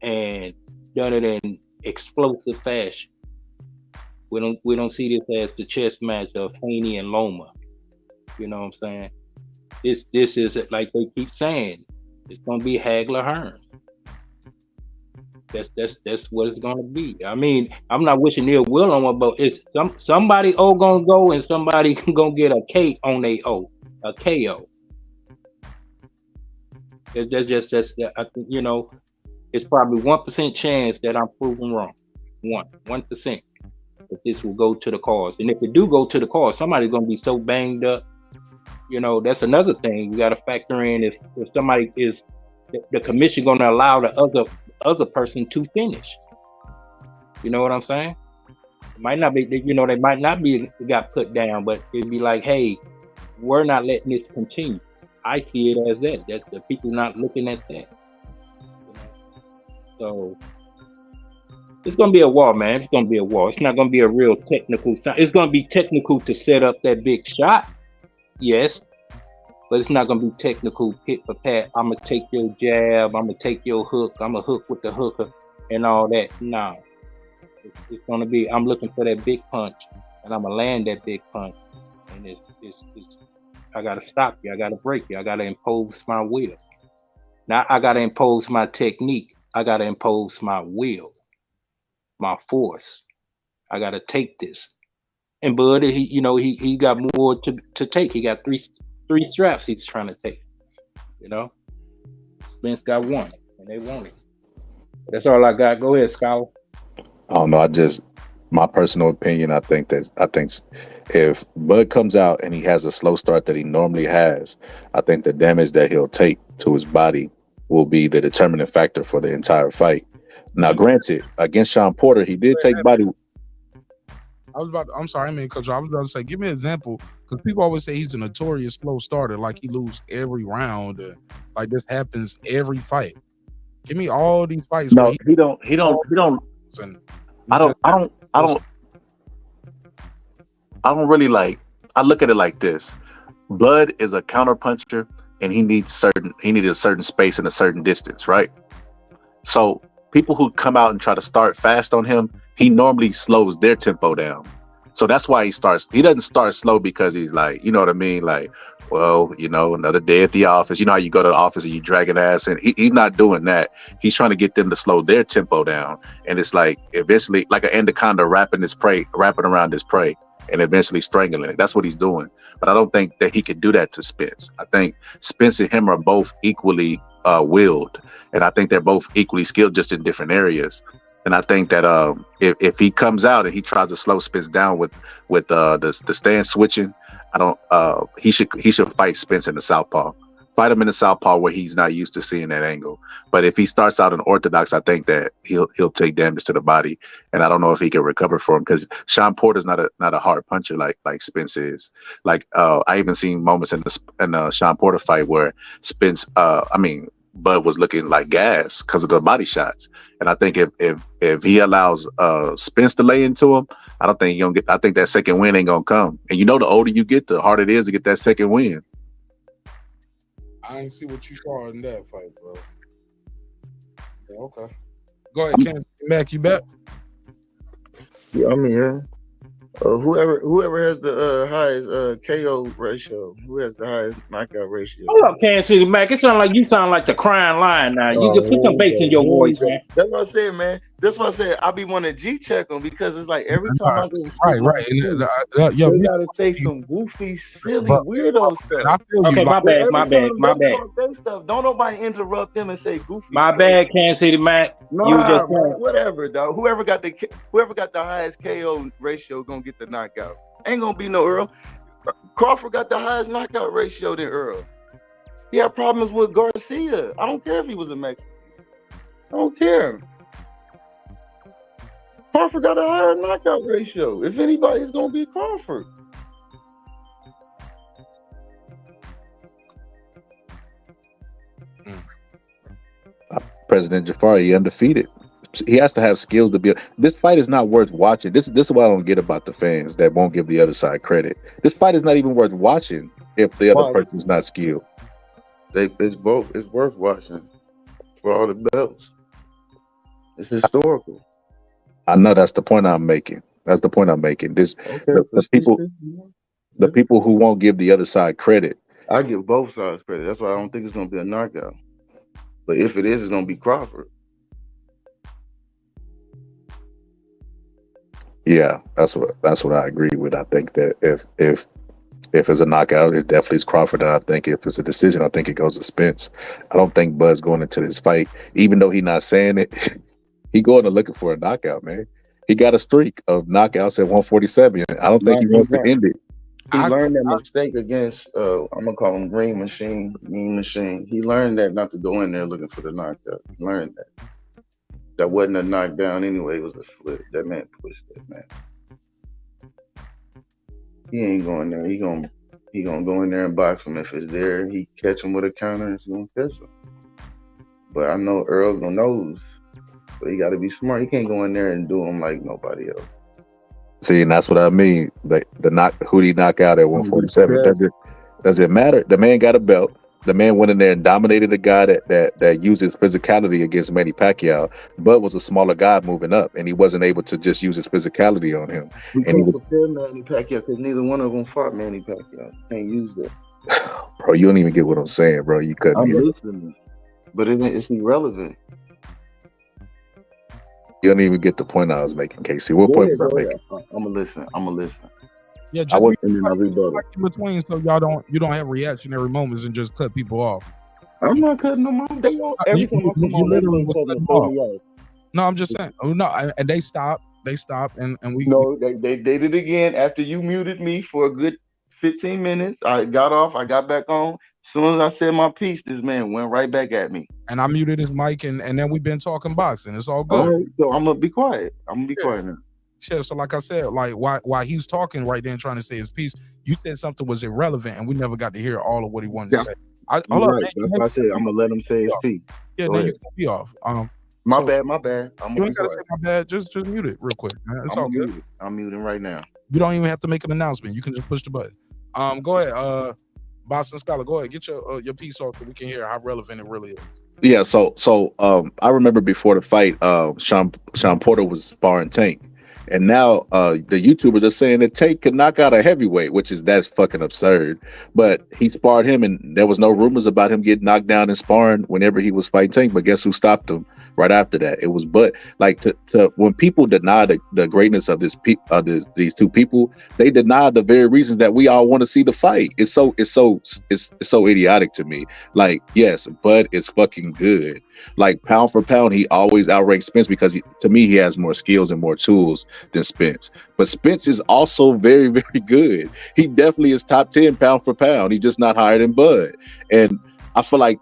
Speaker 6: and done it in explosive fashion. We don't see this as the chess match of Haney and Loma. You know what I'm saying? This is like they keep saying, it's gonna be Hagler Hearns. That's what it's gonna be. I mean, I'm not wishing ill will on one, but it's somebody gonna go and somebody gonna get a K on a KO. That's I think, it's probably 1% chance that I'm proven wrong. 1% that this will go to the cause. And if it do go to the cause, somebody's gonna be so banged up. That's another thing you got to factor in. If somebody is the commission gonna allow the other person to finish. You know what I'm saying? It might not be, they might not be got put down, but it'd be like, hey, we're not letting this continue. I see it as that. That's the people not looking at that. So it's gonna be a war, man. It's gonna be a war. It's not gonna be a real technical. It's gonna be technical to set up that big shot, yes, but it's not gonna be technical hit for pat. I'm gonna take your jab. I'm gonna take your hook. I'm gonna hook with the hooker and all that. No, it's gonna be. I'm looking for that big punch, and I'm gonna land that big punch. And it's I gotta stop you. I gotta break you. I gotta impose my will. Now I gotta impose my technique. I gotta impose my will, my force. I gotta take this. And Bud, he got more to take. He got three straps he's trying to take. Spence got one, and they want it. That's all I got. Go ahead, Scholar.
Speaker 17: I don't know. My personal opinion, I think if Bud comes out and he has a slow start that he normally has, I think the damage that he'll take to his body will be the determining factor for the entire fight. Now, granted, against Shawn Porter, he did take body.
Speaker 1: I'm sorry, I mean, Coach, I was about to say, give me an example, because people always say he's a notorious slow starter, like he loses every round, like this happens every fight. Give me all these fights.
Speaker 17: No, he don't. I don't really like. I look at it like this: Bud is a counter puncher, and he needs a certain space and a certain distance, right? So people who come out and try to start fast on him, he normally slows their tempo down. So that's why he doesn't start slow because he's like, you know what I mean? Like, well, another day at the office. You know how you go to the office and you drag an ass, and he's not doing that. He's trying to get them to slow their tempo down. And it's like eventually like an anaconda wrapping around his prey and eventually strangling it. That's what he's doing. But I don't think that he could do that to Spence. I think Spence and him are both equally willed. And I think they're both equally skilled, just in different areas. And I think that if he comes out and he tries to slow Spence down with the stance switching, he should fight Spence in the southpaw. Fight him in the southpaw where he's not used to seeing that angle. But if he starts out in orthodox, I think that he'll take damage to the body, and I don't know if he can recover from him because Shawn Porter's not a hard puncher like Spence is. Like I even seen moments in the Shawn Porter fight where Spence, Bud was looking like gas because of the body shots. And I think if he allows Spence to lay into him, I don't think I think that second win ain't gonna come. And the older you get, the harder it is to get that second win.
Speaker 1: I ain't see what you saw in that fight, bro. Yeah, okay. Go ahead, Ken. Mac, you back?
Speaker 18: Yeah, I'm here. Whoever has the highest KO ratio, who has the highest knockout ratio?
Speaker 6: Hold up, Kansas City Mac. It sound like the crying lion now. You can put some bass in your voice, man.
Speaker 18: That's what I said, man. That's what I said. I be wanting to G-check them because it's like every time I go to speak,
Speaker 1: right.
Speaker 18: They gotta say some goofy, silly, weirdo stuff.
Speaker 6: Okay, my bad.
Speaker 18: Stuff. Don't nobody interrupt them and say goofy.
Speaker 6: My bad, Kansas City Mac.
Speaker 18: Nah, whatever, dog. Whoever got the highest KO ratio gonna get the knockout. Ain't gonna be no Earl. Crawford got the highest knockout ratio than Earl. He had problems with Garcia. I don't care if he was a Mexican. I don't care. Crawford got a higher knockout ratio. If anybody's gonna be Crawford.
Speaker 17: President Jafari, undefeated. He has to have skills to be. This fight is not worth watching. This is what I don't get about the fans that won't give the other side credit. This fight is not even worth watching if the other person's not skilled.
Speaker 18: It's worth watching for all the belts. It's historical.
Speaker 17: I know that's the point I'm making. The people who won't give the other side credit.
Speaker 18: I give both sides credit. That's why I don't think it's going to be a knockout. But if it is, it's going to be Crawford.
Speaker 17: Yeah, that's what I agree with. I think that if it's a knockout, it definitely is Crawford. And I think if it's a decision, I think it goes to Spence. I don't think Bud's going into this fight, even though he's not saying it. He going to looking for a knockout, man. He got a streak of knockouts at 147. I don't think he wants to end it.
Speaker 18: He learned that mistake against, I'm going to call him Mean Machine. He learned that not to go in there looking for the knockout. He learned that. That wasn't a knockdown anyway. It was a flip. That man pushed that, man. He ain't going there. He gonna go in there and box him. If it's there, he catch him with a counter, and he's going to catch him. But I know Earl knows. But he got to be smart. He can't go in there and do him like nobody else.
Speaker 17: See, and that's what I mean. Who he knock out at 147 doesn't matter. The man got a belt. The man went in there and dominated a guy that used his physicality against Manny Pacquiao. Bud was a smaller guy moving up, and he wasn't able to just use his physicality on him.
Speaker 18: You can't compare Manny Pacquiao because neither one of them fought Manny Pacquiao. You can't use that.
Speaker 17: Bro, you don't even get what I'm saying, bro. You couldn't.
Speaker 18: I'm listening, but it's irrelevant.
Speaker 17: You don't even get the point I was making, Casey. What point was I making?
Speaker 18: I'm gonna listen.
Speaker 1: Yeah, just in between, so you don't have reactionary moments and just cut people off.
Speaker 18: I'm not cutting them off. They all every time I come on,
Speaker 1: literally was No, I'm just saying. Oh no, and they stopped. And we.
Speaker 18: No, they did it again after you muted me for a good 15 minutes. I got off. I got back on. As soon as I said my piece, this man went right back at me.
Speaker 1: And I muted his mic, and then we've been talking boxing. It's all good.
Speaker 18: All right, so I'm gonna be quiet. Quiet now.
Speaker 1: Yeah, so like I said, like while he was talking right then trying to say his piece, you said something was irrelevant, and we never got to hear all of what he wanted to say.
Speaker 18: That's what I said. I'm gonna let him say his piece.
Speaker 1: Yeah, then you can be off.
Speaker 18: My bad.
Speaker 1: You ain't gotta say my bad. Just mute it real quick, man. It's all good.
Speaker 18: I'm muting right now.
Speaker 1: You don't even have to make an announcement. You can just push the button. Go ahead, Boston Scholar. Go ahead, get your piece off so we can hear how relevant it really is.
Speaker 17: Yeah, so I remember before the fight, Sean Porter was sparring Tank, and now the YouTubers are saying that Tank could knock out a heavyweight, that's fucking absurd. But he sparred him, and there was no rumors about him getting knocked down in sparring whenever he was fighting Tank. But guess who stopped him right after that? It was Bud. Like to when people deny the greatness of these two people, they deny the very reasons that we all want to see the fight. It's so idiotic to me. Like, yes, Bud is fucking good. Like, pound for pound, he always outranks Spence because to me he has more skills and more tools than Spence. But Spence is also very, very good. He definitely is top 10 pound for pound. He's just not higher than Bud. And I feel like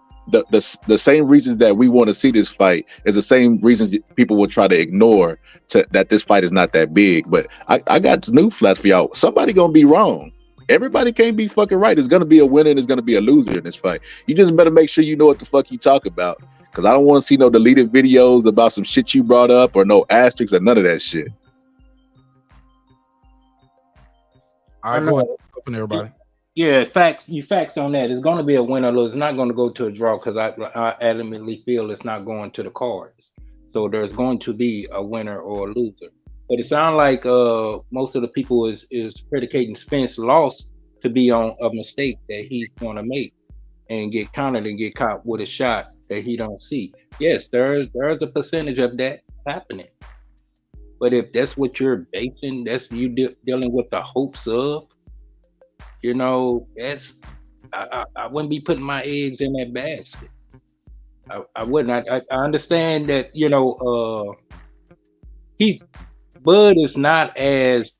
Speaker 17: the same reasons that we want to see this fight is the same reasons people will try to ignore that this fight is not that big. But I got new flash for y'all. Somebody gonna be wrong. Everybody can't be fucking right. There's gonna be a winner and there's gonna be a loser in this fight. You just better make sure you know what the fuck you talk about. Because I don't want to see no deleted videos about some shit you brought up or no asterisks or none of that shit.
Speaker 1: All right, go ahead. Open everybody.
Speaker 6: Yeah, facts on that. It's going to be a win or lose. It's not going to go to a draw because I adamantly feel it's not going to the cards. So there's going to be a winner or a loser. But it sounds like most of the people is predicating Spence loss to be on a mistake that he's going to make and get countered and get caught with a shot that he don't see. Yes, there's a percentage of that happening. But if that's what you're basing, that's you dealing with the hopes of, that's I wouldn't be putting my eggs in that basket. I wouldn't. I understand that, Bud is not as,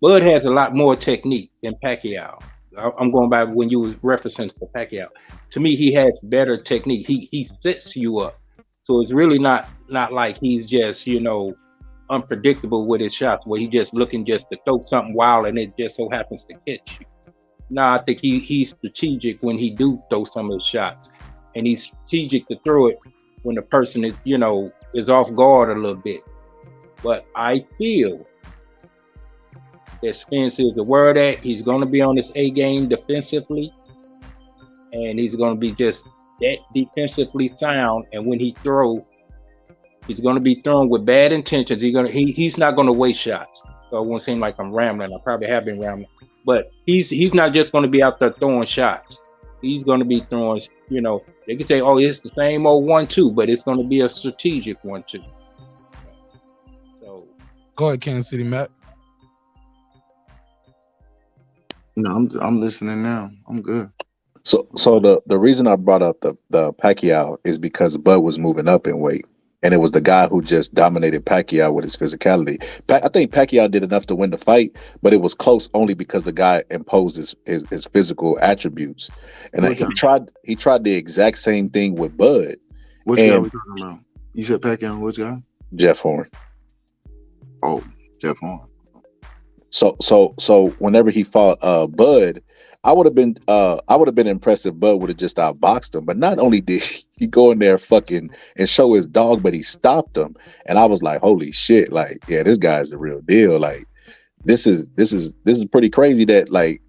Speaker 6: Bud has a lot more technique than Pacquiao. I'm going by when you referencing to Pacquiao. To me, he has better technique. He sets you up. So it's really not like he's just, unpredictable with his shots where he just looking just to throw something wild and it just so happens to catch you. No, I think he's strategic when he do throw some of his shots. And he's strategic to throw it when the person is, is off guard a little bit. But I feel that Spence is aware of that. He's going to be on his A game defensively. And he's going to be just that defensively sound. And when he throw, he's going to be throwing with bad intentions. He's not going to waste shots. So it won't seem like I'm rambling. I probably have been rambling. But he's not just going to be out there throwing shots. He's going to be throwing, they can say, oh, it's the same old 1-2, but it's going to be a strategic 1-2. So
Speaker 1: go ahead, Kansas City, Matt.
Speaker 18: No, I'm listening now. I'm good.
Speaker 17: So the reason I brought up the Pacquiao is because Bud was moving up in weight. And it was the guy who just dominated Pacquiao with his physicality. I think Pacquiao did enough to win the fight, but it was close only because the guy imposed his physical attributes. And he tried the exact same thing with Bud.
Speaker 18: Which guy are we talking about? You said Pacquiao, which guy?
Speaker 17: Jeff Horn.
Speaker 18: Oh, Jeff Horn.
Speaker 17: So whenever he fought Bud, I would have been impressed if Bud would have just outboxed him. But not only did he go in there fucking and show his dog, but he stopped him. And I was like, holy shit, like, yeah, this guy's the real deal. Like, this is pretty crazy that, like,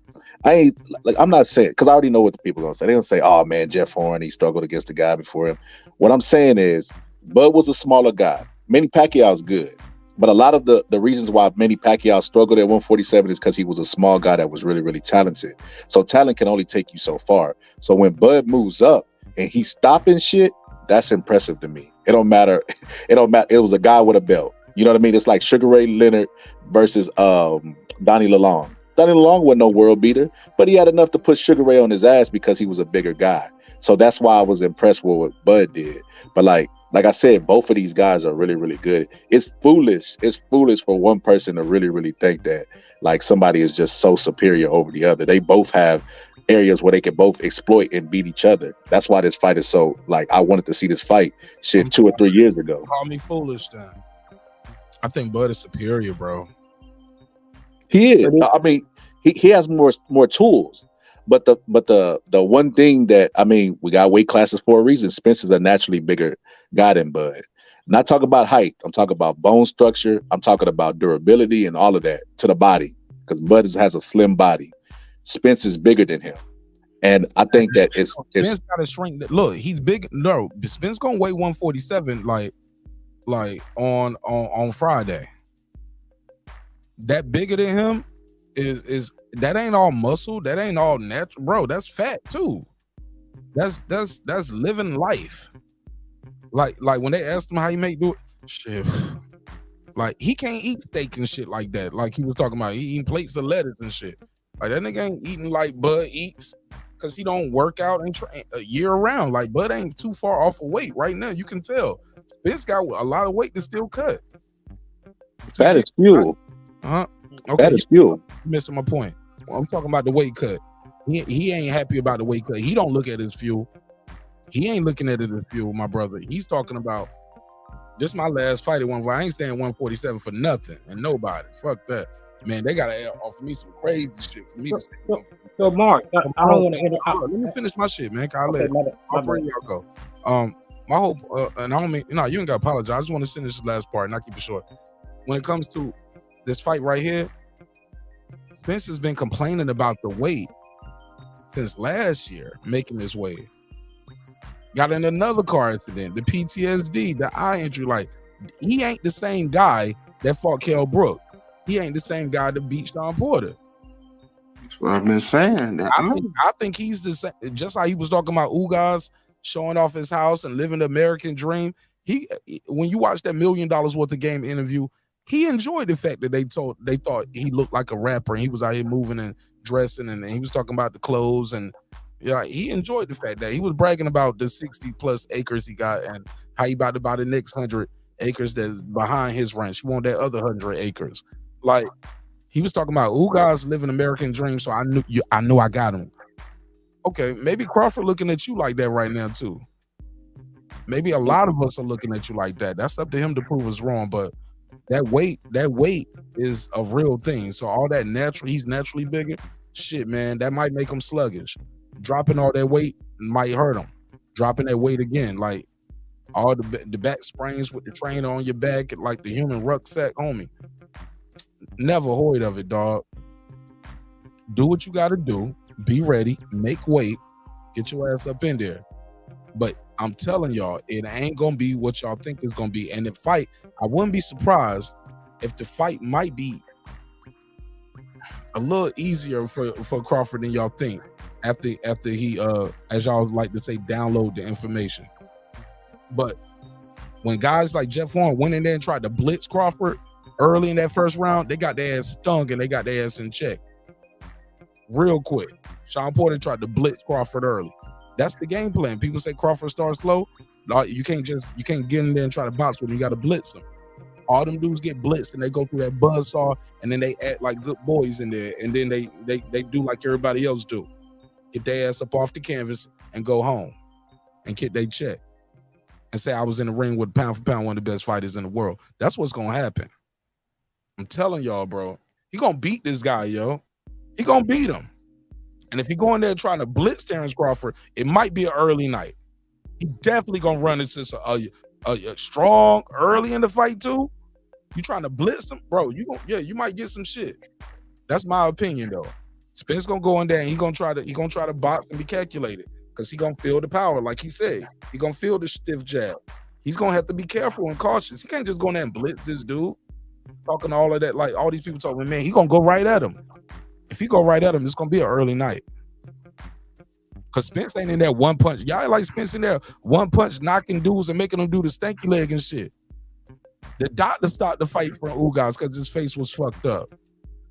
Speaker 17: I'm not saying, because I already know what the people are gonna say. They're gonna say, oh man, Jeff Horn, he struggled against the guy before him. What I'm saying is Bud was a smaller guy. Manny Pacquiao's good. But a lot of the reasons why Manny Pacquiao struggled at 147 is because he was a small guy that was really, really talented. So talent can only take you so far. So when Bud moves up and he's stopping shit, that's impressive to me. It don't matter. It was a guy with a belt. You know what I mean? It's like Sugar Ray Leonard versus Donnie Lalonde. Donnie Lalonde wasn't no world beater, but he had enough to put Sugar Ray on his ass because he was a bigger guy. So that's why I was impressed with what Bud did. But like I said, both of these guys are really, really good. It's foolish. It's foolish for one person to really, really think that like somebody is just so superior over the other. They both have areas where they can both exploit and beat each other. That's why this fight is so, like, I wanted to see this fight 2 or 3 years ago.
Speaker 1: Call me foolish then. I think Bud is superior, bro.
Speaker 17: He is. I mean, he has more tools. But the one thing that, I mean, we got weight classes for a reason. Spence is a naturally bigger guy than Bud. Not talking about height. I'm talking about bone structure. I'm talking about durability and all of that to the body. Because Bud has a slim body. Spence is bigger than him. And I think that it's
Speaker 1: Spence got to shrink. Look, he's big. No, Spence gonna weigh 147 like on Friday. That bigger than him is that ain't all muscle. That ain't all natural, bro. That's fat too. That's living life. Like when they asked him how he do it, shit. Like he can't eat steak and shit like that. Like he was talking about, he eating plates of lettuce and shit. Like that nigga ain't eating like Bud eats, because he don't work out and train year round. Like Bud ain't too far off of weight right now. You can tell. Spence got a lot of weight to still cut.
Speaker 19: That is fuel.
Speaker 1: Okay,
Speaker 19: that is fuel.
Speaker 1: Missing my point. I'm talking about the weight cut. He ain't happy about the weight cut. He don't look at his fuel. He ain't looking at it as fuel, my brother. He's talking about, this my last fight at I ain't staying 147 for nothing and nobody. Fuck that. Man, they gotta offer me some crazy shit for me to stay.
Speaker 6: So Mark, I don't want to interrupt.
Speaker 1: Let me finish my shit, man. I'll
Speaker 6: Okay,
Speaker 1: let y'all go. My hope, and I don't mean, you ain't gotta apologize. I just want to finish this last part and I'll keep it short. When it comes to this fight right here, Spence has been complaining about the weight since last year, making this weight. Got in another car accident, the PTSD, the eye injury. Like, he ain't the same guy that fought Kell Brook. He ain't the same guy that beat Shawn Porter.
Speaker 18: That's what I've been saying.
Speaker 1: I think he's the same. Just like he was talking about Ugas showing off his house and living the American dream. When you watch that $1 million worth of game interview, he enjoyed the fact that they thought he looked like a rapper and he was out here moving and dressing, and he was talking about the clothes, and he enjoyed the fact that he was bragging about the 60 plus acres he got and how he about to buy the next 100 acres that's behind his ranch. He want that other 100 acres. Like, he was talking about Ugas living American dream, so I knew I got him. Okay, maybe Crawford looking at you like that right now too. Maybe a lot of us are looking at you like that. That's up to him to prove us wrong, but that weight is a real thing. So all that he's naturally bigger. Shit, man, that might make him sluggish. Dropping all that weight might hurt him. Dropping that weight again, like all the back sprains with the trainer on your back, like the human rucksack, homie. Never hoid of it, dog. Do what you got to do. Be ready. Make weight. Get your ass up in there. But I'm telling y'all, it ain't gonna be what y'all think it's gonna be. And the fight, I wouldn't be surprised if the fight might be a little easier for Crawford than y'all think after he as y'all like to say, download the information. But when guys like Jeff Horn went in there and tried to blitz Crawford early in that first round, they got their ass stung and they got their ass in check real quick. Shawn Porter tried to blitz Crawford early. That's the game plan. People say Crawford starts slow. You can't get in there and try to box with him. You got to blitz them. All them dudes get blitzed and they go through that buzzsaw and then they act like good boys in there, and then they do like everybody else do. Get their ass up off the canvas and go home and get their check and say I was in the ring with pound for pound one of the best fighters in the world. That's what's gonna happen. I'm telling y'all, bro. He gonna beat this guy, yo. He gonna beat him. And if he go in there trying to blitz Terence Crawford, it might be an early night. He definitely gonna run into a strong early in the fight too. You trying to blitz him, bro? You might get some shit. That's my opinion, though. Spence gonna go in there and he gonna try to box and be calculated, because he gonna feel the power, like he said. He gonna feel the stiff jab. He's gonna have to be careful and cautious. He can't just go in there and blitz this dude. Talking all of that, like all these people talking, man, he gonna go right at him. If he go right at him, it's gonna be an early night. Cause Spence ain't in there one punch. Y'all like Spence in there one punch knocking dudes and making them do the stanky leg and shit. The doctor stopped the fight from Ugas because his face was fucked up.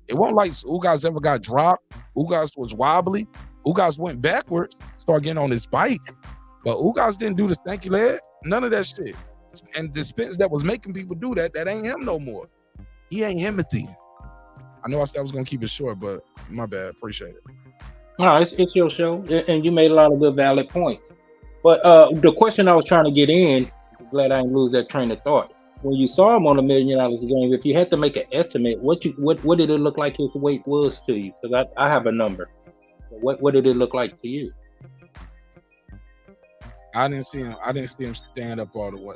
Speaker 1: It wasn't like Ugas ever got dropped. Ugas was wobbly. Ugas went backwards, started getting on his bike. But Ugas didn't do the stanky leg. None of that shit. And the Spence that was making people do that ain't him no more. He ain't Himothy. I know I said I was gonna keep it short, but my bad. Appreciate it.
Speaker 6: No, it's your show, and you made a lot of good, valid points. But the question I was trying to get in, glad I didn't lose that train of thought. When you saw him on $1 million game, if you had to make an estimate, what did it look like his weight was to you? Because I have a number. What did it look like to you?
Speaker 1: I didn't see him stand up all the way.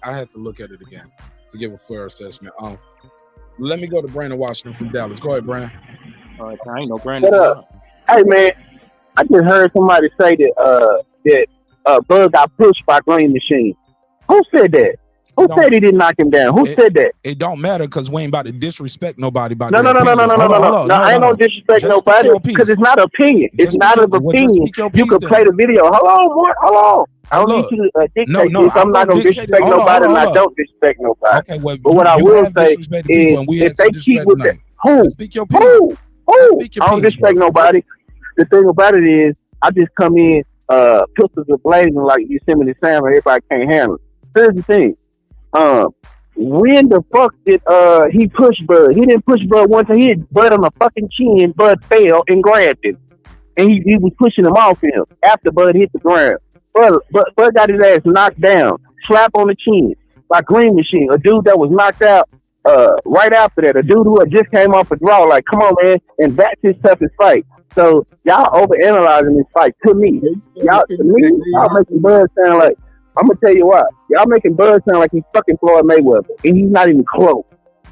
Speaker 1: I had to look at it again to give a fair assessment. Let me go to Brandon Washington from Dallas. Go ahead, Brandon.
Speaker 6: All right, I ain't no Brandon.
Speaker 20: What up? Hey man, I just heard somebody say that Bud got pushed by Green Machine. Who said that? Who said he didn't knock him down? Who said that?
Speaker 1: It don't matter because we ain't about to disrespect nobody by
Speaker 20: No,
Speaker 1: their opinion.
Speaker 20: no. I ain't gonna disrespect nobody because it's not opinion. It's not an opinion. You can play the video. Hold on, Mark. Hold on. I don't need you to dictate this. I'm not gonna disrespect nobody, and I don't disrespect nobody.
Speaker 1: Okay, well,
Speaker 20: but what I will say is, if they keep with that, who? I don't disrespect nobody. The thing about it is, I just come in, pistols are blazing like Yosemite Sam, and everybody can't handle it. Here's the thing. When the fuck did he push Bud? He didn't push Bud once. He hit Bud on the fucking chin. Bud fell and grabbed him, and he was pushing him off him after Bud hit the ground. Bud got his ass knocked down, slap on the chin by Green Machine, a dude that was knocked out right after that, a dude who had just came off a draw. Like, come on, man, and that's his toughest fight. So y'all overanalyzing this fight to me. Y'all making Bud sound like. I'm gonna tell you what, y'all making Bud sound like he's fucking Floyd Mayweather, and he's not even close.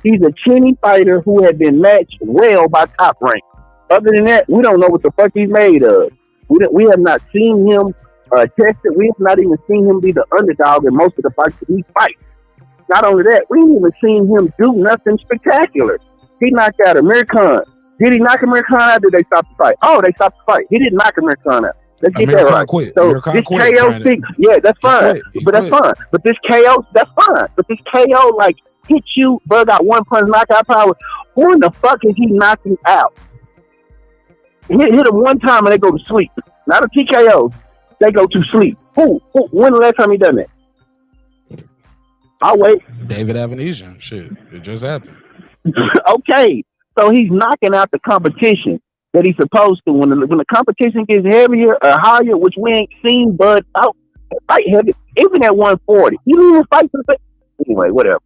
Speaker 20: He's a chinny fighter who had been matched well by Top Rank. Other than that, we don't know what the fuck he's made of. We have not seen him tested. We have not even seen him be the underdog in most of the fights that he fights. Not only that, we ain't even seen him do nothing spectacular. He knocked out Amir Khan. Did he knock Amir Khan out? Or did they stop the fight? Oh, they stopped the fight. He didn't knock Amir Khan out. Let's get that right. So this KO stick, yeah, that's fine. But that's fine. But this KO, that's fine. But this KO, like, hit you, Bud got one punch knockout power. Who in the fuck is he knocking out? Hit him one time and they go to sleep. Not a TKO. They go to sleep. Who? When the last time he done that? I'll wait.
Speaker 1: David Avenesian. Shit, it just happened.
Speaker 20: Okay, so he's knocking out the competition that he's supposed to. When the competition gets heavier or higher, which we ain't seen Bud fight heavy, even at 140. He didn't even fight for the anyway, whatever.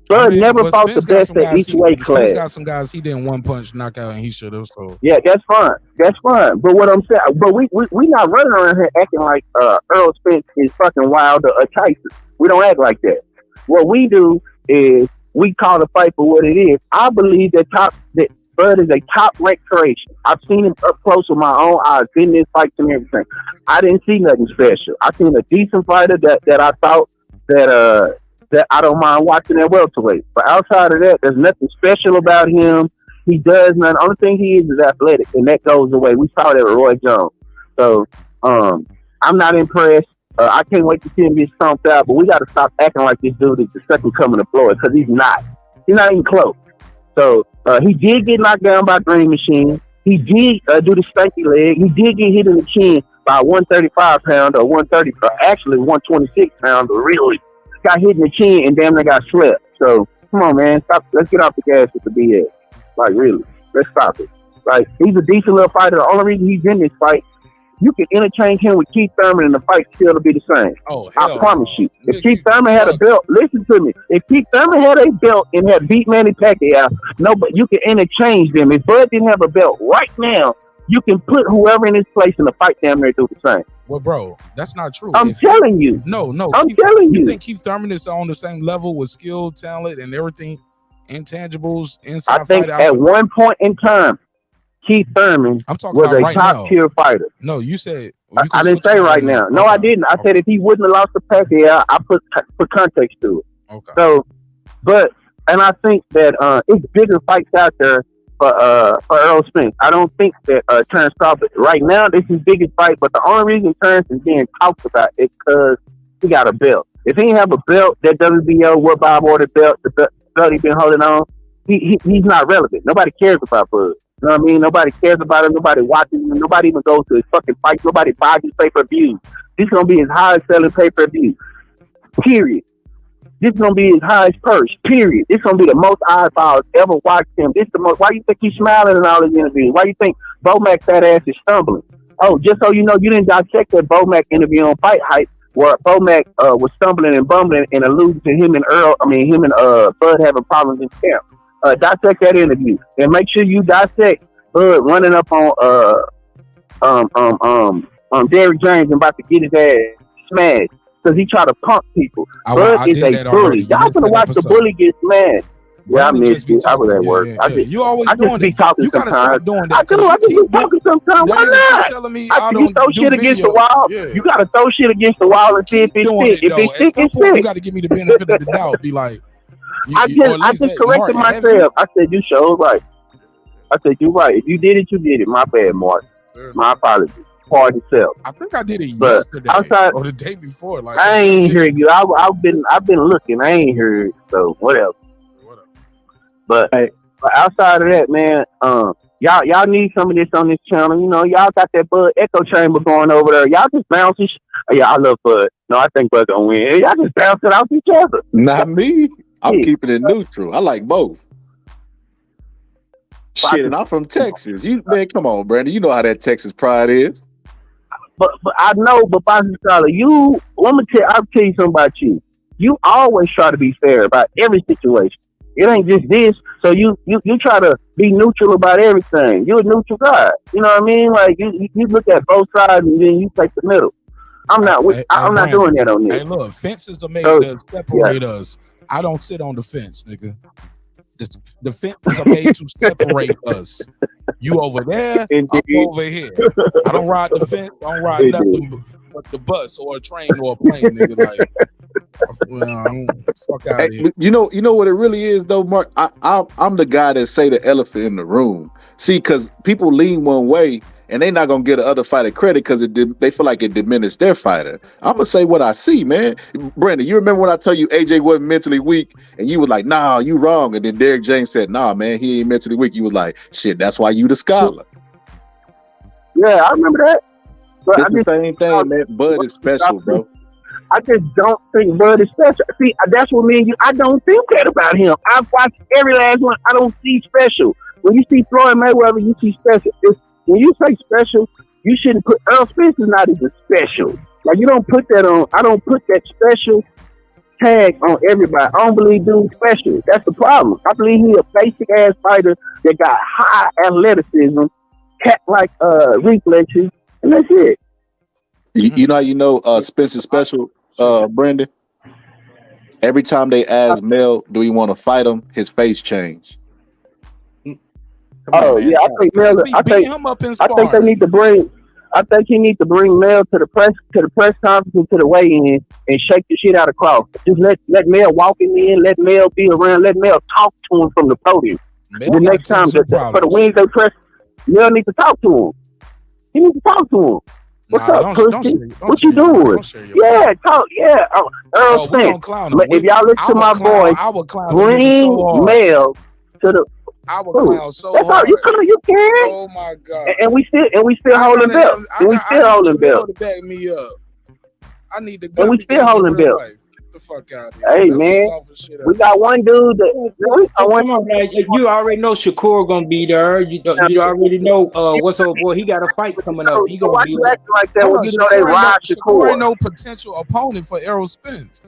Speaker 20: Bud never fought the best at each weight class.
Speaker 1: He's got some guys he didn't one punch knock out and he should have. So
Speaker 20: yeah, that's fine. That's fine. But what I'm saying, but we not running around here acting like Errol Spence is fucking Wilder or Tyson. We don't act like that. What we do is we call the fight for what it is. I believe that Bud is a top-ranked creation. I've seen him up close with my own eyes, been in his fights and everything. I didn't see nothing special. I seen a decent fighter that I thought that I don't mind watching at welterweight. But outside of that, there's nothing special about him. He does nothing. The only thing he is athletic, and that goes away. We saw that with Roy Jones. So I'm not impressed. I can't wait to see him get stomped out. But we got to stop acting like this dude is the second coming of Floyd, because he's not. He's not even close. So he did get knocked down by Green Machine. He did do the stanky leg. He did get hit in the chin by a 135 pounder, or 130, actually 126 pounder. Really got hit in the chin and damn near got slept. So come on, man, stop. Let's get off the gas with the BS. Like, really, let's stop it. Like, he's a decent little fighter. The only reason he's in this fight, you can interchange him with Keith Thurman and the fight still to be the same.
Speaker 1: Oh,
Speaker 20: I promise you. If Keith Thurman had a belt, listen to me. If Keith Thurman had a belt and had beat Manny Pacquiao, no, but you can interchange them. If Bud didn't have a belt right now, you can put whoever in his place in the fight down there do the same.
Speaker 1: Well, bro, that's not true.
Speaker 20: I'm telling you.
Speaker 1: No.
Speaker 20: I'm telling you.
Speaker 1: You think Keith Thurman is on the same level with skill, talent, and everything, intangibles, inside
Speaker 20: I think
Speaker 1: fight,
Speaker 20: at one point in time, Keith Thurman was a top-tier fighter.
Speaker 1: No, you said...
Speaker 20: I didn't say right now. No, I didn't. I said if he wouldn't have lost the Pacquiao, I put context to it.
Speaker 1: Okay.
Speaker 20: So, and I think that it's bigger fights out there for Errol Spence. I don't think that Terence Crawford, right now, this is his biggest fight, but the only reason Terence is being talked about is because he got a belt. If he didn't have a belt, that WBO, World Bob Order belt, the belt he's been holding on, he's not relevant. Nobody cares about Bud. You know what I mean? Nobody cares about him. Nobody watches him. Nobody even goes to his fucking fights. Nobody buys his pay-per-view. This is going to be his highest selling pay-per-view. Period. This is going to be his highest purse. Period. This is going to be the most eyeballs ever watched him. This the most. Why you think he's smiling in all his interviews? Why you think Bomac fat ass is stumbling? Oh, just so you know, you didn't dissect that Bomac interview on Fight Hype where Bomac was stumbling and bumbling and alluding to him and Bud having problems in camp. Dissect that interview and make sure you dissect Bud running up on Derrick James and about to get his ass smashed because he tried to punk people. Bud is a bully. Y'all gonna watch the bully get smashed. Yeah, I
Speaker 1: Brandon
Speaker 20: missed
Speaker 1: just be
Speaker 20: it. I was
Speaker 1: talking.
Speaker 20: at work.
Speaker 1: You always
Speaker 20: I just
Speaker 1: doing
Speaker 20: be
Speaker 1: it.
Speaker 20: talking
Speaker 1: You gotta
Speaker 20: sometimes.
Speaker 1: stop doing
Speaker 20: I
Speaker 1: that.
Speaker 20: do. I just be talking sometimes. Why
Speaker 1: Nigga keep
Speaker 20: not?
Speaker 1: telling me
Speaker 20: I
Speaker 1: I
Speaker 20: can you
Speaker 1: don't
Speaker 20: throw
Speaker 1: do
Speaker 20: shit against the
Speaker 1: video.
Speaker 20: wall.
Speaker 1: Yeah.
Speaker 20: You gotta throw shit against the wall and see if it's
Speaker 1: Doing
Speaker 20: sick.
Speaker 1: it
Speaker 20: If
Speaker 1: though.
Speaker 20: it's
Speaker 1: At
Speaker 20: sick,
Speaker 1: some
Speaker 20: it's
Speaker 1: point, you
Speaker 20: sick.
Speaker 1: got to give me the benefit of the doubt. Be like,
Speaker 20: I
Speaker 1: or at least
Speaker 20: just
Speaker 1: that,
Speaker 20: corrected
Speaker 1: Mark, have you?
Speaker 20: myself. I said you showed right. I said you're right. If you did it, you did it. My bad, Mark. My apologies. Pardon self.
Speaker 1: I think I did it
Speaker 20: But
Speaker 1: yesterday
Speaker 20: outside,
Speaker 1: or the day before. Like
Speaker 20: I ain't hear you. I've been looking. I ain't heard. So whatever. But outside of that, man, y'all need some of this on this channel. You know, y'all got that Bud echo chamber going over there. Y'all just bouncing. Yeah, I love Bud. No, I think Bud gonna win. Y'all just bounce it off each other.
Speaker 17: Not me. I'm keeping it neutral. I like both. Shit, and I'm from Texas. Man, come on, Brandon. You know how that Texas pride is.
Speaker 20: But I know, but Boxing Scholar, I'll tell you something about you. You always try to be fair about every situation. It ain't just this. So you try to be neutral about everything. You're a neutral guy. You know what I mean? Like you look at both sides and then you take the middle. I'm not doing that on this.
Speaker 1: Hey, look, fences are made to separate us. I don't sit on the fence, nigga. The fences are made to separate us. You over there, I'm over here. I don't ride the fence. I don't ride nothing but the bus or a train or a plane, nigga. Like, fuck out of here.
Speaker 17: You know what it really is though, Mark. I'm the guy that say the elephant in the room. See, because people lean one way and they not gonna get the other fighter credit because they feel like it diminished their fighter. I'm gonna say what I see, man. Brandon, you remember when I told you AJ wasn't mentally weak and you was like, nah, you wrong, and then Derek James said, nah, man, he ain't mentally weak. You was like, shit, that's why you the scholar.
Speaker 20: Yeah, I remember that. But
Speaker 17: It's the same thing, man. Bud is special, bro.
Speaker 20: I just don't think Bud is special. See, that's what me and you. I don't think that about him. I've watched every last one. I don't see special. When you see Floyd Mayweather, you see special. When you say special, you shouldn't put Errol Spence is not even special. Like you don't put that on. I don't put that special tag on everybody. I don't believe dude's special. That's the problem. I believe he's a basic ass fighter that got high athleticism, cat-like reflexes, and that's it.
Speaker 17: You know Spence is special, Brandon. Every time they ask Mel, do he want to fight him, his face changed.
Speaker 20: Oh yeah, I think Mel. I think they need to bring. I think he needs to bring Mel to the press conference and to the weigh-in and shake the shit out of Crawford. Just let Mel walk him in, let Mel be around, let Mel talk to him from the podium. The next time for the Wednesday press, Mel needs to talk to him. He needs to talk to him. What's up, pussy? What you doing? Yeah, talk. Yeah, Errol Spence. If y'all listen to my voice, bring Mel to the.
Speaker 1: I would clown so
Speaker 20: That's
Speaker 1: hard.
Speaker 20: All. You can.
Speaker 1: Oh my god.
Speaker 20: And we still holding belt. And we still holding belt.
Speaker 1: To back me up. I need the.
Speaker 20: And we still holding belt.
Speaker 1: Get the fuck out of here.
Speaker 20: Hey man, we got one dude that.
Speaker 6: Come on, man. You already know Shakur gonna be there. You already know what's up, boy. He got a fight coming up. He gonna be
Speaker 20: acting like that when you know they ride Shakur.
Speaker 1: Ain't no potential opponent for Errol Spence.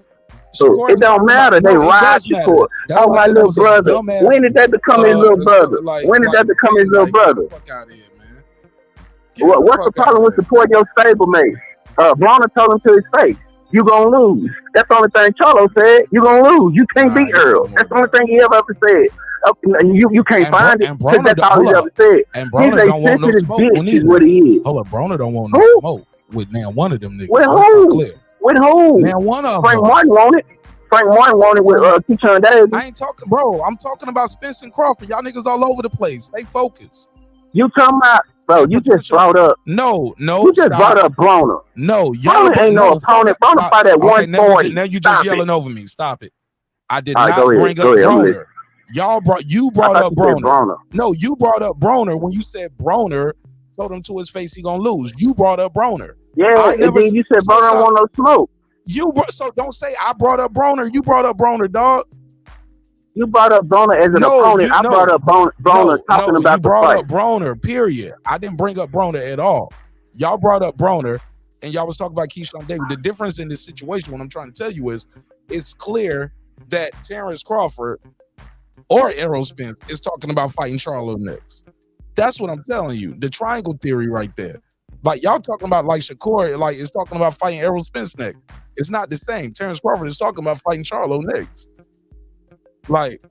Speaker 20: It don't matter. They ride Shakur. Oh, my little brother. When did that become his little brother? When did that become his little brother? What's the problem with supporting your stablemate? Bronner told him to his face, you gonna lose. That's the only thing Charlo said. You gonna lose. You can't beat Earl. That's the only thing he ever said. You can't find it because that's all he ever said.
Speaker 1: And Bronner don't want no smoke
Speaker 20: is what he is.
Speaker 1: Hold up, Bronner don't want no smoke with now one of them niggas.
Speaker 20: With who? With who?
Speaker 1: Now one of
Speaker 20: Frank
Speaker 1: them.
Speaker 20: Martin wanted. Frank Martin wanted with Keyshawn Davis.
Speaker 1: I ain't talking, bro. I'm talking about Spence and Crawford. Y'all niggas all over the place. Stay focused.
Speaker 20: You talking about, bro? You just brought up.
Speaker 1: No.
Speaker 20: You just brought up Bronner.
Speaker 1: No,
Speaker 20: Bronner ain't no opponent. Bronner fight at 140.
Speaker 1: Now you just yelling over me. Stop it. I did not bring up Bronner. You brought up Bronner. No, you brought up Bronner when you said Bronner told him to his face he gonna lose. You brought up Bronner.
Speaker 20: Yeah, and then you said Bronner don't want no smoke.
Speaker 1: So don't say I brought up Bronner. You brought up Bronner, dog.
Speaker 20: You brought up Bronner as an opponent. I brought up Bronner talking about
Speaker 1: you brought
Speaker 20: the fight.
Speaker 1: up Bronner, period. I didn't bring up Bronner at all. Y'all brought up Bronner, and y'all was talking about Keyshawn Davis. The difference in this situation, what I'm trying to tell you is, it's clear that Terence Crawford or Errol Spence is talking about fighting Charlo next. That's what I'm telling you. The triangle theory right there. Like y'all talking about like Shakur, like is talking about fighting Errol Spence next. It's not the same. Terence Crawford is talking about fighting Charlo next. Like,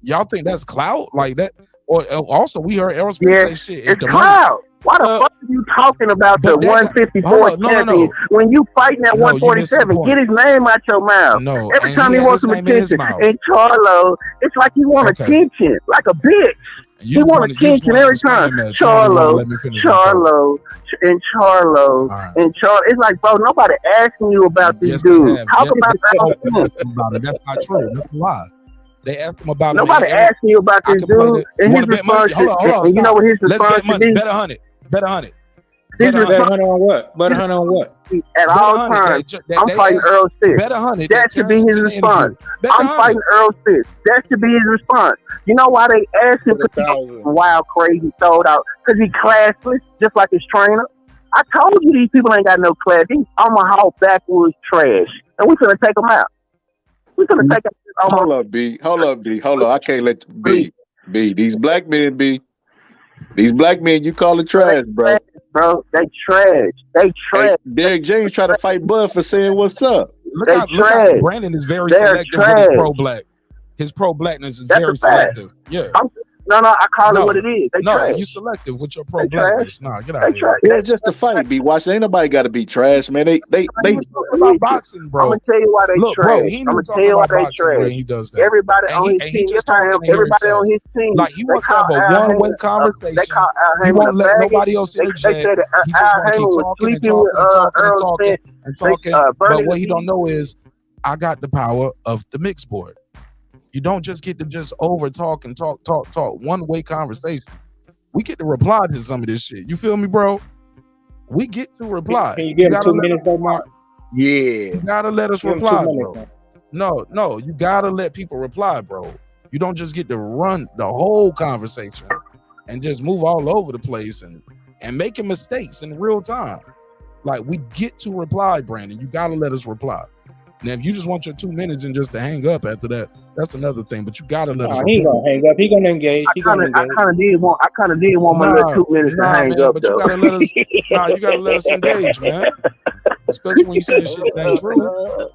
Speaker 1: Y'all think that's clout like that? Or also, we heard Errol Spence say shit. If
Speaker 20: It's
Speaker 1: the money,
Speaker 20: cloud. Why the fuck are you talking about the
Speaker 1: but that guy,
Speaker 20: 154
Speaker 1: hold on, no,
Speaker 20: champion when you fighting at
Speaker 1: no, you missing the
Speaker 20: 147? Get
Speaker 1: point.
Speaker 20: his name out your mouth.
Speaker 1: No,
Speaker 20: Every
Speaker 1: and
Speaker 20: time
Speaker 1: he
Speaker 20: he
Speaker 1: had
Speaker 20: wants
Speaker 1: his
Speaker 20: some
Speaker 1: name in his
Speaker 20: attention.
Speaker 1: mouth.
Speaker 20: And Charlo, it's like he want
Speaker 1: Okay.
Speaker 20: attention, like a bitch. He
Speaker 1: You just
Speaker 20: want
Speaker 1: want to
Speaker 20: attention every time.
Speaker 1: match. You don't even want to
Speaker 20: Charlo,
Speaker 1: let me finish my thought.
Speaker 20: Charlo, and Charlo, and Charlo. It's like, bro, nobody asking you about these
Speaker 1: Yes, they
Speaker 20: dudes.
Speaker 1: have.
Speaker 20: Talk
Speaker 1: Yes,
Speaker 20: about
Speaker 1: they
Speaker 20: our
Speaker 1: have
Speaker 20: own.
Speaker 1: asked him about it. That's not true. That's a lie. They asked him about
Speaker 20: Nobody
Speaker 1: it.
Speaker 20: asking you about
Speaker 1: I
Speaker 20: this
Speaker 1: can play
Speaker 20: dude.
Speaker 1: the. You
Speaker 20: And
Speaker 1: want
Speaker 20: his
Speaker 1: to bet money?
Speaker 20: response,
Speaker 1: Hold on,
Speaker 20: and you know
Speaker 1: stop.
Speaker 20: what his
Speaker 1: Let's
Speaker 20: response
Speaker 1: bet money.
Speaker 20: should be?
Speaker 1: Bet 100. Bet 100.
Speaker 20: His
Speaker 1: Bet 100.
Speaker 6: Bet 100 on what? Bet 100 on what?
Speaker 20: At all times, I'm fighting Earl Spence.
Speaker 1: Bet 100.
Speaker 20: That should be his response.
Speaker 1: Bet
Speaker 20: I'm fighting Earl Spence. That should be his response. You know why they asked him to wild, crazy, sold out? Because he classless, just like his trainer. I told you these people ain't got no class. These Omaha backwoods trash. And we finna take them out. We finna take them out.
Speaker 17: Hold up, B. Hold up, B. Hold up. I can't let you B. These black men, B. These black men, you call it trash, bro.
Speaker 20: Bro, they trash. They trash.
Speaker 17: Hey, Derrick James try to fight Bud for saying what's up.
Speaker 1: Look how Brandon is very selective with his pro-black. His pro-blackness is very selective. Yeah.
Speaker 20: I call it what it is. They trash.
Speaker 1: You selective with your pro-blackness. Nah, get out of here.
Speaker 17: Yeah, it's just a fight, B. Watch. Ain't nobody got to be trash, man. They
Speaker 1: about boxing, bro.
Speaker 20: I'm gonna tell you why they
Speaker 1: Look,
Speaker 20: trash.
Speaker 1: bro, he
Speaker 20: I'm gonna
Speaker 1: talk
Speaker 20: tell you why
Speaker 1: about
Speaker 20: they
Speaker 1: boxing when
Speaker 20: trash.
Speaker 1: he does that.
Speaker 20: Everybody
Speaker 1: And
Speaker 20: on
Speaker 1: he-
Speaker 20: his
Speaker 1: and he
Speaker 20: team,
Speaker 1: just
Speaker 20: yes, I am.
Speaker 1: talking to hear
Speaker 20: Everybody
Speaker 1: himself.
Speaker 20: on his team.
Speaker 1: Like, he
Speaker 20: they
Speaker 1: wants to have
Speaker 20: call
Speaker 1: a
Speaker 20: Al
Speaker 1: one-way
Speaker 20: Haymon,
Speaker 1: conversation.
Speaker 20: They call Al
Speaker 1: He
Speaker 20: Haymon
Speaker 1: won't
Speaker 20: a
Speaker 1: let
Speaker 20: faggot.
Speaker 1: nobody else
Speaker 20: They
Speaker 1: interject.
Speaker 20: said that
Speaker 1: He just
Speaker 20: Al
Speaker 1: want to keep
Speaker 20: Haymon was
Speaker 1: talking and
Speaker 20: sleeping
Speaker 1: talking
Speaker 20: with
Speaker 1: and talking and
Speaker 20: Earl
Speaker 1: talking
Speaker 20: Spence.
Speaker 1: and
Speaker 20: They,
Speaker 1: talking. But
Speaker 20: Bernie
Speaker 1: what he
Speaker 20: McGee.
Speaker 1: don't know is, I got the power of the mix board. You don't just get to just over talk and talk. One-way conversation. We get to reply to some of this shit. You feel me, bro? We get to reply.
Speaker 6: Can you give him
Speaker 1: gotta
Speaker 6: 2
Speaker 1: let
Speaker 6: minutes
Speaker 1: us
Speaker 6: though,
Speaker 1: reply.
Speaker 6: Mark?
Speaker 1: You gotta let us
Speaker 6: Give him 2
Speaker 1: reply,
Speaker 6: minutes,
Speaker 1: bro.
Speaker 6: man.
Speaker 1: No, you gotta let people reply, bro. You don't just get to run the whole conversation and just move all over the place and making mistakes in real time. Like, we get to reply, Brandon. You gotta let us reply. Now, if you just want your 2 minutes and just to hang up after that, that's another thing. But you gotta let us
Speaker 6: He ain't
Speaker 1: reply.
Speaker 6: gonna hang up. He gonna engage. He gonna
Speaker 20: I
Speaker 6: engage.
Speaker 20: kind of did want my little 2 minutes to hang
Speaker 1: man,
Speaker 20: up
Speaker 1: but
Speaker 20: though.
Speaker 1: you gotta let us. You gotta let us engage, man. Especially when you say shit that ain't true.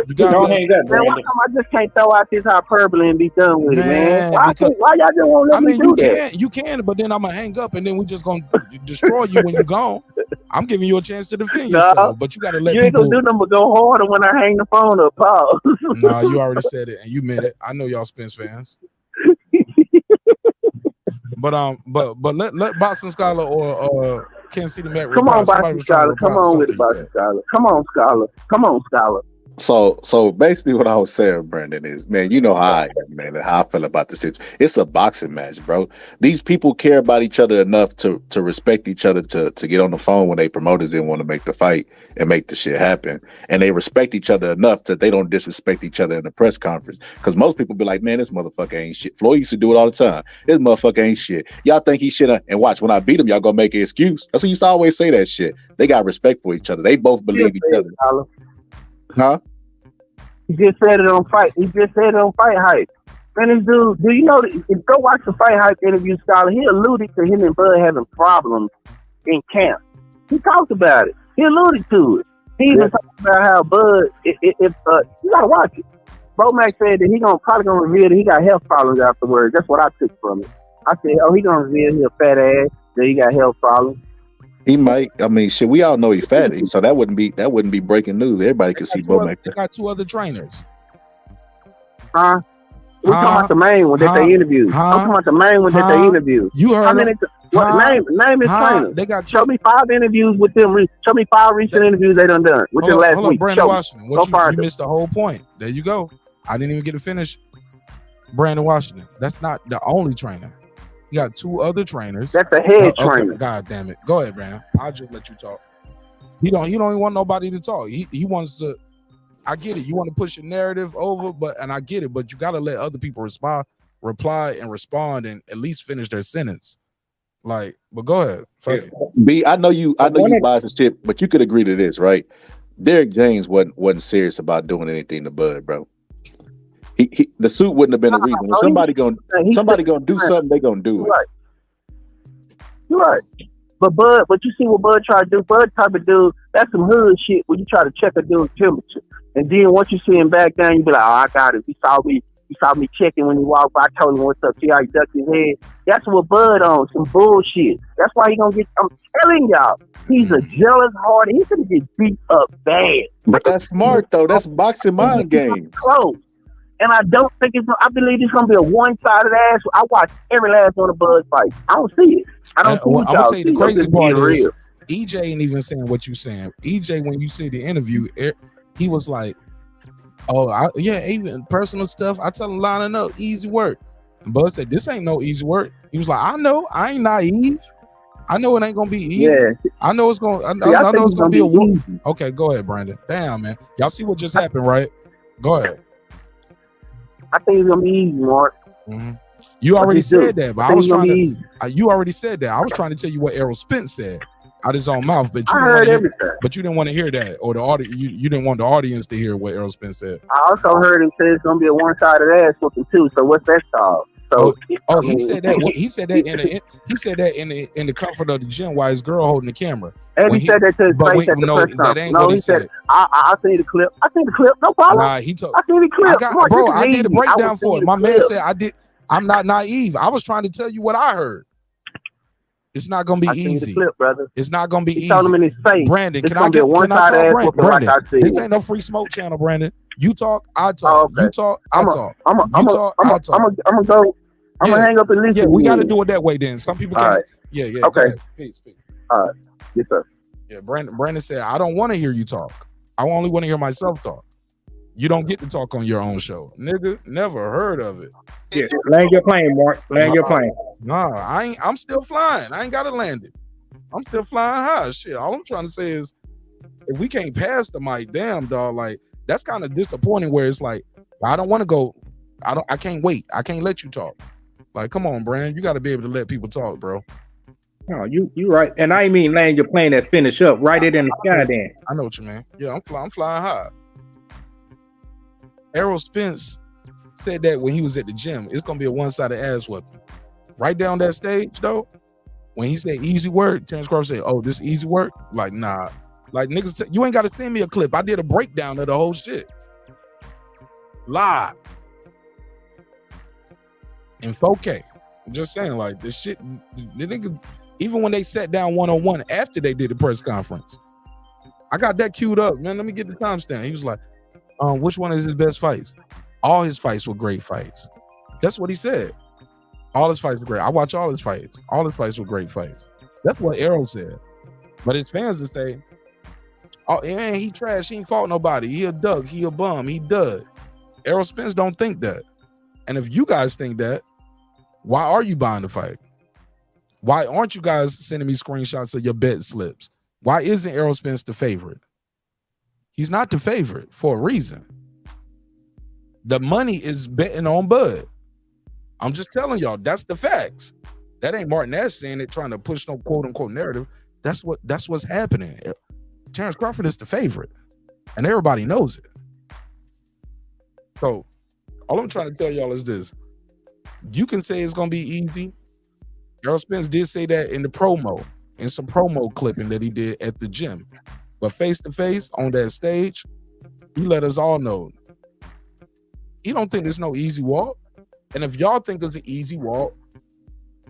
Speaker 1: You gotta
Speaker 6: Don't
Speaker 1: let,
Speaker 6: hang up,
Speaker 20: Man, why
Speaker 6: Brandon.
Speaker 20: come I just can't throw out this hyperbole and be done with it, man?
Speaker 1: Man, because
Speaker 20: Why y'all just won't let
Speaker 1: I
Speaker 20: me
Speaker 1: mean,
Speaker 20: do that?
Speaker 1: you can, but then I'm gonna hang up, and then we just gonna destroy you when you're gone. I'm giving you a chance to defend
Speaker 20: No,
Speaker 1: yourself, but you gotta let
Speaker 20: you ain't
Speaker 1: people.
Speaker 20: gonna do nothing but go harder when I hang the phone up, Paul.
Speaker 1: Nah, you already said it, and you meant it. I know y'all Spence fans. But let Boston Scholar or Kansas City Met
Speaker 20: Come
Speaker 1: reply.
Speaker 20: on,
Speaker 1: Somebody
Speaker 20: Boston
Speaker 1: was trying to
Speaker 20: Scholar.
Speaker 1: reply
Speaker 20: Come
Speaker 1: to
Speaker 20: on with it,
Speaker 1: something you
Speaker 20: Boston
Speaker 1: said.
Speaker 20: Scholar. Come on, Scholar. Come on, Scholar.
Speaker 17: So basically what I was saying, Brandon, is, man, you know how I am, man, and how I feel about this. It's a boxing match, bro. These people care about each other enough to respect each other to get on the phone when they promoters didn't want to make the fight and make the shit happen. And they respect each other enough that they don't disrespect each other in the press conference. Because most people be like, man, this motherfucker ain't shit. Floyd used to do it all the time. This motherfucker ain't shit. Y'all think he shit, and watch, when I beat him, y'all gonna make an excuse. That's what he used to always say, that shit. They got respect for each other. They both believe each other.
Speaker 20: Scholar.
Speaker 17: Huh?
Speaker 20: He just said it on Fight. He just said it on Fight Hype. Man, this dude, do you know that, if go watch the Fight Hype interview, Scholar, he alluded to him and Bud having problems in camp. He talked about it. He alluded to it. He even talked about how Bud, you gotta watch it. Bomac said that he probably gonna reveal that he got health problems afterwards. That's what I took from it. I said, oh, he gonna reveal he a fat ass, that he got health problems.
Speaker 17: He might. I mean, shit. We all know he's fatty, so that wouldn't be breaking news. Everybody can see Bomac.
Speaker 1: They got 2 other trainers.
Speaker 20: Huh? We talking about the main one that they interviewed. I'm talking about the main one that they interviewed.
Speaker 1: You heard
Speaker 20: How many? Name his trainer.
Speaker 1: They got.
Speaker 20: Show me 5 interviews with them. Show me 5 recent interviews they done within last
Speaker 1: Hold on,
Speaker 20: week.
Speaker 1: Brandon
Speaker 20: Show
Speaker 1: Washington.
Speaker 20: me.
Speaker 1: You missed the whole point. There you go. I didn't even get to finish. Brandon Washington. That's not the only trainer. You got 2 other trainers.
Speaker 20: That's a head trainer.
Speaker 1: God damn it. Go ahead, man. I'll just let you talk. He don't even want nobody to talk. He wants to. I get it. You want to push your narrative over, and I get it, but you gotta let other people reply and respond and at least finish their sentence. Like, but go ahead. Fuck it.
Speaker 17: B, I know you buy some shit, but you could agree to this, right? Derrick James wasn't serious about doing anything to Bud, bro. He the suit wouldn't have been a reason. When somebody gonna do something, they gonna do it.
Speaker 20: You're right. But you see what Bud tried to do? Bud type of dude, that's some hood shit where you try to check a dude's temperature. And then once you see him back down, you be like, oh, I got it. He saw me He saw me checking when he walked by. I told him what's up. See how he ducked his head? That's what Bud on, some bullshit. That's why he gonna get, I'm telling y'all, he's a jealous heart. He's gonna get beat up bad.
Speaker 17: But that's smart though. That's boxing mind game.
Speaker 20: Close. And I don't think I believe it's gonna be a one-sided ass. I watch every last one of Bud's fights. I don't see it. I don't see
Speaker 1: Well,
Speaker 20: what
Speaker 1: I'm gonna
Speaker 20: y'all
Speaker 1: tell you the
Speaker 20: see.
Speaker 1: crazy
Speaker 20: Just
Speaker 1: part
Speaker 20: being
Speaker 1: is
Speaker 20: real.
Speaker 1: EJ ain't even saying what you saying. EJ, when you see the interview, he was like, "Oh, yeah, even personal stuff. I tell him lining up, easy work." And Bud said, "This ain't no easy work." He was like, "I know, I ain't naive. I know it ain't gonna be easy.
Speaker 20: Yeah.
Speaker 1: I know it's gonna. I know it's gonna be a war." Okay, go ahead, Brandon. Damn, man, y'all see what just happened, right? Go ahead.
Speaker 20: I think it's gonna be easy, Mark.
Speaker 1: Mm-hmm. You already said that, but I was trying to. You already said that. I was trying to tell you what Errol Spence said out his own mouth, but you
Speaker 20: I heard everything.
Speaker 1: But you didn't want to hear that, or the audience. You didn't want the audience to hear what Errol Spence said.
Speaker 20: I also heard him say it's gonna be a one-sided ass whooping too. So what's that called? So
Speaker 1: he said that. He said that in the comfort of the gym while his girl holding the camera.
Speaker 20: And he said that to his face at the press conference. No, he said, I seen the clip. I seen the clip. No problem.
Speaker 1: Nah, he told.
Speaker 20: I seen the clip.
Speaker 1: I did a breakdown for it. My man said I did. I'm not naive. I was trying to tell you what I heard. It's not gonna be easy.
Speaker 20: The clip, brother.
Speaker 1: It's not gonna be easy.
Speaker 20: Told him in his face.
Speaker 1: Brandon,
Speaker 20: It's
Speaker 1: can I
Speaker 20: gonna be a
Speaker 1: talk,
Speaker 20: one-sided
Speaker 1: Brandon?
Speaker 20: like I said.
Speaker 1: This ain't no free smoke channel, Brandon. You talk, I talk. You talk, I talk.
Speaker 20: I'm gonna hang up and listen.
Speaker 1: Yeah, we got to do it that way. Then some people can't.
Speaker 20: Right.
Speaker 1: Yeah.
Speaker 20: Okay.
Speaker 1: Peace.
Speaker 20: All right. Yes, sir.
Speaker 1: Yeah, Brandon said, I don't want to hear you talk. I only want to hear myself talk. You don't get to talk on your own show, nigga. Never heard of it.
Speaker 6: Yeah, land your plane, Mark. Land your plane.
Speaker 1: Nah, I'm still flying. I ain't got to land it. I'm still flying high. Shit. All I'm trying to say is, if we can't pass the mic, damn dog, like that's kind of disappointing. Where it's like, I don't want to go. I can't wait. I can't let you talk. Like, come on, Brand. You got to be able to let people talk, bro.
Speaker 6: No, you right. And I mean land your plane and finish up. Write it in the sky then.
Speaker 1: I know what you mean. Yeah, I'm flying high. Errol Spence said that when he was at the gym, it's gonna be a one-sided ass whipping. Right down that stage, though, when he said easy work, Terence Crawford said, "Oh, this easy work?" Like, nah. Like, niggas, you ain't got to send me a clip. I did a breakdown of the whole shit. Live. In 4K. I'm just saying, like, this shit, the niggas, even when they sat down one-on-one after they did the press conference, I got that queued up, man. Let me get the timestamp. He was like, which one is his best fights? All his fights were great fights. That's what he said. All his fights were great. I watch all his fights. All his fights were great fights. That's what Errol said. But his fans would say, oh, man, he trash. He ain't fought nobody. He a duck. He a bum. He dud. Errol Spence don't think that. And if you guys think that, why are you buying the fight? Why aren't you guys sending me screenshots of your bet slips? Why isn't Errol Spence the favorite? He's not the favorite for a reason. The money is betting on Bud. I'm just telling y'all, that's the facts. That ain't Martin Nash saying it, trying to push no quote unquote narrative. That's what's happening. Terence Crawford is the favorite, and everybody knows it. So all I'm trying to tell y'all is this. You can say it's gonna be easy. Errol Spence did say that in the promo, in some promo clipping that he did at the gym. But face to face on that stage, he let us all know he don't think there's no easy walk. And if y'all think there's an easy walk,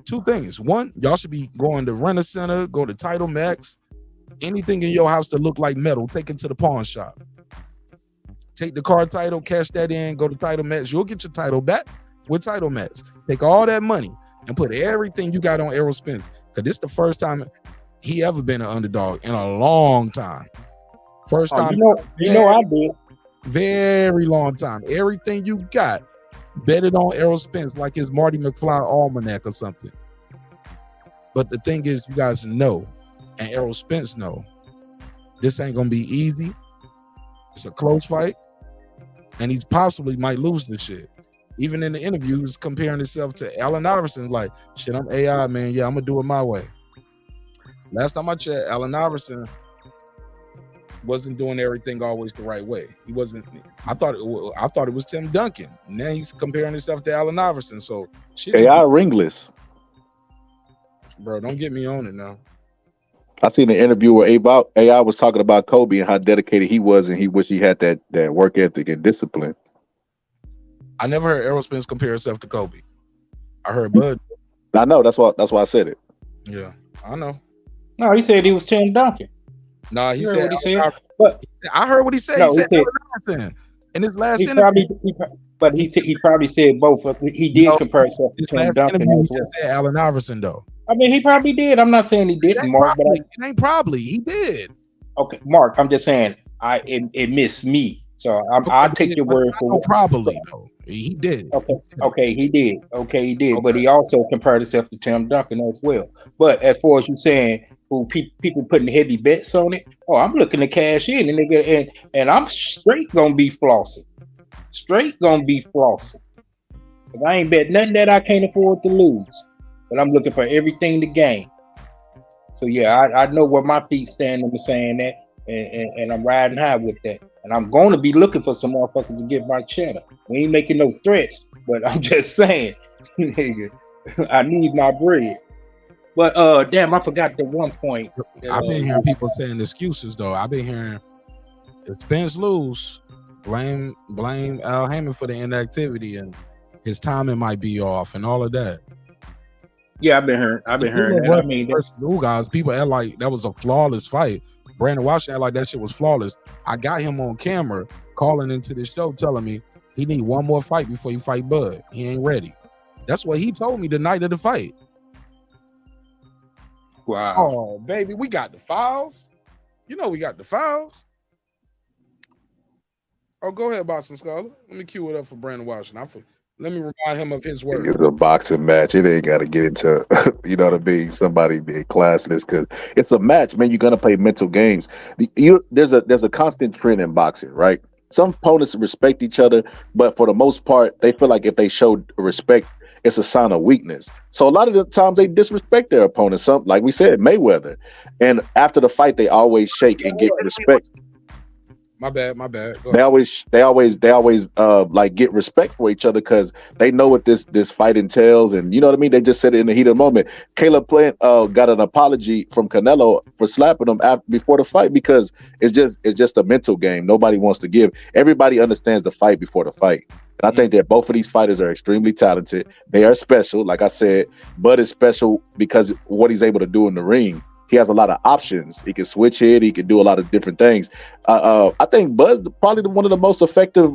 Speaker 1: two things. One, y'all should be going to Rent a Center, go to Title Max, anything in your house that look like metal, take it to the pawn shop. Take the car title, cash that in, go to Title Max. You'll get your title back with Title Max. Take all that money and put everything you got on Errol Spence. Because this is the first time he ever been an underdog in a long time. First time.
Speaker 6: You know I did.
Speaker 1: Very long time. Everything you got, betted on Errol Spence like his Marty McFly almanac or something. But the thing is, you guys know, and Errol Spence know, this ain't gonna be easy. It's a close fight, and he's possibly might lose this shit. Even in the interview, he was comparing himself to Allen Iverson, like, shit, I'm AI, man. Yeah, I'm gonna do it my way. Last time I checked, Allen Iverson wasn't doing everything always the right way. He wasn't. I thought it was Tim Duncan. Now he's comparing himself to Allen Iverson. So shit.
Speaker 17: AI ringless.
Speaker 1: Bro, don't get me on it now.
Speaker 17: I seen an interview where AI was talking about Kobe and how dedicated he was, and he wished he had that work ethic and discipline.
Speaker 1: I never heard Errol Spence compare himself to Kobe. I heard Bud.
Speaker 17: I know that's why I said it.
Speaker 1: Yeah, I know.
Speaker 6: No, he said he was Tim Duncan.
Speaker 1: Nah, he
Speaker 6: You heard
Speaker 1: said.
Speaker 6: what he said? But
Speaker 1: I heard what he said.
Speaker 6: no,
Speaker 1: he said
Speaker 6: he said
Speaker 1: Allen Iverson in his last
Speaker 6: he
Speaker 1: interview.
Speaker 6: he probably said both. He did
Speaker 1: No,
Speaker 6: compare himself to
Speaker 1: his
Speaker 6: Tim
Speaker 1: last
Speaker 6: Duncan
Speaker 1: interview,
Speaker 6: as
Speaker 1: he
Speaker 6: well.
Speaker 1: just said Allen Iverson though.
Speaker 6: I mean, he probably did. I'm not saying he
Speaker 1: It
Speaker 6: didn't,
Speaker 1: ain't
Speaker 6: Mark, but
Speaker 1: probably. It ain't probably. He did.
Speaker 6: okay, Mark. I'm just saying it missed me. So I'll take your word for it.
Speaker 1: Probably though. He did.
Speaker 6: Okay, he did. Okay, he did. But he also compared himself to Tim Duncan as well. But as far as you saying, who people putting heavy bets on it? Oh, I'm looking to cash in, and I'm straight gonna be flossing. Straight gonna be flossing. 'Cause I ain't bet nothing that I can't afford to lose. But I'm looking for everything to gain. So yeah, I know where my feet stand in saying that, and I'm riding high with that. And I'm going to be looking for some motherfuckers to get my cheddar. We ain't making no threats, but I'm just saying, nigga, I need my bread. But damn, I forgot the one point.
Speaker 1: I've been hearing people saying excuses though. I've been hearing if Spence lose, blame Al Haymon for the inactivity and his timing might be off and all of that.
Speaker 6: Yeah, I've been hearing that. I mean,
Speaker 1: guys, people act like that was a flawless fight. Brandon Washington act like that shit was flawless. I got him on camera calling into the show telling me he need one more fight before you fight Bud. He ain't ready. That's what he told me the night of the fight.
Speaker 6: Wow.
Speaker 1: Oh, baby, we got the files. You know we got the files. Oh, go ahead, Boston Scholar. Let me cue it up for Brandon Washington. Let me remind him of his words.
Speaker 17: It's a boxing match. It ain't got to get into, you know what I mean, somebody being classless because it's a match, man. You're gonna play mental games. There's a constant trend in boxing, right? Some opponents respect each other, but for the most part, they feel like if they show respect, it's a sign of weakness. So a lot of the times they disrespect their opponents. Some, like we said, Mayweather, and after the fight, they always shake and get respect.
Speaker 1: My bad. Go
Speaker 17: They always like get respect for each other because they know what this fight entails, and you know what I mean. They just said it in the heat of the moment. Caleb Plant got an apology from Canelo for slapping him before the fight because it's just a mental game. Nobody wants to give. Everybody understands the fight before the fight. And I think that both of these fighters are extremely talented. They are special. Like I said, Bud is special because what he's able to do in the ring. He has a lot of options. He can switch hit. He can do a lot of different things. I think Bud's probably one of the most effective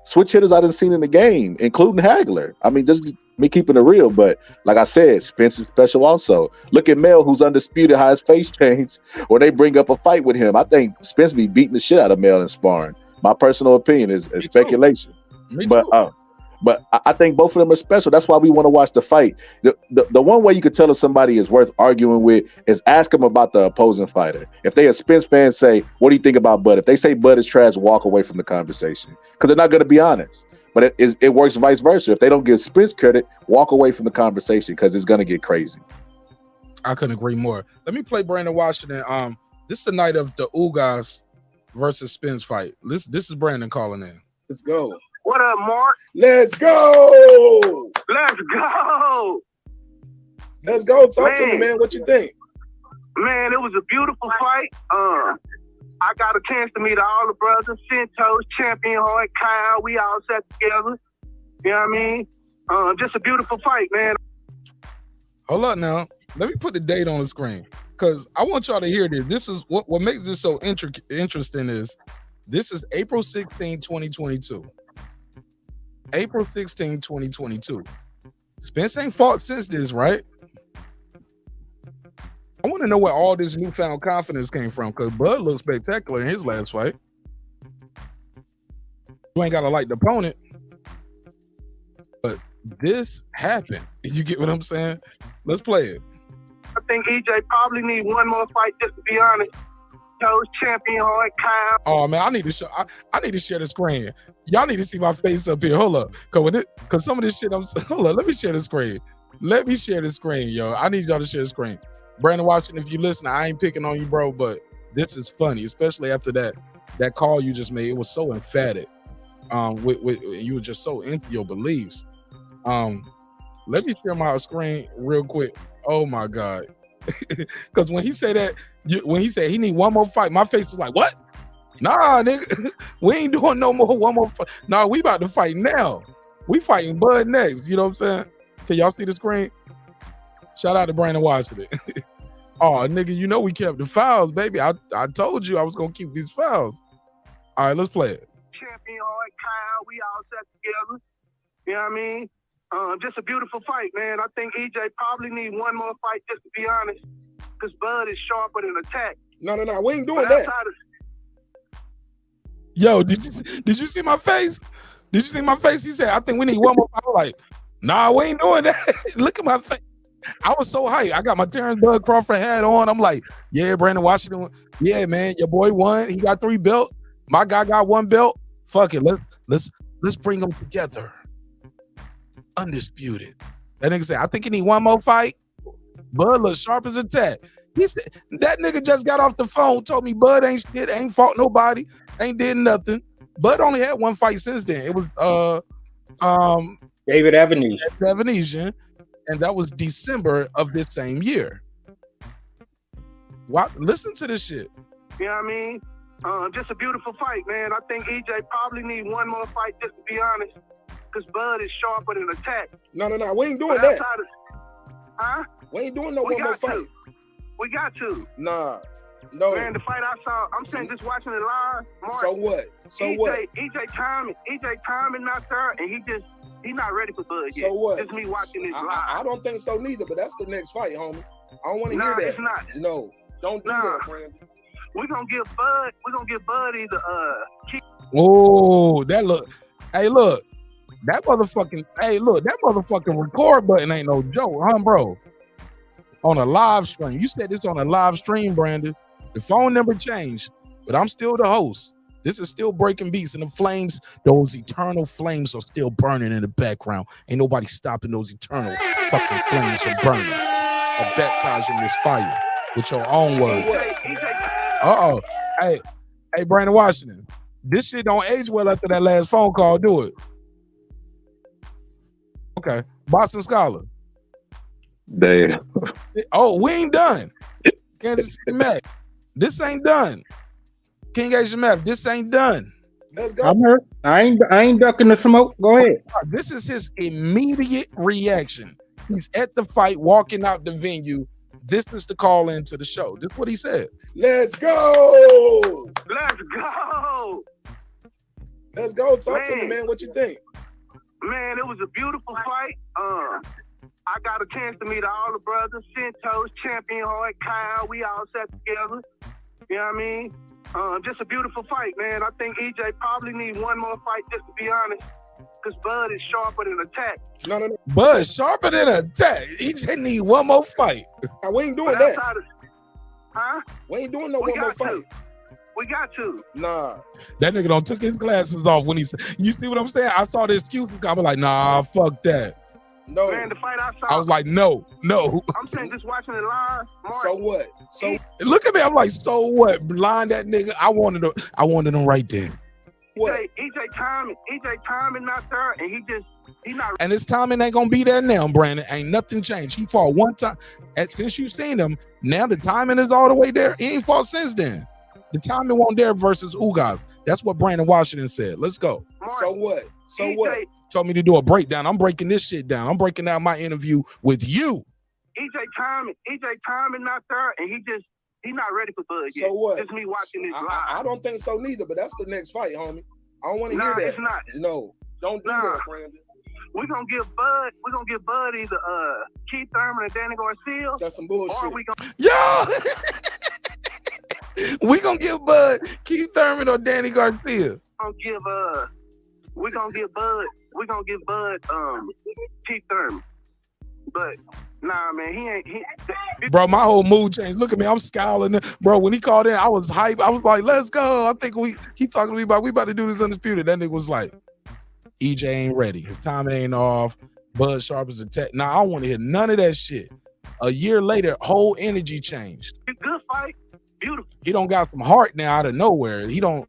Speaker 17: switch hitters I've seen in the game, including Hagler. I mean, just me keeping it real. But like I said, Spence is special also. Look at Mel, who's undisputed, how his face changed when they bring up a fight with him. I think Spence be beating the shit out of Mel in sparring. My personal opinion is speculation.
Speaker 1: Me too.
Speaker 17: But I think both of them are special. That's why we want to watch the fight. The one way you could tell if somebody is worth arguing with is ask them about the opposing fighter. If they a Spence fan, say, what do you think about Bud? If they say Bud is trash, walk away from the conversation because they're not going to be honest. But it works vice versa. If they don't give Spence credit, walk away from the conversation because it's going to get crazy.
Speaker 1: I couldn't agree more. Let me play Brandon Washington. This is the night of the Ugas versus Spence fight. This is Brandon calling in.
Speaker 10: Let's go.
Speaker 20: What up, Mark?
Speaker 10: Let's go.
Speaker 20: Let's go.
Speaker 10: Let's go. Talk to me, man. What you think?
Speaker 20: Man, it was a beautiful fight. I got a chance to meet all the brothers, Santos, Champion Hoyt, Kyle. We all sat together. You know what I mean? Just a beautiful fight, man.
Speaker 1: Hold up now. Let me put the date on the screen because I want y'all to hear this. This is what makes this so interesting is this is April 16, 2022. April 16, 2022. Spence ain't fought since this, right? I want to know where all this newfound confidence came from because Bud looked spectacular in his last fight. You ain't got to like the opponent, but this happened. You get what I'm saying? Let's play it.
Speaker 20: I think EJ probably need one more fight, just to be honest. Champion Hoyt, Kyle.
Speaker 1: Oh man, I need to show. I need to share the screen. Y'all need to see my face up here. Hold up, cause some of this shit. Hold up. Let me share the screen. Let me share the screen, yo. I need y'all to share the screen. Brandon Washington, if you listen, I ain't picking on you, bro, but this is funny, especially after that call you just made. It was so emphatic. You were just so into your beliefs. Let me share my screen real quick. Oh my God. Because when he said that, when he said he need one more fight, my face is like, what? Nah, nigga, we ain't doing no more one more fight. Nah, we about to fight now. We fighting Bud next. You know what I'm saying? Can y'all see the screen? Shout out to Brandon Washington. Oh, nigga, you know we kept the fouls, baby. I told you I was gonna keep these fouls. All right, let's play it.
Speaker 20: Champion hard, Kyle. We all set together. You know what I mean? Just a beautiful fight, man. I think EJ probably need one more fight, just to be honest, because Bud is sharper than attack.
Speaker 1: No, we ain't doing that. Yo, did you see my face? Did you see my face? He said, I think we need one more fight. I was like, nah, we ain't doing that. Look at my face. I was so hyped. I got my Terence Bud Crawford hat on. I'm like, yeah, Brandon Washington. Yeah, man, your boy won. He got 3 belts. My guy got 1 belt. Fuck it. Let's bring them together. Undisputed. That nigga said, I think he need one more fight. Bud looks sharp as a tack. He said, that nigga just got off the phone, told me Bud ain't shit, ain't fought nobody, ain't did nothing. Bud only had 1 fight since then. It was
Speaker 6: David
Speaker 1: Avenesian, and that was December of this same year. Wow, listen to this shit.
Speaker 20: You know what I mean? Just a beautiful fight, man. I think EJ probably need one more fight, just to be honest, because Bud is sharper than attack.
Speaker 1: No, we ain't doing that.
Speaker 20: Huh?
Speaker 1: We ain't doing no one more fight.
Speaker 20: We got to.
Speaker 1: Nah, no.
Speaker 20: Man, the fight I saw, I'm saying just watching it live. Mark,
Speaker 1: So what?
Speaker 20: EJ timing not there, and he not ready for Bud yet.
Speaker 1: So what?
Speaker 20: Just me watching this live.
Speaker 1: I don't think so neither, but that's the next fight, homie. I don't want to hear that.
Speaker 20: It's not.
Speaker 1: No, don't do that, friend.
Speaker 20: We're gonna give Bud either
Speaker 1: Oh, that look. Hey, look. That motherfucking record button ain't no joke, huh, bro? On a live stream. You said this on a live stream, Brandon. The phone number changed, but I'm still the host. This is still Breaking Beats, and the flames, those eternal flames are still burning in the background. Ain't nobody stopping those eternal fucking flames from burning. Or baptizing this fire with your own word. Hey, Brandon Washington. This shit don't age well after that last phone call, do it? Okay. Boston Scholar.
Speaker 17: Damn.
Speaker 1: Oh, we ain't done. Kansas City Mac. This ain't done. King Asian Mac. This ain't done. Let's go.
Speaker 6: I'm hurt. I ain't ducking the smoke. Go ahead.
Speaker 1: This is his immediate reaction. He's at the fight, walking out the venue. This is the call into the show. This is what he said. Let's go.
Speaker 20: Let's go.
Speaker 1: Let's go. Talk to me, man. What you think?
Speaker 20: Man, it was a beautiful fight. I got a chance to meet all the brothers, Centos, Champion Hard, Kyle. We all sat together. You know what I mean? Just a beautiful fight, man. I think EJ probably need one more fight, just to be honest, because Bud is sharper than attack.
Speaker 1: No. Bud sharper than attack. EJ need one more fight. We ain't doing that. We ain't doing no one more fight.
Speaker 20: We got to.
Speaker 1: Nah. That nigga done took his glasses off when he said, you see what I'm saying? I saw the excuse. I was like, nah, fuck that. No.
Speaker 20: Man, the fight I saw.
Speaker 1: I was like, no.
Speaker 20: I'm saying just watching it live. Mark,
Speaker 1: So what? So look at me. I'm like, so what? Blind that nigga. I wanted him right there.
Speaker 20: What? EJ timing not there, and he not.
Speaker 1: And his timing ain't gonna be there now, Brandon. Ain't nothing changed. He fought one time. And since you seen him, now the timing is all the way there. He ain't fought since then. The timing won't there versus Ugas. That's what Brandon Washington said. Let's go.
Speaker 20: Mark,
Speaker 1: So what?
Speaker 20: EJ,
Speaker 1: what? Told me to do a breakdown. I'm breaking this shit down. I'm breaking down my interview with you.
Speaker 20: EJ timing not there, and he not ready for Bud yet.
Speaker 1: So what?
Speaker 20: Just me watching this live.
Speaker 1: I don't think so neither, but that's the next fight, homie. I don't want to hear that.
Speaker 20: It's not.
Speaker 1: No, don't do that, Brandon.
Speaker 20: We're gonna give Bud either Keith Thurman or Danny Garcia.
Speaker 1: That's some bullshit.
Speaker 20: Or we gonna
Speaker 1: we gonna give Bud Keith Thurman or Danny Garcia.
Speaker 20: We're gonna give Bud Keith Thurman. But nah, man, he ain't.
Speaker 1: Bro, my whole mood changed. Look at me, I'm scowling. Bro, when he called in, I was hyped. I was like, let's go. I think he talking to me about we about to do this undisputed. That nigga was like, EJ ain't ready. His timing ain't off. Bud sharp as a tech. Nah, I don't want to hear none of that shit. A year later, whole energy changed.
Speaker 20: Good fight. Beautiful.
Speaker 1: He don't got some heart now out of nowhere. He don't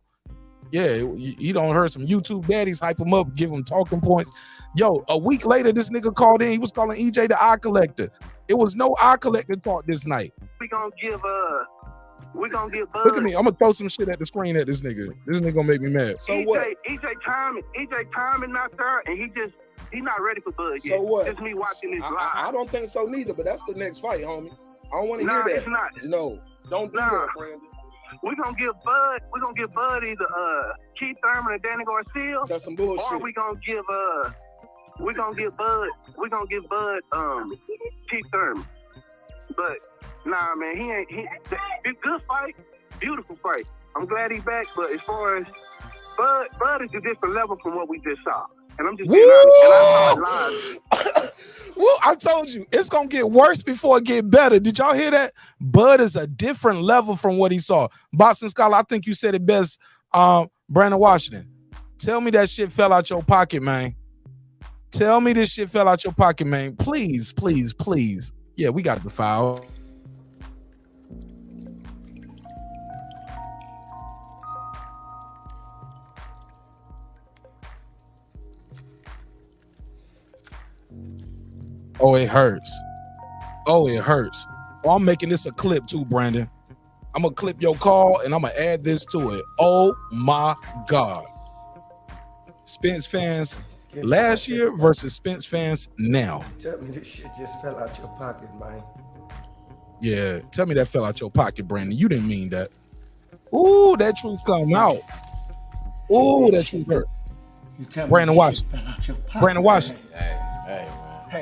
Speaker 1: heard some YouTube daddies hype him up, give him talking points. Yo, a week later, this nigga called in. He was calling EJ the eye collector. It was no eye collector talk this night.
Speaker 20: We gonna give We gonna get Bud.
Speaker 1: Look at me. I'm gonna throw some shit at the screen at this nigga. This nigga gonna make me mad.
Speaker 8: So what?
Speaker 20: EJ Timing not there, and he's not ready for Bud yet.
Speaker 8: So what?
Speaker 20: Just me watching this live.
Speaker 8: I don't think so neither, but that's the next fight, homie. I don't want to
Speaker 20: Nah,
Speaker 8: hear that.
Speaker 20: it's not.
Speaker 8: No, don't do that, Brandon.
Speaker 20: We're gonna give Bud either Keith Thurman and Danny Garcia.
Speaker 8: That's some bullshit.
Speaker 20: Or we're gonna give Bud Keith Thurman. But nah, man, it's good fight, beautiful fight. I'm glad he's back, but as far as Bud is a different level from what we just saw. And I'm just being honest. And I saw it live.
Speaker 1: Well, I told you it's gonna get worse before it get better. Did y'all hear that? Bud is a different level from what he saw. Boston Scholar, I think you said it best. Brandon Washington, tell me that shit fell out your pocket, man. Tell me this shit fell out your pocket, man. Please, please, please. Yeah, we got the foul. Oh, it hurts. Oh, it hurts. Oh, I'm making this a clip too, Brandon. I'm gonna clip your call and I'm gonna add this to it. Oh my God. Spence fans last year versus Spence fans now.
Speaker 3: Tell me this shit just fell out your pocket, man.
Speaker 1: Yeah, tell me that fell out your pocket, Brandon. You didn't mean that. Ooh, that truth come out. Ooh, that truth hurt. Brandon Washington. Brandon Washington.
Speaker 3: Hey,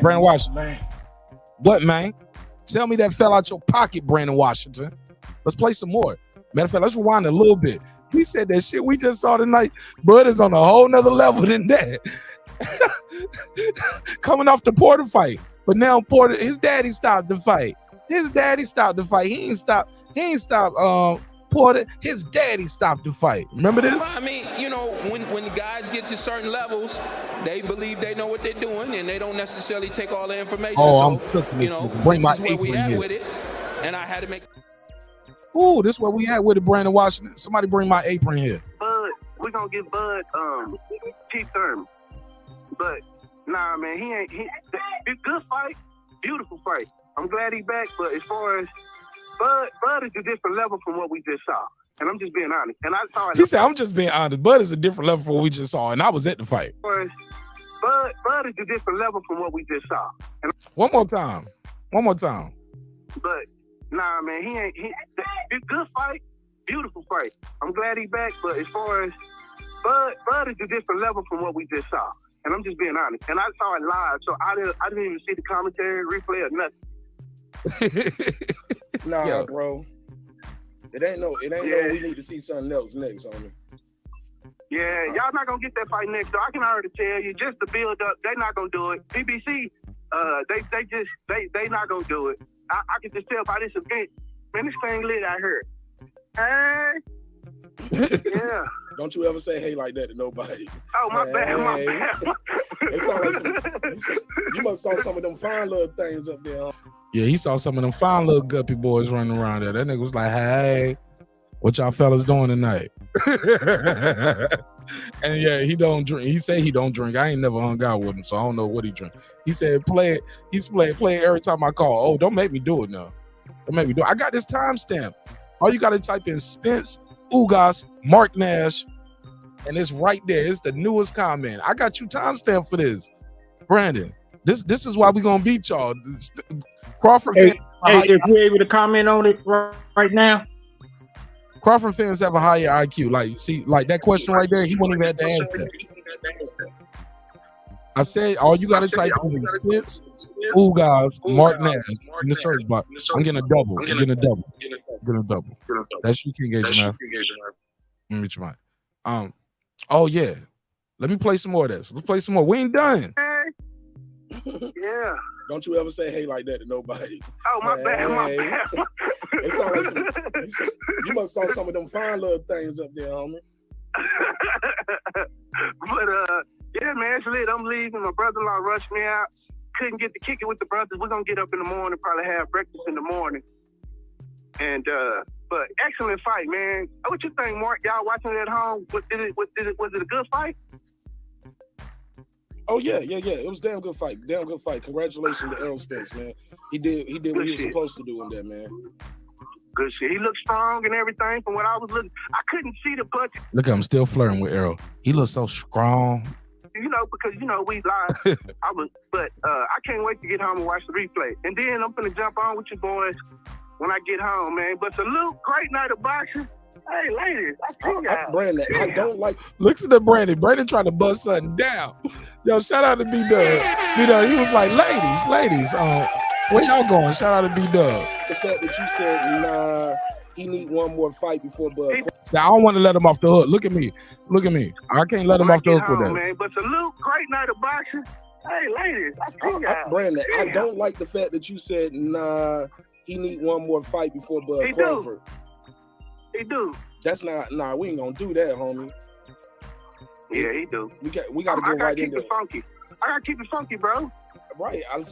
Speaker 1: Brandon Washington.
Speaker 3: Man.
Speaker 1: What, man? Tell me that fell out your pocket, Brandon Washington. Let's play some more. Matter of fact, let's rewind a little bit. He said that shit we just saw tonight. Bud is on a whole nother level than that. Coming off the Porter fight. But now Porter, his daddy stopped the fight. His daddy stopped the fight. He ain't stopped Porter. His daddy stopped the fight. Remember this?
Speaker 11: I mean, you know, when the guys get to certain levels, they believe they know what they're doing, and they don't necessarily take all the information.
Speaker 1: Oh,
Speaker 11: so,
Speaker 1: I'm cooking this.
Speaker 11: you know,
Speaker 1: Bring my
Speaker 11: this is where we
Speaker 1: apron
Speaker 11: at
Speaker 1: here.
Speaker 11: with it, and I had to make.
Speaker 1: Ooh, this is where we at with it, Brandon Washington. Somebody bring my apron here.
Speaker 20: Bud, we're gonna give Bud Keith Thurman. But nah, man, it's good fight, beautiful fight. I'm glad he's back, but as far as Bud is a different level from what we just saw. And I'm just being honest. And I saw it.
Speaker 1: He said, I'm just being honest. Bud is a different level from what we just saw, and I was at the fight.
Speaker 20: Bud is a different level from what we just saw. And
Speaker 1: One more time.
Speaker 20: but nah, man, it's good fight, beautiful fight. I'm glad he's back, but as far as Bud is a different level from what we just saw. And I'm just being honest. And I saw it live, so I didn't even see the commentary, replay, or nothing.
Speaker 8: Nah,
Speaker 1: Yo.
Speaker 8: bro. It ain't no. We need to see something else next, homie.
Speaker 20: Yeah, y'all not gonna get that fight next. Though I can already tell you, just to build up, they not gonna do it. PBC, they not gonna do it. I can just tell by this event, man, this thing lit out here. Hey, yeah.
Speaker 8: Don't you ever say hey like that to nobody.
Speaker 20: Oh, my bad.
Speaker 8: It sound like you must saw some of them fine little things up there. Huh?
Speaker 1: Yeah, he saw some of them fine little guppy boys running around there. That nigga was like, hey, what y'all fellas doing tonight? And yeah, he don't drink. He say he don't drink. I ain't never hung out with him, so I don't know what he drink. He said, play it. He's play it every time I call. Oh, don't make me do it now. Don't make me do it. I got this timestamp. All you got to type in Spence, Ugas, Mark Nash, and it's right there. It's the newest comment. I got you timestamp for this. Brandon, this is why we going to beat y'all. Crawford
Speaker 6: Hey,
Speaker 1: fans,
Speaker 6: if you're able to comment on it right now.
Speaker 1: Crawford fans have a higher IQ. Like, see, like that question right there, he wouldn't even have to ask that. I said, all you got to type in Spence, Ugas, Mark Nash in the search box. I'm getting a double. I'm getting a double. That's you can't engage, man. Let me try. Oh yeah. Let me play some more of this. Let's play some more. We ain't done.
Speaker 20: Yeah.
Speaker 8: Don't you ever say hey like that to nobody.
Speaker 20: Oh, my bad.
Speaker 8: It sound like you must saw some of them fine little things up there, homie.
Speaker 20: But yeah, man, it's lit. I'm leaving. My brother-in-law rushed me out. Couldn't get to kick it with the brothers. We're gonna get up in the morning, probably have breakfast in the morning. And but excellent fight, man. What you think, Mark? Y'all watching it at home? Was it a good fight?
Speaker 8: Oh yeah. It was a damn good fight. Congratulations to Errol Spence, man. He did what he was supposed to do in there, man.
Speaker 20: Good shit. He looked strong and everything from what I was looking. I couldn't see the punch,
Speaker 1: Look at him still flirting with Errol. He looks so strong.
Speaker 20: because we live. I can't wait to get home and watch the replay. And then I'm gonna jump on with you boys when I get home, man. But salute, great night of boxing. Hey, ladies, I see y'all.
Speaker 8: Brandon, I don't like.
Speaker 1: Listen to Brandon. Brandon trying to bust something down. Yo, shout out to B Dub. B Dub, he was like, ladies. Where y'all going? Shout out to B Dub.
Speaker 8: The fact that you said, nah, he need one more fight before Bud.
Speaker 1: Now, I don't want to let him off the hook. Look at me. I can't let him off the hook with that.
Speaker 20: Man. But salute, great night of boxing. Hey, ladies, I see y'all.
Speaker 8: Brandon, I don't like the fact that you said, nah, he need one more fight before Bud Crawford.
Speaker 20: He do.
Speaker 8: That's not. Nah, we ain't gonna do that, homie.
Speaker 20: Yeah, he do.
Speaker 8: We got to go right in there.
Speaker 20: Funky. I gotta keep it funky, bro.
Speaker 8: Right. I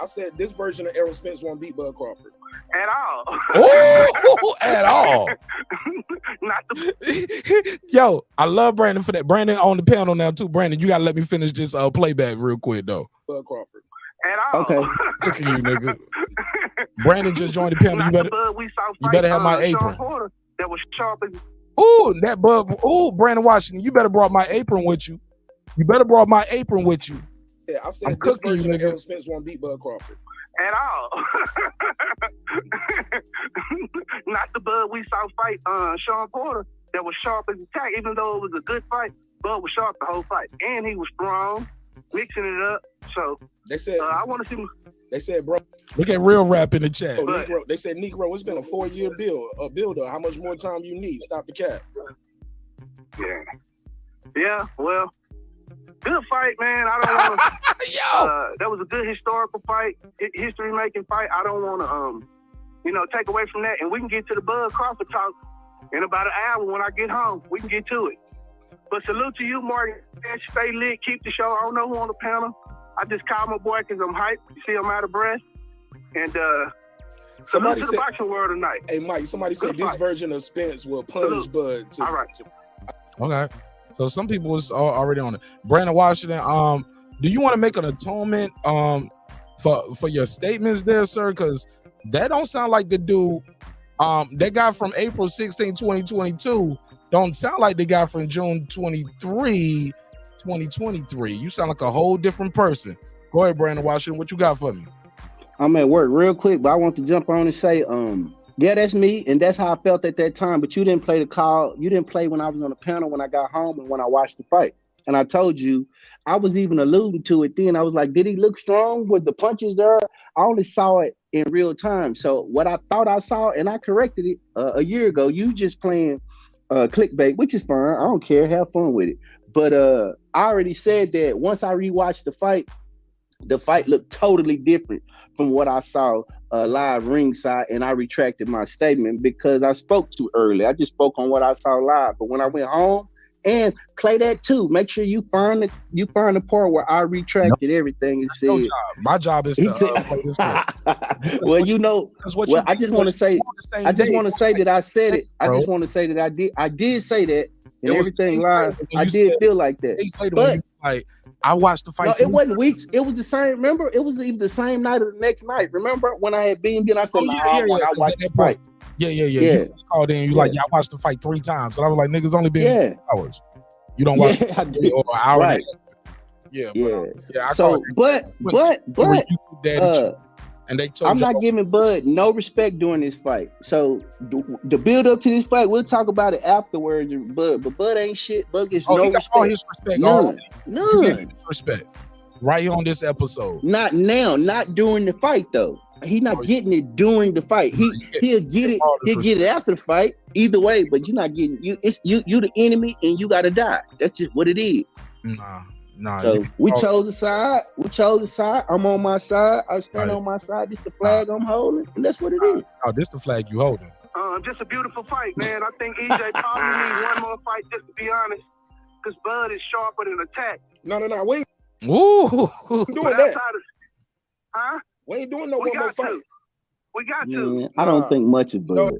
Speaker 8: said this version of Errol Spence won't beat Bud Crawford
Speaker 20: at all.
Speaker 1: Oh, at all.
Speaker 20: Not
Speaker 1: Yo, I love Brandon for that. Brandon on the panel now too. Brandon, you gotta let me finish this playback real quick though.
Speaker 8: Bud Crawford.
Speaker 20: At all.
Speaker 1: Okay. Look at you, nigga. Brandon just joined the panel. You better have my apron.
Speaker 20: That was sharp as.
Speaker 1: Ooh, that bub. Ooh, Brandon Washington, you better brought my apron with you.
Speaker 8: Yeah, I said
Speaker 1: I'm
Speaker 8: this
Speaker 1: cooking you,
Speaker 8: version of
Speaker 1: nigga.
Speaker 8: Errol Spence won't beat Bud Crawford.
Speaker 20: At all. Not the Bud we saw fight Shawn Porter that was sharp as attack. Even though it was a good fight, Bud was sharp the whole fight. And he was strong, mixing it up. So
Speaker 8: they said
Speaker 20: I want to see.
Speaker 8: They said, bro.
Speaker 1: Look at Real Rap in the chat.
Speaker 8: They said, Negro, it's been a 4-year build-up. How much more time you need? Stop the cap.
Speaker 20: Yeah, well, good fight, man. I don't want to. That was a good historical fight, history-making fight. I don't want to, take away from that. And we can get to the Bud Crawford talk in about an hour when I get home. We can get to it. But salute to you, Martin. Stay lit. Keep the show. I don't know who on the panel. I just called my boy because I'm hyped. You see, I'm out of breath. And
Speaker 8: somebody
Speaker 20: salute to
Speaker 8: said,
Speaker 20: the boxing world tonight.
Speaker 8: Hey, Mike, somebody said this version of Spence will punish Bud too.
Speaker 20: All right.
Speaker 1: Okay. So some people was already on it. Brandon Washington, do you want to make an atonement for your statements there, sir? Because that don't sound like the dude. That guy from April 16, 2022 don't sound like the guy from June 23, 2023. You sound like a whole different person. Go ahead, Brandon Washington. What you got for me?
Speaker 5: I'm at work real quick, but I want to jump on and say, yeah, that's me, and that's how I felt at that time. But you didn't play the call. You didn't play when I was on the panel, when I got home, and when I watched the fight. And I told you, I was even alluding to it then. I was like, did he look strong? Were the punches there? I only saw it in real time. So what I thought I saw, and I corrected it a year ago, you just playing clickbait, which is fine. I don't care. Have fun with it. But I already said that once I rewatched the fight looked totally different from what I saw live ringside, and I retracted my statement because I spoke too early. I just spoke on what I saw live. But when I went home, and play that too. Make sure you find the part where I retracted everything and said.
Speaker 1: My job is to play this clip.
Speaker 5: Well, I just want to say that I said it. I just want to say that I did say that, and everything live. I did feel like that. But
Speaker 1: like I watched the fight.
Speaker 5: No, it wasn't weeks. It was the same. Remember, it was even the same night or the next night. Remember when I had beamed in? I said, I watched the fight.
Speaker 1: Yeah. You called in. You like, I watched the fight 3 times, and I was like, niggas only been 2 hours. You don't watch or an hour. Right. Yeah.
Speaker 5: So, but
Speaker 1: and they
Speaker 5: I'm not giving Bud no respect during this fight. So the build up to this fight, we'll talk about it afterwards. But Bud ain't shit. Bud gets no respect.
Speaker 1: All his respect.
Speaker 5: None.
Speaker 1: Respect. Right here on this episode.
Speaker 5: Not now. Not during the fight though. He's not getting it during the fight. He'll get it. He'll get it after the fight. Either way, but you're not getting you. It's you the enemy, and you gotta die. That's just what it is.
Speaker 1: Nah.
Speaker 5: So we chose the side. I'm on my side. I stand on my side. This the flag I'm holding, and that's what it is.
Speaker 1: Oh, this the flag you holding.
Speaker 20: Just a beautiful fight, man. I think EJ probably needs one more fight, just to be honest, because Bud is sharper than attack.
Speaker 8: No. We
Speaker 1: ain't
Speaker 8: doing that.
Speaker 20: Huh?
Speaker 8: We ain't doing no one more fight.
Speaker 20: We got to.
Speaker 5: I don't think much of Bud.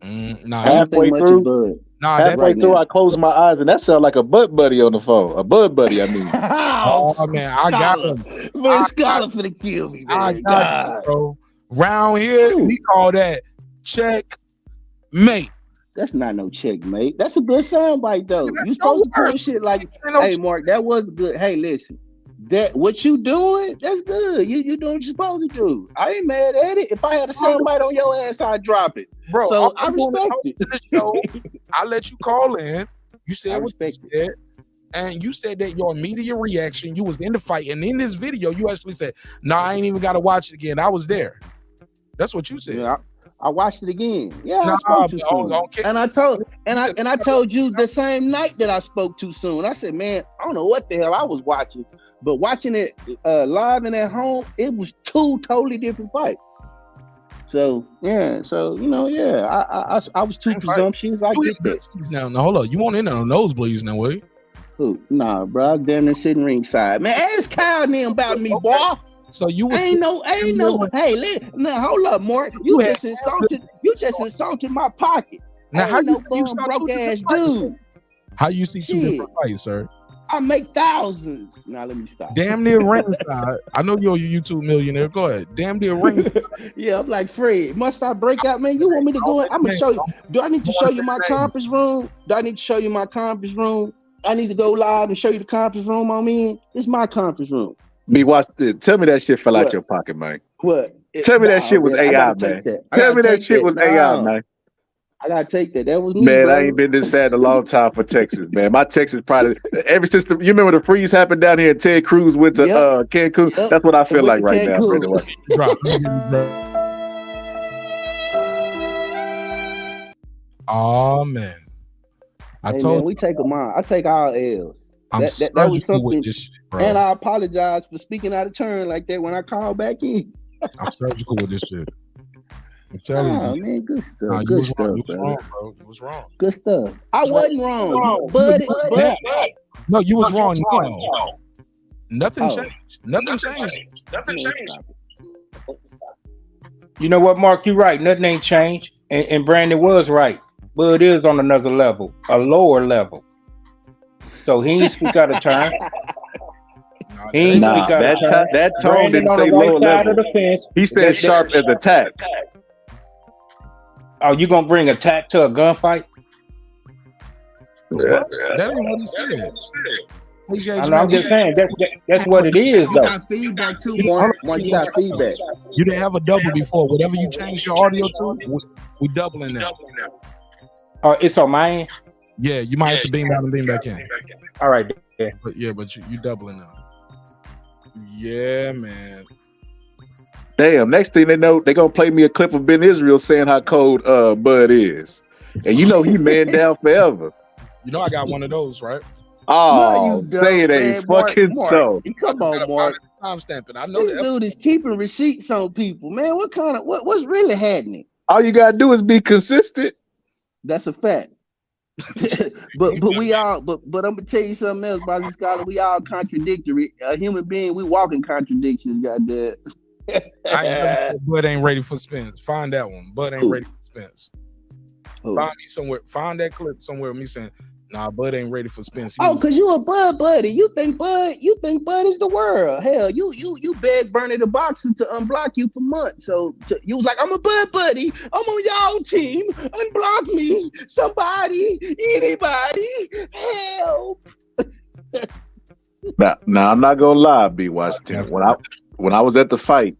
Speaker 19: Halfway through, I closed my eyes, and that sounded like a butt buddy on the phone. A bud buddy, I mean.
Speaker 1: Oh man, I got him.
Speaker 5: Man, Scholar finna kill me, man.
Speaker 1: I got you, bro. Round here, we call that Checkmate.
Speaker 5: That's not no checkmate. That's a good soundbite though. You supposed to pull shit like, hey Mark, that was good. Hey, listen, that what you doing? That's good. You doing what you're supposed to do. I ain't mad at it. If I had a soundbite on your ass, I'd drop it.
Speaker 1: Bro,
Speaker 5: so I respect
Speaker 1: it. I let you call in. You said what you said. And you said that your immediate reaction, you was in the fight. And in this video, you actually said, nah, I ain't even got to watch it again. I was there. That's what you said.
Speaker 5: Yeah, I watched it again. Yeah, I spoke too soon. Okay. And I told you the same night that I spoke too soon. I said, man, I don't know what the hell I was watching, but watching it live and at home, it was two totally different fights. So yeah, I was too presumptuous. I get this.
Speaker 1: Now hold on, you want in on nosebleeds now, way?
Speaker 5: Who? Nah, bro, I'm damn near sitting ringside. Man, ask Kyle and them about me, boy.
Speaker 1: So you was
Speaker 5: ain't no. Hey, now hold up, Mark. You just insulted my pocket.
Speaker 1: Now how you
Speaker 5: broke ass dude?
Speaker 1: How you see two different fights, sir?
Speaker 5: I make thousands. Now let me stop.
Speaker 1: Damn near ringside. I know you're a YouTube millionaire. Go ahead. Damn near ringside.
Speaker 5: Yeah, I'm like Fred. Must I break out, man? You want me to go in? I'm gonna show you. Do I need to show you my conference room? I need to go live and show you the conference room I'm in. It's my conference room.
Speaker 19: Tell me that shit fell out your pocket, man.
Speaker 5: What?
Speaker 19: Tell me that shit was AI, man. Tell me that shit was AI, man.
Speaker 5: I gotta take that. That was me,
Speaker 19: man.
Speaker 5: bro.
Speaker 19: I ain't been this sad in a long time for Texas, man. My Texas probably ever since you remember the freeze happened down here and Ted Cruz went to Cancun. That's what I feel like right now, Brandon.
Speaker 1: Oh man.
Speaker 5: We take them on. I take all L's. That was something. Shit, and I apologize for speaking out of turn like that when I call back in.
Speaker 1: I'm surgical with this shit. I'm telling you,
Speaker 5: man, good stuff.
Speaker 1: Nah,
Speaker 5: good stuff,
Speaker 1: you was wrong, bro. You was wrong.
Speaker 5: Good stuff. I wasn't wrong, but
Speaker 1: no, you was wrong. No. Nothing changed. Nothing changed.
Speaker 6: You know what, Mark? You're right. Nothing ain't changed, and Brandon was right. Bud is on another level, a lower level. So he ain't speak out of turn. He ain't speak out of turn.
Speaker 19: That tone didn't say lower level. He said sharp as a tack.
Speaker 6: Oh, you gonna bring a tack to a gunfight?
Speaker 1: Yeah. That ain't what he said.
Speaker 6: I'm just saying that's what it is, though.
Speaker 5: You got feedback too, Mark. You got feedback.
Speaker 1: You didn't have a double before. Whatever you change your audio to, we doubling that.
Speaker 6: It's on my end.
Speaker 1: Yeah, you might have to beam out and beam back in.
Speaker 6: All right. Yeah.
Speaker 1: But you doubling now. Yeah, man.
Speaker 19: Damn, next thing they know, they're gonna play me a clip of Ben Israel saying how cold Bud is. And you know he man down forever.
Speaker 1: You know I got one of those, right?
Speaker 19: Oh, no, say it ain't fucking
Speaker 5: Mark.
Speaker 19: so.
Speaker 5: Come on, Mark.
Speaker 1: Time stamping. I know
Speaker 5: this dude is keeping receipts on people, man. What's really happening?
Speaker 19: All you gotta do is be consistent.
Speaker 5: That's a fact. but I'm gonna tell you something else, Boston Scholar. We all contradictory. A human being, we walk in contradictions, goddamn.
Speaker 1: Bud ain't ready for Spence. Find that one. Bud ain't ready for Spence. Find me somewhere. Find that clip somewhere of me saying, nah, Bud ain't ready for Spence.
Speaker 5: Cause you a Bud buddy. You think Bud is the world. Hell, you begged Bernie the Boxer to unblock you for months. So you was like, I'm a Bud buddy. I'm on y'all team. Unblock me. Somebody, anybody, help.
Speaker 19: Now I'm not gonna lie, B. Washington. When I was at the fight,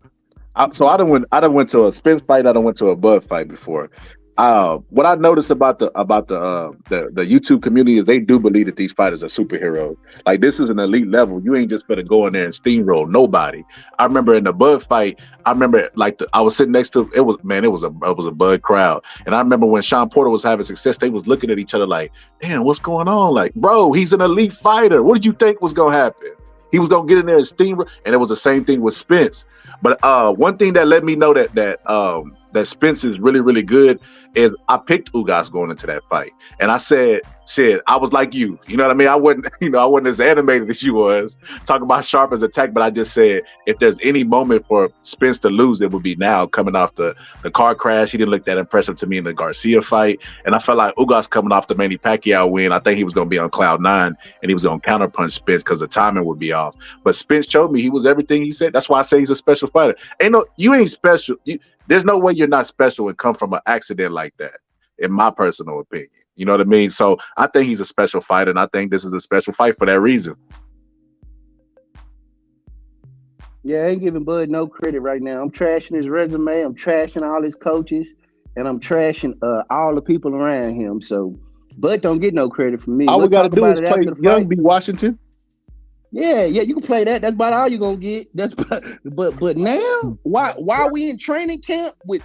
Speaker 19: I done went to a Spence fight. I done went to a Bud fight before. What I noticed about the YouTube community is they do believe that these fighters are superheroes. Like, this is an elite level. You ain't just gonna go in there and steamroll nobody. I remember in the Bud fight, I was sitting next to it was a Bud crowd, and I remember when Shawn Porter was having success, they was looking at each other like, damn, what's going on? Like, bro, he's an elite fighter. What did you think was gonna happen? He was gonna get in there and steamroll, and it was the same thing with Spence. But one thing that let me know that Spence is really, really good is I picked Ugas going into that fight. And I said, shit, I was like you. You know what I mean? I wasn't as animated as you was, talking about sharp as attack, but I just said, if there's any moment for Spence to lose, it would be now, coming off the car crash. He didn't look that impressive to me in the Garcia fight. And I felt like Ugas coming off the Manny Pacquiao win, I think he was going to be on cloud 9 and he was going to counterpunch Spence because the timing would be off. But Spence showed me he was everything he said. That's why I say he's a special fighter. You ain't special. there's no way you're not special and come from an accident like that, in my personal opinion. You know what I mean? So I think he's a special fighter, and I think this is a special fight for that reason.
Speaker 5: Yeah, I ain't giving Bud no credit right now. I'm trashing his resume. I'm trashing all his coaches, and I'm trashing all the people around him. So Bud don't get no credit from me.
Speaker 19: All
Speaker 5: We'll
Speaker 19: we gotta
Speaker 5: talk
Speaker 19: do
Speaker 5: about
Speaker 19: is
Speaker 5: it
Speaker 19: play
Speaker 5: after the
Speaker 19: Young
Speaker 5: fight.
Speaker 19: B. Washington.
Speaker 5: Yeah, you can play that. That's about all you're gonna get. But now, why we in training camp with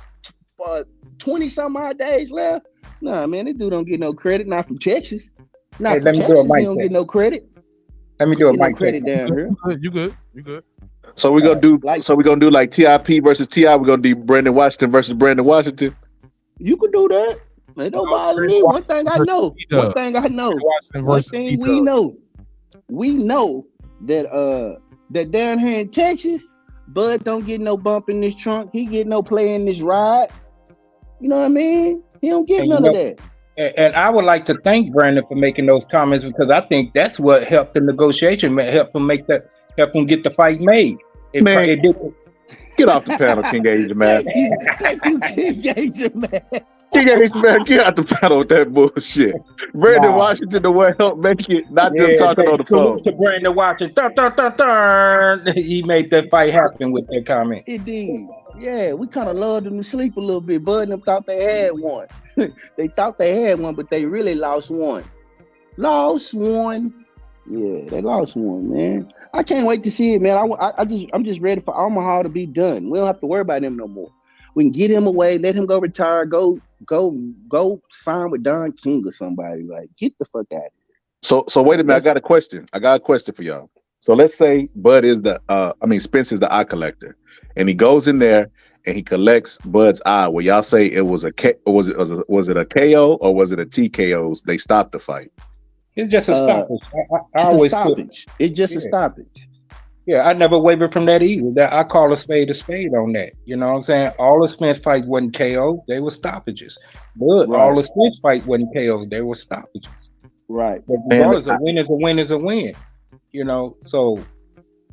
Speaker 5: 20 some odd days left? Nah, man, this dude don't get no credit. Not from Texas. Not
Speaker 6: Hey,
Speaker 5: from
Speaker 6: let me do a
Speaker 5: Texas. He
Speaker 6: mic
Speaker 5: don't
Speaker 6: check.
Speaker 5: get no credit.
Speaker 6: Let me do a
Speaker 5: Get no
Speaker 6: mic check.
Speaker 5: credit down here.
Speaker 1: You good? You good?
Speaker 19: So we're gonna do like TIP versus TI. We're gonna do Brandon Washington versus Brandon Washington.
Speaker 5: You could do that. It don't bother me. One thing I know. One thing I know. One thing we know. We know that that down here in Texas, Bud don't get no bump in this trunk. He get no play in this ride. You know what I mean? He don't get none of that.
Speaker 6: And I would like to thank Brandon for making those comments, because I think that's what helped the negotiation, help him get the fight made.
Speaker 19: Get off the panel, King Asia, man.
Speaker 5: Thank you, King Asia, man.
Speaker 19: King Asia, man, get out the panel with that bullshit. Brandon Washington, the one helped make it, not just talking on the phone.
Speaker 6: To Brandon Washington, he made that fight happen with that comment.
Speaker 5: It did. Yeah, we kind of loved them to sleep a little bit. Bud and them thought they had one. They thought they had one, but they really lost one. Lost one. Yeah, they lost one, man. I can't wait to see it, man. I'm just ready for Omaha to be done. We don't have to worry about him no more. We can get him away, let him go retire, go sign with Don King or somebody. Like, get the fuck out of here.
Speaker 19: So wait a minute. I got a question for y'all. So let's say Bud is Spence is the eye collector, and he goes in there and he collects Bud's eye. Will y'all say it was a was it a KO or was it a TKO? They stopped the fight.
Speaker 6: It's just a stoppage.
Speaker 5: It's a stoppage. It's just a stoppage.
Speaker 6: Yeah, I never wavered from that either. That I call a spade on that. You know what I'm saying? All the Spence fights wasn't KO, they were stoppages. But all the Spence fight wasn't KOs, they were stoppages.
Speaker 5: Right.
Speaker 6: But regardless, a win is a win is a win. You know, so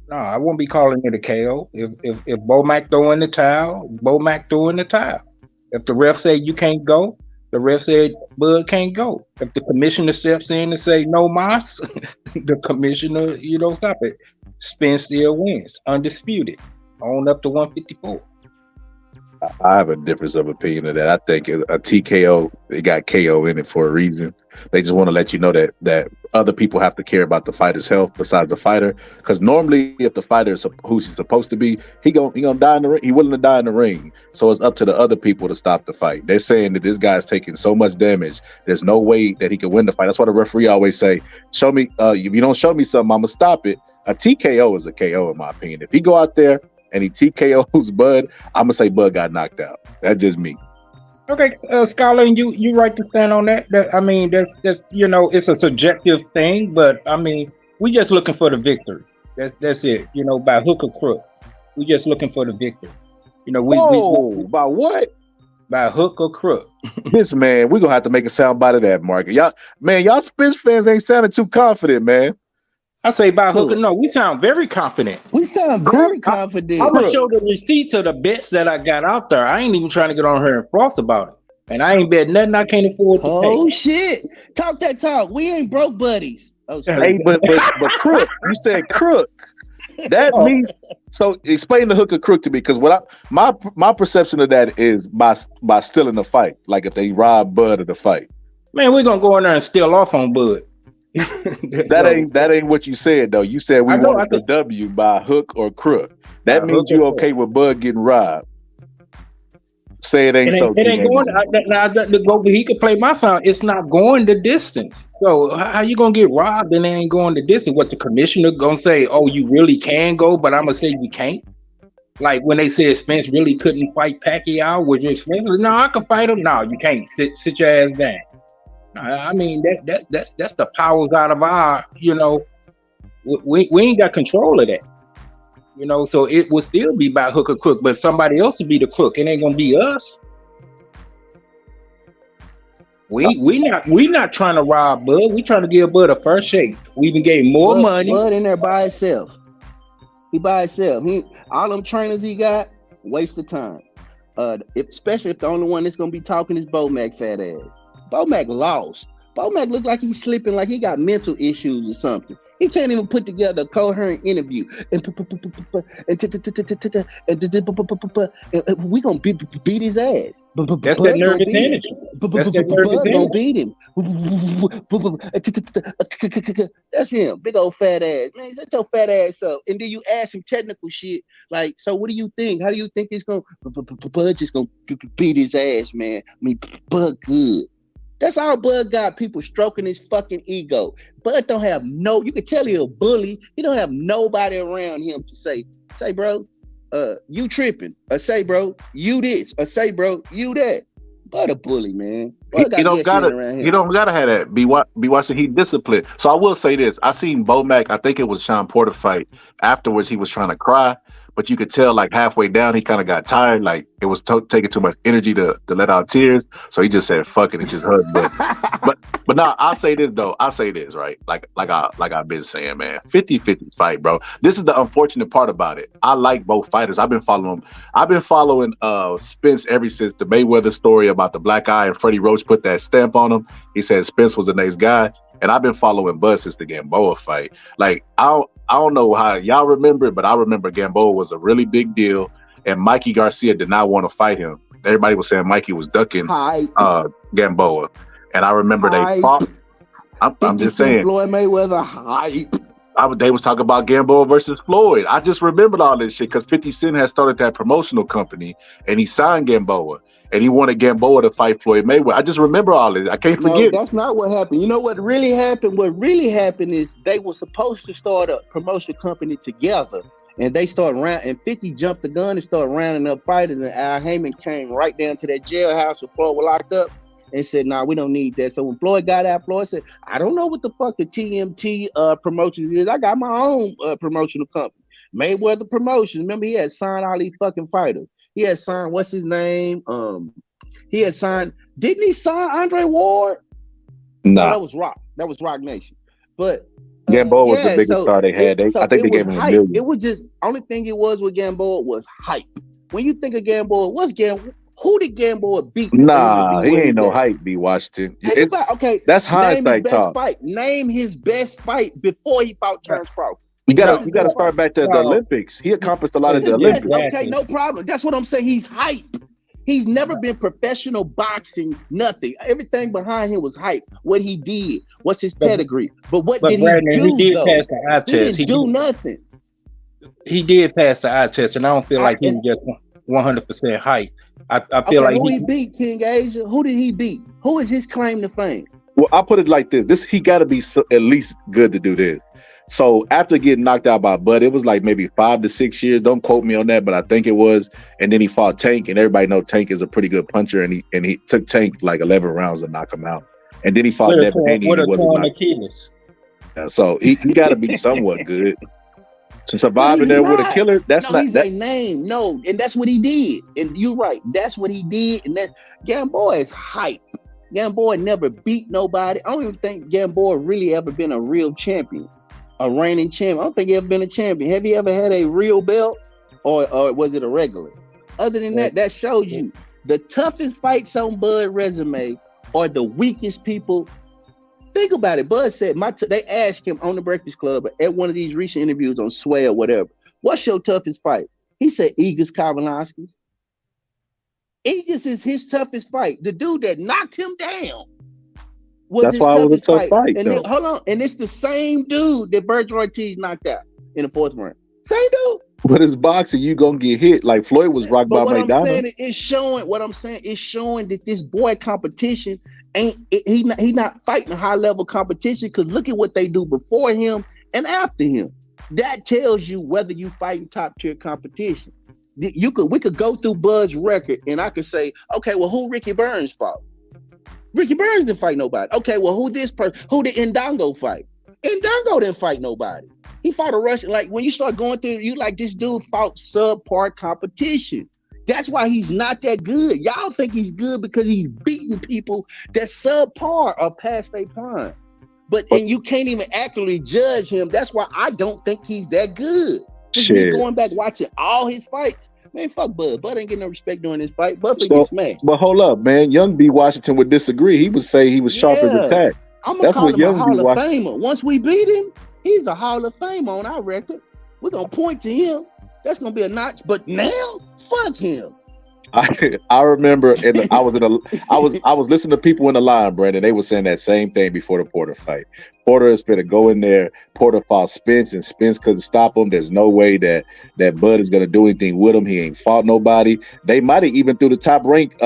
Speaker 6: no, I won't be calling it a KO. If Bomac throw in the towel, Bomac threw in the towel. If the ref said you can't go, the ref said Bud can't go. If the commissioner steps in and say no mas, the commissioner, stop it. Spence still wins, undisputed, on up to 154.
Speaker 19: I have a difference of opinion of that. I think a TKO, it got KO in it for a reason. They just want to let you know that other people have to care about the fighter's health besides the fighter. Because normally, if the fighter is who he's supposed to be, he gonna die in the ring. He willing to die in the ring. So it's up to the other people to stop the fight. They're saying that this guy's taking so much damage. There's no way that he can win the fight. That's why the referee always say, "Show me. If you don't show me something, I'm gonna stop it." A TKO is a KO in my opinion. If he go out there and he TKOs Bud, I'm gonna say Bud got knocked out. That's just me.
Speaker 6: Okay, Scholar, and you right to stand on that. That's it's a subjective thing, but I mean, we just looking for the victory. That's it. By hook or crook, we just looking for the victory.
Speaker 19: By what?
Speaker 6: By hook or crook.
Speaker 19: This man, we gonna have to make a sound bite of that, Mark. Y'all Spence fans ain't sounding too confident, man.
Speaker 6: I say by hook or no, we sound very confident.
Speaker 5: We sound very confident.
Speaker 6: I'm gonna show the receipts of the bets that I got out there. I ain't even trying to get on here and floss about it. And I ain't bet nothing I can't afford to pay.
Speaker 5: Oh shit. Talk that talk. We ain't broke buddies. Oh,
Speaker 19: hey, but crook. You said crook. That means so explain the hook or crook to me, because my perception of that is by stealing the fight. Like if they rob Bud of the fight.
Speaker 6: Man, we're gonna go in there and steal off on Bud.
Speaker 19: That ain't what you said though. You said we wanted the W by hook or crook. That means you okay with Bud getting robbed. Say it ain't so.
Speaker 6: It ain't going. He could play my sound. It's not going the distance. So how you gonna get robbed and it ain't going the distance? What the commissioner gonna say? Oh, you really can go, but I'm gonna say you can't. Like when they said Spence really couldn't fight Pacquiao, would you explain? No, I can fight him. No, you can't. Sit your ass down. I mean that's the powers out of our, we ain't got control of that, so it will still be by hook or crook, but somebody else will be the crook. It ain't gonna be us. We not trying to rob Bud. We trying to give Bud a first shake. We even gave more money.
Speaker 5: Bud in there by himself. He by himself. All them trainers he got, waste of time. especially if the only one that's gonna be talking is Bo-Mac fat ass. Bo-Mac lost. Bo-Mac look like he's slipping, like he got mental issues or something. He can't even put together a coherent interview. And we gonna beat his ass.
Speaker 6: That's that nervous energy. That's that nervous
Speaker 5: gonna
Speaker 6: energy.
Speaker 5: beat him. That's him, big old fat ass. Man, set your fat ass up. And then you ask him technical shit like, so what do you think? How do you think it's gonna? Bud just gonna beat his ass, man. I mean, Bud good. That's all Bud got, people stroking his fucking ego. Bud don't have you can tell he a bully. He don't have nobody around him to say, bro, you tripping. Or say, bro, you this. Or say, bro, you that. Bud a bully, man. Bud
Speaker 19: He don't gotta have that. Be watching. He disciplined. So I will say this. I seen Bo-Mac, I think it was Sean Porter fight. Afterwards, he was trying to cry. But you could tell, like halfway down, he kind of got tired. Like it was taking too much energy to let out tears. So he just said, "Fuck it," and just hugged. But now I'll say this though. I'll say this right. Like I've been saying, man, 50-50 fight, bro. This is the unfortunate part about it. I like both fighters. I've been following Spence ever since the Mayweather story about the black eye and Freddie Roach put that stamp on him. He said Spence was the next guy. And I've been following Bud since the Gamboa fight. Like I don't know how y'all remember it, but I remember Gamboa was a really big deal, and Mikey Garcia did not want to fight him. Everybody was saying Mikey was ducking Gamboa, and I remember they fought. I'm just saying,
Speaker 5: Floyd Mayweather hype.
Speaker 19: They was talking about Gamboa versus Floyd. I just remembered all this shit because 50 Cent had started that promotional company, and he signed Gamboa. And he wanted Gamboa to fight Floyd Mayweather. I just remember all this. I can't forget.
Speaker 5: No, that's not what happened. You know what really happened? What really happened is they were supposed to start a promotion company together. And they started and 50 jumped the gun and started rounding up fighters. And Al Heyman came right down to that jailhouse where Floyd was locked up and said, nah, we don't need that. So when Floyd got out, Floyd said, I don't know what the fuck the TMT promotion is. I got my own promotional company. Mayweather Promotions. Remember, he had signed all these fucking fighters. He had signed, what's his name? He had signed, didn't he sign Andre Ward?
Speaker 19: No,
Speaker 5: that was Rock. That was Rock Nation. But
Speaker 19: Gamboa was the biggest star they had. I think they gave him $1 million.
Speaker 5: It was just, only thing it was with Gamboa was hype. When you think of Gamboa, who did Gamboa beat?
Speaker 19: Nah, he ain't no hype, B. Washington.
Speaker 5: Okay,
Speaker 19: that's hindsight talk.
Speaker 5: Name his best fight before he fought Terence Crawford.
Speaker 19: You gotta start back to the Olympics. He accomplished a lot of the Olympics.
Speaker 5: Okay, no problem. That's what I'm saying. He's hype. He's never been professional boxing, nothing. Everything behind him was hype. What he did, what's his pedigree. But what did
Speaker 6: Brandon,
Speaker 5: he do?
Speaker 6: He did pass the eye test.
Speaker 5: He didn't do nothing.
Speaker 6: He did pass the eye test, and I don't feel like he was just 100% hype. I feel like
Speaker 5: who he beat, King Asia? Who did he beat? Who is his claim to fame?
Speaker 19: Well, I'll put it like this. He got to be at least good to do this. So after getting knocked out by Bud, it was like maybe 5 to 6 years. Don't quote me on that, but I think it was. And then he fought Tank, and everybody know Tank is a pretty good puncher, and he took Tank like 11 rounds to knock him out. And then he fought Devin Haney. So he got to be somewhat good to survive in there with a killer.
Speaker 5: He's a name. No, and that's what he did. And you're right. That's what he did. And that Gamboa is hype. Gamboa never beat nobody. I don't even think Gamboa really ever been a real champion, a reigning champion. I don't think he ever been a champion. Have you ever had a real belt, or was it a regular? Other than that shows you the toughest fights on Bud's resume are the weakest people. Think about it. Bud said, they asked him on the Breakfast Club at one of these recent interviews on Sway or whatever, what's your toughest fight? He said, Igor Kavanauskis. Aegis is his toughest fight. The dude that knocked him down was
Speaker 19: That's
Speaker 5: his
Speaker 19: why it was a tough fight.
Speaker 5: And hold on, and it's the same dude that Bertrand Ortiz knocked out in the 4th round. Same dude.
Speaker 19: But it's boxing, you gonna get hit. Like Floyd was rocked by McDonald.
Speaker 5: It's showing that this boy competition he not fighting a high level competition, because look at what they do before him and after him. That tells you whether you fighting top tier competition. We could go through Bud's record and I could say, okay, well, who Ricky Burns fought? Ricky Burns didn't fight nobody. Okay, well, who did Ndongo fight? Ndongo didn't fight nobody. He fought a Russian. Like, when you start going through, you like, this dude fought subpar competition. That's why he's not that good. Y'all think he's good because he's beating people that subpar or past their prime. And you can't even accurately judge him. That's why I don't think he's that good. just me going back watching all his fights. Man, fuck Bud. Bud ain't getting no respect during this fight. Bud
Speaker 19: So,
Speaker 5: get smashed.
Speaker 19: but hold up, man. Young B. Washington would disagree. He would say he was sharp as a tack.
Speaker 5: I'm gonna
Speaker 19: That's
Speaker 5: call
Speaker 19: what
Speaker 5: him a
Speaker 19: Young B.
Speaker 5: Hall of
Speaker 19: Washington.
Speaker 5: Famer. Once we beat him, he's a Hall of Famer on our record. We're gonna point to him. That's gonna be a notch. But now, fuck him.
Speaker 19: I remember, and I was listening to people in the line, Brandon. They were saying that same thing before the Porter fight. Porter is going to go in there. Porter fought Spence, and Spence couldn't stop him. There's no way that Bud is going to do anything with him. He ain't fought nobody. They might have even threw the top rank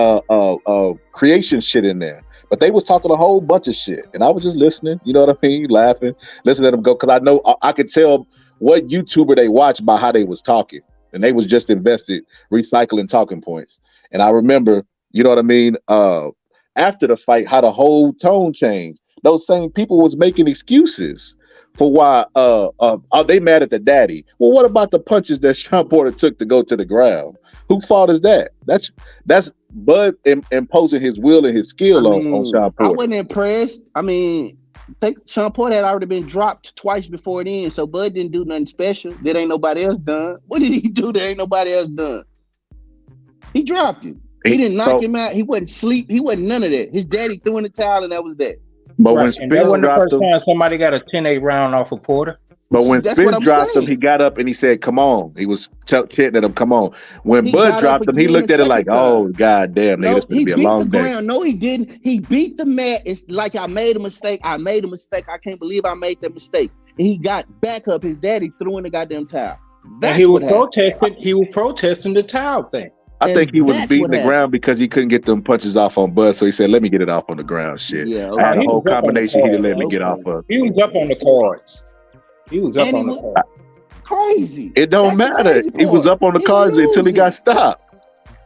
Speaker 19: creation shit in there. But they was talking a whole bunch of shit, and I was just listening. You know what I mean? Laughing, listening to them go, because I know I could tell what YouTuber they watched by how they was talking. And they was just invested recycling talking points. And I remember, you know what I mean, after the fight, how the whole tone changed. Those same people was making excuses for why they mad at the daddy. Well, what about the punches that Shawn Porter took to go to the ground? Who fault is that? That's Bud imposing his will and his skill on Shawn Porter.
Speaker 5: I wasn't impressed. I mean, I think Shawn Porter had already been dropped twice before then, so Bud didn't do nothing special that ain't nobody else done. What did he do that ain't nobody else done? He dropped him. He didn't knock him out. He wasn't sleep. He wasn't none of that. His daddy threw in the towel, and that was that.
Speaker 19: But when
Speaker 6: that
Speaker 19: Spence
Speaker 6: wasn't the
Speaker 19: dropped
Speaker 6: first
Speaker 19: him,
Speaker 6: time somebody got a 10-8 round off of Porter.
Speaker 19: but when
Speaker 5: That's what
Speaker 19: Spence
Speaker 5: I'm
Speaker 19: dropped him,
Speaker 5: saying.
Speaker 19: he got up and he said, "Come on." He was chanting at him, "Come on." When
Speaker 5: He
Speaker 19: Bud
Speaker 5: got
Speaker 19: dropped
Speaker 5: up
Speaker 19: him, he
Speaker 5: again
Speaker 19: looked
Speaker 5: the
Speaker 19: at it like,
Speaker 5: second time.
Speaker 19: "Oh God damn, nigga,
Speaker 5: No,
Speaker 19: this
Speaker 5: he
Speaker 19: gonna be a
Speaker 5: beat the
Speaker 19: long day."
Speaker 5: ground. No, he didn't. He beat the mat. It's like I made a mistake. I made a mistake. I can't believe I made that mistake. And he got back up. His daddy threw in the goddamn towel.
Speaker 6: And
Speaker 5: That's
Speaker 6: he was
Speaker 5: what happened.
Speaker 6: protesting. He was protesting the towel thing.
Speaker 19: I think he was
Speaker 5: that's
Speaker 19: beating
Speaker 5: what
Speaker 19: the
Speaker 5: happened.
Speaker 19: ground because he couldn't get them punches off on Bud, so he said, "Let me get it off on the ground." Shit,
Speaker 5: Yeah,
Speaker 19: I had a
Speaker 6: He
Speaker 19: whole
Speaker 6: was up on the
Speaker 19: combination he
Speaker 6: card.
Speaker 19: let me get off of.
Speaker 6: He was up on the cards. He was up
Speaker 5: And
Speaker 6: on
Speaker 5: he
Speaker 6: the
Speaker 5: was
Speaker 6: cards.
Speaker 5: crazy.
Speaker 19: It don't
Speaker 5: That's the
Speaker 19: matter.
Speaker 5: crazy
Speaker 19: He was
Speaker 5: part.
Speaker 19: up on the
Speaker 5: He
Speaker 19: cards until he got
Speaker 5: losing.
Speaker 19: stopped.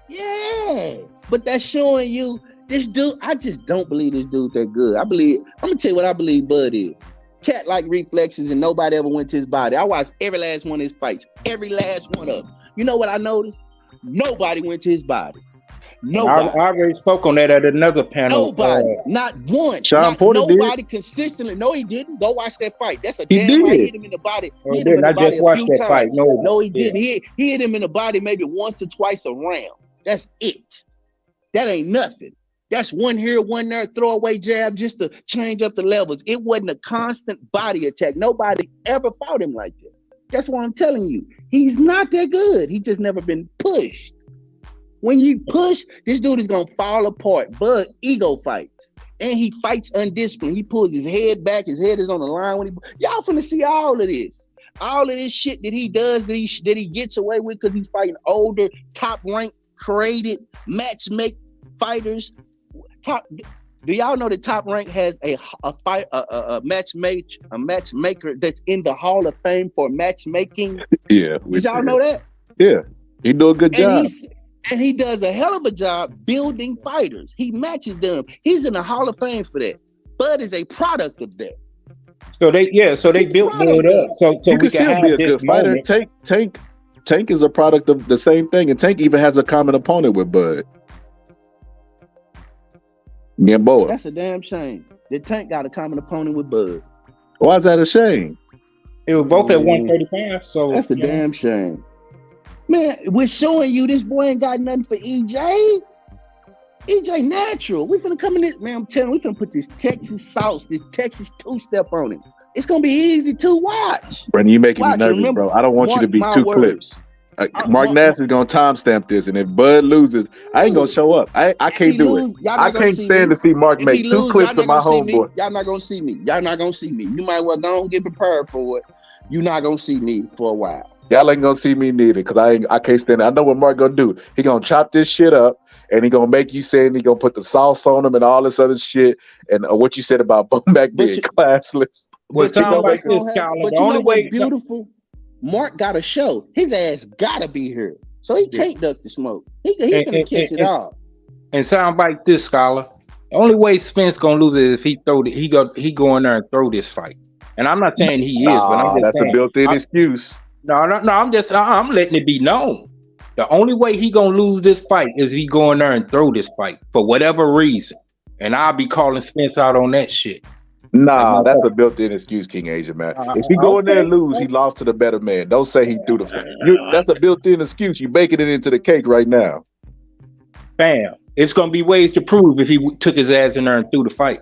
Speaker 5: Yeah, but that's showing you this dude. I just don't believe this dude that good. I'm gonna tell you what I believe Bud is. Cat like reflexes, and nobody ever went to his body. I watched every last one of his fights, every last one of them. You know what I noticed? Nobody went to his body. Nobody.
Speaker 6: I already spoke on that at another panel.
Speaker 5: Nobody. Not one.
Speaker 19: Sean
Speaker 5: Not
Speaker 19: Porter did.
Speaker 5: nobody consistently. No, he didn't. Go watch that fight. That's a
Speaker 19: He
Speaker 5: damn right.
Speaker 19: did.
Speaker 5: Hit him in the body.
Speaker 6: Oh, he
Speaker 5: Hit him in
Speaker 6: didn't. I
Speaker 5: the body
Speaker 6: just
Speaker 5: a
Speaker 6: watched
Speaker 5: few
Speaker 6: that
Speaker 5: times.
Speaker 6: fight.
Speaker 5: No, he
Speaker 6: Yeah.
Speaker 5: didn't. He hit him in the body maybe once or twice a round. That's it. That ain't nothing. That's one here, one there, throwaway jab just to change up the levels. It wasn't a constant body attack. Nobody ever fought him like that. That's why I'm telling you. He's not that good. He just never been pushed. When you push, this dude is gonna fall apart. Bud ego fights. And he fights undisciplined. He pulls his head back, his head is on the line when y'all finna see all of this. All of this shit that he does, that he gets away with because he's fighting older, top ranked, created, matchmake fighters. Do y'all know that Top Rank has a matchmaker that's in the Hall of Fame for matchmaking?
Speaker 19: Yeah.
Speaker 5: Did y'all know that?
Speaker 19: Yeah. He do a good job.
Speaker 5: And he does a hell of a job building fighters. He matches them. He's in the Hall of Fame for that. Bud is a product of that.
Speaker 6: So they built Bud up. So
Speaker 19: you
Speaker 6: we
Speaker 19: can still be a good fighter. Tank is a product of the same thing, and Tank even has a common opponent with Bud. Gamboa.
Speaker 5: That's a damn shame. The Tank got a common opponent with Bud.
Speaker 19: Why is that a shame?
Speaker 6: It was both at 135. So
Speaker 5: that's a damn shame. Man, we're showing you this boy ain't got nothing for EJ. EJ natural. We finna come in this, man. I'm telling you, we finna put this Texas sauce, this Texas two-step on him. It's gonna be easy to watch.
Speaker 19: Brandon, you making me
Speaker 5: Watch,
Speaker 19: nervous,
Speaker 5: remember,
Speaker 19: bro. I don't want you to be
Speaker 5: mark
Speaker 19: two
Speaker 5: my
Speaker 19: clips. Mark Nash is gonna timestamp this, and if Bud loses, I ain't gonna show up. I can't do it. I can't stand to see Mark make two clips of my homeboy.
Speaker 5: Y'all not gonna see me. Y'all not gonna see me. You might well go and get prepared for it. You're not gonna see me for a while.
Speaker 19: Y'all ain't gonna see me neither, cause I can't stand it. I know what Mark gonna do. He gonna chop this shit up, and he gonna make you saying he gonna put the sauce on him and all this other shit, and what you said about Bomac being classless.
Speaker 6: Well, sound like this, Scholar.
Speaker 5: But
Speaker 6: The
Speaker 5: you know
Speaker 6: only
Speaker 5: what's
Speaker 6: way
Speaker 5: beautiful? Mark got a show. His ass gotta be here, so he can't duck the smoke. He gonna catch it all.
Speaker 6: And sound like this, Scholar. The only way Spence gonna lose is if he go in there and throw this fight. And I'm not saying he is, but I'm just
Speaker 19: that's
Speaker 6: saying,
Speaker 19: a built-in excuse.
Speaker 6: No. I'm letting it be known. The only way he gonna lose this fight is if he go in there and throw this fight for whatever reason. And I'll be calling Spence out on that shit.
Speaker 19: Nah, that's a built-in excuse, King Asian man. If he go in there and lose, he lost to the better man. Don't say he threw the. That's a built-in excuse. You baking it into the cake right now.
Speaker 6: Bam. It's gonna be ways to prove if he took his ass in there and threw the fight.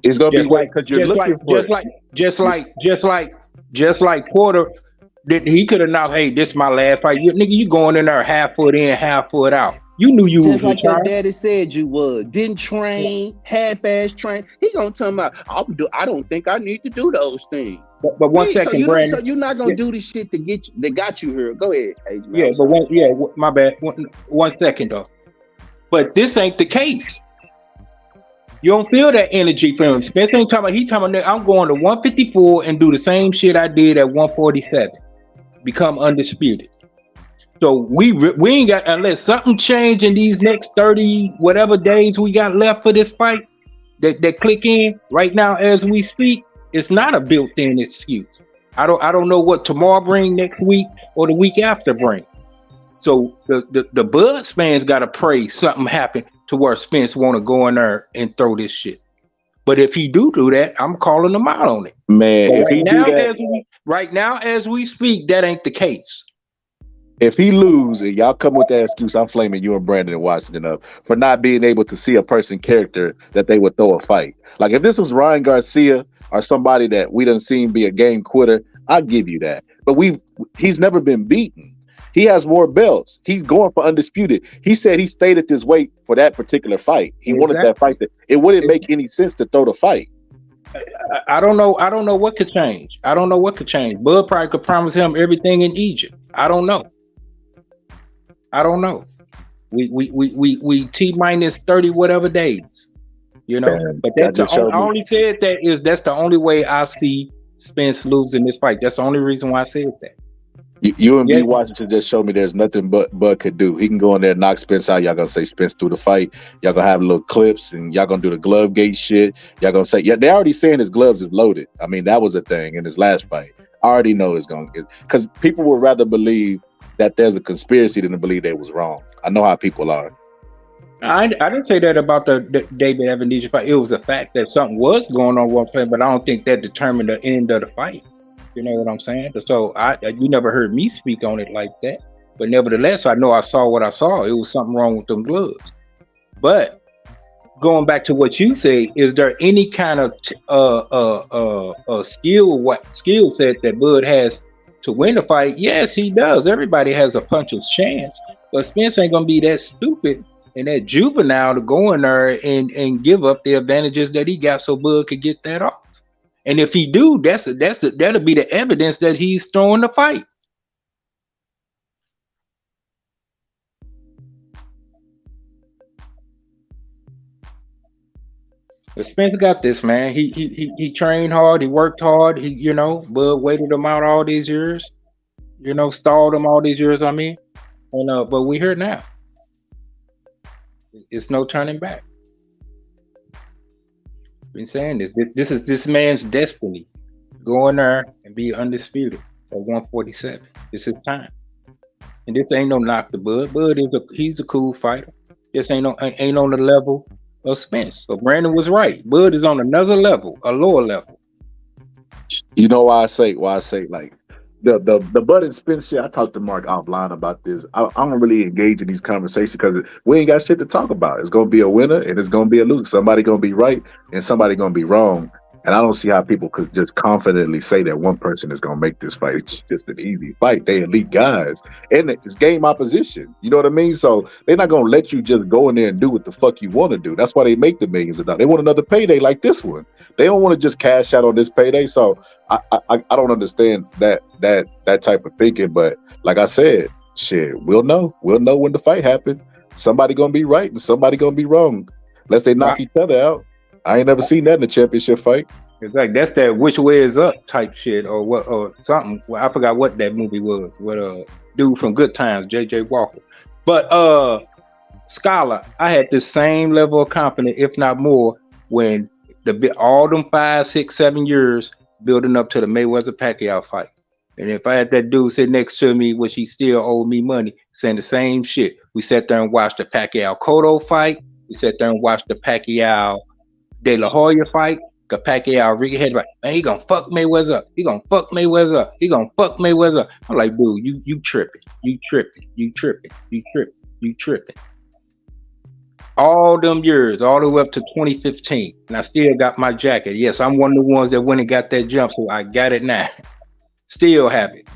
Speaker 19: It's gonna be ways because you're looking for it.
Speaker 6: Just like Porter. He could have knocked, hey, this is my last fight. You going in there half foot in, half foot out. You knew you
Speaker 5: just
Speaker 6: was
Speaker 5: like your daddy said you would. Didn't train, half-ass train. He gonna tell me, I don't think I need to do those things.
Speaker 6: But one second, Brandon.
Speaker 5: So you're not gonna do the shit that got you here. Go ahead, Adrian.
Speaker 6: Yeah, but my bad. One second though. But this ain't the case. You don't feel that energy from him. Spence ain't talking about. He talking about. I'm going to 154 and do the same shit I did at 147. Become undisputed. So we ain't got, unless something change in these next 30 whatever days we got left for this fight that click in right now as we speak. It's not a built-in excuse. I don't know what tomorrow bring next week or the week after bring. So the Bud fans got to pray something happen to where Spence want to go in there and throw this shit. But if he do that, I'm calling him out on it.
Speaker 19: Man,
Speaker 6: But
Speaker 19: if he do that,
Speaker 6: right now as we speak, that ain't the case.
Speaker 19: if he lose and y'all come with that excuse, I'm flaming you and Brandon in Washington up for not being able to see a person character that they would throw a fight. Like if this was Ryan Garcia or somebody that we done seen be a game quitter, I'd give you that. But he's never been beaten. He has more belts. He's going for undisputed. He said he stayed at this weight for that particular fight. He wanted that fight. It wouldn't make any sense to throw the fight.
Speaker 6: I don't know. I don't know what could change. I don't know what could change. Bud probably could promise him everything in Egypt. I don't know. We T minus 30 whatever days, you know.
Speaker 19: Man,
Speaker 6: but that's I only said that's the only way I see Spence losing this fight. That's the only reason why I said that.
Speaker 19: You and B Washington just showed me there's nothing but Bud could do. He can go in there and knock Spence out. Y'all gonna say Spence through the fight. Y'all gonna have little clips and y'all gonna do the glove gate shit. Y'all gonna say, yeah, they already saying his gloves is loaded. I mean, that was a thing in his last fight. I already know it's gonna get, because people would rather believe that there's a conspiracy than to believe they was wrong. I know how people are.
Speaker 6: I didn't say that about the David Evan fight. It was the fact that something was going on one fight, but I don't think that determined the end of the fight. You know what I'm saying? So you never heard me speak on it like that. But nevertheless, I know I saw what I saw. It was something wrong with them gloves. But going back to what you say, is there any kind of skill set that Bud has to win the fight? Yes, he does. Everybody has a puncher's chance. But Spence ain't gonna be that stupid and that juvenile to go in there and give up the advantages that he got so Bud could get that off. And if he do, that'll be the evidence that he's throwing the fight. But Spence got this, man. He trained hard, he worked hard. Bud waited him out all these years. Stalled him all these years. I mean, and but we here now. It's no turning back. Been saying this. This is this man's destiny. Go in there and be undisputed at 147. It's his time. And this ain't no knock to Bud. Bud he's a cool fighter. Just ain't on the level of Spence. So Brandon was right. Bud is on another level, a lower level.
Speaker 19: You know why I say like the Bud and Spence shit. I talked to Mark offline about this. I don't really engage in these conversations because we ain't got shit to talk about. It's gonna be a winner and it's gonna be a loser. Somebody gonna be right and somebody gonna be wrong. And I don't see how people could just confidently say that one person is gonna make this fight. It's just an easy fight. They elite guys, and it's game opposition. You know what I mean? So they're not gonna let you just go in there and do what the fuck you want to do. That's why they make the millions of dollars. They want another payday like this one. They don't want to just cash out on this payday. So I don't understand that type of thinking. But like I said, shit, we'll know when the fight happens. Somebody gonna be right and somebody gonna be wrong, unless they knock each other out. I ain't never seen that in a championship fight.
Speaker 6: It's like that's that which way is up type shit or what or something. Well, I forgot what that movie was. What dude from Good Times, J.J. Walker. But Scholar, I had the same level of confidence, if not more, when all them 5, 6, 7 years building up to the Mayweather-Pacquiao fight. And if I had that dude sit next to me, which he still owed me money, saying the same shit. We sat there and watched the Pacquiao Cotto fight. We sat there and watched the Pacquiao De La Hoya fight. Cause Pacquiao, Ricky had like, man, he gonna fuck Mayweather up. He gonna fuck Mayweather up. He gonna fuck Mayweather up. I'm like, dude, you tripping. You tripping. You tripping. You tripping. You tripping. All them years, all the way up to 2015, and I still got my jacket. Yes, I'm one of the ones that went and got that jumpsuit. I got it now. Still have it.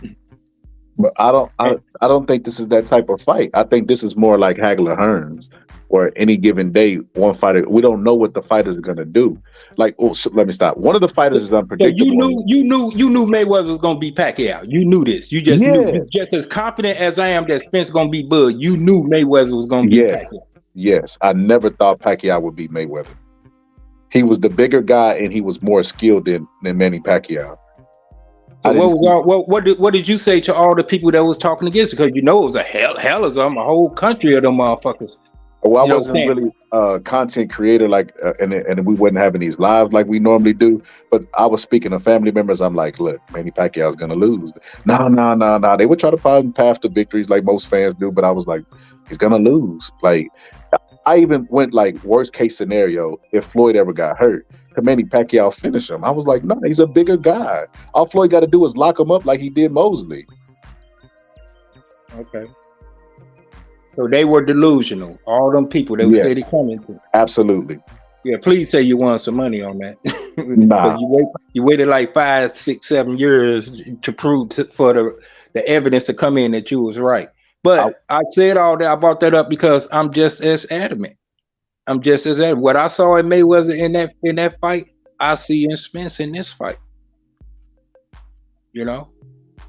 Speaker 19: But I don't think this is that type of fight. I think this is more like Hagler Hearns, where any given day, one fighter, we don't know what the fighters are gonna do. Like, so let me stop. One of the fighters is unpredictable.
Speaker 6: You knew Mayweather was gonna be Pacquiao. You knew this. You just knew. You're just as confident as I am that Spence gonna be Bud. You knew Mayweather was gonna be Pacquiao.
Speaker 19: Yes, I never thought Pacquiao would beat Mayweather. He was the bigger guy, and he was more skilled than Manny Pacquiao.
Speaker 6: So what did you say to all the people that was talking against it? Because you know it was a hell of a whole country of them motherfuckers.
Speaker 19: Well, I wasn't really a content creator and we wasn't having these lives like we normally do. But I was speaking to family members. I'm like, look, Manny Pacquiao's gonna lose. No. They would try to find path to victories like most fans do, but I was like, he's gonna lose. Like, I even went like worst case scenario if Floyd ever got hurt. Manny Pacquiao finish him. I was like, no, he's a bigger guy. All Floyd got to do is lock him up like he did Mosley.
Speaker 6: Okay. So they were delusional. All them people that were steady coming to.
Speaker 19: Absolutely.
Speaker 6: Yeah, please say you won some money on that.
Speaker 19: Nah.
Speaker 6: You waited like 5, 6, 7 years to prove for the evidence to come in that you was right. But I said all that. I brought that up because I'm just as adamant. What I saw in Mayweather in that fight, I see in Spence in this fight. You know?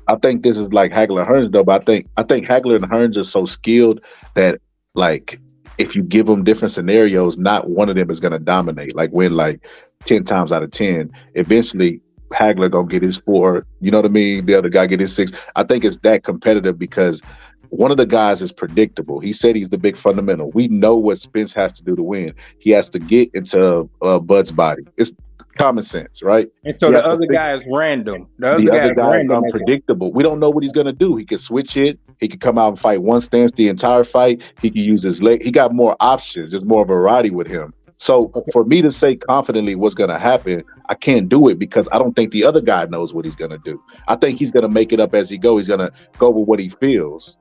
Speaker 19: I think this is like Hagler Hearns though, but I think Hagler and Hearns are so skilled that like if you give them different scenarios, not one of them is gonna dominate. Like win like 10 times out of 10. Eventually Hagler gonna get his 4, you know what I mean? The other guy get his 6. I think it's that competitive because one of the guys is predictable. He said he's the big fundamental. We know what Spence has to do to win. He has to get into Bud's body. It's common sense, right?
Speaker 6: And so the other guy is random. The other guy is
Speaker 19: unpredictable. We don't know what he's gonna do. He could switch it. He could come out and fight one stance the entire fight. He could use his leg. He got more options. There's more variety with him. So for me to say confidently what's gonna happen, I can't do it because I don't think the other guy knows what he's gonna do. I think he's gonna make it up as he goes. He's gonna go with what he feels.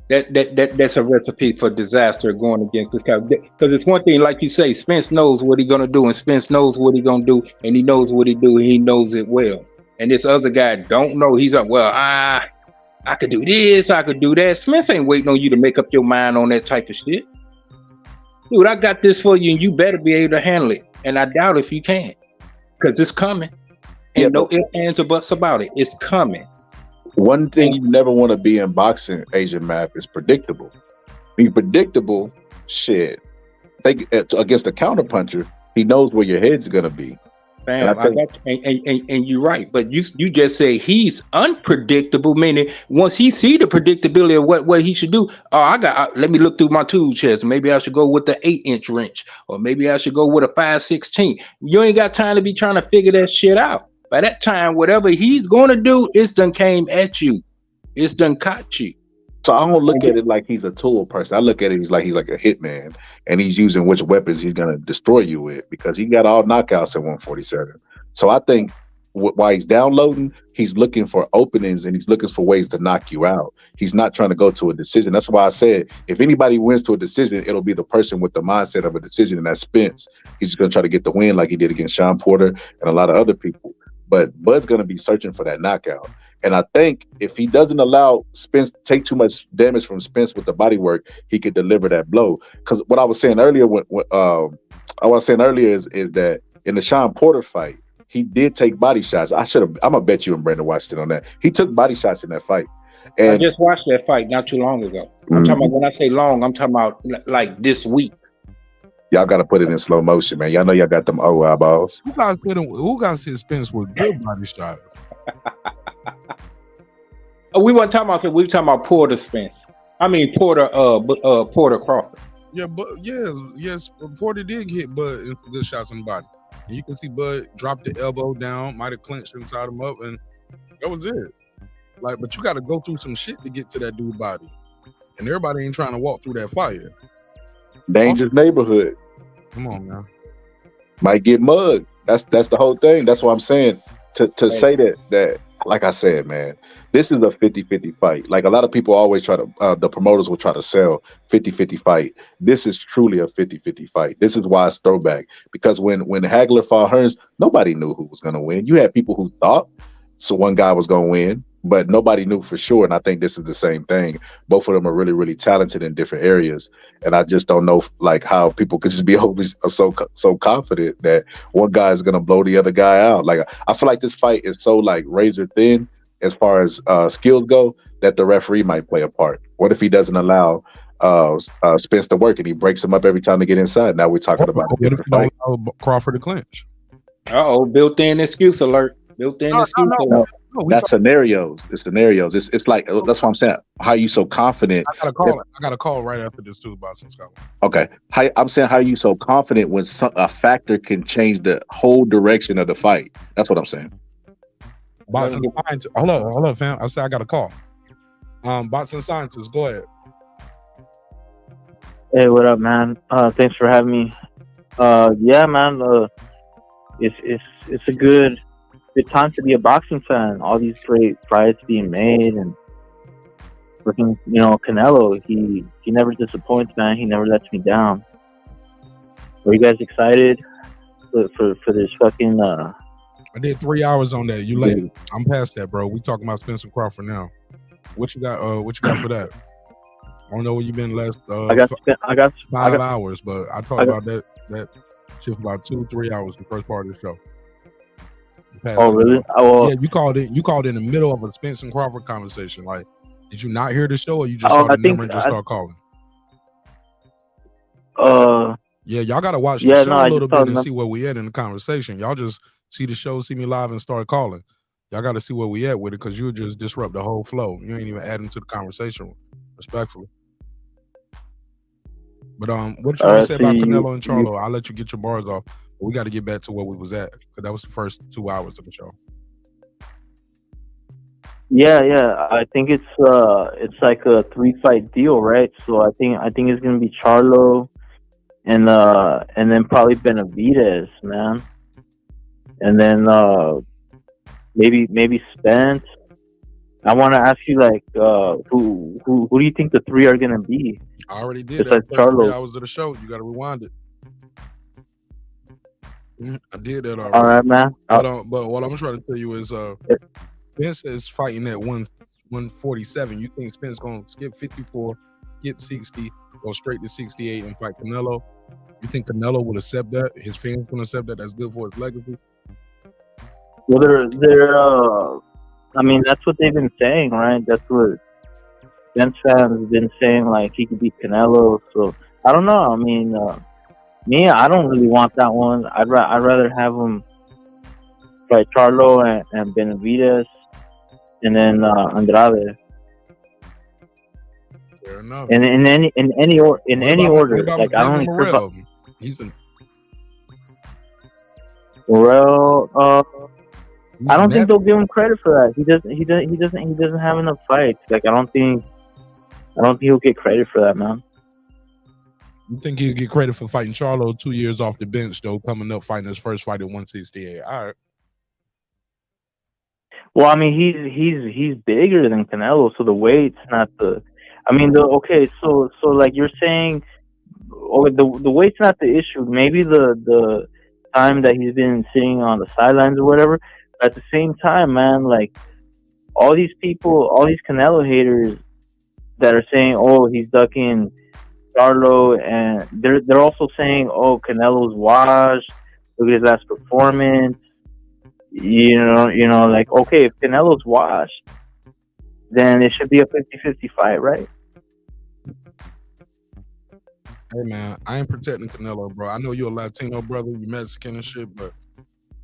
Speaker 6: That's a recipe for disaster going against this guy. Because it's one thing, like you say, Spence knows what he's gonna do, and Spence knows what he's gonna do, and he knows what he do, and he knows it well. And this other guy don't know. He's like, well, I could do this, I could do that. Spence ain't waiting on you to make up your mind on that type of shit. Dude, I got this for you, and you better be able to handle it. And I doubt if you can, because it's coming. And no ifs, ands, or buts about it. It's coming.
Speaker 19: One thing you never want to be in boxing, Asian Map, is predictable. Being predictable, shit. Against a counterpuncher, he knows where your head's gonna be.
Speaker 6: Bam, and you're right, but you just say he's unpredictable, meaning once he see the predictability of what he should do, let me look through my tool chest. Maybe I should go with the 8-inch wrench, or maybe I should go with a 5/16. You ain't got time to be trying to figure that shit out. By that time, whatever he's gonna do, it's done came at you. It's done caught you.
Speaker 19: So I don't look at it like he's a tool person. I look at it he's like a hitman, and he's using which weapons he's gonna destroy you with because he got all knockouts at 147. So I think while he's downloading, he's looking for openings and he's looking for ways to knock you out. He's not trying to go to a decision. That's why I said if anybody wins to a decision, it'll be the person with the mindset of a decision, and that's Spence. He's just gonna try to get the win like he did against Shawn Porter and a lot of other people. But Bud's going to be searching for that knockout. And I think if he doesn't allow Spence to take too much damage from Spence with the body work, he could deliver that blow. Because what I was saying earlier, is that in the Shawn Porter fight, he did take body shots. I'm going to bet you and Brandon watched it on that. He took body shots in that fight. And
Speaker 6: I just watched that fight not too long ago. I'm talking about, when I say long, I'm talking about like this week.
Speaker 19: Y'all got to put it in slow motion, man. Y'all know y'all got them eyeballs.
Speaker 1: Who guys said Spence with good body shots?
Speaker 6: We weren't talking about. We were talking about Porter Spence. I mean Porter. Porter Crawford.
Speaker 1: Yeah, but yes. Porter did hit Bud in good shots on the body. And you can see Bud drop the elbow down, might have clenched and tied him up, and that was it. Like, but you got to go through some shit to get to that dude's body, and everybody ain't trying to walk through that fire.
Speaker 19: Dangerous neighborhood.
Speaker 1: Come on now.
Speaker 19: might get mugged. That's the whole thing. That's what I'm saying. To say that like I said, man, this is a 50-50 fight. Like a lot of people always try to the promoters will try to sell 50-50 fight. This is truly a 50-50 fight. This is why it's throwback. Because when Hagler fought Hearns, nobody knew who was gonna win. You had people who thought so one guy was gonna win, but nobody knew for sure. And I think this is the same thing. Both of them are really, really talented in different areas. And I just don't know like how people could just be always so confident that one guy is gonna blow the other guy out. Like I feel like this fight is so like razor thin as far as skills go that the referee might play a part. What if he doesn't allow Spence to work and he breaks him up every time they get inside? Now we're talking about a different fight.
Speaker 1: Crawford to clinch.
Speaker 6: Built-in excuse alert. Built-in excuse alert.
Speaker 19: That's scenarios. It's scenarios. It's like that's what I'm saying. How are you so confident?
Speaker 1: I got a call right after this too, Boston Scotland.
Speaker 19: Okay. I'm saying how are you so confident when a factor can change the whole direction of the fight? That's what I'm saying.
Speaker 1: Boston scientist. Hold on, fam. I said I got a call. Boston scientist, go ahead.
Speaker 7: Hey, what up, man? Thanks for having me. Yeah, man. It's a good time to be a boxing fan. All these great fights being made, and freaking, Canelo. He never disappoints, man. He never lets me down. Are you guys excited for this fucking?
Speaker 1: I did 3 hours on that. You late? I'm past that, bro. We talking about Spence and Crawford now. What you got? What you got for that? I don't know where you been last.
Speaker 7: I got
Speaker 1: 5 hours, but I talked about that shit for about 2-3 hours. The first part of the show.
Speaker 7: Oh, really?
Speaker 1: Yeah, you called in the middle of a Spence and Crawford conversation. Like, did you not hear the show, or you just saw the number and just start calling?
Speaker 7: Yeah,
Speaker 1: y'all gotta watch the show a little bit and see where we at in the conversation. Y'all just see the show, see me live, and start calling. Y'all got to see where we at with it, because you just disrupt the whole flow. You ain't even adding to the conversation, respectfully. But what you want to say about Canelo and Charlo? I'll let you get your bars off. But we got to get back to where we was at, because that was the first 2 hours of the show.
Speaker 7: Yeah. I think it's like a 3-fight deal, right? So I think it's gonna be Charlo, and then probably Benavidez, man, and then maybe Spence. I want to ask you, like, who do you think the 3 are gonna be?
Speaker 1: I already did
Speaker 7: that.
Speaker 1: 3 hours of the show. You got to rewind it. I did that already.
Speaker 7: All right, man.
Speaker 1: But what I'm trying to tell you is, Spence is fighting at 147. You think Spence gonna skip 54, skip 60, go straight to 68 and fight Canelo? You think Canelo will accept that? His fans gonna accept that? That's good for his legacy.
Speaker 7: Well, they're I mean, that's what they've been saying, right? That's what Spence fans have been saying, like he could beat Canelo. So I don't know. I mean, me, I don't really want that one. I'd rather have him fight Charlo and Benavidez, and then Andrade.
Speaker 1: Fair enough.
Speaker 7: And in any order, like I don't care about.
Speaker 1: He's a
Speaker 7: Well, I don't think they'll give him credit for that. He doesn't have enough fights. Like I don't think he'll get credit for that, man.
Speaker 1: You think he'll get credit for fighting Charlo 2 years off the bench, though, coming up fighting his first fight at 168? All right.
Speaker 7: Well, I mean, he's bigger than Canelo, so the weight's not the. I mean, so like you're saying, the weight's not the issue. Maybe the time that he's been sitting on the sidelines or whatever. At the same time, man, like all these people, all these Canelo haters that are saying, "Oh, he's ducking Charlo," and they're also saying, "Oh, Canelo's washed. Look at his last performance." You know, like, okay, if Canelo's washed, then it should be a 50-50 fight, right?
Speaker 1: Hey, man, I ain't protecting Canelo, bro. I know you're a Latino brother, you Mexican and shit, but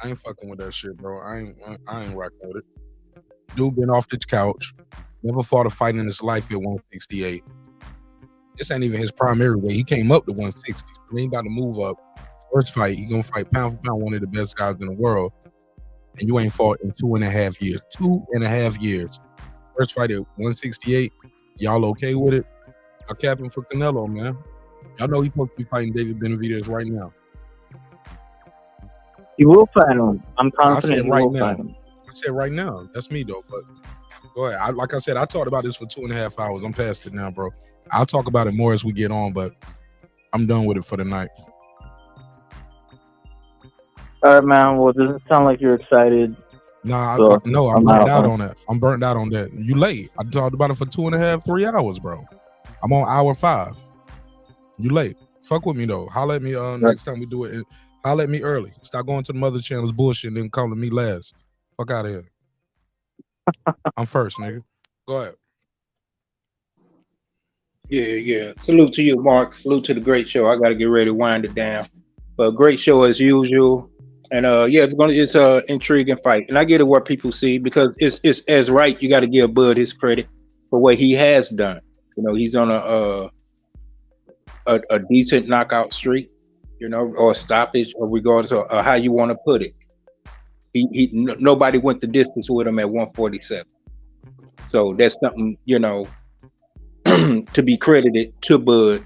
Speaker 1: I ain't fucking with that shit, bro. I ain't rocking with it. Dude been off the couch, never fought a fight in his life at 168. This ain't even his primary weight. He came up to 160, so he ain't about to move up. First fight, he gonna fight pound for pound one of the best guys in the world. And you ain't fought in 2.5 years. 2.5 years. First fight at 168. Y'all okay with it? I'm capping for Canelo, man. Y'all know he's supposed to be fighting David Benavidez right now.
Speaker 7: He will fight him. I'm
Speaker 1: I
Speaker 7: confident
Speaker 1: said
Speaker 7: he
Speaker 1: right
Speaker 7: will
Speaker 1: now.
Speaker 7: fight him.
Speaker 1: I said right now. That's me though. But go ahead. Like I said, I talked about this for 2.5 hours. I'm past it now, bro. I'll talk about it more as we get on, but I'm done with it for the night.
Speaker 7: All right, man. Well, it doesn't sound like you're excited.
Speaker 1: Nah,
Speaker 7: So,
Speaker 1: I'm burnt out on that. I'm burnt out on that. You late. I talked about it for 2.5, 3 hours, bro. I'm on hour 5. You late. Fuck with me though. Holler at me next time we do it. Holler at me early. Stop going to the mother channel's bullshit and then come to me last. Fuck out of here. I'm first, nigga. Go ahead.
Speaker 6: Yeah. Salute to you, Mark. Salute to the great show. I gotta get ready to wind it down. But great show as usual. And it's a intriguing fight. And I get it what people see because it's as right. You got to give Bud his credit for what he has done. You know, he's on a decent knockout streak, you know, or stoppage, or regardless of how you want to put it. Nobody went the distance with him at 147. So that's something, you know, to be credited to Bud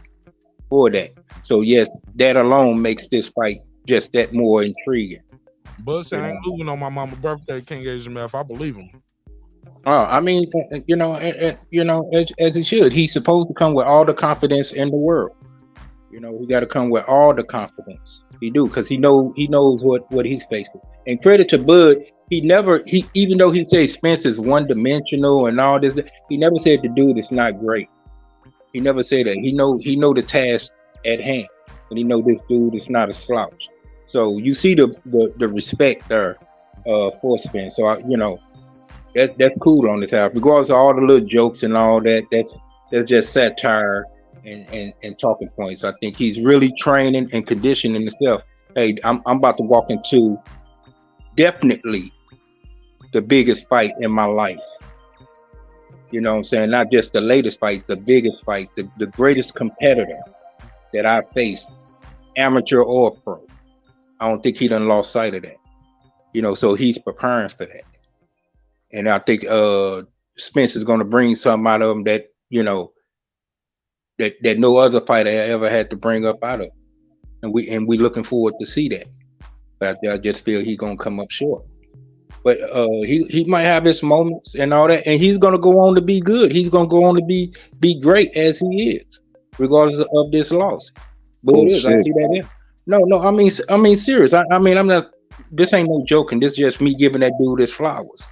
Speaker 6: for that. So yes, that alone makes this fight just that more intriguing.
Speaker 1: Bud said I ain't losing on my mama's birthday. Can't gauge him if I believe him.
Speaker 6: I mean, you know, as he should. He's supposed to come with all the confidence in the world. You know, he got to come with all the confidence. He do, because he knows what he's facing. And credit to Bud, he even though he says Spence is one dimensional and all this, he never said the dude is not great. He never said that. He know the task at hand, and he know this dude is not a slouch. So you see the respect there for Spence. So that's cool on this album. Regardless of all the little jokes and all that, that's just satire and talking points. I think he's really training and conditioning himself. Hey, I'm about to walk into definitely the biggest fight in my life. You know what I'm saying? Not just the latest fight, the biggest fight, the greatest competitor that I faced, amateur or pro. I don't think he done lost sight of that. You know, so he's preparing for that. And I think Spence is going to bring something out of him that, you know, that no other fighter ever had to bring up out of. And we looking forward to see that. But I just feel he's going to come up short. But he might have his moments and all that, and he's going to go on to be good. He's going to go on to be great as he is, regardless of this loss. But it is. I see that in. No. I mean, serious. I mean, I'm not. This ain't no joking. This is just me giving that dude his flowers.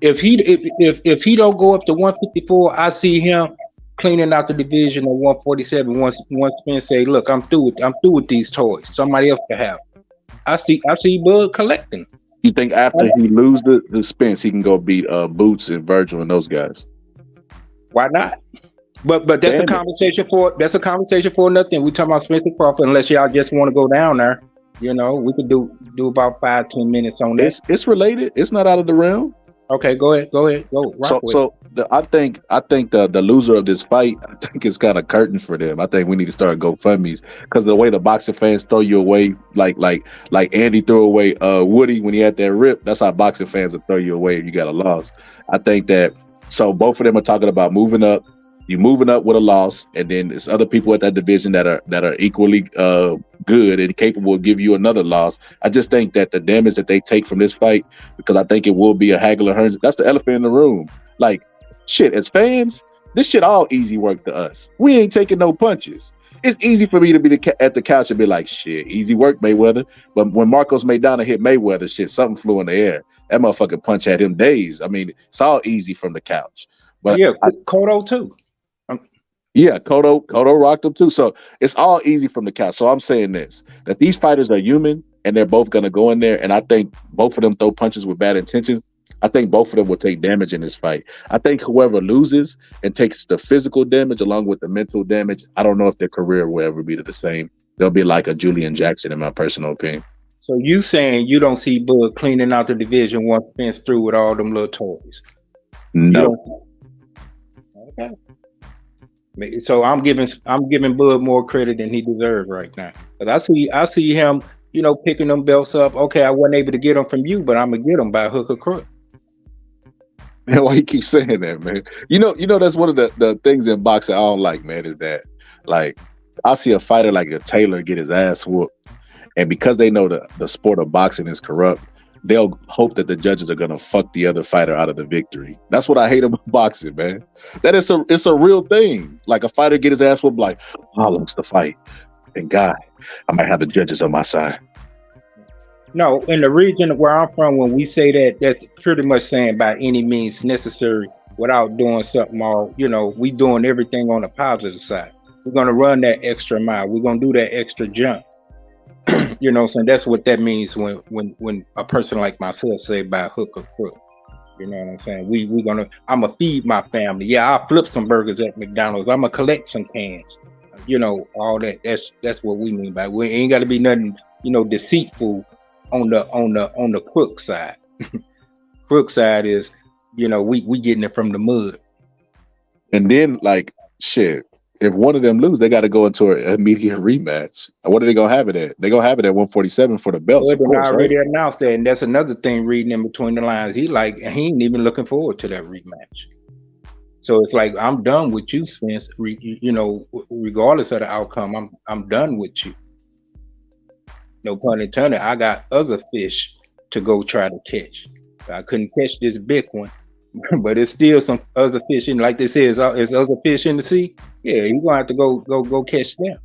Speaker 6: If he don't go up to 154, I see him cleaning out the division at 147. Once Spence say, "Look, I'm through with these toys. Somebody else can have them." I see Bud collecting.
Speaker 19: You think after he lose the Spence, he can go beat Boots and Virgil and those guys?
Speaker 6: Why not? But that's a conversation for nothing. We talking about Spence and Crawford. Unless y'all just want to go down there, you know, we could do about 5-10 minutes on that.
Speaker 19: It's related. It's not out of the realm.
Speaker 6: Okay, go ahead. Go
Speaker 19: I think the loser of this fight, I think it's kind of curtains for them. I think we need to start GoFundMe's because the way the boxing fans throw you away, like Andy threw away Woody when he had that rip. That's how boxing fans will throw you away if you got a loss. I think that so both of them are talking about moving up. You moving up with a loss, and then there's other people at that division that are equally good and capable of give you another loss. I just think that the damage that they take from this fight, because I think it will be a Hagler Hearns. That's the elephant in the room. Like, shit, as fans, this shit all easy work to us. We ain't taking no punches. It's easy for me to be at the couch and be like, shit, easy work, Mayweather. But when Marcos Maidana hit Mayweather, shit, something flew in the air. That motherfucking punch had him dazed. I mean, it's all easy from the couch. But
Speaker 6: yeah, Cotto too.
Speaker 19: Yeah, Cotto rocked him too. So it's all easy from the couch. So I'm saying this, that these fighters are human and they're both going to go in there. And I think both of them throw punches with bad intentions. I think both of them will take damage in this fight. I think whoever loses and takes the physical damage along with the mental damage, I don't know if their career will ever be the same. They'll be like a Julian Jackson, in my personal opinion.
Speaker 6: So you saying you don't see Bud cleaning out the division once Spence through with all them little toys?
Speaker 19: No.
Speaker 6: Okay. So I'm giving Bud more credit than he deserves right now. Because I see him, you know, picking them belts up. Okay, I wasn't able to get them from you, but I'm gonna get them by hook or crook.
Speaker 19: Man, why you keep saying that, man? You know that's one of the things in boxing I don't like, man, is that like I see a fighter like a Taylor get his ass whooped, And because they know the sport of boxing is corrupt, they'll hope that the judges are gonna fuck the other fighter out of the victory. That's what I hate about boxing, man. That is it's a real thing. Like a fighter get his ass whooped, like, I lost the fight. And God, I might have the judges on my side.
Speaker 6: No, in the region where I'm from, when we say that, that's pretty much saying by any means necessary without doing something all, we doing everything on the positive side. We're gonna run that extra mile. We're gonna do that extra jump. So that's what that means when a person like myself say by hook or crook. You know what I'm saying? I'm gonna feed my family. Yeah, I'll flip some burgers at McDonald's. I'm gonna collect some cans. All that. That's what we mean by. We ain't got to be nothing, deceitful on the crook side. Crook side is, we getting it from the mud.
Speaker 19: And then like shit. If one of them lose, they got to go into an immediate rematch. What are they gonna have it at? They gonna have it at 147 for the belts.
Speaker 6: Well, they already announced that, and that's another thing. Reading in between the lines, he ain't even looking forward to that rematch. So it's like, I'm done with you, Spence. Regardless of the outcome, I'm done with you. No pun intended. I got other fish to go try to catch. I couldn't catch this big one. But it's still some other fish in, like they say, it's other fish in the sea. Yeah, you're gonna have to go catch them.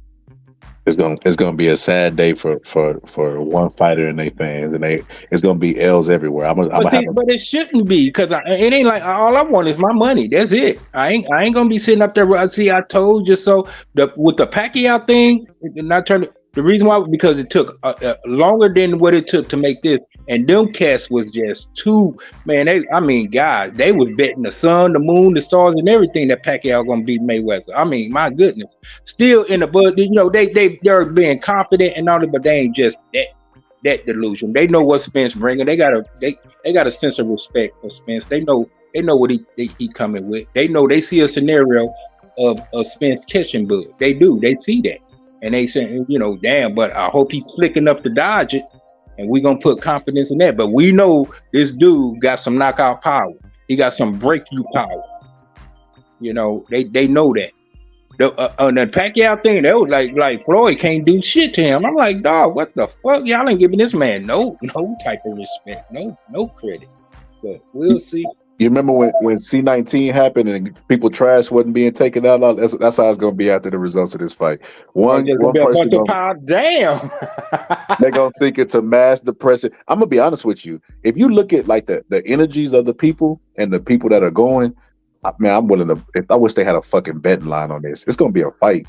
Speaker 19: It's gonna be a sad day for one fighter and they fans, and it's gonna be L's everywhere.
Speaker 6: But it shouldn't be, because it ain't like all I want is my money. That's it. I ain't gonna be sitting up there. See, I told you so. With the Pacquiao thing, the reason why, because it took longer than what it took to make this. And them cats was just too, man. God, they was betting the sun, the moon, the stars, and everything that Pacquiao gonna beat Mayweather. My goodness. Still in the bud, they're being confident and all that, but they ain't just that delusion. They know what Spence bringing. They got a sense of respect for Spence. They know what he coming with. They see a scenario of Spence catching Bud. They do. They see that, and they say, damn. But I hope he's slick enough to dodge it. And we're going to put confidence in that. But we know this dude got some knockout power. He got some break-you power. They know that. On the Pacquiao thing, they was like Floyd can't do shit to him. I'm like, dog, what the fuck? Y'all ain't giving this man no type of respect, no credit. But we'll see.
Speaker 19: You remember when C-19 happened and people trash wasn't being taken out? That's how it's going to be after the results of this fight. One person
Speaker 6: damn.
Speaker 19: They're going to sink into mass depression. I'm going to be honest with you. If you look at like the energies of the people and the people that are going, I'm willing to. I wish they had a fucking betting line on this. It's going to be a fight.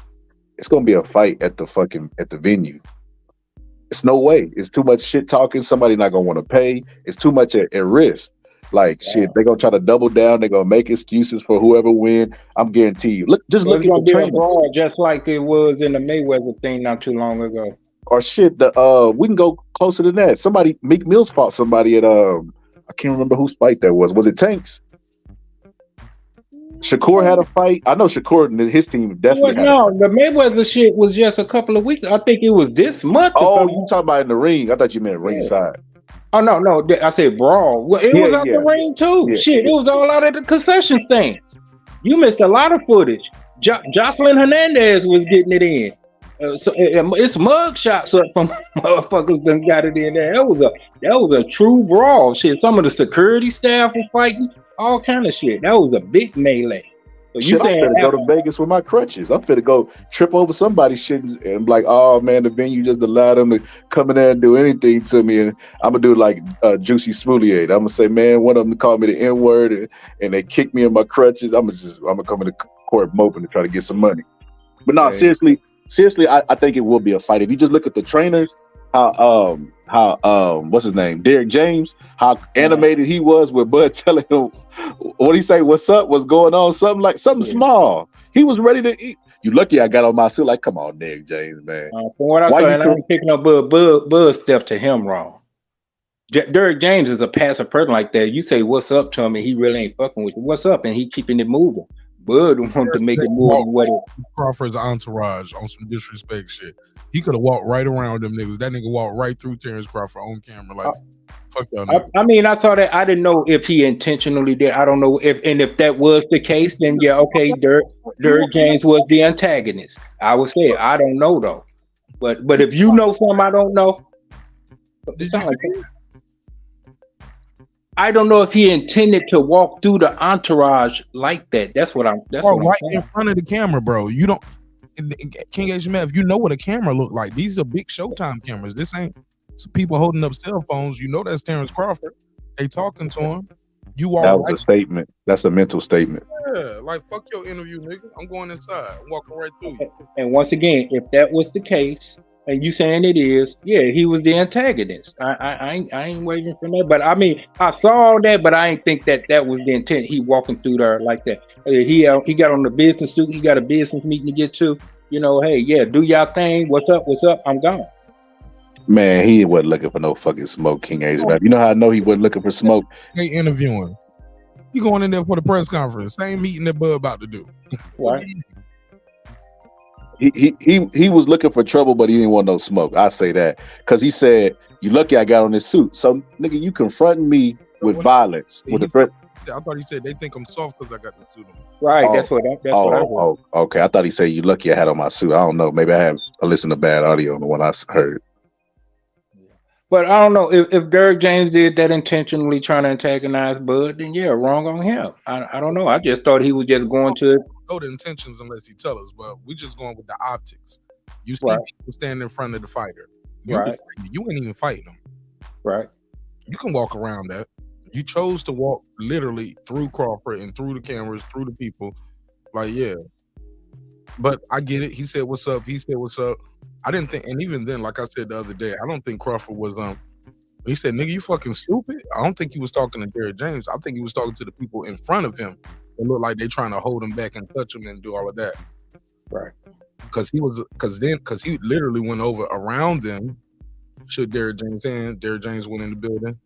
Speaker 19: It's going to be a fight at the venue. It's no way. It's too much shit talking. Somebody not going to want to pay. It's too much at risk. Like shit, they're gonna try to double down. They're gonna make excuses for whoever win. I'm guarantee you. Look at the trainers.
Speaker 6: Just like it was in the Mayweather thing not too long ago.
Speaker 19: Or shit, we can go closer than that. Meek Mills fought somebody at I can't remember whose fight that was. Was it Tanks? Shakur had a fight. I know Shakur and his team definitely.
Speaker 6: The Mayweather shit was just a couple of weeks. I think it was this month.
Speaker 19: Oh, you talking about in the ring? I thought you meant ringside.
Speaker 6: Oh no! I said brawl. Well, it was out the ring too. Yeah, shit, it was all out at the concession stands. You missed a lot of footage. Jocelyn Hernandez was getting it in. So it's mug shots up from motherfuckers done got it in there. That was a true brawl. Shit, some of the security staff were fighting, all kind of shit. That was a big melee. So
Speaker 19: I'm finna go to Vegas with my crutches. I'm finna go trip over somebody's shit and be like, oh man, the venue just allowed them to come in there and do anything to me. And I'm gonna do like Juicy Smoulier. I'm gonna say, man, one of them called me the N-word and they kicked me in my crutches. I'm gonna come in the court moping to try to get some money. But no, seriously, I think it will be a fight. If you just look at the trainers, how what's his name, Derek James, how animated he was with Bud telling him what he say, what's up, what's going on, something small. He was ready to eat. You lucky I got on my suit. Like, come on, Derek James, man.
Speaker 6: From what I saw, and I'm picking up Bud stepped to him wrong. Derek James is a passive person like that. You say what's up to him and he really ain't fucking with you. What's up? And he keeping it moving. Bud wanted to make it move.
Speaker 1: Crawford's entourage on some disrespect shit. He could have walked right around them niggas. That nigga walked right through Terence Crawford on camera. Like, fuck y'all niggas.
Speaker 6: I saw that. I didn't know if he intentionally did. I don't know if that was the case, then yeah, okay, Derek James was the antagonist. I would say I don't know though. But if you know something I don't know, it sound like I don't know if he intended to walk through the entourage like that. That's what I'm. That's
Speaker 1: Bro,
Speaker 6: what I'm
Speaker 1: right
Speaker 6: saying.
Speaker 1: in front of the camera, bro. You don't. King Asian man, if you know what a camera look like, these are big Showtime cameras. This ain't some people holding up cell phones. You know that's Terence Crawford. They talking to him. You walk
Speaker 19: That was
Speaker 1: right.
Speaker 19: a statement. That's a mental statement.
Speaker 1: Yeah, like fuck your interview, nigga. I'm going inside. I'm walking right through you.
Speaker 6: And once again, if that was the case, and you saying it is, yeah, he was the antagonist. I ain't waiting for that. But I mean, I saw all that, but I ain't think that was the intent. He walking through there like that. He got on the business suit. He got a business meeting to get to. You know, hey, yeah, do y'all thing. What's up? What's up? I'm gone.
Speaker 19: Man, he wasn't looking for no fucking smoke, King Asian man. You know how I know he wasn't looking for smoke?
Speaker 1: They interviewing. He going in there for the press conference. Same meeting that Bud about to do.
Speaker 6: Right.
Speaker 19: He was looking for trouble, but he didn't want no smoke. I say that because he said, "You lucky I got on this suit." So, nigga, you confronting me with violence with the threat.
Speaker 1: I thought he said they think I'm soft because I got the suit on.
Speaker 6: Right. That's what I heard.
Speaker 19: Okay. I thought he said, "You lucky I had on my suit." I don't know. Maybe I listened to bad audio on the one I heard.
Speaker 6: But I don't know if Derrick James did that intentionally trying to antagonize Bud, then yeah, wrong on him. I don't know. I just thought he was just going to
Speaker 1: know the intentions unless he tell us, but we just going with the optics. You see
Speaker 6: Right.
Speaker 1: people standing in front of the fighter.
Speaker 6: Right.
Speaker 1: You ain't even fighting them.
Speaker 6: Right.
Speaker 1: You can walk around that. You chose to walk literally through Crawford and through the cameras, through the people. Like, yeah. But I get it. He said, "What's up?" He said, "What's up?" I didn't think, and even then, like I said the other day, I don't think Crawford was he said, "Nigga, you fucking stupid." I don't think he was talking to Derrick James. I think he was talking to the people in front of him. It looked like they trying to hold him back and touch him and do all of that.
Speaker 6: Right.
Speaker 1: Because he literally went over around them, shook Derrick James in. Derrick James went in the building,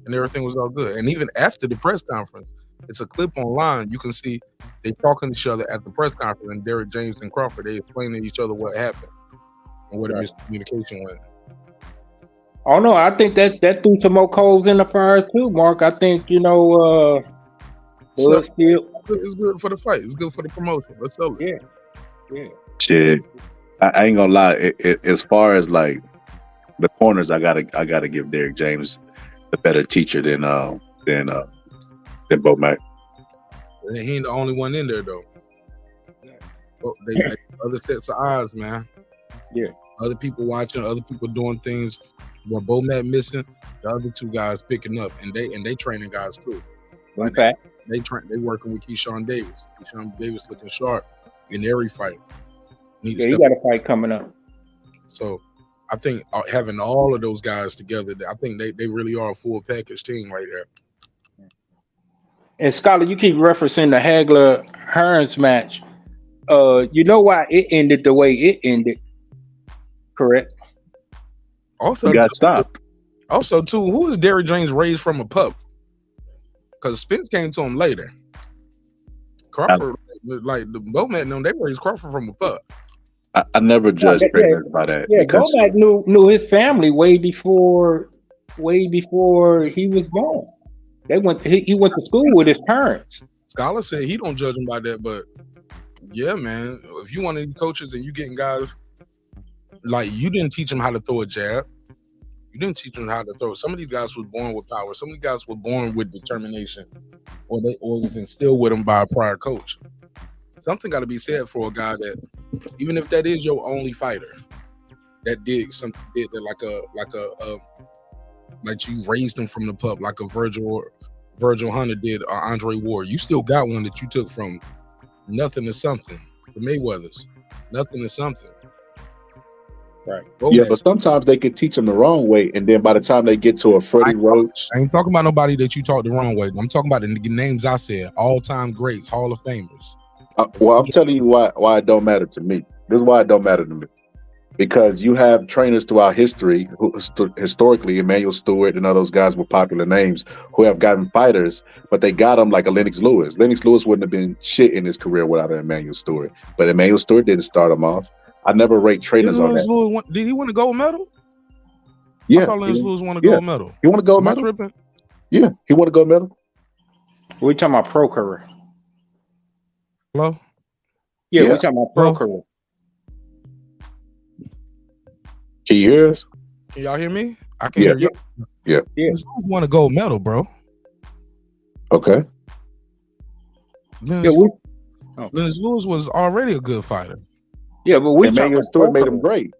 Speaker 1: and everything was all good. And even after the press conference, it's a clip online. You can see they talking to each other at the press conference, and Derrick James and Crawford, they explaining to each other what happened and where the miscommunication went.
Speaker 6: Oh no, I think that threw some more coals in the fire too, Mark. I think Bud still.
Speaker 1: It's good for the fight. It's good for the promotion. Let's sell it.
Speaker 6: Yeah.
Speaker 19: Shit, I ain't gonna lie. As far as like the corners, I gotta give Derrick James the better teacher than Bo Mack.
Speaker 1: He ain't the only one in there though. They other sets of eyes, man.
Speaker 6: Yeah.
Speaker 1: Other people watching, other people doing things. What Bo Mack missing, the other two guys picking up, and they training guys too. Like they working with Keyshawn Davis. Keyshawn Davis looking sharp in every fight.
Speaker 6: He got a fight coming up.
Speaker 1: So I think having all of those guys together, I think they really are a full package team right there.
Speaker 6: And Scholar, you keep referencing the Hagler-Hearns match. You know why it ended the way it ended, correct?
Speaker 1: Also,
Speaker 19: got stopped.
Speaker 1: Also, too, who is Derrick James raised from a pup? Because Spence came to him later. Crawford, like the Bowman, they raised Crawford from a pup.
Speaker 19: I never judged trainers by that.
Speaker 6: Yeah,
Speaker 19: because
Speaker 6: Bomac knew his family way before he was born. He went to school with his parents.
Speaker 1: Scholar said he don't judge him by that, but yeah, man, if you want any coaches and you getting guys like you didn't teach them how to throw a jab, you didn't teach them how to throw. Some of these guys was born with power. Some of these guys were born with determination, or was instilled with them by a prior coach. Something got to be said for a guy that, even if that is your only fighter, that did that like you raised him from the pup, like a Virgil Hunter did, or Andre Ward. You still got one that you took from nothing to something. The Mayweathers, nothing to something.
Speaker 6: Right.
Speaker 19: Yeah, but sometimes they can teach them the wrong way, and then by the time they get to a Freddie Roach,
Speaker 1: I ain't talking about nobody that you taught the wrong way. I'm talking about the names I said, all-time greats, Hall of Famers.
Speaker 19: well, I'm telling you why it don't matter to me. This is why it don't matter to me. Because you have trainers throughout history, who historically, Emmanuel Stewart and all those guys with popular names who have gotten fighters, but they got them like a Lennox Lewis. Lennox Lewis wouldn't have been shit in his career without an Emmanuel Stewart. But Emmanuel Stewart didn't start him off. I never rate trainers on that.
Speaker 1: Did he win a gold medal?
Speaker 19: Yeah.
Speaker 1: I thought Lennox Lewis won a gold medal.
Speaker 19: He won a gold
Speaker 1: Am I
Speaker 19: medal?
Speaker 1: tripping?
Speaker 19: Yeah, he won a gold medal.
Speaker 6: We talking about pro career.
Speaker 1: Hello?
Speaker 6: Yeah, we talking about pro career.
Speaker 19: Can you hear us?
Speaker 1: Can y'all hear me? I can
Speaker 19: Yeah.
Speaker 1: hear you.
Speaker 19: Yeah.
Speaker 1: Lennox won a gold medal, bro.
Speaker 19: Okay.
Speaker 1: Lennox,
Speaker 6: we-
Speaker 1: Lennox Lewis was already a good fighter.
Speaker 6: Yeah, but we
Speaker 19: Emmanuel Stewart made him great.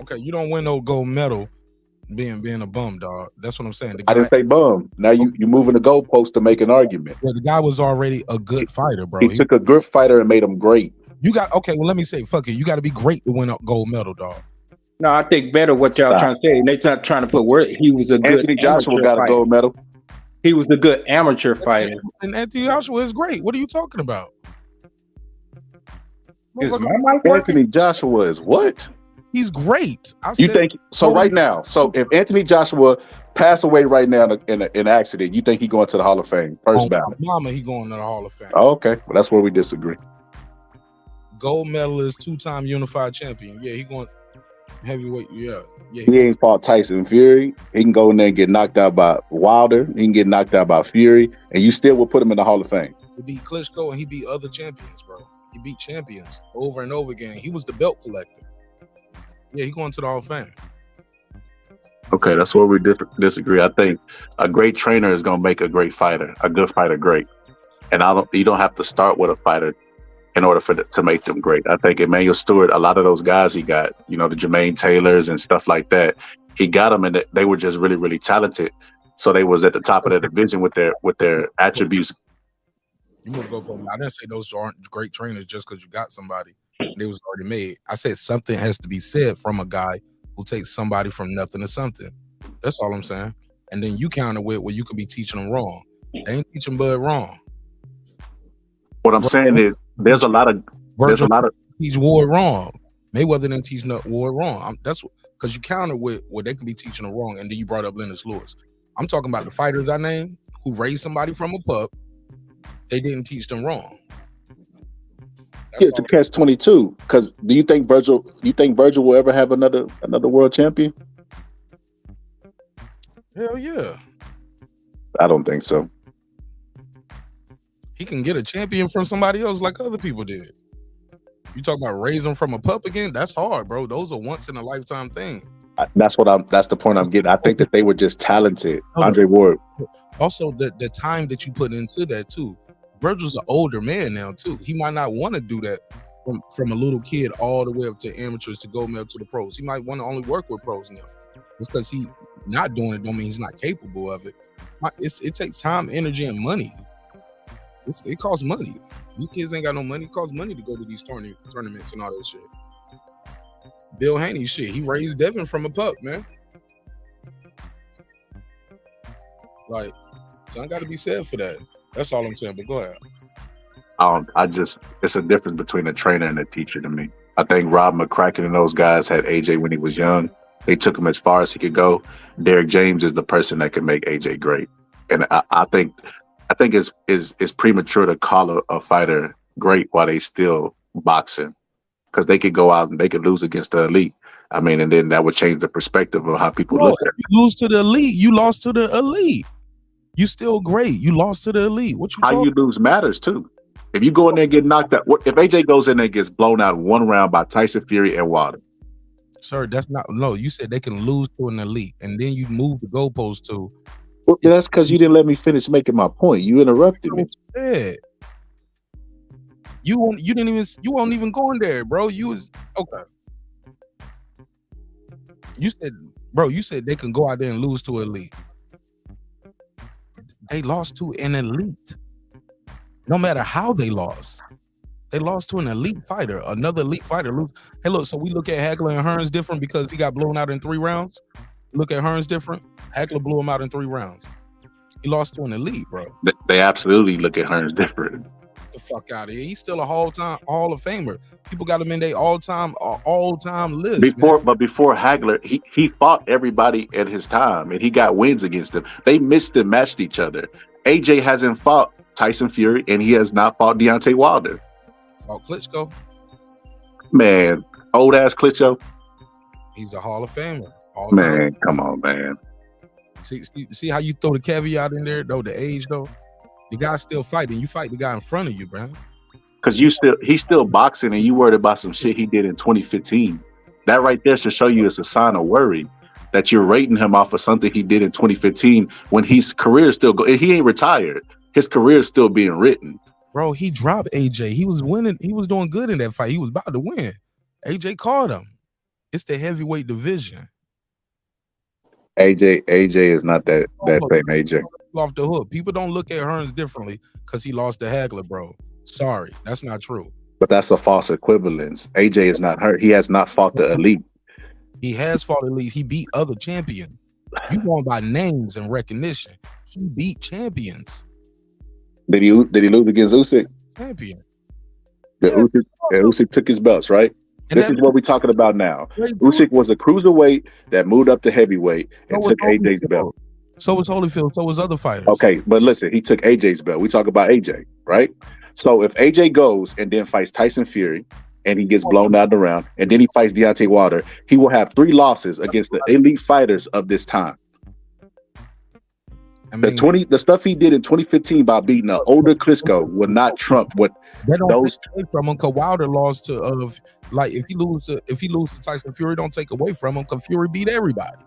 Speaker 1: Okay, you don't win no gold medal being a bum, dog. That's what I'm saying. The
Speaker 19: I
Speaker 1: guy,
Speaker 19: didn't say bum. Now you moving the goalpost to make an argument.
Speaker 1: well, the guy was already a good fighter, bro.
Speaker 19: He took a good fighter and made him great.
Speaker 1: You got okay. Well, let me say, fuck it. You got to be great to win a gold medal, dog.
Speaker 6: No, I think better what y'all trying to say. And they not trying to put word. He was a good
Speaker 19: Anthony Joshua
Speaker 6: amateur
Speaker 19: got a
Speaker 6: fighter.
Speaker 19: gold medal.
Speaker 6: He was a good amateur fighter.
Speaker 1: And Anthony Joshua is great. What are you talking about?
Speaker 6: Is my mic working?
Speaker 19: Anthony Joshua is what?
Speaker 1: He's great.
Speaker 19: You think so? Right now, so if Anthony Joshua passed away right now in an accident, you think he going to the Hall of Fame first ballot?
Speaker 1: Mama, he going to the Hall of Fame.
Speaker 19: Oh, okay, well that's where we disagree.
Speaker 1: Gold medalist, 2-time unified champion. Yeah, he going heavyweight. Yeah.
Speaker 19: He ain't fought Tyson Fury. He can go in there and get knocked out by Wilder. He can get knocked out by Fury, and you still will put him in the Hall of Fame.
Speaker 1: He beat Klitschko and he beat other champions, bro. He beat champions over and over again. He was the belt collector. Yeah, he going to the Hall of Fame.
Speaker 19: Okay, that's where we disagree. I think a great trainer is going to make a great fighter, a good fighter, great. And you don't have to start with a fighter in order to make them great. I think Emmanuel Stewart, a lot of those guys he got, the Jermaine Taylors and stuff like that, he got them, and they were just really, really talented. So they was at the top of their division with their attributes.
Speaker 1: You want to go for me? I didn't say those aren't great trainers just because you got somebody. They was already made. I said something has to be said from a guy who takes somebody from nothing to something. That's all I'm saying. And then you counter with where you could be teaching them wrong. They ain't teaching Bud wrong.
Speaker 19: What I'm saying is there's a lot of
Speaker 1: teach Ward wrong. Mayweather didn't teach Ward wrong. That's because you counter with where they could be teaching them wrong. And then you brought up Lennox Lewis. I'm talking about the fighters I named who raised somebody from a pup. They didn't teach them wrong.
Speaker 19: Yeah, it's a catch-22. Because do you think Virgil will ever have another world champion?
Speaker 1: Hell yeah.
Speaker 19: I don't think so.
Speaker 1: He can get a champion from somebody else like other people did. You talk about raising from a pup again? That's hard, bro. Those are once in a lifetime thing.
Speaker 19: That's the point I'm getting. I think that they were just talented. Andre Ward.
Speaker 1: Also, the time that you put into that too. Virgil's an older man now too. He might not want to do that from a little kid all the way up to amateurs to go to the pros. He might want to only work with pros now. Just because he not doing it don't mean he's not capable of it. It takes time, energy, and money. It costs money. These kids ain't got no money. It costs money to go to these tournaments and all that shit. Bill Haney shit. He raised Devin from a pup, man. Like, something got to be said for that. That's all I'm saying. But go ahead.
Speaker 19: It's a difference between a trainer and a teacher to me. I think Rob McCracken and those guys had AJ when he was young. They took him as far as he could go. Derek James is the person that can make AJ great. And I think it's premature to call a fighter great while they still boxing, because they could go out and they could lose against the elite. I mean, and then that would change the perspective of how people look at it.
Speaker 1: You lose to the elite. You lost to the elite. You still great. You lost to the elite. What you
Speaker 19: how you lose matters too. If you go in there and get knocked out, if AJ goes in there and gets blown out one round by Tyson Fury and Wilder,
Speaker 1: sir, that's not no. You said they can lose to an elite, and then you move the goalpost to.
Speaker 19: Well, that's because you didn't let me finish making my point. You interrupted me.
Speaker 1: Yeah. You won't even going there, bro. You was okay. You said they can go out there and lose to elite. They lost to an elite. No matter how they lost. They lost to an elite fighter. Another elite fighter. Hey, look, so we look at Hagler and Hearns different because he got blown out in 3 rounds. Look at Hearns different. Hagler blew him out in 3 rounds. He lost to an elite, bro.
Speaker 19: They absolutely look at Hearns different.
Speaker 1: Get the fuck out of here. He's still a Hall of Famer. People got him in their all-time list.
Speaker 19: Before Hagler, he fought everybody at his time, and he got wins against them. They missed and matched each other. AJ hasn't fought Tyson Fury, and he has not fought Deontay Wilder.
Speaker 1: Fought Klitschko.
Speaker 19: Man, old ass Klitschko.
Speaker 1: He's a Hall of Famer.
Speaker 19: Man, come on, man.
Speaker 1: See how you throw the caveat in there, though, the age, though? The guy's still fighting. You fight the guy in front of you, bro.
Speaker 19: Because he's still boxing, and you worried about some shit he did in 2015. That right there should show you it's a sign of worry that you're rating him off of something he did in 2015 when his career is still he ain't retired. His career is still being written.
Speaker 1: Bro, he dropped AJ. He was winning. He was doing good in that fight. He was about to win. AJ caught him. It's the heavyweight division.
Speaker 19: AJ is not that same AJ.
Speaker 1: Off the hook. People don't look at Hearns differently because he lost to Hagler, bro. Sorry, that's not true.
Speaker 19: But that's a false equivalence. AJ is not hurt. He has not fought the elite.
Speaker 1: He has fought elites. He beat other champions. You going by names and recognition. He beat champions.
Speaker 19: Did he lose against Usyk?
Speaker 1: Champion.
Speaker 19: Usyk took his belts, right?
Speaker 1: And
Speaker 19: this is what we're talking about now. Usyk was a cruiserweight that moved up to heavyweight and took AJ's belt.
Speaker 1: So was Holyfield. So was other fighters.
Speaker 19: Okay, but listen, he took AJ's belt. We talk about AJ, right? So if AJ goes and then fights Tyson Fury and he gets blown out of the round and then he fights Deontay Wilder, he will have 3 losses against the elite fighters of this time. I mean, the stuff he did in 2015 by beating an older Klitschko will not trump what those
Speaker 1: take away from him because Wilder lost to like if he lose to Tyson Fury, don't take away from him because Fury beat everybody.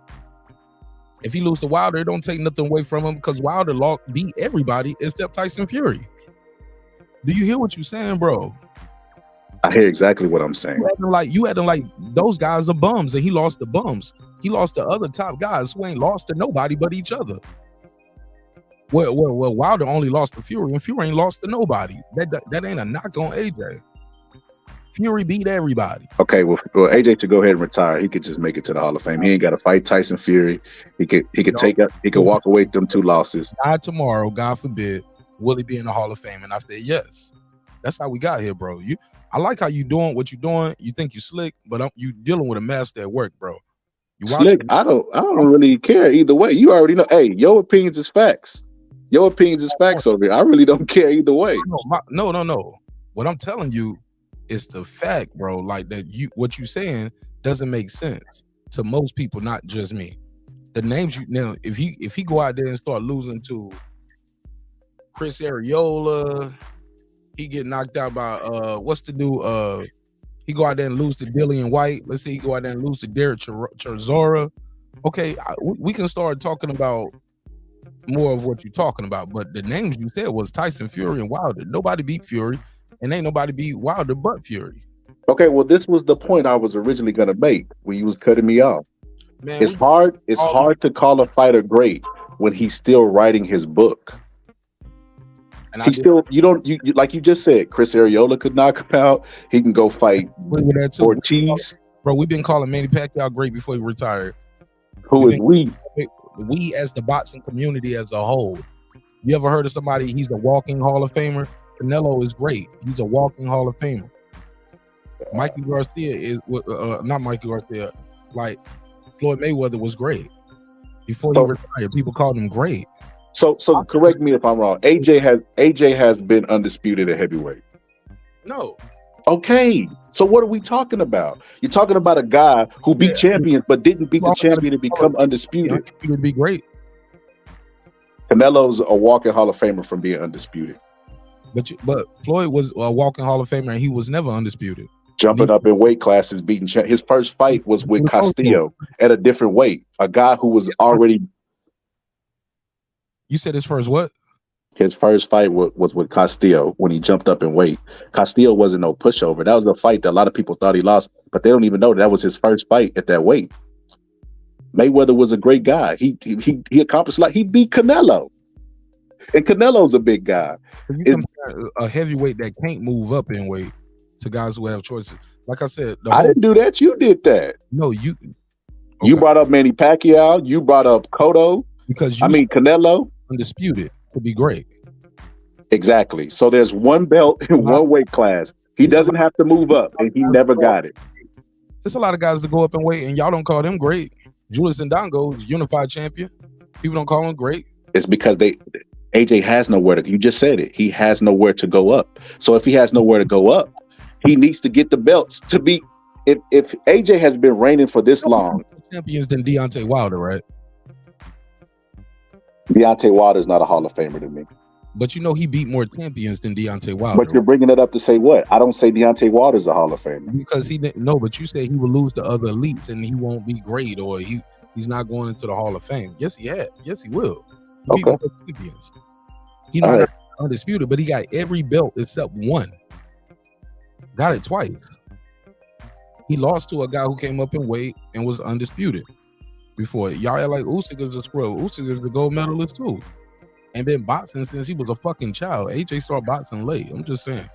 Speaker 1: If he lose to Wilder, it don't take nothing away from him because Wilder beat everybody except Tyson Fury. Do you hear what you're saying, bro?
Speaker 19: I hear exactly what I'm saying.
Speaker 1: You acting like those guys are bums and he lost to bums. He lost to other top guys who ain't lost to nobody but each other. Well, Wilder only lost to Fury, and Fury ain't lost to nobody. That ain't a knock on AJ. Fury beat everybody.
Speaker 19: Okay, well, AJ should go ahead and retire. He could just make it to the Hall of Fame. He ain't got to fight Tyson Fury. He could walk away with them 2 losses.
Speaker 1: Not tomorrow, God forbid, will he be in the Hall of Fame? And I said yes. That's how we got here, bro. I like how you doing what you're doing. You think you slick, but you dealing with a master at work, bro.
Speaker 19: Slick. I don't really care either way. You already know. Hey, your opinions is facts. Your opinions is facts over here. I really don't care either way.
Speaker 1: No. What I'm telling you is the fact, bro. Like that, what you saying doesn't make sense to most people, not just me. The names if he go out there and start losing to Chris Areola, he get knocked out by what's the dude? He go out there and lose to Dillian White. Let's say he go out there and lose to Derek Chisora. Okay, we can start talking about more of what you're talking about, but the names you said was Tyson Fury and Wilder. Nobody beat Fury, and ain't nobody beat Wilder but Fury.
Speaker 19: Okay, well, this was the point I was originally gonna make when you was cutting me off. Man, it's hard to call a fighter great when he's still writing his book. And like you just said, Chris Areola could knock him out. He can go fight Ortiz.
Speaker 1: Bro, we've been calling Manny Pacquiao great before he retired.
Speaker 19: Who is we?
Speaker 1: We as the boxing community as a whole. You ever heard of somebody, he's a walking Hall of Famer? Canelo is great. He's a walking Hall of Famer. Mikey Garcia is not Mikey Garcia, like Floyd Mayweather was great. Before he retired, people called him great.
Speaker 19: So correct me if I'm wrong. AJ has been undisputed at heavyweight.
Speaker 1: No.
Speaker 19: Okay. So what are we talking about? You're talking about a guy who beat champions but didn't beat the champion to become undisputed.
Speaker 1: He would be great.
Speaker 19: Canelo's a walking Hall of Famer from being undisputed.
Speaker 1: But Floyd was a walking Hall of Famer and he was never undisputed.
Speaker 19: Jumping up in weight classes, beating his first fight was with Castillo at a different weight. A guy who was already.
Speaker 1: You said his first what?
Speaker 19: His first fight was with Castillo when he jumped up in weight. Castillo wasn't no pushover. That was a fight that a lot of people thought he lost, but they don't even know that was his first fight at that weight. Mayweather was a great guy. He accomplished he beat Canelo, and Canelo's a big guy.
Speaker 1: You compare a heavyweight that can't move up in weight to guys who have choices. Like I said,
Speaker 19: I didn't do that. You did that.
Speaker 1: No, you. Okay.
Speaker 19: You brought up Manny Pacquiao. You brought up Cotto. Canelo.
Speaker 1: Undisputed could be great.
Speaker 19: Exactly. So there's one belt in one weight class. He doesn't have to move up, and he never got it.
Speaker 1: There's a lot of guys that go up in weight, and y'all don't call them great. Julius Ndongo is unified champion. People don't call him great.
Speaker 19: It's because AJ has nowhere to. You just said it. He has nowhere to go up. So if he has nowhere to go up, he needs to get the belts to be. If AJ has been reigning for this long,
Speaker 1: champions than Deontay Wilder, right?
Speaker 19: Deontay Wilder is not a Hall of Famer to me.
Speaker 1: But you know he beat more champions than Deontay Wilder.
Speaker 19: But you're bringing it up to say what? I don't say Deontay Wilder's a Hall of Famer.
Speaker 1: Because he didn't know, but you say he will lose to other elites and he won't be great, or he's not going into the Hall of Fame. Yes, he had. Yes, he will. He beat more champions. He not undisputed, but he got every belt except one. Got it twice. He lost to a guy who came up in weight and was undisputed before. Y'all are like Usyk is a scrub. Usyk is the gold medalist too. And been boxing since he was a fucking child. AJ started boxing late. I'm just saying.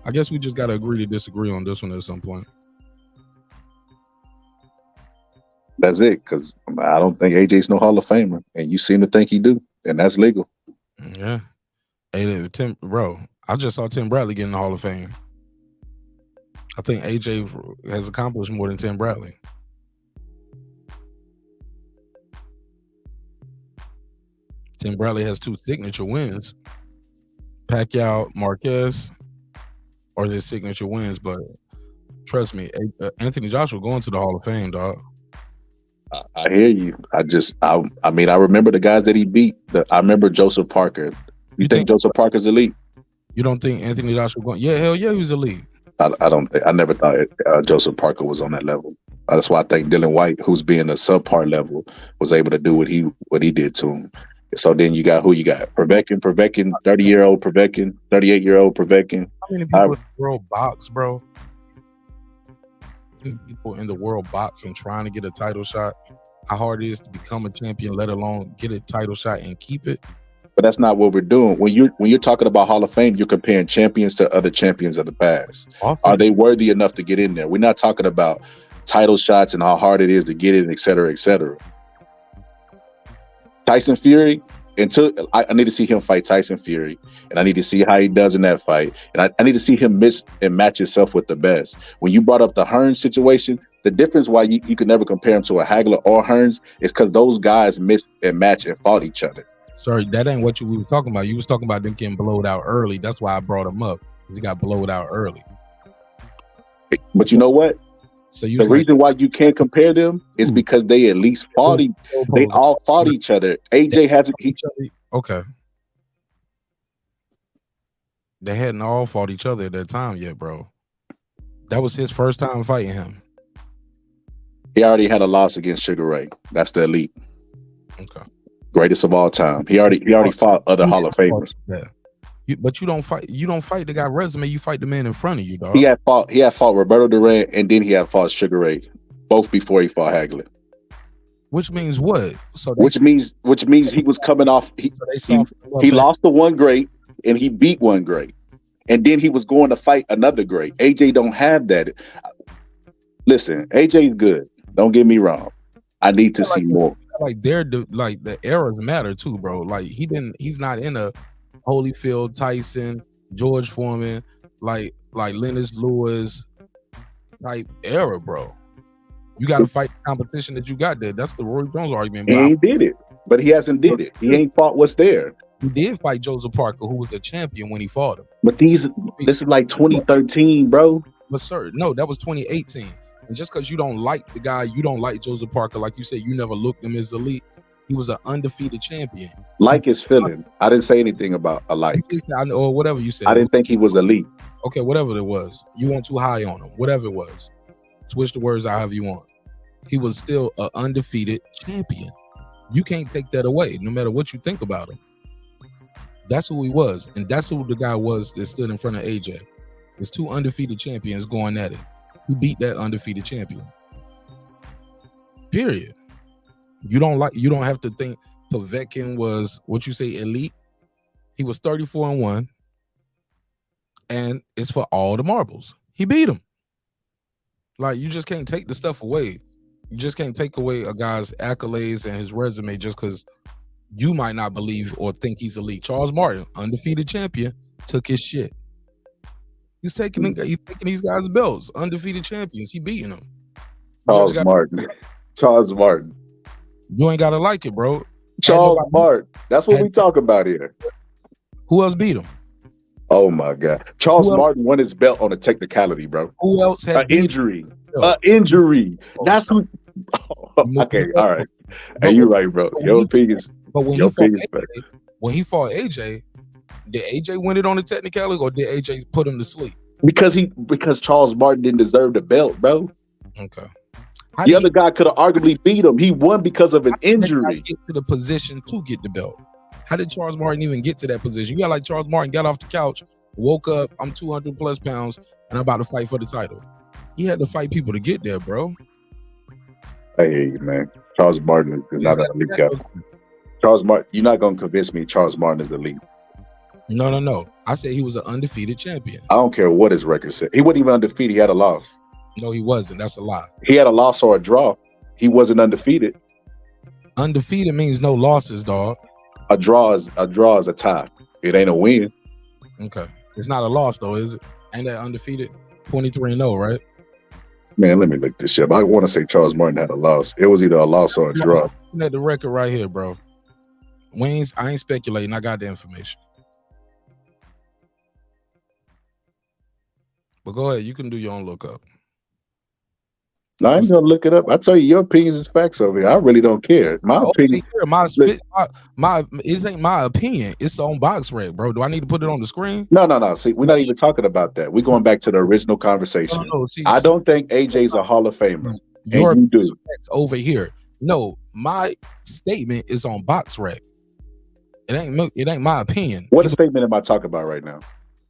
Speaker 1: I guess we just got to agree to disagree on this one at some point.
Speaker 19: That's it, because I don't think AJ's no Hall of Famer, and you seem to think he do, and that's legal.
Speaker 1: Yeah. Hey, Tim, bro, I just saw Tim Bradley get in the Hall of Fame. I think AJ has accomplished more than Tim Bradley. Tim Bradley has 2 signature wins. Pacquiao, Marquez are his signature wins, but trust me, Anthony Joshua going to the Hall of Fame, dog.
Speaker 19: I hear you. I mean, I remember the guys that he beat. I remember Joseph Parker. You think Joseph Parker's elite?
Speaker 1: You don't think Anthony Joshua going? Yeah, hell yeah, he was elite.
Speaker 19: I don't think. I never thought Joseph Parker was on that level. That's why I think Dylan White, who's being a subpar level, was able to do what he did to him. So then you got who you got? Povetkin, 30-year-old Povetkin, 38-year-old Povetkin.
Speaker 1: How many people in the world box, bro? How many people in the world box and trying to get a title shot? How hard it is to become a champion, let alone get a title shot and keep it?
Speaker 19: But that's not what we're doing. When you're talking about Hall of Fame, you're comparing champions to other champions of the past. Are they worthy enough to get in there? We're not talking about title shots and how hard it is to get in, et cetera, et cetera. Tyson Fury, I need to see him fight Tyson Fury, and I need to see how he does in that fight, and I need to see him miss and match himself with the best. When you brought up the Hearns situation, the difference why you could never compare him to a Hagler or Hearns is because those guys missed and matched and fought each other.
Speaker 1: Sorry, that ain't what we were talking about. You was talking about them getting blowed out early. That's why I brought him up, because he got blowed out early.
Speaker 19: But you know what?
Speaker 1: So
Speaker 19: the reason why you can't compare them is because they at least fought. They all fought each other. AJ hasn't.
Speaker 1: Okay. They hadn't all fought each other at that time yet, bro. That was his first time fighting him.
Speaker 19: He already had a loss against Sugar Ray. That's the elite.
Speaker 1: Okay.
Speaker 19: Greatest of all time. He already fought other Hall of Famers.
Speaker 1: Yeah. But you don't fight the guy resume, you fight the man in front of you, dog.
Speaker 19: He had fought Roberto Duran, and then he had fought Sugar Ray, both before he fought Hagler.
Speaker 1: Which means what? So
Speaker 19: which means he was coming off. He lost to one great and he beat one great, and then he was going to fight another great. AJ don't have that. Listen, AJ's good. Don't get me wrong. I need to see more.
Speaker 1: Like the eras matter too, bro. Like he's not in a Holyfield, Tyson, George Foreman, like Lennox Lewis type era, bro. You got to fight the competition that you got there. That's the Roy Jones argument.
Speaker 19: He ain't did it, but he hasn't did it. He ain't fought what's there.
Speaker 1: He did fight Joseph Parker, who was the champion when he fought him.
Speaker 19: But this is like 2013, bro.
Speaker 1: But sir, no, that was 2018. And just because you don't like the guy, you don't like Joseph Parker, like you said, you never looked him as elite. He was an undefeated champion.
Speaker 19: Like his feeling. I didn't say anything about a like.
Speaker 1: Or whatever you said.
Speaker 19: I didn't think he was elite.
Speaker 1: Okay, whatever it was. You weren't too high on him. Whatever it was. Switch the words however you want. He was still an undefeated champion. You can't take that away, no matter what you think about him. That's who he was. And that's who the guy was that stood in front of AJ. There's 2 undefeated champions going at it. He beat that undefeated champion. Period. You don't have to think Povetkin was what you say elite. He was 34-1, and it's for all the marbles. He beat him. Like, you just can't take the stuff away. You just can't take away a guy's accolades and his resume just because you might not believe or think he's elite. Charles Martin, undefeated champion, took his shit. He's taking these guys' belts, undefeated champions. He beating them.
Speaker 19: Charles Martin.
Speaker 1: You ain't gotta like it, bro.
Speaker 19: Charles Martin. That's what we talk about here.
Speaker 1: Who else beat him?
Speaker 19: Oh my God. Charles Martin won his belt on a technicality, bro.
Speaker 1: Who else had
Speaker 19: injury? Injury. That's who. Okay, all right. Hey, you're right, bro. Your opinions.
Speaker 1: But when he fought AJ, Did AJ win it on the technicality, or did AJ put him to sleep?
Speaker 19: Because Charles Martin didn't deserve the belt, bro.
Speaker 1: Okay.
Speaker 19: The other guy could have arguably beat him. He won because of an injury.
Speaker 1: Get to the position to get the belt. How did Charles Martin even get to that position? You got like Charles Martin got off the couch, woke up, I'm 200 plus pounds, and I'm about to fight for the title. He had to fight people to get there, bro.
Speaker 19: I hear you, man. Charles Martin is not an elite guy. Charles Martin, you're not gonna convince me Charles Martin is elite.
Speaker 1: No. I said he was an undefeated champion.
Speaker 19: I don't care what his record said. He wasn't even undefeated. He had a loss.
Speaker 1: No, he wasn't. That's a lie.
Speaker 19: He had a loss or a draw. He wasn't undefeated.
Speaker 1: Undefeated means no losses, dog.
Speaker 19: A draw is a tie. It ain't a win.
Speaker 1: Okay. It's not a loss though, is it? Ain't that undefeated? 23-0, right?
Speaker 19: Man, let me look this shit up. I want to say Charles Martin had a loss. It was either a loss or a draw.
Speaker 1: I had the record right here, bro. I ain't speculating. I got the information. But go ahead. You can do your own lookup.
Speaker 19: No, I ain't gonna look it up. I tell you, your opinions is facts over here. I really don't care. My opinion.
Speaker 1: It ain't my opinion. It's on BoxRec, bro. Do I need to put it on the screen?
Speaker 19: No. See, we're not even talking about that. We're going back to the original conversation. I don't think AJ's a Hall of Famer.
Speaker 1: Your
Speaker 19: and you do
Speaker 1: over here. No, my statement is on BoxRec. It ain't my opinion.
Speaker 19: What statement am I talking about right now?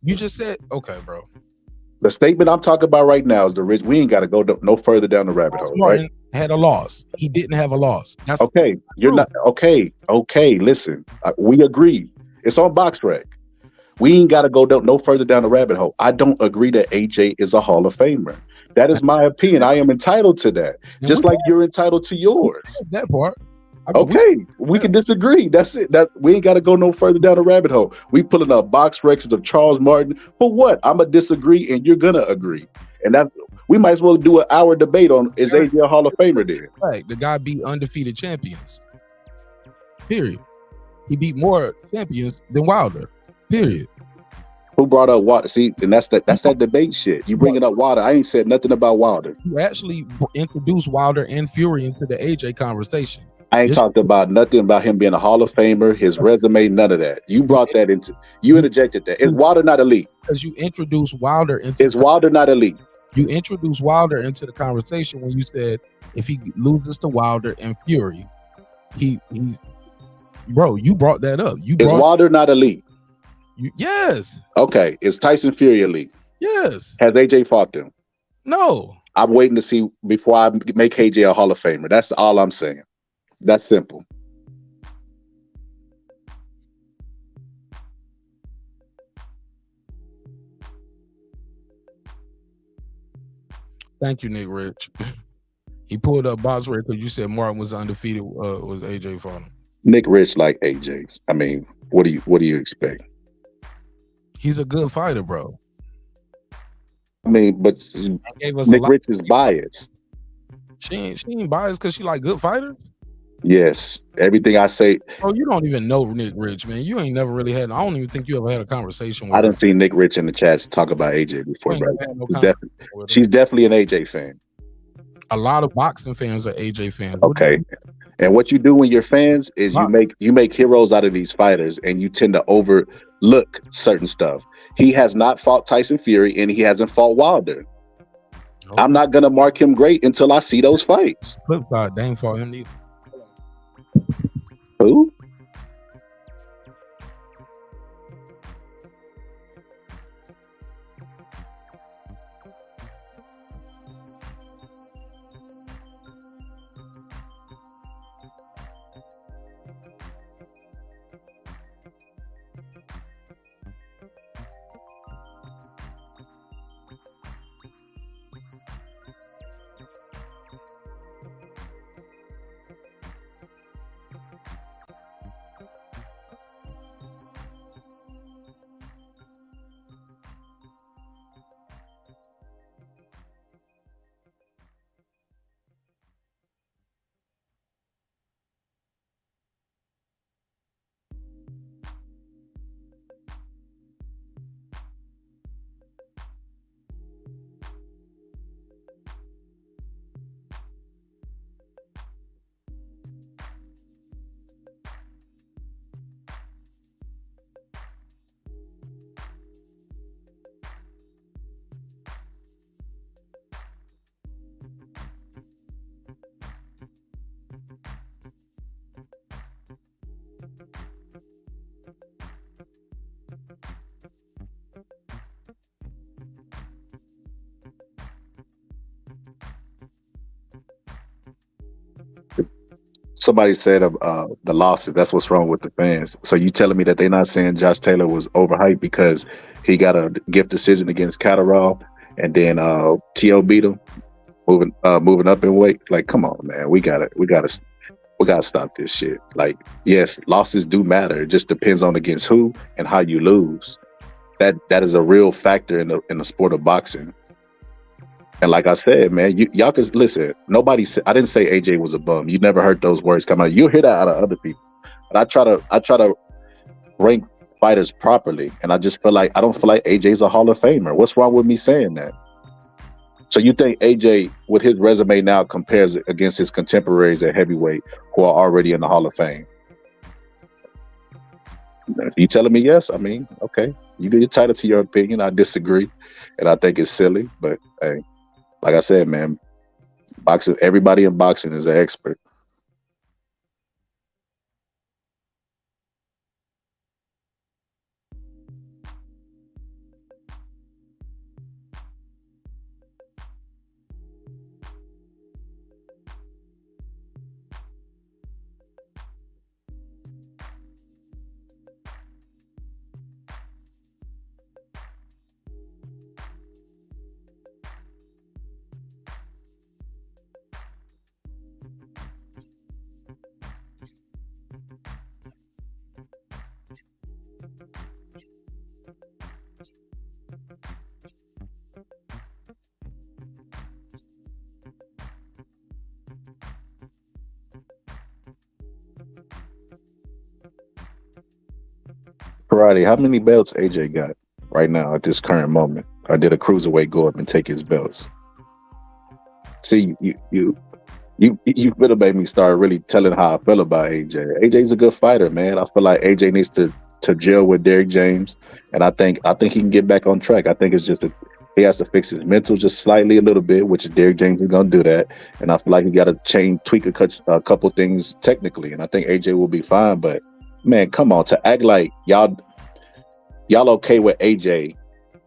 Speaker 1: You just said, okay, bro.
Speaker 19: The statement I'm talking about right now is we ain't got to go no further down the rabbit hole.
Speaker 1: Martin
Speaker 19: right?
Speaker 1: had a loss. He didn't have a loss. That's
Speaker 19: okay. You're not okay. Okay, listen. We agree. It's on BoxRec. We ain't got to go no further down the rabbit hole. I don't agree that AJ is a Hall of Famer. That is my opinion. I am entitled to that, just like you're entitled to yours.
Speaker 1: That part.
Speaker 19: Okay, we can disagree. That's it. That we ain't got to go no further down the rabbit hole. We pulling up box records of Charles Martin for what? I'm gonna disagree, and you're gonna agree, and that we might as well do an hour debate on is AJ a Hall of Famer? Then
Speaker 1: right, the guy beat undefeated champions. Period. He beat more champions than Wilder. Period.
Speaker 19: Who brought up Wilder? See, and that's that debate shit. You bringing up Wilder? I ain't said nothing about Wilder.
Speaker 1: You actually introduced Wilder and Fury into the AJ conversation.
Speaker 19: I ain't talked about nothing about him being a Hall of Famer, his resume, none of that. You brought that into, you interjected that. Is Wilder not elite?
Speaker 1: Because you introduced Wilder into.
Speaker 19: Is Wilder not elite?
Speaker 1: You introduced Wilder into the conversation when you said if he loses to Wilder and Fury, he's bro. You brought that up.
Speaker 19: Is Wilder not elite?
Speaker 1: Yes.
Speaker 19: Okay. Is Tyson Fury elite?
Speaker 1: Yes.
Speaker 19: Has AJ fought them?
Speaker 1: No.
Speaker 19: I'm waiting to see before I make AJ a Hall of Famer. That's all I'm saying. That's simple.
Speaker 1: Thank you, Nick Rich. He pulled up BoxRec because you said Martin was undefeated. Was AJ fought him?
Speaker 19: Nick Rich like AJ. I mean, what do you expect?
Speaker 1: He's a good fighter, bro.
Speaker 19: I mean, but Nick Rich is biased.
Speaker 1: She ain't biased because she like good fighters.
Speaker 19: Yes, everything I say.
Speaker 1: Oh, you don't even know Nick Rich, man. You ain't never really had. I don't even think you ever had a conversation with.
Speaker 19: I didn't see Nick Rich in the chats talk about AJ before, bro. She's definitely an AJ fan.
Speaker 1: A lot of boxing fans are AJ fans.
Speaker 19: Okay, and what you do when you're fans is you make heroes out of these fighters, and you tend to overlook certain stuff. He has not fought Tyson Fury, and he hasn't fought Wilder. Okay. I'm not gonna mark him great until I see those fights.
Speaker 1: Flip side, they ain't fought him neither.
Speaker 19: Who? Somebody said the losses. That's what's wrong with the fans. So you telling me that they're not saying Josh Taylor was overhyped because he got a gift decision against Catterall, and then T.O. beat him, moving up in weight? Like, come on, man. We gotta stop this shit. Like, yes, losses do matter. It just depends on against who and how you lose. That is a real factor in the sport of boxing. And like I said, man, y'all can listen. I didn't say AJ was a bum. You never heard those words come out. You'll hear that out of other people. But I try to rank fighters properly, and I don't feel like AJ's a Hall of Famer. What's wrong with me saying that? So you think AJ, with his resume now, compares against his contemporaries at heavyweight who are already in the Hall of Fame? If you telling me yes, I mean, okay, you're entitled to your opinion. I disagree, and I think it's silly. But hey, like I said, man, boxing. Everybody in boxing is an expert. Karate, how many belts AJ got right now at this current moment? Or did a cruiserweight go up and take his belts? See, you better make me start really telling how I feel about AJ. AJ's a good fighter, man. I feel like AJ needs to gel with Derrick James, and I think he can get back on track. I think it's just he has to fix his mental just slightly a little bit, which Derrick James is gonna do that. And I feel like he got to tweak a couple things technically, and I think AJ will be fine. But man, come on, to act like y'all okay with AJ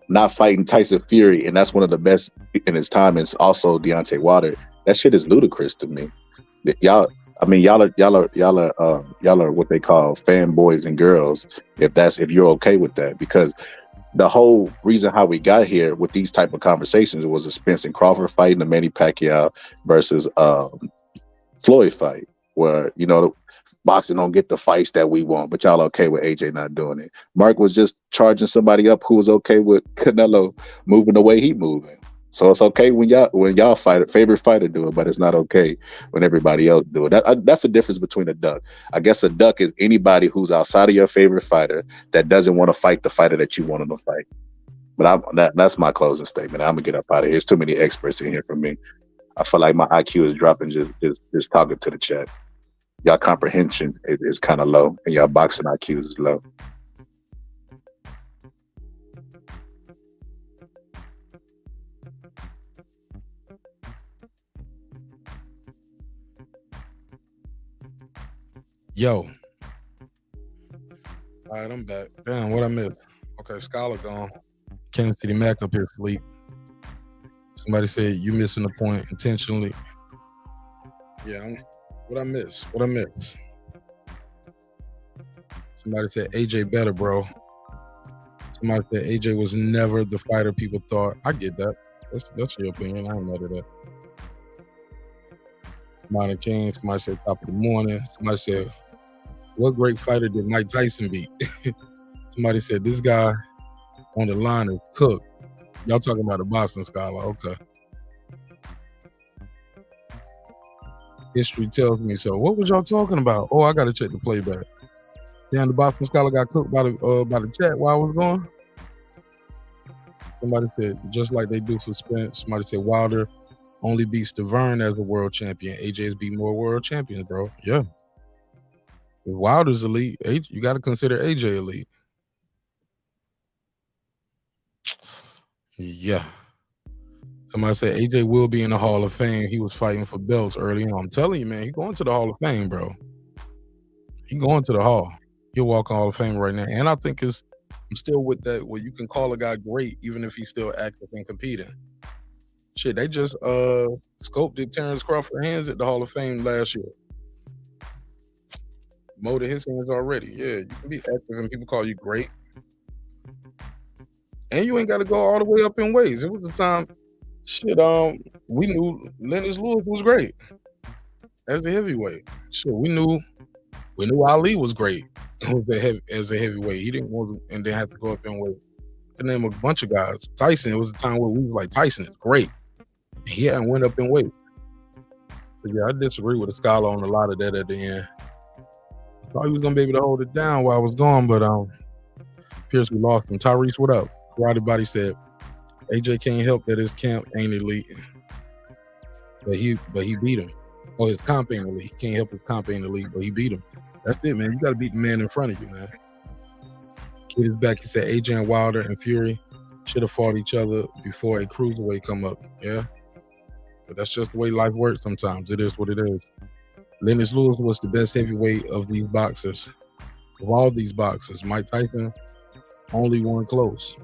Speaker 19: not fighting Tyson Fury, and that's one of the best in his time, is also Deontay Wilder. That shit is ludicrous to me. Y'all are what they call fanboys and girls. If you're okay with that, because the whole reason how we got here with these type of conversations was a Spence and Crawford fight and the Manny Pacquiao versus Floyd fight, where boxing don't get the fights that we want, but y'all okay with AJ not doing it. Mark was just charging somebody up who was okay with Canelo moving the way he moving. So it's okay when y'all favorite fighter do it, but it's not okay when everybody else do it. That's the difference between a duck. I guess a duck is anybody who's outside of your favorite fighter that doesn't want to fight the fighter that you want them to fight. But that's my closing statement. I'm gonna get up out of here. There's too many experts in here for me. I feel like my IQ is dropping just talking to the chat. Y'all comprehension is kind of low, and y'all boxing IQ is low.
Speaker 1: Yo. All right, I'm back. Damn, what I missed? Okay, Scholar gone. Kansas City Mac up here asleep. Somebody said you missing the point intentionally. Yeah, what I miss? Somebody said AJ better, bro. Somebody said AJ was never the fighter people thought. I get that. That's your opinion. I ain't mad at that. Modern King. Somebody said top of the morning. Somebody said, what great fighter did Mike Tyson beat? Somebody said this guy on the line is cooked. Y'all talking about a Boston Scholar. Okay. History tells me so. What was y'all talking about? Oh, I gotta check the playback. Damn, the Boston Scholar got cooked by the chat while I was gone. Somebody said just like they do for Spence. Somebody said Wilder only beats Deverne as a world champion. AJ's beat more world champions, bro. Yeah. If Wilder's elite, you got to consider AJ elite. Yeah. Somebody said AJ will be in the Hall of Fame. He was fighting for belts early on. I'm telling you, man, he's going to the Hall of Fame, bro. He's going to the Hall. He'll walk in Hall of Fame right now. And I think I'm still with that where you can call a guy great even if he's still active and competing. Shit, they just sculpted Terence Crawford hands at the Hall of Fame last year. molded his hands already. Yeah, you can be active and people call you great. And you ain't got to go all the way up in weights. It was a time, shit, we knew Lennox Lewis was great as a heavyweight. Shit, we knew Ali was great as a heavyweight. He didn't want to, and then have to go up in weight. To name a bunch of guys. Tyson, it was a time where we was like, Tyson is great. He hadn't went up in weight. So yeah, I disagree with the scholar on a lot of that at the end. I thought he was gonna be able to hold it down while I was gone, but appears we lost him. Tyrese, what up? Karate Body said, AJ can't help that his camp ain't elite. But he beat him. Oh, his comp ain't elite. He can't help his comp ain't elite, but he beat him. That's it, man. You gotta beat the man in front of you, man. Kid is back. He said AJ and Wilder and Fury should have fought each other before a cruiserweight come up. Yeah. But that's just the way life works sometimes. It is what it is. Lennox Lewis was the best heavyweight of these boxers. Of all these boxers, Mike Tyson only won close.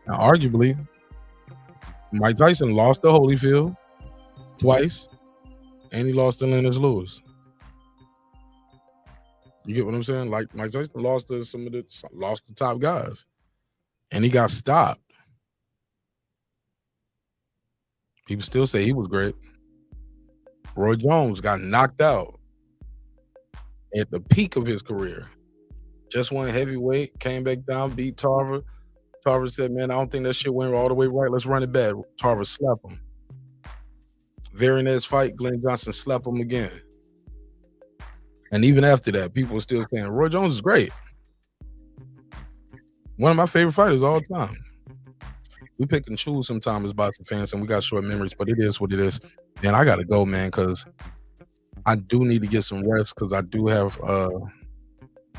Speaker 1: Now, arguably, Mike Tyson lost to Holyfield twice, and he lost to Lennox Lewis. You get what I'm saying? Like Mike Tyson lost to lost the top guys, and he got stopped. People still say he was great. Roy Jones got knocked out at the peak of his career. Just won heavyweight, came back down, beat Tarver. Tarver said, man, I don't think that shit went all the way right. Let's run it back. Tarver slapped him. Very next fight, Glenn Johnson slapped him again. And even after that, people were still saying, Roy Jones is great. One of my favorite fighters of all time. We pick and choose sometimes as boxing fans, and we got short memories, but it is what it is. Man, I got to go, man, because I do need to get some rest because I do have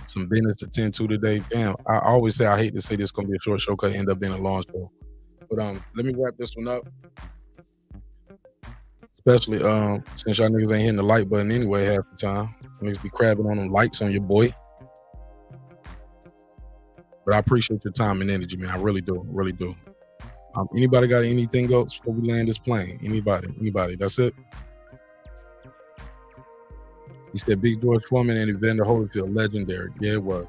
Speaker 1: some business to tend to today. Damn, I always say I hate to say this is going to be a short show because it end up being a long show. But let me wrap this one up. Especially since y'all niggas ain't hitting the like button anyway half the time. Niggas be crabbing on them likes on your boy. But I appreciate your time and energy, man. I really do. Really do. Anybody got anything else before we land this plane? Anybody? That's it. He said Big George Foreman and Evander Holyfield, legendary. Yeah, it was.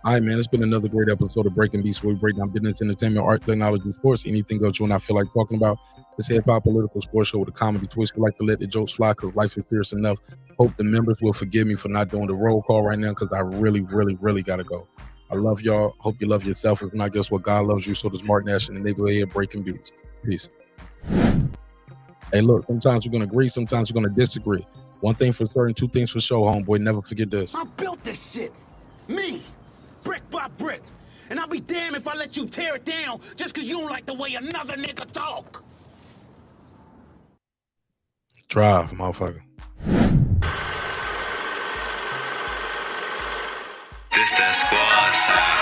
Speaker 1: All right, man. It's been another great episode of Breaking Beats, where we break down business, entertainment, art, technology, sports, anything else you and I feel like talking about. It's a hip-hop political sports show with a comedy twist. We like to let the jokes fly because life is serious enough. Hope the members will forgive me for not doing the roll call right now because I really, really, really got to go. I love y'all. Hope you love yourself. If not, guess what? God loves you. So does Mark Nash and the neighborhood Breaking Beats. Peace. Hey, look, sometimes we're going to agree. Sometimes we're going to disagree. One thing for certain, two things for sure, homeboy. Never forget this.
Speaker 14: I built this shit. Me. Brick by brick. And I'll be damned if I let you tear it down just because you don't like the way another nigga talk.
Speaker 1: Drive, motherfucker.
Speaker 22: This that squad side.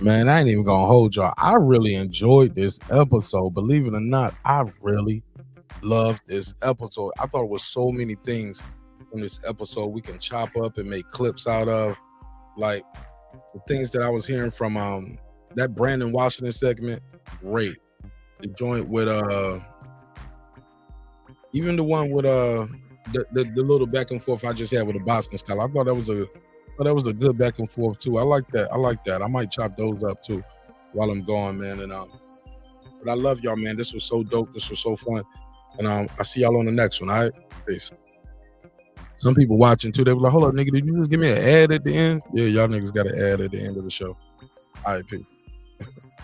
Speaker 1: Man, I ain't even gonna hold y'all. I really enjoyed this episode. Believe it or not, I really loved this episode. I thought it was so many things from this episode we can chop up and make clips out of. Like the things that I was hearing from that Brandon Washington segment, great. The joint with even the one with the little back and forth I just had with the Boston scholar. I thought that was a good back and forth too. I like that. I might chop those up too while I'm going, man. And but I love y'all, man. This was so dope. This was so fun. And I see y'all on the next one. All right, peace. Some people watching too. They were like, "Hold up, nigga, did you just give me an ad at the end?" Yeah, y'all niggas got an ad at the end of the show. All right, peace.